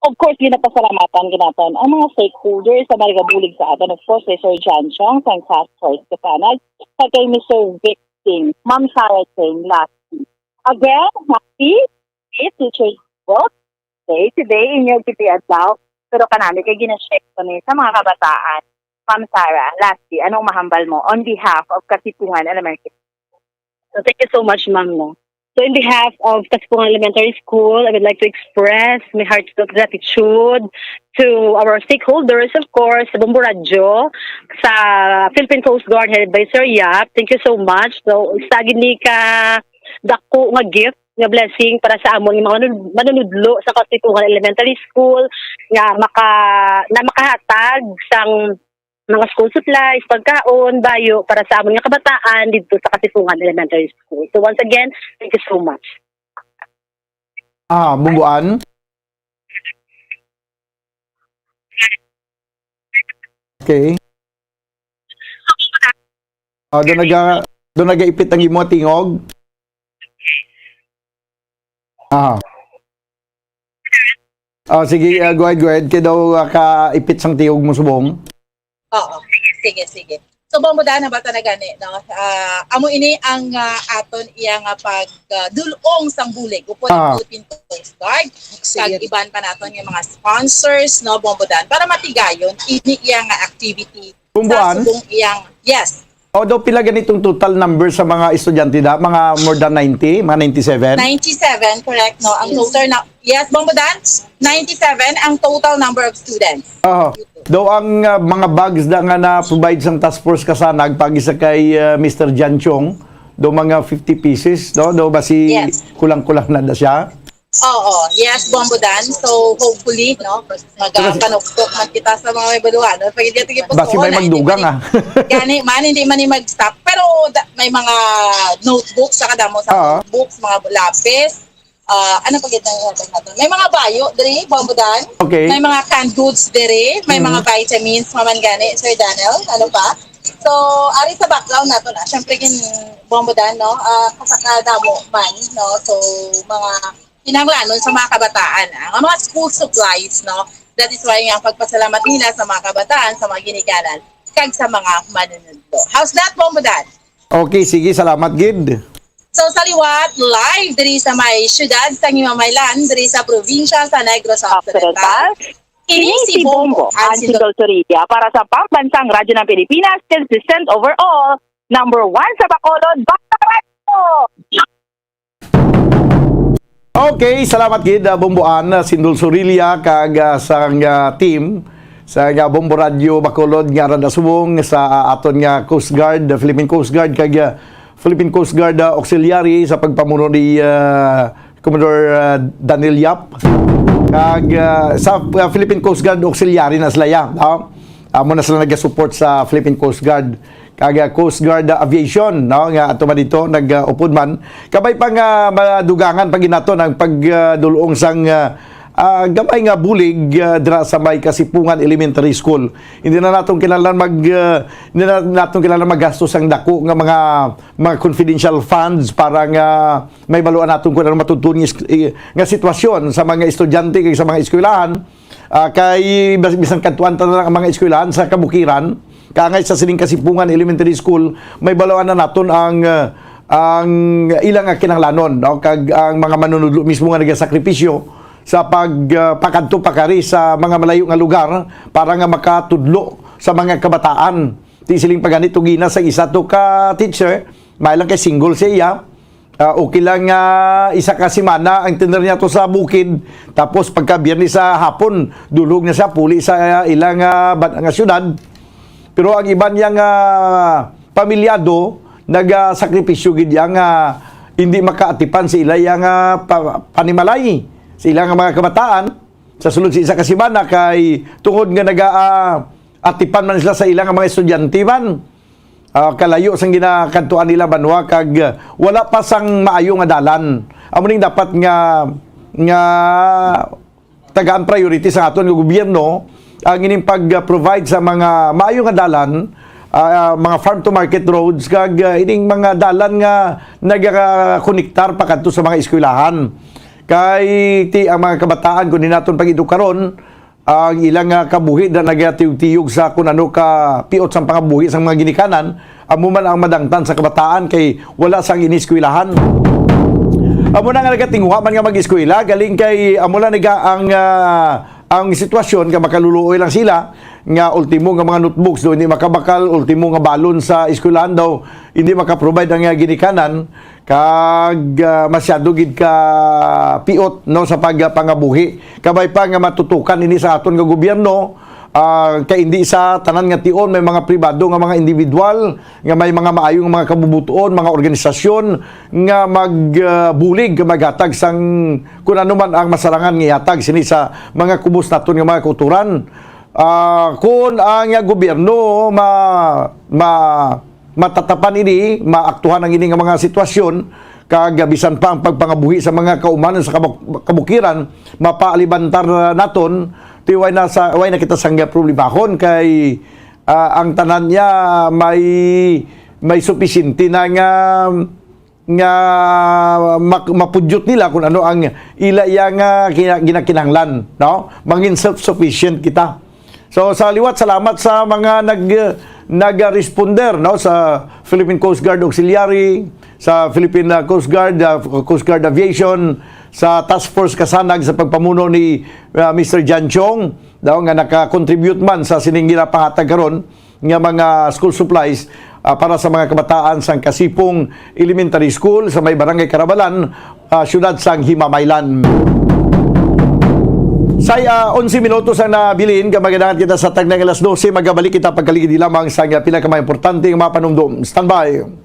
S8: of course, ginapasalamatan ginaton ang mga stakeholders sa nagabulig sa atin. Of course, kay Sir John Chong, kay Task Force Kapanag, kay Mr. Vic Singh, Ma'am Sarah Jane, lastly. Again, happy teachers both today in your GP Adlaw, pero kanami kay ginashake ko ni sa mga kabataan. Ma'am Sarah, lastly, anong mahambal mo on behalf of Kasipungan Elementary?
S21: So thank you so much, ma'am. No? So in behalf of Kasipungan Elementary School, I would like to express my heartfelt gratitude to our stakeholders, of course, sa Bombo Radio, sa Philippine Coast Guard headed by Sir Yap. Thank you so much. So, sagid ni ka dako nga gift, nga blessing para sa amon nga mga manunudlo sa Kasipungan Elementary School nga makahatag sang mga school supplies, pagkaon, bayo para sa amon nga kabataan dito sa Kasipungan Elementary School. So once again, thank you so much.
S9: Bumbuan. Okay. Doon nag-ipit ang imo tingog. Sige, go ahead. Kaya daw ka-ipit sang tingog mo subong.
S15: Oo, sige. So, bambudan na ba talaga ni, no? Amo ini ang aton iyang pagdulong sang bulig. Upo ng Philippine Coast Guard. Kag iban pa naton yung mga sponsors, no, bambudan, para matigayon ini iyang activity.
S9: Bumbuan?
S15: Sa subong iyang, yes.
S9: O daw pila ganitong total number sa mga estudyante da? Mga more than 90? Mga 97?
S15: 97, correct, no? Ang total na, yes, Bombodan, 97 ang total number of students.
S9: Daw ang mga bags da nga na-provide sang task force kasanag pag isa kay Mr. Jan Chong, daw mga 50 pieces, no? Daw ba si kulang-kulang na da siya?
S15: Oo, yes, Bombodan. So, hopefully, no, magpanuktok man kita sa mga may baluhan. No? Pag hindi ito
S9: Basi may magdugang,
S15: Gani, man, hindi man mag-stop. Pero may mga notebooks, saka damo sa notebooks, mga lapis. Ano pag ito natin? May mga bayo, diri, Bombodan.
S9: Okay.
S15: May mga canned goods, diri. May mga vitamins, maman gani. Sir Daniel, ano pa? So, ari sa background nato na. Siyempre, Bombodan, no? Kasakadamo man, no? So, mga kinanglanon sa mga kabataan. Ang mga school supplies, no? That is why ang pagpasalamat nila sa mga kabataan, sa mga ginikanan, kag sa mga manunodlo. How's that, Bombodan?
S9: Okay, sige. Salamat, Gid.
S15: So, sa liwat, live diri sa may syudad sa Himamaylan, diri sa probinsya sa Negros Occidental. Ini si Bombo, ang Sindol Torilla, para sa pambansang radyo ng Pilipinas, consistent overall, number 1 sa Bacolod, Basta Radio!
S9: Okay, salamat gid Bomboan Sindol Sorilla kag sang team sa Bombo Radio Bacolod nga rada subong sa aton nga Coast Guard, Philippine Coast Guard kag Philippine Coast Guard Auxiliary sa pagpamuno ni Commodore Daniel Yap kag sa Philippine Coast Guard Auxiliary na sila amo na sila nag-support sa Philippine Coast Guard kag Coast Guard Aviation, no, nga ato man dito nag-upod man kabay pa nga madugangan pag inaton ang pagdulong sang gamay nga bulig dira sa may Kasipungan Elementary School. Hindi na naton kinahanglan maggastos ang dako nga mga confidential funds para nga may baluan naton kun ano matutun nga sitwasyon sa mga estudyante kag sa mga eskwelahan. Kay bisan kadtuan ta na ang mga eskwelahan sa kabukiran kangay sa sining Kasipungan Elementary School may baluan na naton ang ilang kinahanglanon, no? Kag ang mga manunudlo mismo nga nagasakripisyo sa pagpakadto pakari sa mga malayo nga lugar para nga makatudlo sa mga kabataan. Ti siling paganito gina sa isa to ka teacher, may lang kay single siya. Okay lang isa ka semana ang tender niya to sa bukid, tapos pagka Biyernes sa hapon dulog na siya puli sa ilang nga syudad. Pero ang iban yang pamilyado nagsakripisyo gid yang hindi makaatipan sa ila yang panimalay sa ilang mga kabataan sa sulod sa isa ka semana kay tungod nga atipan man sila sa ilang mga estudyante man. Kalayo sang ginakantuan nila banwa kag wala pa sang maayo nga dalan. Amo ning dapat nga tagaan priority sa aton nga gobyerno ang ining pag-provide sa mga maayo nga dalan, mga farm to market roads kag ining mga dalan nga nagakonektar pa kadto sa mga eskwelahan. Kay ang mga kabataan kun naton pag-edukaron ang ilang kabuhi na nagatiyog-tiyog sa kung ano ka piot sa pangabuhi sa mga ginikanan, amo man ang madangtan sa kabataan kay wala sang iniskwelahan. Amo na nga nagatinguha man nga mag-eskwela galing kay amo na ang sitwasyon nga makaluluoy lang sila nga ultimo nga mga notebooks do hindi makabakal, ultimo nga balon sa eskwelahan daw hindi makaprovide ang ginikanan kag masyado gid ka piot, no, sa pagpangabuhi. Kabay pa nga matutukan ini sa aton nga gobyerno kay hindi sa tanan nga tion may mga pribado nga mga individual nga may mga maayong mga kabubuton, mga organisasyon nga magbulig maghatag sang kun ano man ang masarangan nga ihatag sini sa mga kubos naton nga mga kulturan. Kung ang gobyerno matatapan ini, maaktuhan ang ini nga mga sitwasyon kag bisan pa ang pagpangabuhi sa mga kaumanan sa kabukiran mapaalibantar naton tiway na kita sangga problemahon kay ang tanan niya may sufficiente na nga mapudyot nila kung ano ang ila yang ginakinahanglan, no, mangin self-sufficient kita. So sa liwat, salamat sa mga nag-responder, no, sa Philippine Coast Guard Auxiliary, sa Philippine Coast Guard Aviation, sa Task Force Kasanag sa pagpamuno ni Mr. Jan Chong, daw nga naka-contribute man sa sining ginapahatag karon nga mga school supplies. para sa mga kabataan sang Kasipong Elementary School sa may Barangay Carabalan, siyudad sang Himamaylan. Say 11 minutos ang nabilin, kamaganahan kita sa tagnang alas 12, magabalik kita pagkaligid lamang sa pinakamay importante ng mga panumdum. Standby!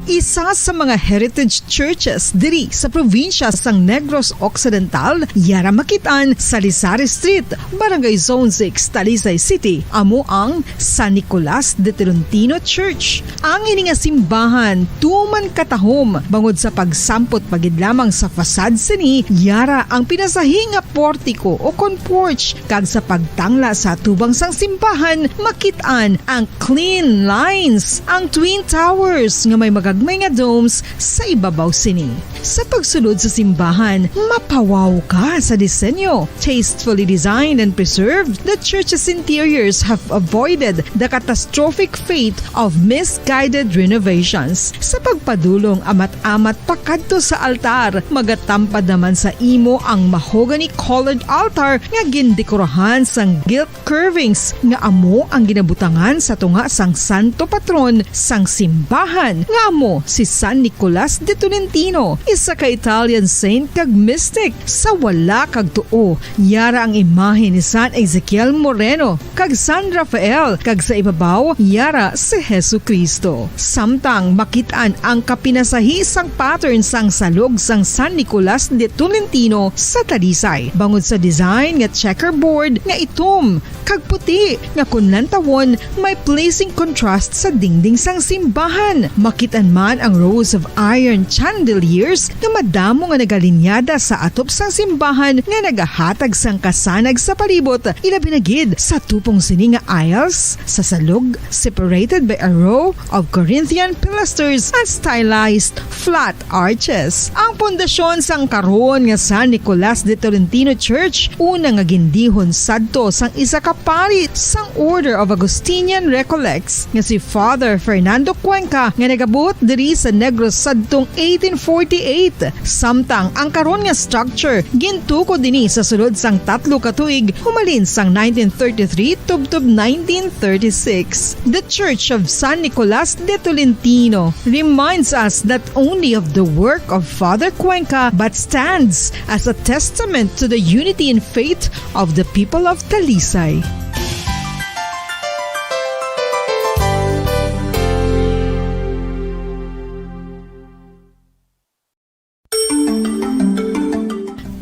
S20: Isa sa mga heritage churches diri sa probinsya sang Negros Occidental, yara makitaan sa Lizares Street, Barangay Zone 6, Talisay City, amo ang San Nicolas de Tolentino Church. Ang ini nga simbahan tuman katahom bangod sa pagsampot pagid lamang sa fasad sini, yara ang pinasahi nga portiko o kon porch, kag sa pagtangla sa tubang sang simbahan makitaan ang clean lines, ang twin towers nga may magagmay nga domes sa ibabaw sini. Sa pagsulod sa simbahan, mapawaw ka sa disenyo. Tastefully designed and preserved, the church's interiors have avoided the catastrophic fate of misguided renovations. Sa pagpadulong amat-amat pakadto sa altar, magatampad naman sa imo ang mahogany colored altar nga gindekorahan sang gilt carvings nga amo ang ginabutangan sa tunga sang santo patron sang simbahan nga amo si San Nicolas de Tolentino, isa ka Italian saint kag mystic. Sa wala kag tuo, yara ang imahe ni San Ezekiel Moreno kag San Rafael, kag sa ibabaw yara si Hesu Kristo. Samtang makitaan ang kapinasahi sang pattern sang salog sang San Nicolas de Tolentino sa Talisay, bangod sa design nga checkerboard nga itom kag puti nga kunlantawon may pleasing contrast sa dingding sang simbahan. Makitaan man ang rows of iron chandeliers nga madamo nga nagalinyada sa atop sang simbahan nga nagahatag sang kasanag sa palibot, ilabi na gid sa tupong sini nga aisles sa salog, separated by a row of Corinthian pilasters at stylized flat arches. Ang pundasyon sang karon nga San Nicolas de Tolentino Church una nga gindihon sadto sang isa ka pari sang Order of Augustinian Recollects nga si Father Fernando Cuenca nga nagabot diri sa Negros sadtong 1848. Samtang ang karon nga structure gintuko dinhi sa sulod sang 3 ka tuig humalin sang 1933 tubtob 1936. The Church of San Nicolas de Tolentino reminds us not only of the work of Father Cuenca but stands as a testament to the unity and faith of the people of Talisay.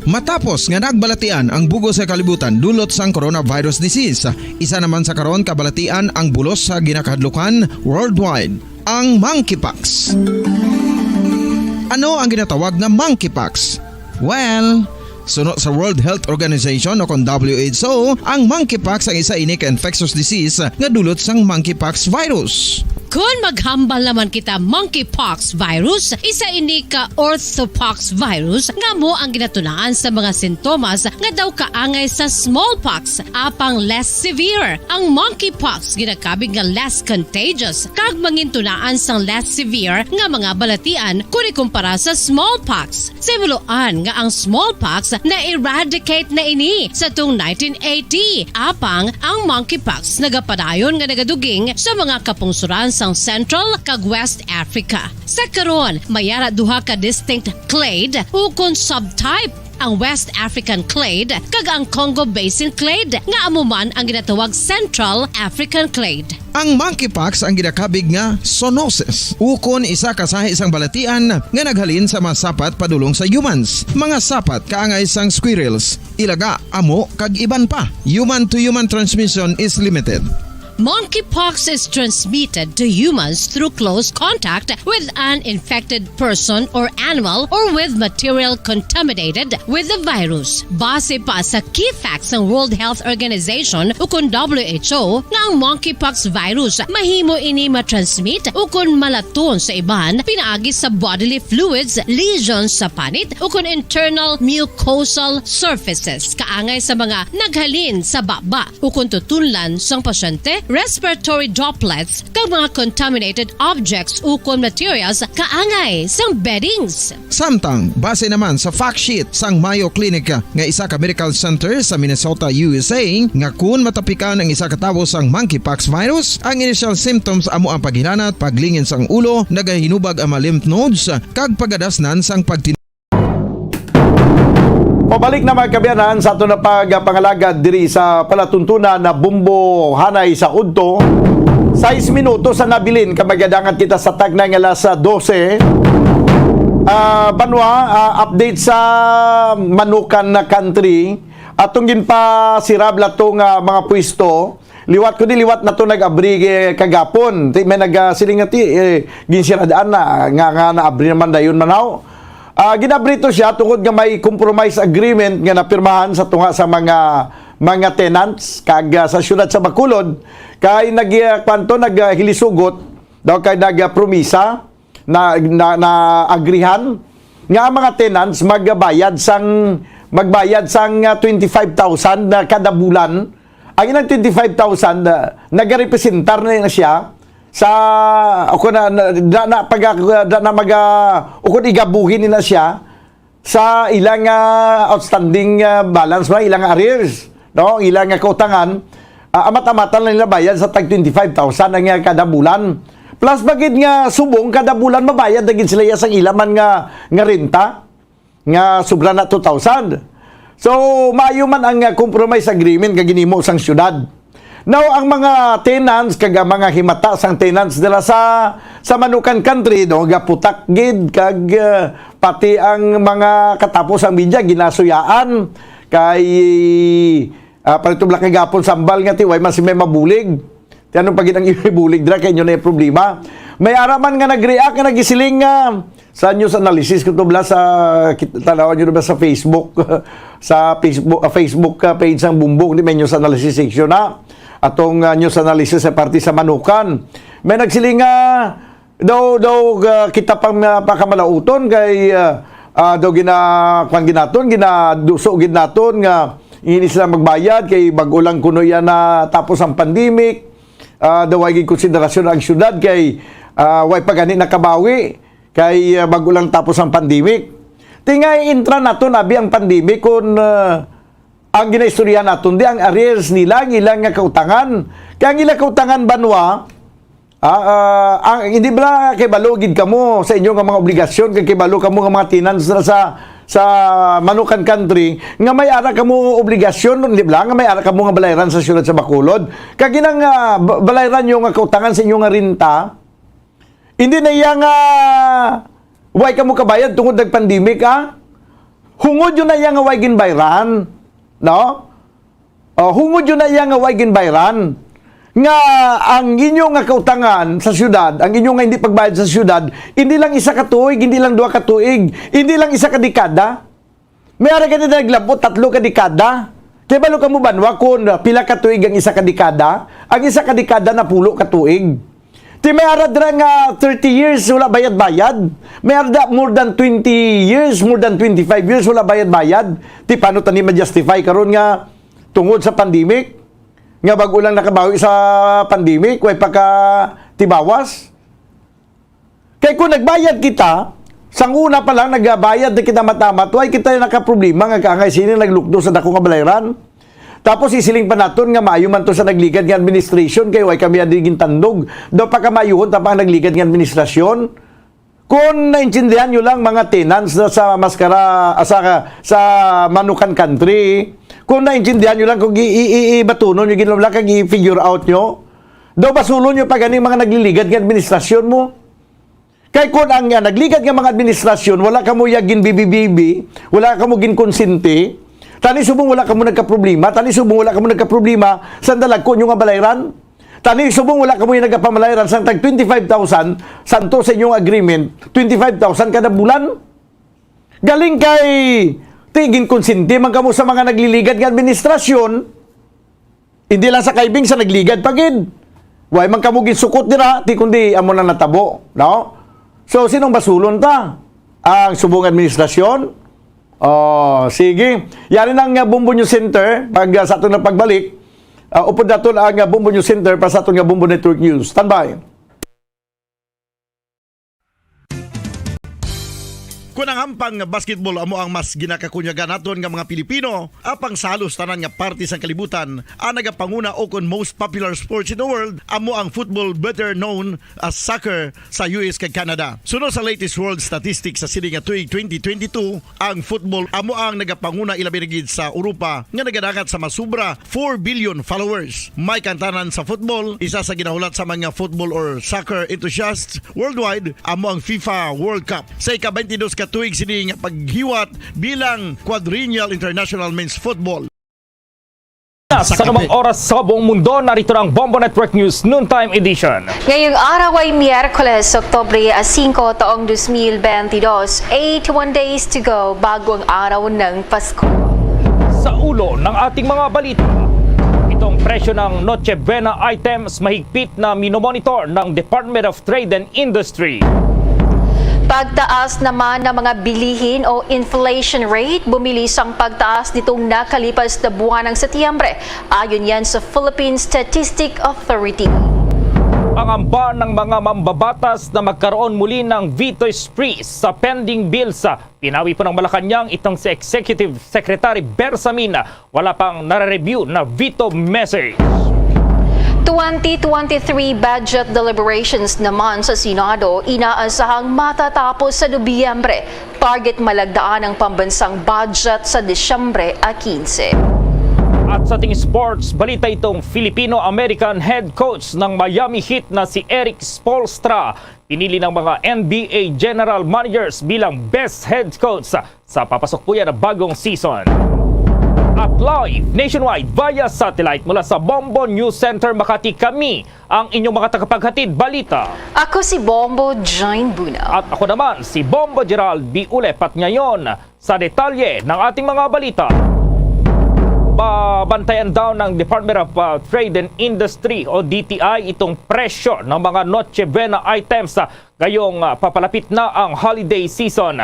S3: Matapos nga nagbalatian ang bugos sa kalibutan dulot sang coronavirus disease, isa naman sa karon kabalatian ang bulos sa ginakahadlukan worldwide, ang monkeypox. Ano ang ginatawag na monkeypox? Well, sunod sa World Health Organization o kon WHO, ang monkeypox ang isa ini ka infectious disease nga dulot sang monkeypox virus.
S14: Kung maghambal naman kita monkeypox virus, isa ini ka orthopox virus nga mo ang ginatunaan sa mga sintomas nga daw kaangay sa smallpox, apang less severe. Ang monkeypox ginakabig nga less contagious kag mangintunaan sang less severe nga mga balatian kung ikumpara sa smallpox. Simuloan nga ang smallpox na-eradicate na ini sa tung 1980, apang ang monkeypox nagapadayon nga nagaduging sa mga kapungsuran sang Central kag West Africa. Sa karon, mayara duha ka distinct clade ukon subtype, ang West African clade kag ang Congo Basin clade nga amuman ang ginatawag Central African clade.
S3: Ang monkeypox ang ginakabig nga zoonosis, ukon isa ka sa isang balatian nga naghalin sa mga sapat padulong sa humans. Mga sapat kaangay sang squirrels, ilaga, amo kag iban pa. Human to human transmission is limited.
S14: Monkeypox is transmitted to humans through close contact with an infected person or animal or with material contaminated with the virus. Base pa sa key facts ng World Health Organization ukon WHO nga ang monkeypox virus mahimo ini matransmit ukon malaton sa iban pinaagi sa bodily fluids, lesions sa panit ukon internal mucosal surfaces kaangay sa mga naghalin sa baba ukon tutunlan sang pasyente respiratory droplets kag mga contaminated objects ukon materials kaangay sang beddings.
S3: Samtang, base naman sa fact sheet sang Mayo Clinic nga isa ka medical center sa Minnesota, USA, nga kun matapikan ang isa ka tawo sang monkeypox virus, ang initial symptoms amo ang paghinanat, paglingin sang ulo, nagahinubag ang mga lymph nodes, kag pagadasnan sang
S9: Pabalik na mga kabiyanan sa ato na pagpangalagad diri sa palatuntunan na Bumbo Hanay sa Udto. 6 minuto sa nabilin kamagadangan kita sa tagnay nga alas 12. Banwa, update sa Manukan na country. Atong ginpa sirab latong mga pwesto. Liwat na to nag-abri kagapon. May nagsilingati ginsiradaan na nga naabri naman dayon manaw. Ginabrito siya tungod nga may compromise agreement nga napirmahan sa tunga sa mga tenants kag sa syudad sa Bacolod kay naghilisugot daw kay nagpromisa na agrihan nga mga tenants magbayad sang 25,000 na kada bulan. Ang ilang 25,000 nagarepresentar na siya sa ako ukon igabuhin nila siya sa ilang outstanding balance ba ilang arrears no ilang kautangan amat-amatan lang nila bayad sa tag 25,000 ang kada bulan plus bagid nga subong kada bulan mabayad dagit sila sa ilaman nga renta nga sobra na 2,000 so maayo man ang compromise agreement nga ginimo sang syudad. Now, ang mga tenants, kag mga himata sang tenants nila sa Manukan country, no, gaputak gid, kag pati ang mga katapos ang media, ginasuyaan, kay paritubla kay gapon sambal nga tiway, mas may mabulig. Anong pagit ang ibulig dira, kay inyo na yung problema. May araman nga nag-react, nga nagisiling sa news analysis, kutubla sa, tanawan nyo na ba sa Facebook, sa Facebook page ng Bumbo, hindi may news analysis section na. Atong news analysis sa party sa Manukan. May nagsiling daw kita pang pakamalauton kay daw ginaduso naton nga ini sila magbayad kay bago lang kuno yan na tapos ang pandemic. Daw ay konsiderasyon ang syudad kay way pagani nakabawi kay bago lang tapos ang pandemic. Tingay intra naton abi ang pandemic kun ang ginaistorya naton di ang arrears nila ang ilang kautangan. Kaya ang ilang kautangan banwa hindi ba kay balugid kamo sa inyong mga obligasyon kay balo kamo nga mga tenants sa Manukan country nga may ara kamo obligasyon di ba nga may ara kamo nga balayran sa syudad sa Bacolod kag ginang balayran yung nga kautangan sa inyong nga renta hindi na iya nga way kamo kabayad tungod nag pandemic hungod yun na iya nga way ginbayran. No? Hungod yun na iya nga way ginbayran. Nga ang inyong nga kautangan sa syudad, ang inyong nga hindi pagbayad sa syudad, hindi lang isa ka tuig, hindi lang dua ka tuig, hindi lang isa ka dekada. May ara ka na naglabot, 3 ka dekada. Kaya balo ka mo banwa kung pila ka tuig ang isa ka dekada, ang isa ka dekada na 10 ka tuig. Ti may ara dira nga 30 years wala bayad-bayad. May ara more than 20 years, more than 25 years wala bayad-bayad. Ti paano tani ma-justify karon nga tungod sa pandemic? Nga bago lang nakabawi sa pandemic, way pa ka tibawas. Kay kung nagbayad kita, sang una pa lang nagbayad na kita matamat, way kita nakaproblema nga kaangay sini naglukdo sa dako nga balayran. Tapos isiling pa naton nga maayo man to sa nagligad nga administration kay way kami adigin tandog. Daw pa kamayuhon tapang nagligad nga administrasyon. Kung naintindihan nyo lang mga tenants na sa sa Manukan country, kung naintindihan nyo lang kung ibatunon nyo ginawala kag i-figure out nyo, daw basulon nyo pa ganing mga nagliligad nga administrasyon mo. Kay kung ang nagligad nga mga administrasyon, wala ka mo yagin bibi-bibi, wala ka mo gin konsente, tani subong wala ka mo nagka-problema, sandalag ko nyo nga balayran. Tani subong wala ka mo yung nagkapamalayran sang tag 25,000 santo sa inyong agreement, 25,000 kada bulan. Galing kay tigin konsinti man kamo sa mga nagliligad nga administrasyon, hindi lang sa kaibing sa nagligad pagid. Way man kamo gisukot dira, ti kundi amo na natabo, no? So sinong basulon ta? Ang subong administrasyon? Oh, sige. Yari nang Bumbo News Center pag sa ato na pagbalik. upod nato ang Bombo News Center para sa aton nga Bombo Network News. Standby.
S10: Kung ang hampang nga basketball amo ang mas ginakakunyagan naton nga mga Pilipino, apang salos tanan nga parte sang kalibutan, ang nagapanguna o kon most popular sports in the world, amo ang football better known as soccer sa US kag Canada. Sunod sa latest world statistics sa sili nga tuig 2022, ang football amo ang nagapanguna ilabi na gid sa Europa nga nagadagat sa masubra 4 billion followers. May kantanan sa football, isa sa ginahulat sa mga football or soccer enthusiasts worldwide, amo ang FIFA World Cup. Sa ika-22 ka tuig sini nga paghiwat bilang Quadrennial International Men's Football.
S7: Sa anumang oras sa buong mundo, narito ang Bombo Network News Noontime Edition.
S16: Ngayong araw ay Miyerkules, Oktubre 5, taong 2022. 81 days to go bago ang araw ng Pasko.
S7: Sa ulo ng ating mga balita, itong presyo ng Noche Buena items mahigpit na minomonitor ng Department of Trade and Industry.
S16: Pagtaas naman ng mga bilihin o inflation rate, bumilis ang pagtaas nitong nakalipas na buwan ng Setyembre. Ayon yan sa Philippine Statistic Authority.
S7: Ang amba ng mga mambabatas na magkaroon muli ng veto spree sa pending bills. Pinawi po ng Malacanang itong si Executive Secretary Bersamin, wala pang nare-review na veto message.
S16: 2023 budget deliberations naman sa Senado inaasahang matatapos sa Nobyembre. Target malagdaan ang pambansang budget sa Disyembre 15.
S7: At sa ating sports, balita itong Filipino-American head coach ng Miami Heat na si Eric Spoelstra. Pinili ng mga NBA general managers bilang best head coach sa papasok po yan na bagong season. At live nationwide via satellite mula sa Bombo News Center Makati, kami ang inyong mga tagapaghatid balita.
S16: Ako si Bombo Jane Buna.
S7: At ako naman si Bombo Gerald B. Ulep. At ngayon sa detalye ng ating mga balita. Babantayan daw ng Department of Trade and Industry o DTI itong presyo ng mga Noche Buena items ngayong papalapit na ang holiday season.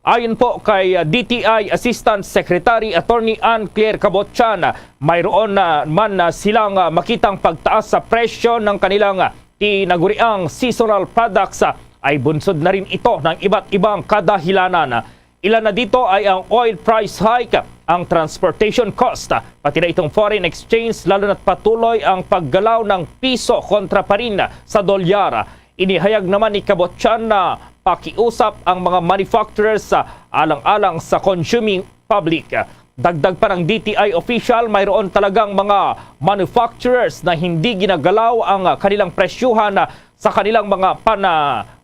S7: Ayon po kay DTI Assistant Secretary Attorney Ann Claire Cabotchan, mayroon man silang makitang pagtaas sa presyo ng kanilang tinaguriang seasonal products ay bunsod na rin ito ng iba't ibang kadahilanan. Ilan na dito ay ang oil price hike, ang transportation cost, pati na itong foreign exchange, lalo na't patuloy ang paggalaw ng piso kontra pa rin sa dolyar. Inihayag naman ni Cabotchan na pakiusap ang mga manufacturers alang-alang sa consuming public. Dagdag pa ng DTI official, mayroon talagang mga manufacturers na hindi ginagalaw ang kanilang presyuhan sa kanilang mga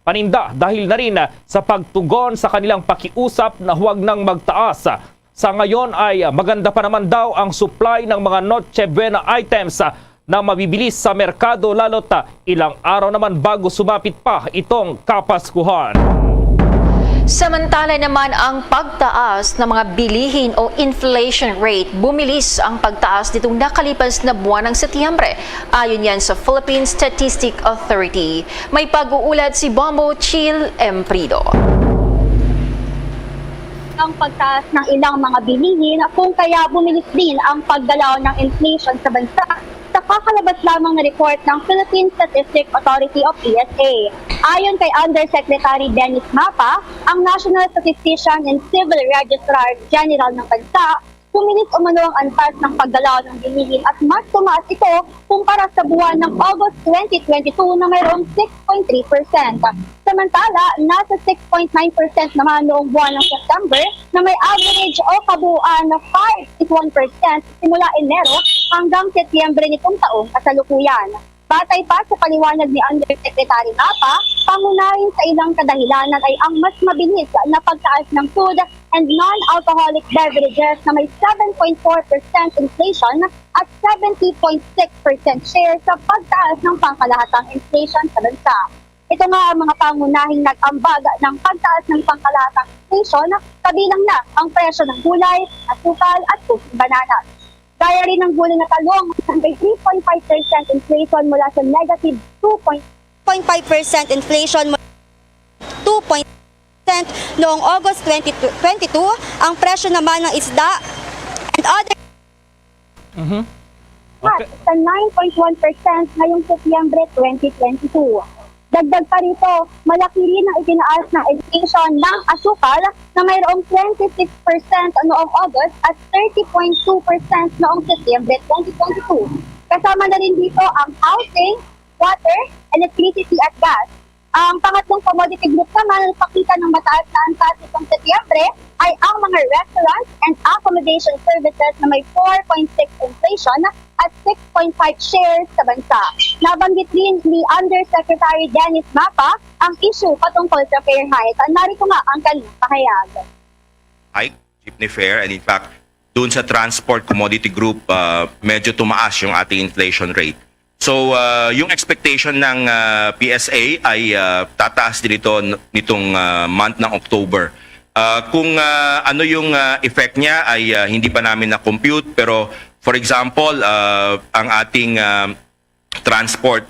S7: paninda dahil na rin sa pagtugon sa kanilang pakiusap na huwag nang magtaas. Sa ngayon ay maganda pa naman daw ang supply ng mga Noche Buena items na mabibilis sa merkado, lalo't ilang araw naman bago sumapit pa itong Kapaskuhan.
S16: Samantala naman ang pagtaas ng mga bilihin o inflation rate, bumilis ang pagtaas nitong nakalipas na buwan ng Setyembre. Ayon yan sa Philippine Statistic Authority. May pag-uulat si Bombo Chill Emprido.
S19: Ang pagtaas ng ilang mga bilihin kung kaya bumilis din ang paggalaw ng inflation sa bansa sa kakalabas lamang na report ng Philippine Statistic Authority of PSA. Ayon kay Undersecretary Dennis Mapa, ang National Statistician and Civil Registrar General ng bansa, pumilis umano ang antas ng paggalaw ng bilihin at mas tumaas ito kumpara sa buwan ng August 2022 na mayroong 6.3%. Samantala, nasa 6.9% naman noong buwan ng September na may average o kabuuan na 5.1% simula Enero hanggang Setyembre nitong taong kasalukuyan. Batay pa sa paliwanag ni Undersecretary Mapa, pangunahin sa ilang kadahilanan ay ang mas mabilis na pagtaas ng food and non-alcoholic beverages na may 7.4% inflation at 70.6% share sa pagtaas ng pangkalahatang inflation sa bansa. Ito nga ang mga pangunahing nag-ambag ng pagtaas ng pangkalahatang inflation, kabilang na ang presyo ng gulay, asukal at bananas. Kaya rin ng gulay na talong may 3.5% inflation mula sa negative 2.5% inflation mula 2.5% noong August 2022. Ang presyo naman ng isda and other at sa 9.1% ngayong Setyembre 2022. Dagdag pa rito, malaki rin ang itinaas ng inflation ng asukal na mayroong 26% noong August at 30.2% noong Setyembre 2022. Kasama na rin dito ang housing, water, electricity at gas. Ang pangatlong commodity group naman na nagpakita ng mataas na antas itong Setyembre ay ang mga restaurants and accommodation services na may 4.6 inflation at 6.5 shares sa bansa. Nabanggit rin ni Undersecretary Dennis Mapa ang issue patungkol sa fare hike. Narito nga ang kanyang pahayag.
S2: Hike, jeepney fare, and in fact, doon sa transport commodity group, medyo tumaas yung ating inflation rate. So, yung expectation ng PSA ay tataas din ito nitong month ng October. Kung ano yung effect niya ay hindi pa namin na-compute, pero for example, ang ating transport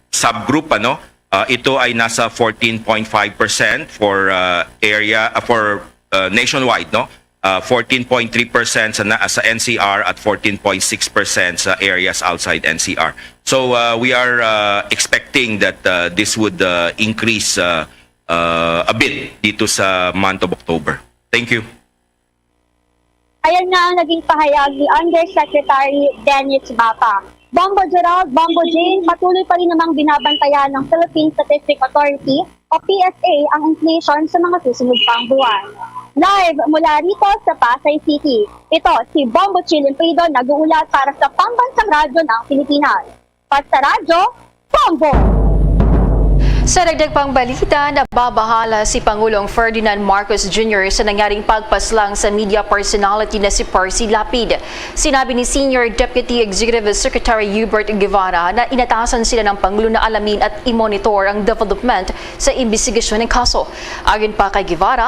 S2: subgroup, ito ay nasa 14.5% for nationwide, 14.3% sa NCR at 14.6% sa areas outside NCR. So we are expecting that this would increase a bit dito sa month of October. Thank you.
S19: Ayan nga ang naging pahayag ni Undersecretary Dennis Mapa. Bongo Gerald, Bongo Jane, patuloy pa rin namang binabantayan ng Philippine Statistics Authority o PSA ang inflation sa mga susunod pang buwan. Live mula rito sa Pasay City. Ito si Bombo Chilimpido nag-uulat para sa Pambansang Radyo ng Pilipinas. Sa radyo, Bombo!
S16: Sa dagdag pang balita, nababahala si Pangulong Ferdinand Marcos Jr. sa nangyaring pagpaslang sa media personality na si Percy Lapid. Sinabi ni Senior Deputy Executive Secretary Hubert Guevara na inatasan sila ng Pangulo na alamin at i-monitor ang development sa imbestigasyon ng kaso. Ayon pa kay Guevara,